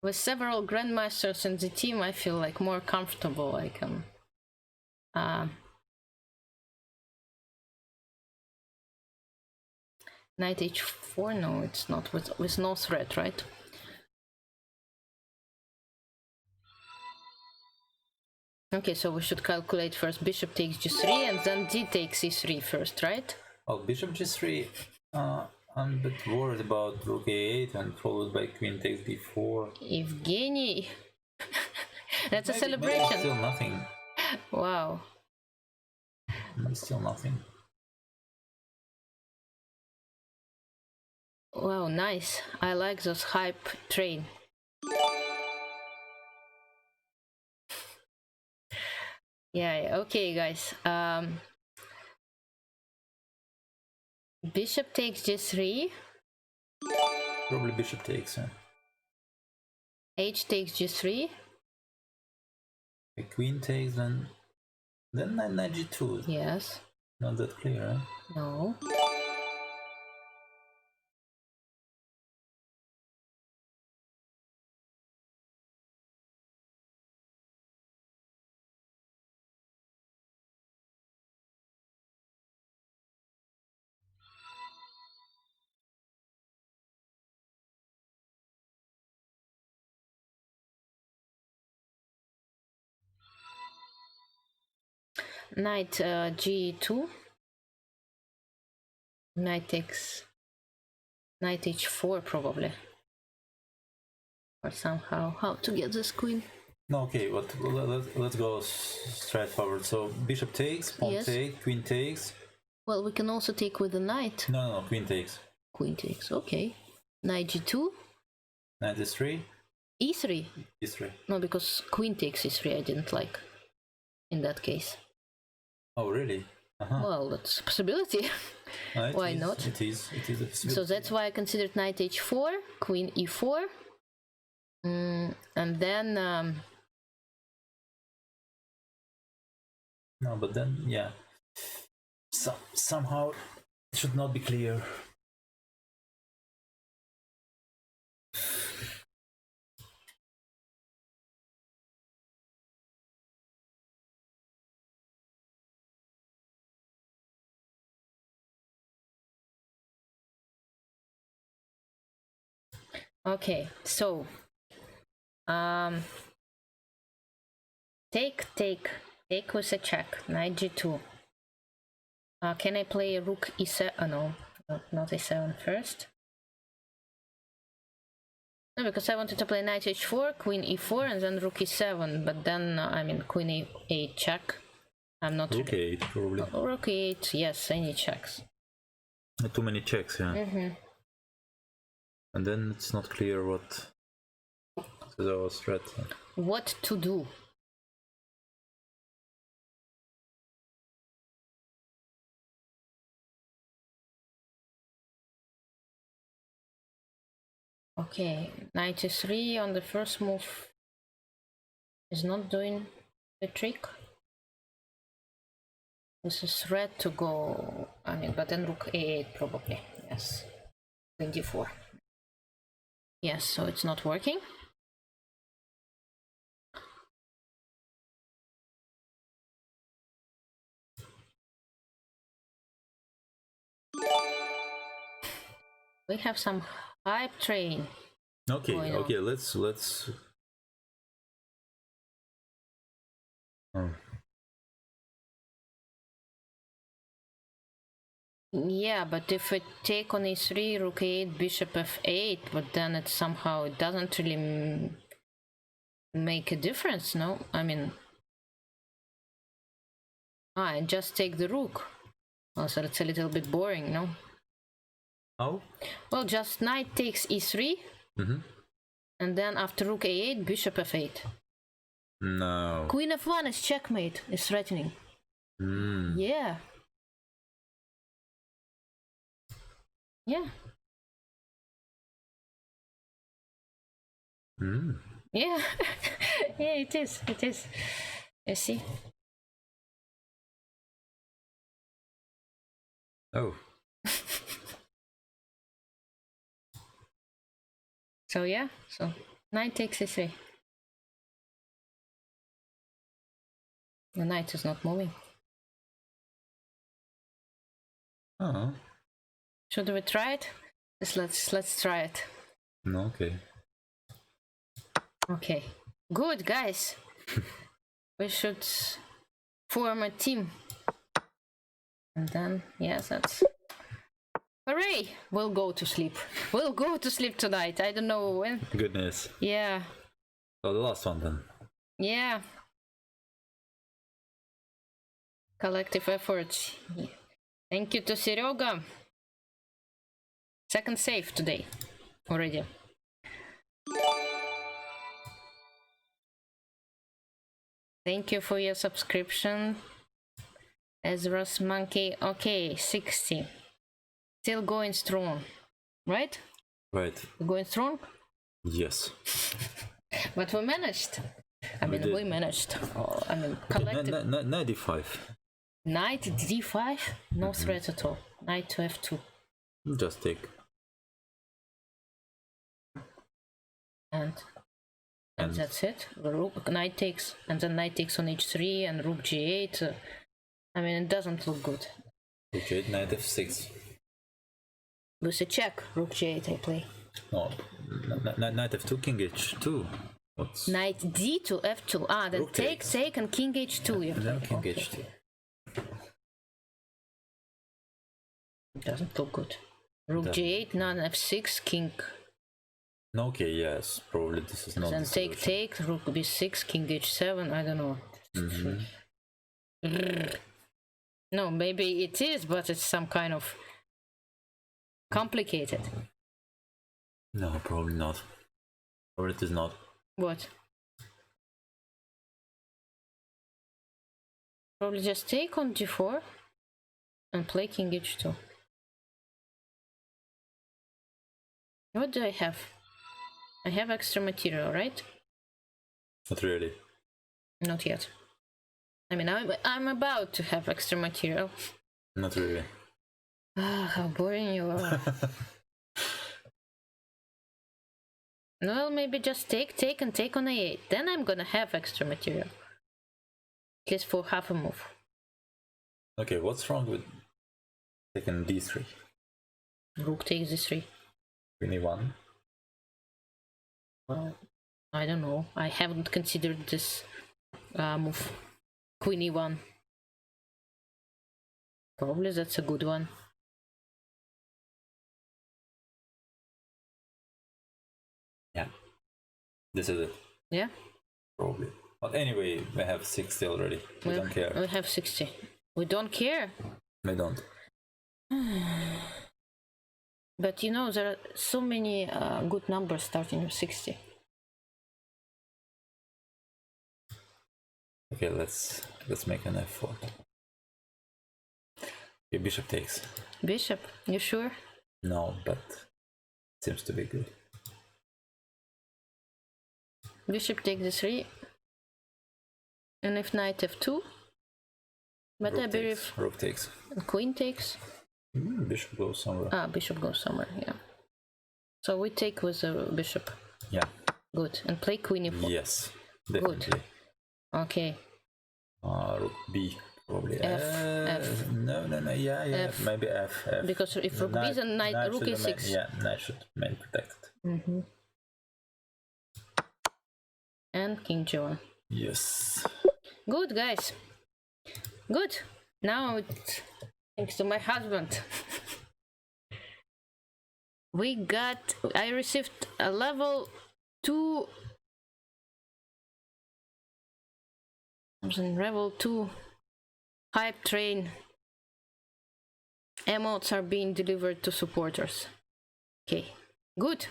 with several grandmasters in the team, I feel like more comfortable. I can knight h4. No, it's not with no threat, right? Okay, so we should calculate first bishop takes g3 and then d takes e3 first, right? Oh, bishop g3. I'm a bit worried about rook a8 and followed by queen takes b4. Evgeny. That's a Maybe celebration. still nothing. Wow. Maybe still nothing. Wow, nice. I like those hype train. Yeah, okay, guys. Bishop takes g3. Probably bishop takes. H takes g3. The queen takes, then knight g2. Yes. Not that clear, eh? No. Knight g2. Knight takes. Knight h4 probably. Or somehow how to get this queen. No, okay, but let's go straightforward. So bishop takes, pawn Yes. takes, queen takes. Well, we can also take with the knight. No, queen takes. Queen takes, okay. Knight g2. Knight e3. e3. e3. No, because queen takes e3 I didn't like. In that case. Oh, really? Well, that's a possibility. Why not? It is a possibility. So that's why I considered knight h4, queen e4. And then... No, but then, yeah. Somehow it should not be clear. Okay, so take with a check, knight g2. Can I play rook e7? Oh no, not e7 first. No, because I wanted to play knight h4, queen e4, and then rook e7. But then I mean queen e8 check. I'm not. Rook e8 probably. Rook e8, yes, I need checks. Too many checks, yeah. Mm-hmm. And then it's not clear what is our threat. What to do? Okay, knight e3 on the first move is not doing the trick. This is threat to go, I mean, but then rook a8 probably, yes. Queen d4. Yes, so it's not working. We have some hype train. Okay, let's oh. Yeah, but if we take on e3, rook a8, bishop f8, but then it somehow it doesn't really make a difference, no? I mean, and just take the rook. Also, it's a little bit boring, no? Oh? Well, just knight takes e3, and then after rook a8, bishop f8. No. Queen f1 is checkmate, is threatening. Yeah. Yeah. Yeah. Yeah, it is. It is. You see? Oh. So yeah, so knight takes e3. The knight is not moving. Oh. Should we try it? Let's try it. No, okay. Okay. Good, guys. We should form a team. And then, yes, that's... Hooray! We'll go to sleep. We'll go to sleep tonight. I don't know when. Goodness. Yeah. Oh, the last one then. Yeah. Collective effort. Thank you to Serega. Second save today. Already. Thank you for your subscription. Ezra's Monkey. Okay, 60. Still going strong, right? Right. Going strong? Yes. But we managed. I mean, we managed. Oh, I mean, collective. 95. Knight d5? No threat at all. Knight to f2. Just take. And that's it. Rook, knight takes, and then knight takes on h3 and rook g8. I mean, it doesn't look good. Rook g8, knight f6. With a check, rook g8 I play. No, knight f2, king h2. What's... Knight d to f2. Ah, then Rook take, takes. take, and king h2. You And then play. king Okay. h2. Doesn't look good. Rook g8, none f6, king. Okay, yes, probably this is not Then the take, solution. take, rook b6, king h7. I don't know. No, maybe it is, but it's some kind of complicated. No, probably not. Or it is not. What? Probably just take on d4 and play king h2. What do I have? I have extra material, right? Not really. Not yet. I mean, I'm about to have extra material. Not really. Ah, how boring you are. Well, maybe just take and take on a8. Then I'm gonna have extra material. At least for half a move. Okay, what's wrong with taking d3? Rook takes d3. Queen e1. Well, I don't know. I haven't considered this move. Queen e1. Probably that's a good one. Yeah. This is it. Yeah? Probably. But anyway, we have 60 already. We don't care. We have 60. We don't care. We don't. But you know, there are so many good numbers starting with 60. Okay, let's make an f4. Okay, bishop takes. Bishop, you sure? No, but seems to be good. Bishop takes d3. And if knight f2. But Rook I believe takes. Rook takes. queen takes. Bishop goes somewhere. Ah, bishop goes somewhere, yeah. So we take with the bishop. Yeah. Good. And play queen e4. Yes, definitely. Okay. Rook b, probably. F. No, yeah, F. maybe f. Because if rook b, then knight rook should e6. Yeah, knight should remain protected. And king g1. Yes. Good, guys. Good. Now, thanks to my husband, I received a level 2. Level 2 hype train. Emotes are being delivered to supporters. Okay. Good.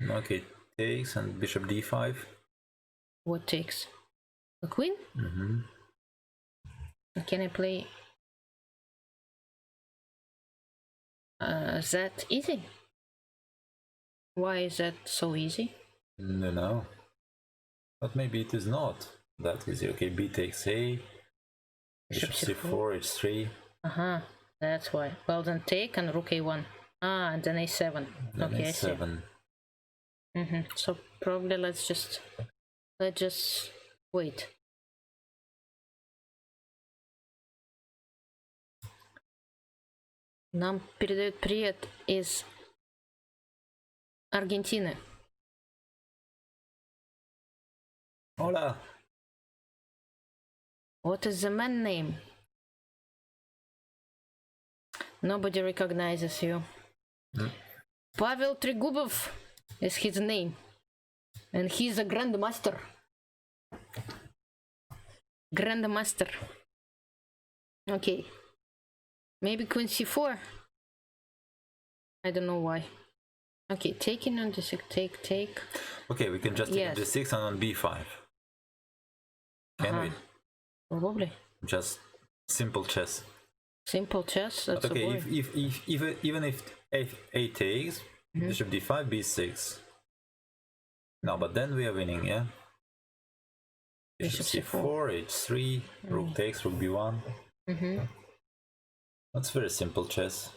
Okay, takes and bishop d5. What takes? The queen? Can I play that easy? Why is that so easy? No. But maybe it is not that easy. Okay, b takes a. Bishop c4, h3. That's why. Well, then take and rook a1. Ah, and then a7. Then Okay, a7. I see. So probably let's just wait. Нам передают привет из Аргентины. Hola. What is the man name? Nobody recognizes you. Pavel Trigubov is his name. And he's a grandmaster. Grandmaster. Okay. Maybe queen c4. I don't know why. Okay, taking on d6, take. Okay, we can just take on d6 and on b5. Can we? Probably. Just simple chess. Simple chess. That's but okay, if even if a takes, bishop d5, b6. No, but then we are winning, yeah. Bishop c4, h3, rook takes, rook b1. That's very simple chess.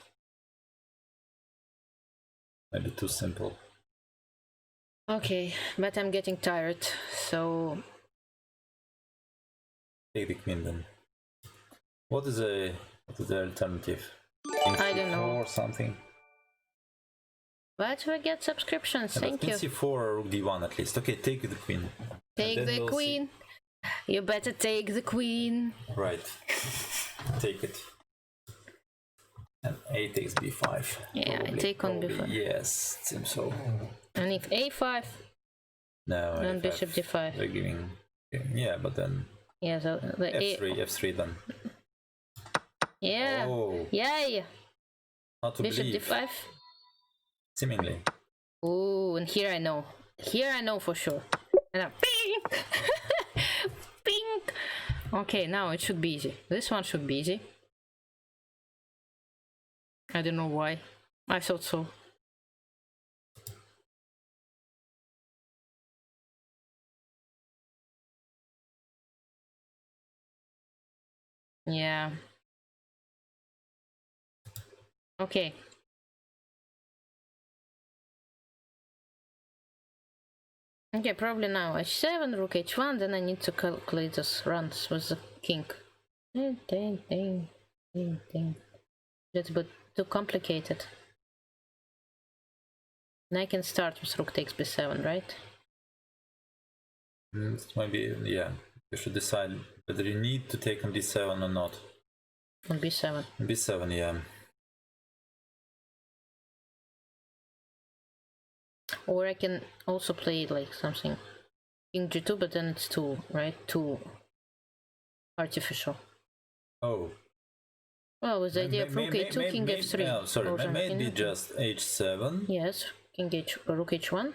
Maybe too simple. Okay, but I'm getting tired, so Take the queen then. What is the alternative? I don't know. Or something. But we get subscriptions. Yeah, Thank you. Queen c4 or rook d1 at least. Okay, take the queen. Take the we'll queen. You better take the queen. Right. Take it. And a takes b5. Yeah, I take on b5. Yes, it seems so. And if a5, No, then F5, bishop d5. They're giving. Yeah, but then Yeah, so the f3 then. Yeah. Oh, Yay! not to Bishop believe. d5. Seemingly. Ooh, and here I know. Here I know for sure. And now, ping! Ping! Okay, now it should be easy. This one should be easy. I don't know why. I thought so. Yeah. Okay. Okay, probably now h7, rook h1, then I need to calculate those runs with the king. Ding, ding, ding, ding, ding. That's a bit too complicated. And I can start with rook takes b7, right? Maybe, yeah. You should decide whether you need to take on d7 or not. On b7. b7, yeah. Or I can also play like something king g2, but then it's too, right? Too artificial. Oh. Well, with the idea of rook a2, king f3. Sorry, maybe just h7. Yes, king h, rook h1.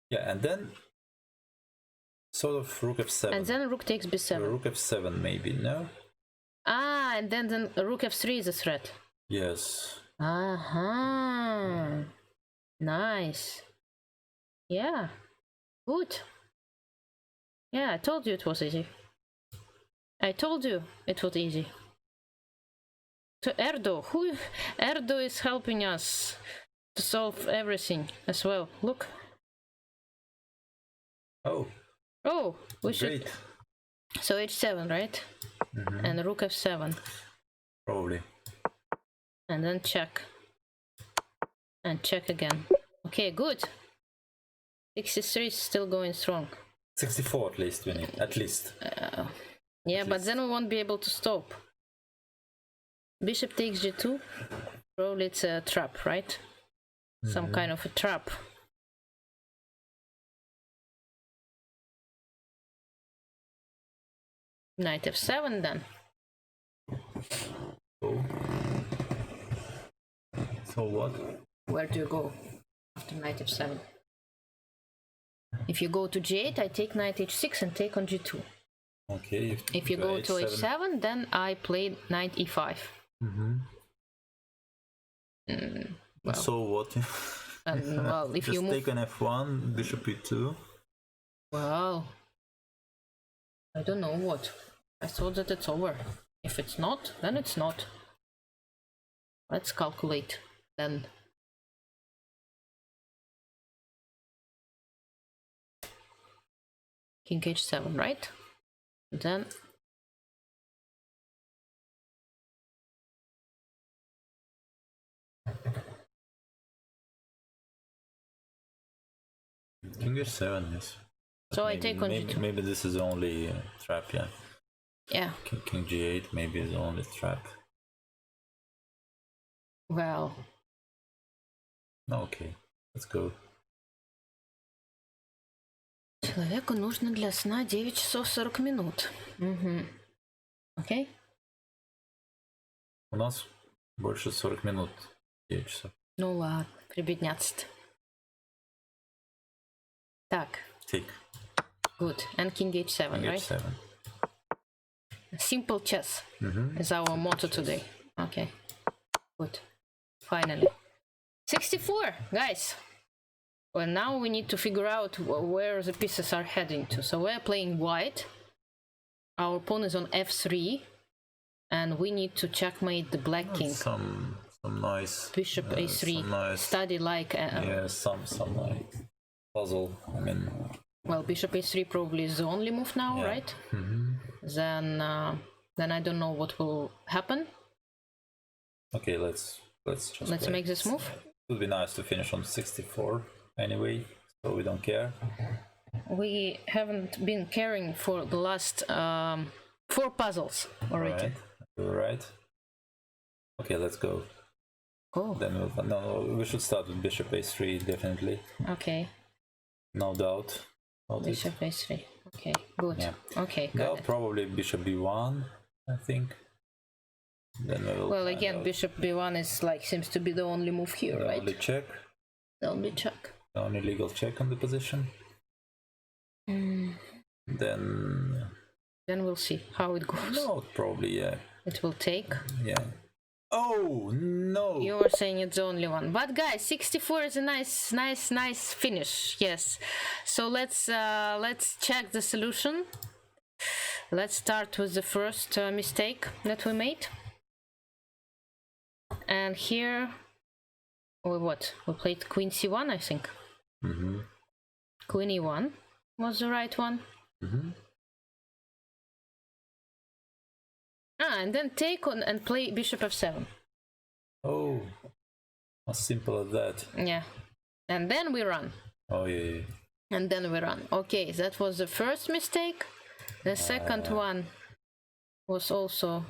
Yeah, and then sort of rook f7. And then rook takes b7. Rook f7 maybe, no? Ah, and then rook f3 is a threat. Yes. Uh-huh. Nice. Yeah. Good. Yeah, I told you it was easy. I told you it was easy. So Erdo, Erdo is helping us to solve everything as well. Look. Oh. Oh, we Great. should. So h7, right? And rook f7. Probably. And then check. And check again. Okay, good. 63 is still going strong. 64 at least we need, at least. Yeah, but then we won't be able to stop. Bishop takes g2. Probably it's a trap, right? Some kind of a trap. Knight f7 then. So what? Where do you go after knight f7? If you go to g8, I take knight h6 and take on g2. Okay. If you go to h7, then I play knight e5. Well, so what? well, if Just you move, take an f1, bishop e2. well, I don't know what. I thought that it's over. If it's not, then it's not. Let's calculate then. King h7, right? Then King h7, yes. so maybe, I take on g2. Maybe this is the only trap, yeah. Yeah. King g8 maybe is the only trap. Well. Okay, let's go. Человеку нужно для сна 9 часов 40 минут. Окей? У нас больше 40 минут. 9 часов. Ну ладно, прибедняться-то. Так. Take. Good. And king h7, King right? h7. Simple chess is our motto today. Okay. Good. Finally. 64, guys. Well, now we need to figure out where the pieces are heading to. So we're playing white. Our pawn is on f3, and we need to checkmate the black king. Some nice Bishop a3. some nice, Study like yeah, some like puzzle. I mean, well, bishop a3 probably is the only move now, yeah. right? Then I don't know what will happen. Okay, let's just Let's play. make this move. It would be nice to finish on 64 anyway, so we don't care. We haven't been caring for the last 4 puzzles already. Right. Okay, let's go. Oh, Then we should start with bishop a3 definitely. okay. No doubt. Bishop a3. Okay, good. Yeah. Okay, Well, got it. probably bishop b1, I think. Then we will Well, find again, out. bishop b1 is like seems to be the only move here, The right? only check, The only check. the only legal check on the position. Then Then we'll see how it goes. no, probably yeah. It will take. Yeah. Oh no! You were saying it's the only one, but guys, 64 is a nice finish. Yes. So let's check the solution. Let's start with the first mistake that we made. And here, we played queen c1, I think. Queen e1 was the right one. And then take on and play bishop f7. Oh, as simple as that. Yeah. And then we run. Oh yeah. And then we run. Okay, that was the first mistake. The second one was also...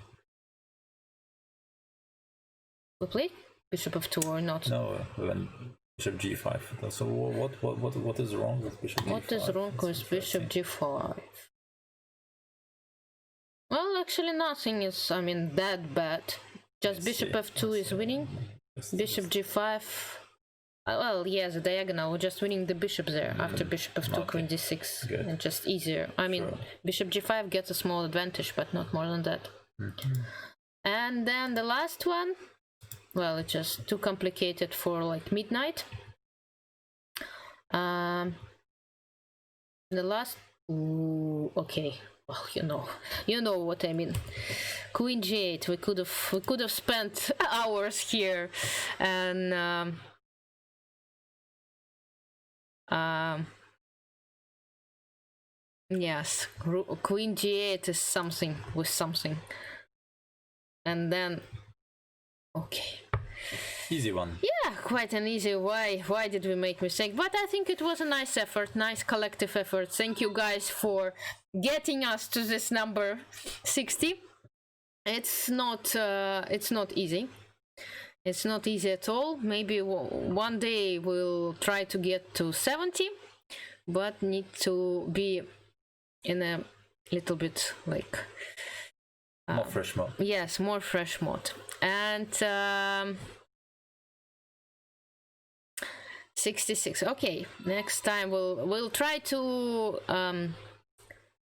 We played bishop f2 or not? No, when bishop g5. So what is wrong with bishop g5? What is wrong with bishop g5? Well, actually nothing is, that bad. Just bishop f2 is winning. Bishop g5. Well, yes, the diagonal. We're just winning the bishop there after bishop f2, queen d6. Good. And just easier. Sure. Bishop g5 gets a small advantage, but not more than that. And then the last one. Well, it's just too complicated for like midnight. The last. Ooh, okay. Well, you know what I mean. Queen g8. We could have spent hours here, and yes, queen g8 is something with something, and then okay. Easy one. Yeah, quite an easy. Why did we make mistake? But I think it was a nice effort, nice collective effort. Thank you guys for getting us to this number 60. It's not easy. It's not easy at all. Maybe one day we'll try to get to 70, but need to be in a little bit like More fresh mode. yes, more fresh mode. And 66. Okay, next time we'll try to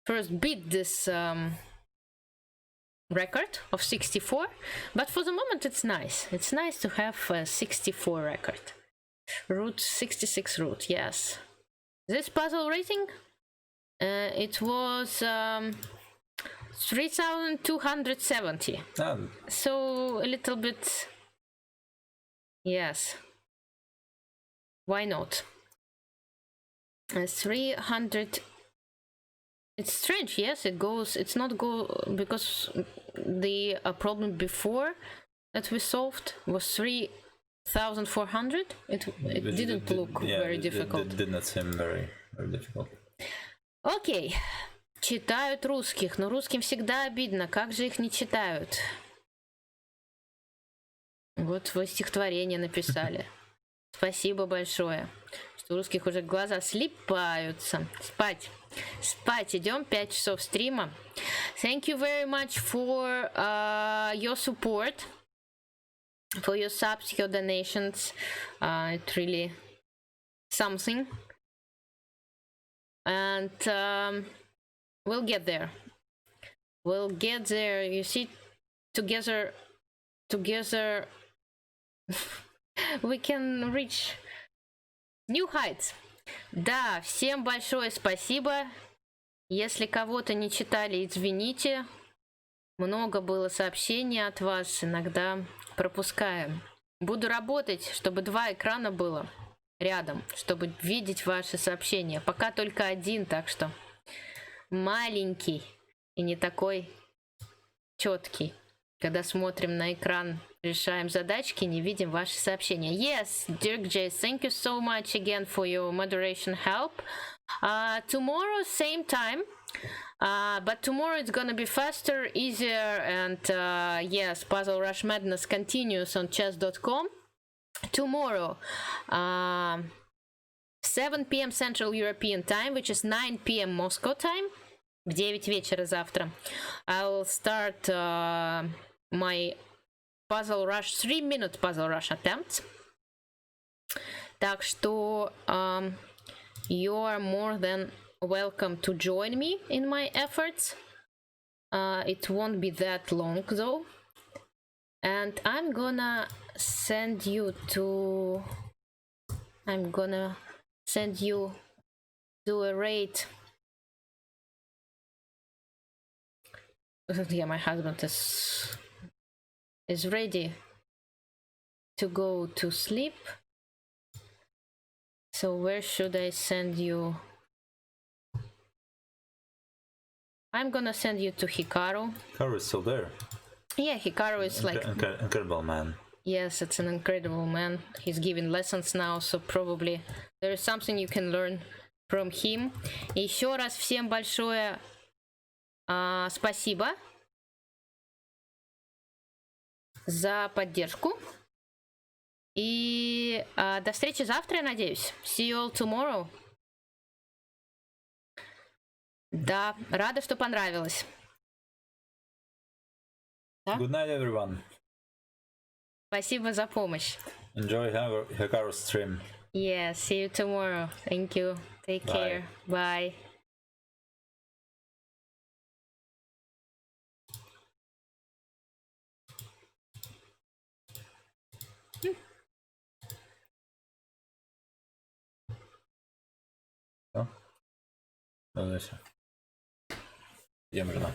first beat this record of 64, but for the moment it's nice. It's nice to have a 64 record. Root 66 root. Yes. This puzzle rating, it was 3,270. So a little bit. Yes. Why not? 300. It's strange, yes, it goes. It's not go because the problem before that we solved was 3,400. It didn't look very difficult. It did not seem very difficult. Окей. Читают русских, но русским всегда обидно. Как же их не читают? Вот вы стихотворение написали. Спасибо большое. Что у русских уже глаза слипаются. Спать. Идем 5 часов стрима. Thank you very much for your support, for your subs, your donations. It's really something. And we'll get there. You see, together we can reach new heights. Да, всем большое спасибо. Если кого-то не читали, извините. Много было сообщений от вас, иногда пропускаем. Буду работать, чтобы 2 экрана было рядом, чтобы видеть ваши сообщения. Пока только 1, так что маленький и не такой четкий. Когда смотрим на экран, решаем задачки, не видим ваши сообщения. Yes, Dirk J, thank you so much again for your moderation help. Tomorrow, same time. But tomorrow it's gonna be faster, easier, and yes, Puzzle Rush Madness continues on chess.com. Tomorrow, 7 p.m. Central European Time, which is 9 p.m. Moscow time. В 9 вечера завтра. I'll start my Puzzle Rush 3-minute Puzzle Rush attempt. Так что you are more than welcome to join me in my efforts. It won't be that long though. And I'm gonna send you to a raid. Yeah, my husband is ready to go to sleep. So where should I send you? I'm gonna send you to Hikaru. Hikaru is still there. Yeah, Hikaru is like... Incredible man. Yes, it's an incredible man. He's giving lessons now, so probably there is something you can learn from him. Еще раз всем большое спасибо за поддержку. И до встречи завтра, я надеюсь. See you all tomorrow. Да, рада, что понравилось. Да? Good night, everyone. Спасибо за помощь. Enjoy Hikaru's stream. Yeah, see you tomorrow. Thank you. Take care. Bye. Ну, дальше. Идем, жена.